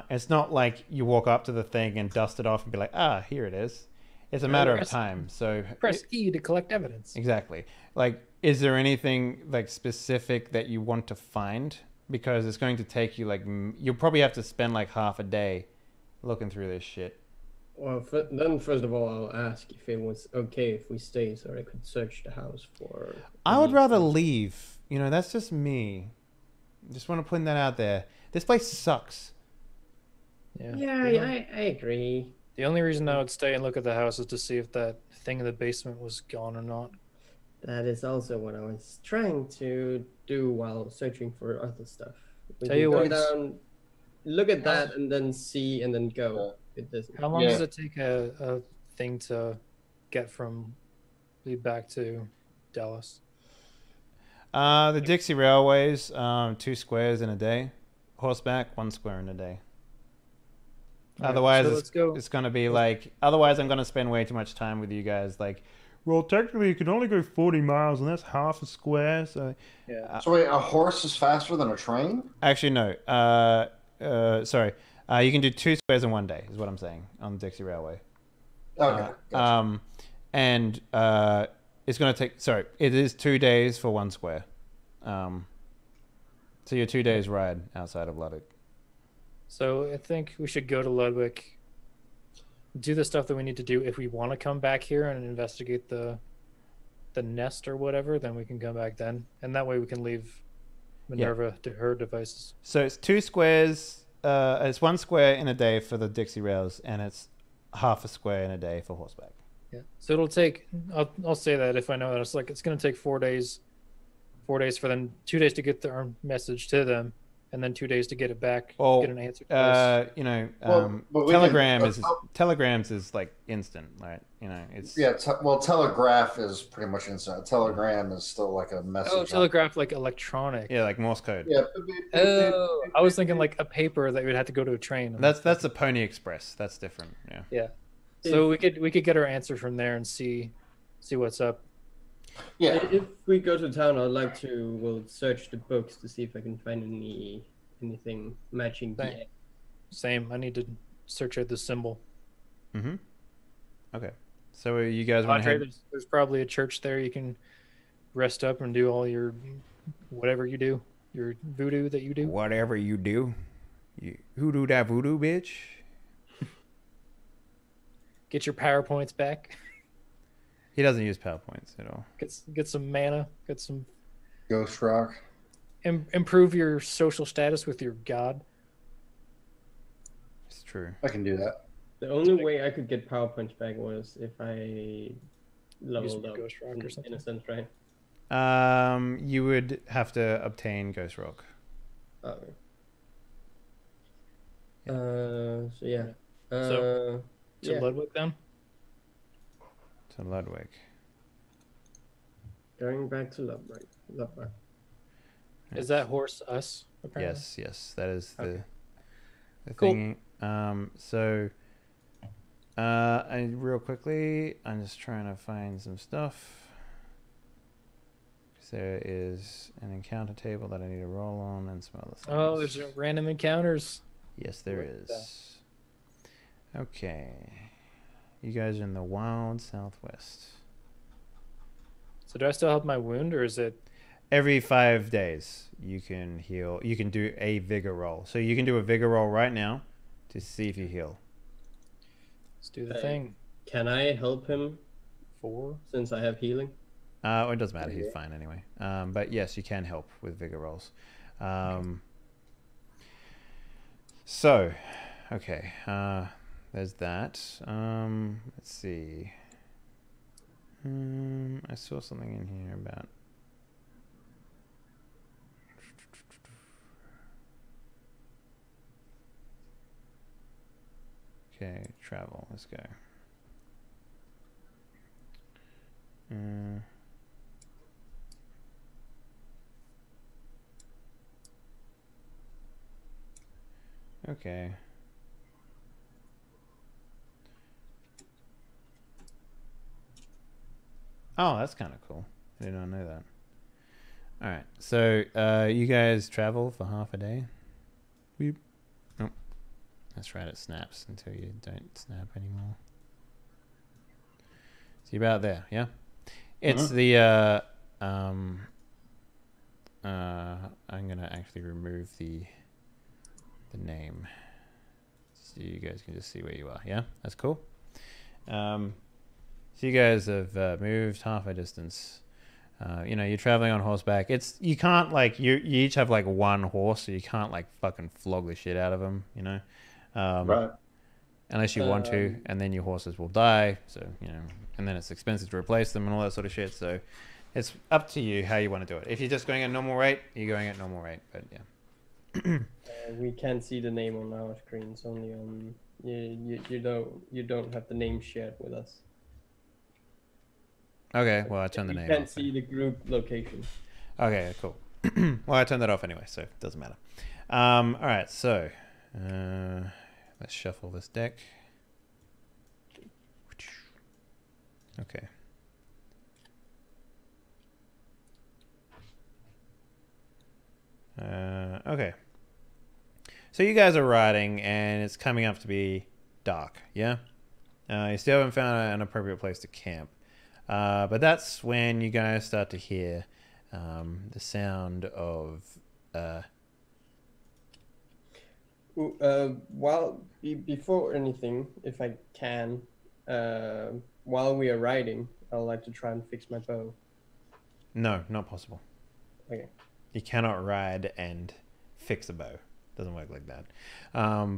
[SPEAKER 1] It's not like you walk up to the thing and dust it off and be like, here it is. It's a matter of time. So
[SPEAKER 3] Press E to collect evidence.
[SPEAKER 1] exactly. Like, is there anything like specific that you want to find? Because it's going to take you like you'll probably have to spend like half a day looking through this shit.
[SPEAKER 4] Well, then first of all, I'll ask if it was okay if we stay, so I could search the house for.
[SPEAKER 1] I would
[SPEAKER 4] any
[SPEAKER 1] rather
[SPEAKER 4] clues.
[SPEAKER 1] leave. You know, that's just me. Just want to put that out there. This place sucks.
[SPEAKER 3] Yeah.
[SPEAKER 4] Yeah, I agree.
[SPEAKER 3] The only reason I would stay and look at the house is to see if that thing in the basement was gone or not.
[SPEAKER 4] That is also what I was trying to do while searching for other stuff. We
[SPEAKER 3] Tell
[SPEAKER 4] can
[SPEAKER 3] you
[SPEAKER 4] go
[SPEAKER 3] what.
[SPEAKER 4] down, look at that, and then see, and then go. It doesn't.
[SPEAKER 3] How long
[SPEAKER 2] Yeah.
[SPEAKER 3] does it take a thing to get from lead back to Dallas?
[SPEAKER 1] The Dixie Railways, 2 squares in a day. Horseback, 1 square in a day.
[SPEAKER 3] Alright,
[SPEAKER 1] Otherwise,
[SPEAKER 3] so let's go.
[SPEAKER 1] it's going to be like... Otherwise, I'm going to spend way too much time with you guys. Like, well, technically, you can only go 40 miles, and that's half a square. So,
[SPEAKER 3] Yeah.
[SPEAKER 2] So wait, a horse is faster than a train?
[SPEAKER 1] actually, no. Sorry. You can do 2 squares in 1 day, is what I'm saying, on the Dixie Railway.
[SPEAKER 2] Okay. Gotcha.
[SPEAKER 1] And it's going to take... Sorry, it is 2 days for 1 square. So you're 2 days ride outside of Lubbock.
[SPEAKER 3] So I think we should go to Ludwig, do the stuff that we need to do. If we want to come back here and investigate the nest or whatever, then we can come back then, and that way we can leave Minerva to her devices.
[SPEAKER 1] So it's 2 squares. It's 1 square in a day for the Dixie Rails, and it's half a square in a day for horseback.
[SPEAKER 3] Yeah. So it'll take. I'll say that if I know that it's like it's going to take 4 days. 4 days for them. 2 days to get our message to them, and then 2 days to get it back.
[SPEAKER 1] Well,
[SPEAKER 3] get an answer. To us.
[SPEAKER 1] You know,
[SPEAKER 2] But we
[SPEAKER 1] telegrams is like instant, right? You know, it's
[SPEAKER 2] Yeah, telegraph is pretty much instant. Telegram is still like a message.
[SPEAKER 3] Oh, telegraph like electronic.
[SPEAKER 1] yeah, like Morse code.
[SPEAKER 2] Yeah.
[SPEAKER 3] Oh, I was thinking like a paper that would have to go to a train.
[SPEAKER 1] That's a Pony Express. That's different. Yeah.
[SPEAKER 3] Yeah. So we could get our answer from there and see what's up.
[SPEAKER 2] Yeah.
[SPEAKER 4] If we go to town, I'd like to search the books to see if I can find anything matching the
[SPEAKER 3] Thank- Same. I need to search out the symbol.
[SPEAKER 1] Mm-hmm. Okay. So you guys want to
[SPEAKER 3] Andre,
[SPEAKER 1] head?
[SPEAKER 3] there's probably a church there. You can rest up and do all your whatever you do, your voodoo that you do.
[SPEAKER 1] Whatever you do, who do that voodoo, bitch?
[SPEAKER 3] Get your PowerPoints back.
[SPEAKER 1] He doesn't use PowerPoints at all.
[SPEAKER 3] Get some mana. Get some
[SPEAKER 2] Ghost Rock.
[SPEAKER 3] improve your social status with your god.
[SPEAKER 1] It's true.
[SPEAKER 2] I can do that.
[SPEAKER 4] The only way I could get PowerPoint back was if I leveled
[SPEAKER 3] Use
[SPEAKER 4] up
[SPEAKER 3] Ghost Rock or something.
[SPEAKER 4] in a sense, right?
[SPEAKER 1] You would have to obtain Ghost Rock.
[SPEAKER 4] Okay. So yeah.
[SPEAKER 3] So, To
[SPEAKER 4] yeah.
[SPEAKER 3] Ludwig then.
[SPEAKER 1] To Ludwig.
[SPEAKER 4] Going back to Ludwig.
[SPEAKER 3] Is that horse us? Apparently?
[SPEAKER 1] Yes, that is the
[SPEAKER 3] Okay.
[SPEAKER 1] the
[SPEAKER 3] Cool.
[SPEAKER 1] thing. So, real quickly, I'm just trying to find some stuff. There is an encounter table that I need to roll on and some other things.
[SPEAKER 3] Oh, there's random encounters.
[SPEAKER 1] Yes, there is. Okay. You guys are in the wild southwest.
[SPEAKER 3] So do I still have my wound, or is it...
[SPEAKER 1] Every 5 days, you can heal. You can do a vigor roll. So you can do a vigor roll right now to see if you heal.
[SPEAKER 3] Let's do the thing.
[SPEAKER 4] Can I help him
[SPEAKER 3] 4?
[SPEAKER 4] since I have healing?
[SPEAKER 1] It doesn't matter. He's fine anyway. But yes, you can help with vigor rolls. So, okay. There's that. Let's see. I saw something in here about... Okay, travel. Let's go. Okay. Oh, that's kind of cool. I did not know that. All right. So, you guys travel for half a day. Weep. Nope. That's right. It snaps until you don't snap anymore. So you're about there, yeah? It's the, I'm going to actually remove the name so you guys can just see where you are. Yeah, that's cool. So you guys have moved half a distance. You know, you're traveling on horseback. You can't like you each have like one horse, so you can't like fucking flog the shit out of them. You know,
[SPEAKER 2] Right.
[SPEAKER 1] unless you want to, and then your horses will die. So you know, and then it's expensive to replace them and all that sort of shit. So it's up to you how you want to do it. If you're just going at normal rate, you're going at normal rate. But yeah.
[SPEAKER 4] We can't see the name on our screens. Only on you don't have the name shared with us.
[SPEAKER 1] Okay, well I turned the name off.
[SPEAKER 4] You can't see the group location.
[SPEAKER 1] Okay, cool. Well, I turned that off anyway, so it doesn't matter. All right, so let's shuffle this deck. Okay. Okay. So you guys are riding, and it's coming up to be dark, yeah? You still haven't found an appropriate place to camp. But that's when you guys start to hear the sound of...
[SPEAKER 4] Before anything, if I can, while we are riding, I'd like to try and fix my bow.
[SPEAKER 1] No, not possible.
[SPEAKER 4] Okay.
[SPEAKER 1] You cannot ride and fix a bow. Doesn't work like that.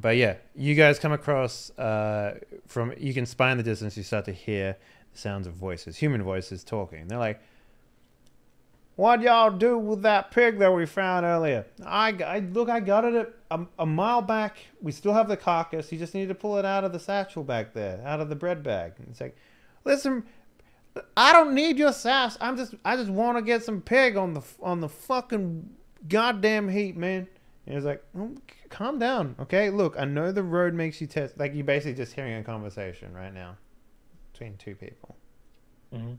[SPEAKER 1] But yeah, you guys come across you can spy in the distance. You start to hear the sounds of voices, human voices talking. They're like, "What'd y'all do with that pig that we found earlier? I got it a mile back. We still have the carcass. You just need to pull it out of the satchel back there, out of the bread bag." And it's like, "Listen, I don't need your sass. I just want to get some pig on the fucking goddamn heat, man." And it's like, oh, calm down, okay? Look, I know the road makes you test. Like, you're basically just hearing a conversation right now between two people.
[SPEAKER 3] Mm-hmm.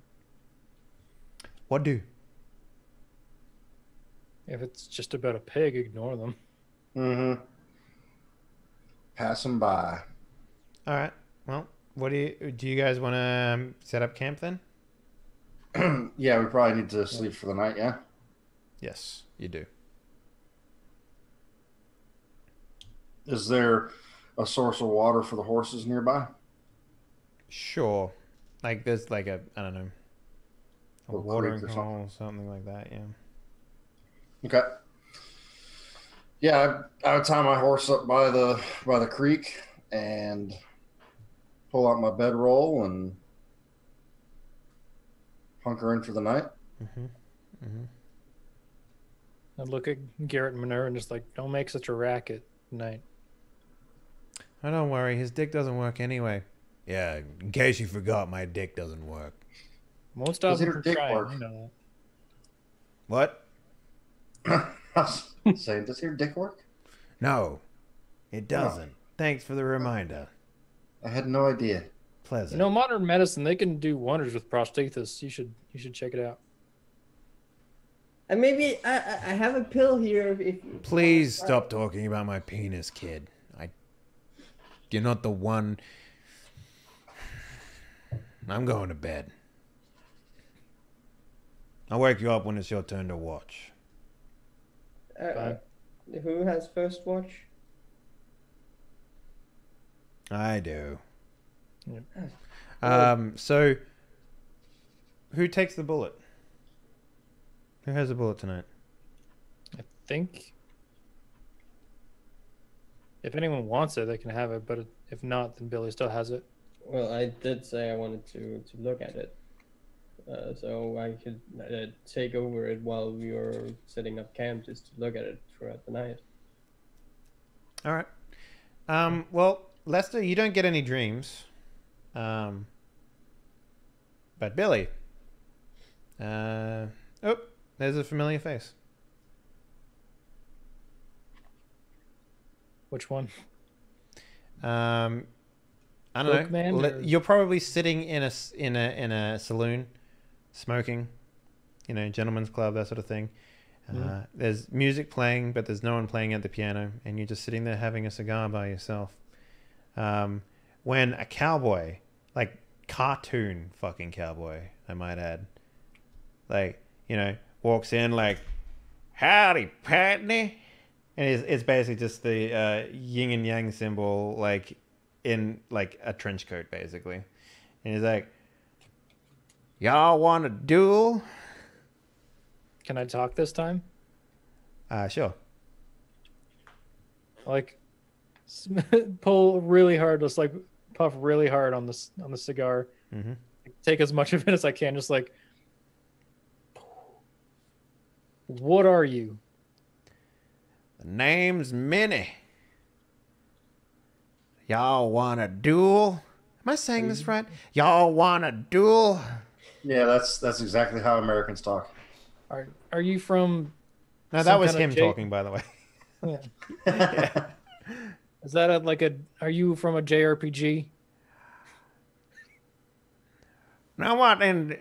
[SPEAKER 1] What do?
[SPEAKER 3] If it's just about a pig, ignore them.
[SPEAKER 2] Mm-hmm. Pass them by.
[SPEAKER 1] All right. Well, what do you guys want to set up camp then?
[SPEAKER 2] Yeah, we probably need to sleep for the night, yeah?
[SPEAKER 1] Yes, you do.
[SPEAKER 2] Is there a source of water for the horses nearby?
[SPEAKER 1] Sure. Like there's like I don't know, a
[SPEAKER 2] Little
[SPEAKER 1] watering
[SPEAKER 2] creek or
[SPEAKER 1] hole, something like that, yeah.
[SPEAKER 2] Okay. Yeah, I would tie my horse up by the creek and pull out my bedroll and hunker in for the night.
[SPEAKER 1] Mm-hmm. Mm-hmm.
[SPEAKER 3] I look at Garrett and Manure and just like, don't make such a racket tonight.
[SPEAKER 1] Oh, don't worry, his dick doesn't work anyway. Yeah, in case you forgot, my dick doesn't work.
[SPEAKER 3] Won't stop
[SPEAKER 2] Does
[SPEAKER 3] him
[SPEAKER 2] your
[SPEAKER 3] from
[SPEAKER 2] dick
[SPEAKER 3] trying.
[SPEAKER 2] work?
[SPEAKER 3] I know
[SPEAKER 1] What?
[SPEAKER 2] I was saying, does your dick work?
[SPEAKER 1] No, it doesn't. Thanks for the reminder.
[SPEAKER 2] I had no idea.
[SPEAKER 1] Pleasant.
[SPEAKER 3] You know, modern medicine, they can do wonders with prosthesis. You should check it out.
[SPEAKER 4] And maybe I have a pill here. If
[SPEAKER 1] Please stop talking about my penis, kid. You're not the one. I'm going to bed. I'll wake you up when it's your turn to watch.
[SPEAKER 4] Who has first watch?
[SPEAKER 1] I do.
[SPEAKER 3] Yeah.
[SPEAKER 1] So, who takes the bullet? Who has a bullet tonight?
[SPEAKER 3] I think if anyone wants it, they can have it. But if not, then Billy still has it.
[SPEAKER 4] Well, I did say I wanted to look at it, so I could take over it while we were setting up camp, just to look at it throughout the night.
[SPEAKER 1] All right. Well, Lester, you don't get any dreams. But Billy. Oh, there's a familiar face.
[SPEAKER 3] Which one?
[SPEAKER 1] I don't
[SPEAKER 3] Cloak
[SPEAKER 1] know.
[SPEAKER 3] Man, or-
[SPEAKER 1] You're probably sitting in a saloon, smoking. You know, gentleman's club, that sort of thing. There's music playing, but there's no one playing at the piano, and you're just sitting there having a cigar by yourself. When a cowboy, like cartoon fucking cowboy, I might add, like, you know, walks in like, "Howdy, Patney," and it's basically just the yin and yang symbol, like in like a trench coat, basically, and he's like, "Y'all want a duel?"
[SPEAKER 3] Can I talk this time?
[SPEAKER 1] Sure.
[SPEAKER 3] Like, pull really hard, just like puff really hard on the cigar.
[SPEAKER 1] Mm-hmm.
[SPEAKER 3] Take as much of it as I can. Just like, what are you?
[SPEAKER 1] The name's Minnie. Y'all want a duel? Am I saying this right? Y'all want a duel?
[SPEAKER 2] Yeah, that's exactly how Americans talk.
[SPEAKER 3] Are you from?
[SPEAKER 1] No,
[SPEAKER 3] Some
[SPEAKER 1] that was
[SPEAKER 3] kind of
[SPEAKER 1] him
[SPEAKER 3] J-
[SPEAKER 1] talking, by the way.
[SPEAKER 3] Yeah.
[SPEAKER 1] Yeah.
[SPEAKER 3] Is that are you from a JRPG?
[SPEAKER 1] Now what in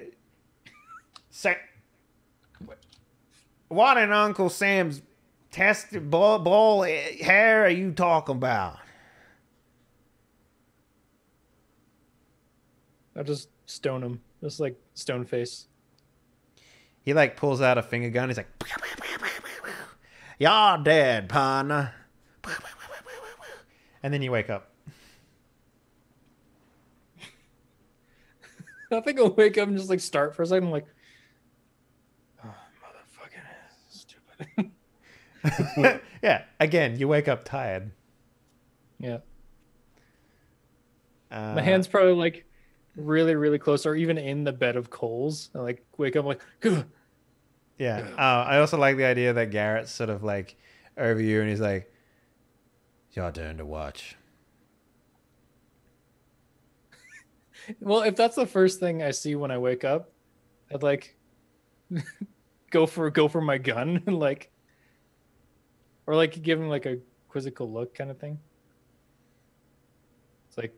[SPEAKER 1] what in Uncle Sam's tested ball hair are you talking about?
[SPEAKER 3] I'll just stone him. Just like stone face.
[SPEAKER 1] He like pulls out a finger gun. He's like, "Y'all dead, partner." And then you wake up.
[SPEAKER 3] I think I'll wake up and just like start for a second. I'm like, oh, motherfucking stupid.
[SPEAKER 1] Yeah, again, you wake up tired.
[SPEAKER 3] Yeah. My hand's probably like really, really close, or even in the bed of coals. I like wake up like, "Gah."
[SPEAKER 1] Yeah. I also like the idea that Garrett's sort of like over you and he's like, "Your turn to watch."
[SPEAKER 3] Well, if that's the first thing I see when I wake up, I'd like go for my gun and like, or like give him like a quizzical look kind of thing. It's like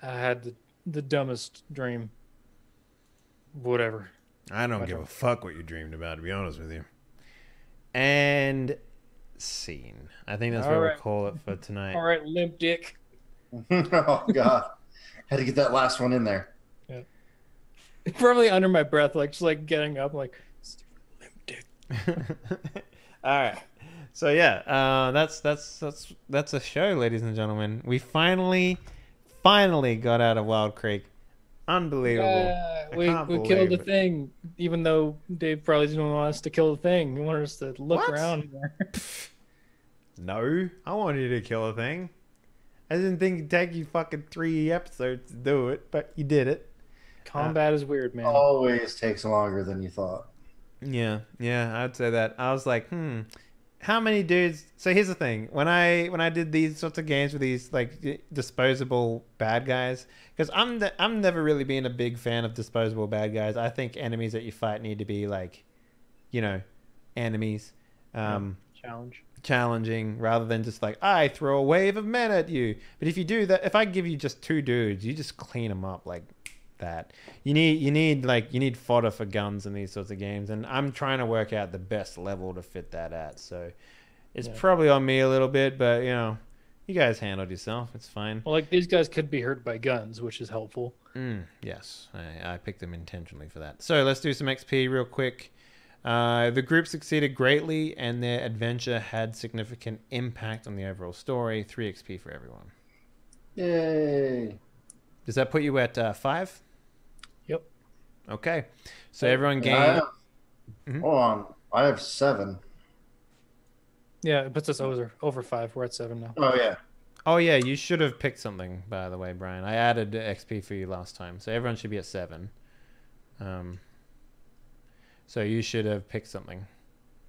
[SPEAKER 3] I had the dumbest dream. Whatever.
[SPEAKER 1] I don't give a fuck what you dreamed about, to be honest with you. And scene. I think that's
[SPEAKER 3] All
[SPEAKER 1] what
[SPEAKER 3] right.
[SPEAKER 1] we'll call it for tonight.
[SPEAKER 3] All right, limp dick.
[SPEAKER 2] Oh God, had to get that last one in there.
[SPEAKER 3] Probably under my breath, like just like getting up, like stupid limp dick.
[SPEAKER 1] All right. So yeah, that's a show, ladies and gentlemen. We finally got out of Wild Creek. Unbelievable.
[SPEAKER 3] Yeah,
[SPEAKER 1] I
[SPEAKER 3] we
[SPEAKER 1] can't
[SPEAKER 3] killed
[SPEAKER 1] believe
[SPEAKER 3] the
[SPEAKER 1] it.
[SPEAKER 3] thing, even though Dave probably didn't want us to kill the thing. He wanted us to look
[SPEAKER 1] What?
[SPEAKER 3] around more.
[SPEAKER 1] No, I wanted you to kill a thing. I didn't think it'd take you fucking 3 episodes to do it, but you did it.
[SPEAKER 3] Combat is weird, man.
[SPEAKER 2] Always takes longer than you thought.
[SPEAKER 1] Yeah, I'd say that. I was like, how many dudes? So here's the thing: when I did these sorts of games with these like disposable bad guys, because I'm never really been a big fan of disposable bad guys. I think enemies that you fight need to be like, you know, enemies.
[SPEAKER 3] Challenge.
[SPEAKER 1] challenging rather than just like, I throw a wave of men at you. But if you do that, if I give you just 2 dudes, you just clean them up like that. You need fodder for guns in these sorts of games, and I'm trying to work out the best level to fit that at. So it's probably on me a little bit, but you guys handled yourself. It's fine.
[SPEAKER 3] Well, like these guys could be hurt by guns, which is helpful.
[SPEAKER 1] Yes, I picked them intentionally for that. So let's do some XP real quick. The group succeeded greatly, and their adventure had significant impact on the overall story. 3 XP for everyone.
[SPEAKER 2] Yay!
[SPEAKER 1] Does that put you at 5?
[SPEAKER 3] Yep.
[SPEAKER 1] Okay. So everyone gained...
[SPEAKER 2] Hold on. I have 7.
[SPEAKER 3] Yeah, it puts us over 5. We're at 7 now.
[SPEAKER 2] Oh, yeah.
[SPEAKER 1] Oh, yeah, you should have picked something, by the way, Brian. I added XP for you last time, so everyone should be at 7. So you should have picked something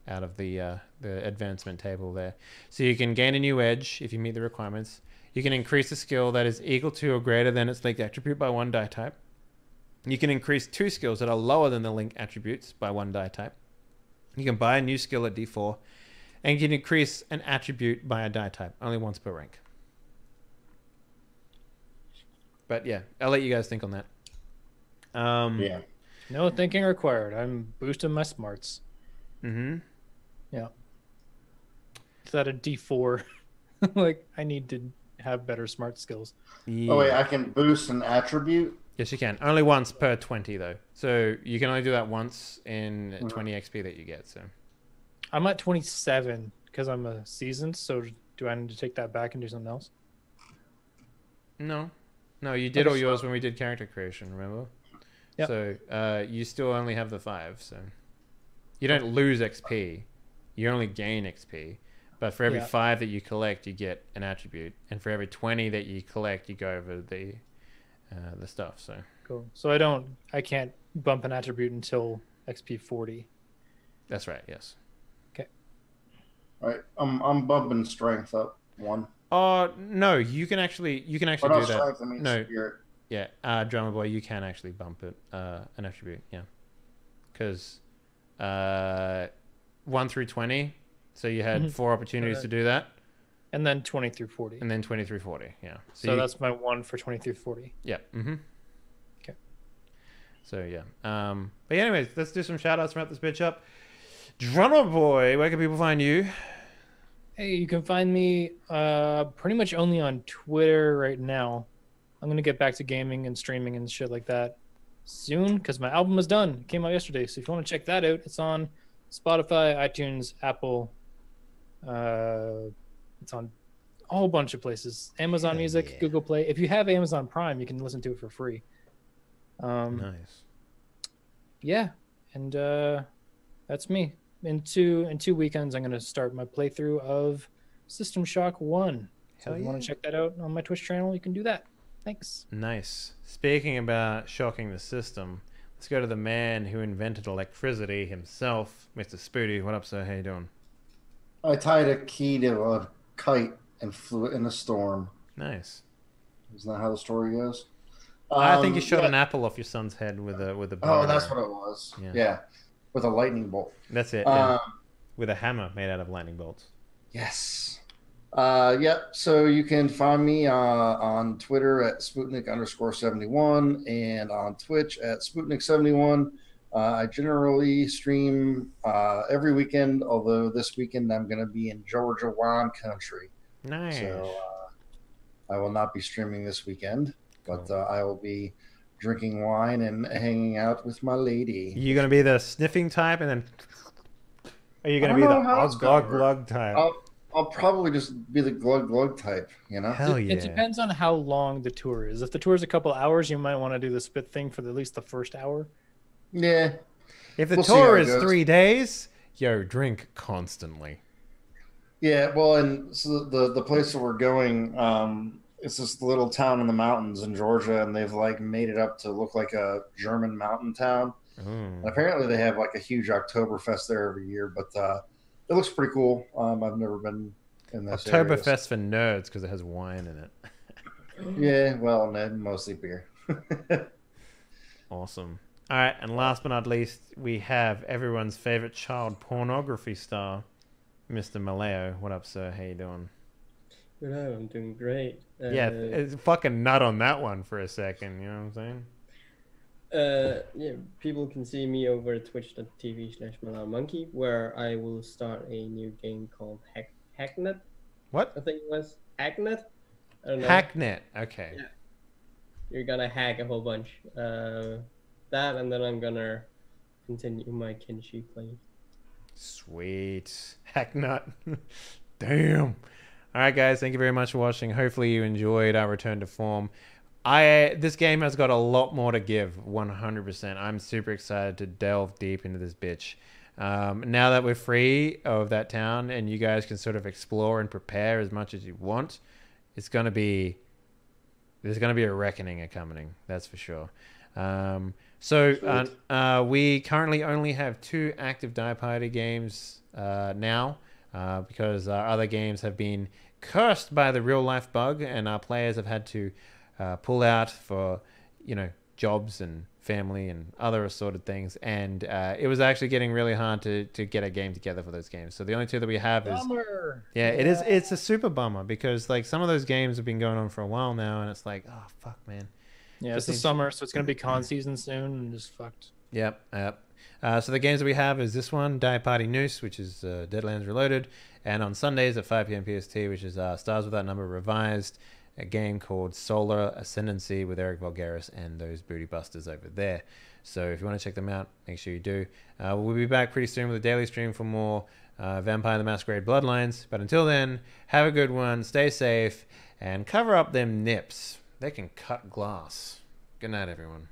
[SPEAKER 1] out of the advancement table there. So you can gain a new edge if you meet the requirements. You can increase a skill that is equal to or greater than its linked attribute by 1 die type. You can increase 2 skills that are lower than the linked attributes by 1 die type. You can buy a new skill at D4. And you can increase an attribute by a die type, only once per rank. But yeah, I'll let you guys think on that.
[SPEAKER 2] Yeah.
[SPEAKER 3] No thinking required. I'm boosting my smarts.
[SPEAKER 1] Mm-hmm.
[SPEAKER 3] Yeah. Is that a D4? Like, I need to have better smart skills.
[SPEAKER 1] Yeah.
[SPEAKER 2] Oh, wait, I can boost an attribute?
[SPEAKER 1] Yes, you can. Only once per 20, though. So you can only do that once in 20 XP that you get. So
[SPEAKER 3] I'm at 27 because I'm a seasoned, so do I need to take that back and do something else?
[SPEAKER 1] No, you did all yours when we did character creation, remember?
[SPEAKER 3] Yep.
[SPEAKER 1] So you still only have the 5, so you don't lose XP, you only gain XP. But for every 5 that you collect, you get an attribute, and for every 20 that you collect, you go over the stuff. So
[SPEAKER 3] cool. So I can't bump an attribute until XP 40.
[SPEAKER 1] That's right. Yes.
[SPEAKER 3] Okay.
[SPEAKER 2] All right, I'm bumping strength up 1.
[SPEAKER 1] No, you can actually do that.
[SPEAKER 2] Strength, I mean
[SPEAKER 1] No.
[SPEAKER 2] spirit.
[SPEAKER 1] Yeah, Drummer Boy, you can actually bump it, an attribute, yeah. Because 1 through 20, so you had 4 opportunities to do that.
[SPEAKER 3] And then 20 through 40.
[SPEAKER 1] And then 20 through 40, yeah.
[SPEAKER 3] So that's my 1 for 20 through 40.
[SPEAKER 1] Yeah,
[SPEAKER 3] Okay.
[SPEAKER 1] So, yeah. But anyways, let's do some shout-outs, wrap this bitch up. Drummer Boy, where can people find you?
[SPEAKER 3] Hey, you can find me pretty much only on Twitter right now. I'm going to get back to gaming and streaming and shit like that soon because my album is done. It came out yesterday. So if you want to check that out, it's on Spotify, iTunes, Apple. It's on a whole bunch of places. Amazon Music, Google Play. If you have Amazon Prime, you can listen to it for free.
[SPEAKER 1] Nice.
[SPEAKER 3] Yeah, and that's me. In two weekends, I'm going to start my playthrough of System Shock 1. So if you want to check that out on my Twitch channel, you can do that. Thanks.
[SPEAKER 1] Nice. Speaking about shocking the system, let's go to the man who invented electricity himself, Mr. Spooty. What up, sir? How you doing?
[SPEAKER 2] I tied a key to a kite and flew it in a storm.
[SPEAKER 1] Nice.
[SPEAKER 2] Isn't that how the story goes?
[SPEAKER 1] I think you shot an apple off your son's head with a bow.
[SPEAKER 2] Oh, that's what it was. Yeah. With a lightning bolt.
[SPEAKER 1] That's it. Yeah. With a hammer made out of lightning bolts.
[SPEAKER 2] Yes. So you can find me on Twitter at Sputnik_71 and on Twitch at Sputnik71. I generally stream every weekend, although this weekend I'm going to be in Georgia wine country.
[SPEAKER 1] Nice.
[SPEAKER 2] So I will not be streaming this weekend, but I will be drinking wine and hanging out with my lady.
[SPEAKER 1] You going to be the sniffing type, and then are you going to be the glug glug type?
[SPEAKER 2] I'll probably just be the glug glug type, you know?
[SPEAKER 1] Hell yeah.
[SPEAKER 3] It depends on how long the tour is. If the tour is a couple hours, you might want to do the spit thing for at least the first hour.
[SPEAKER 2] Yeah.
[SPEAKER 1] If the tour is 3 days, drink constantly.
[SPEAKER 2] Yeah, well, and so the place that we're going, it's this little town in the mountains in Georgia, and they've made it up to look like a German mountain town. And apparently they have a huge Oktoberfest there every year, but it looks pretty cool. I've never been in this
[SPEAKER 1] Oktoberfest for nerds because it has wine in it.
[SPEAKER 2] Yeah, well, mostly beer.
[SPEAKER 1] Awesome. All right, and last but not least, we have everyone's favorite child pornography star, Mr. Maleo. What up, sir? How you doing?
[SPEAKER 4] Hello, I'm doing great.
[SPEAKER 1] Yeah, it's fucking nut on that one for a second. You know what I'm saying?
[SPEAKER 4] Yeah, people can see me over at twitch.tv/MalaMonkey, where I will start a new game called Hacknet.
[SPEAKER 1] What?
[SPEAKER 4] I think it was Hacknet. I don't know.
[SPEAKER 1] Hacknet. Okay.
[SPEAKER 4] Yeah. You're gonna hack a whole bunch. That, and then I'm gonna continue my Kenshi play.
[SPEAKER 1] Sweet. Hacknut. Damn. All right, guys. Thank you very much for watching. Hopefully you enjoyed our return to form. This game has got a lot more to give. 100%. I'm super excited to delve deep into this bitch. Now that we're free of that town and you guys can sort of explore and prepare as much as you want, there's gonna be a reckoning coming. That's for sure. We currently only have 2 active Die Party games now because our other games have been cursed by the real life bug, and our players have had to pull out for, jobs and family and other assorted things. And it was actually getting really hard to get a game together for those games. So the only 2 that we have is...
[SPEAKER 3] Bummer.
[SPEAKER 1] Yeah, it is. It's a super bummer because like some of those games have been going on for a while now, and it's like, oh, fuck, man.
[SPEAKER 3] Yeah, it's the summer, so it's going to be con season soon, and just fucked.
[SPEAKER 1] Yep. So the games that we have is this one, Die Party Noose, which is Deadlands Reloaded, and on Sundays at 5 p.m. PST, which is Stars Without Number Revised, a game called Solar Ascendancy with Eric Vulgaris and those booty busters over there. So if you want to check them out, make sure you do. We'll be back pretty soon with a daily stream for more Vampire the Masquerade Bloodlines. But until then, have a good one, stay safe, and cover up them nips. They can cut glass. Good night, everyone.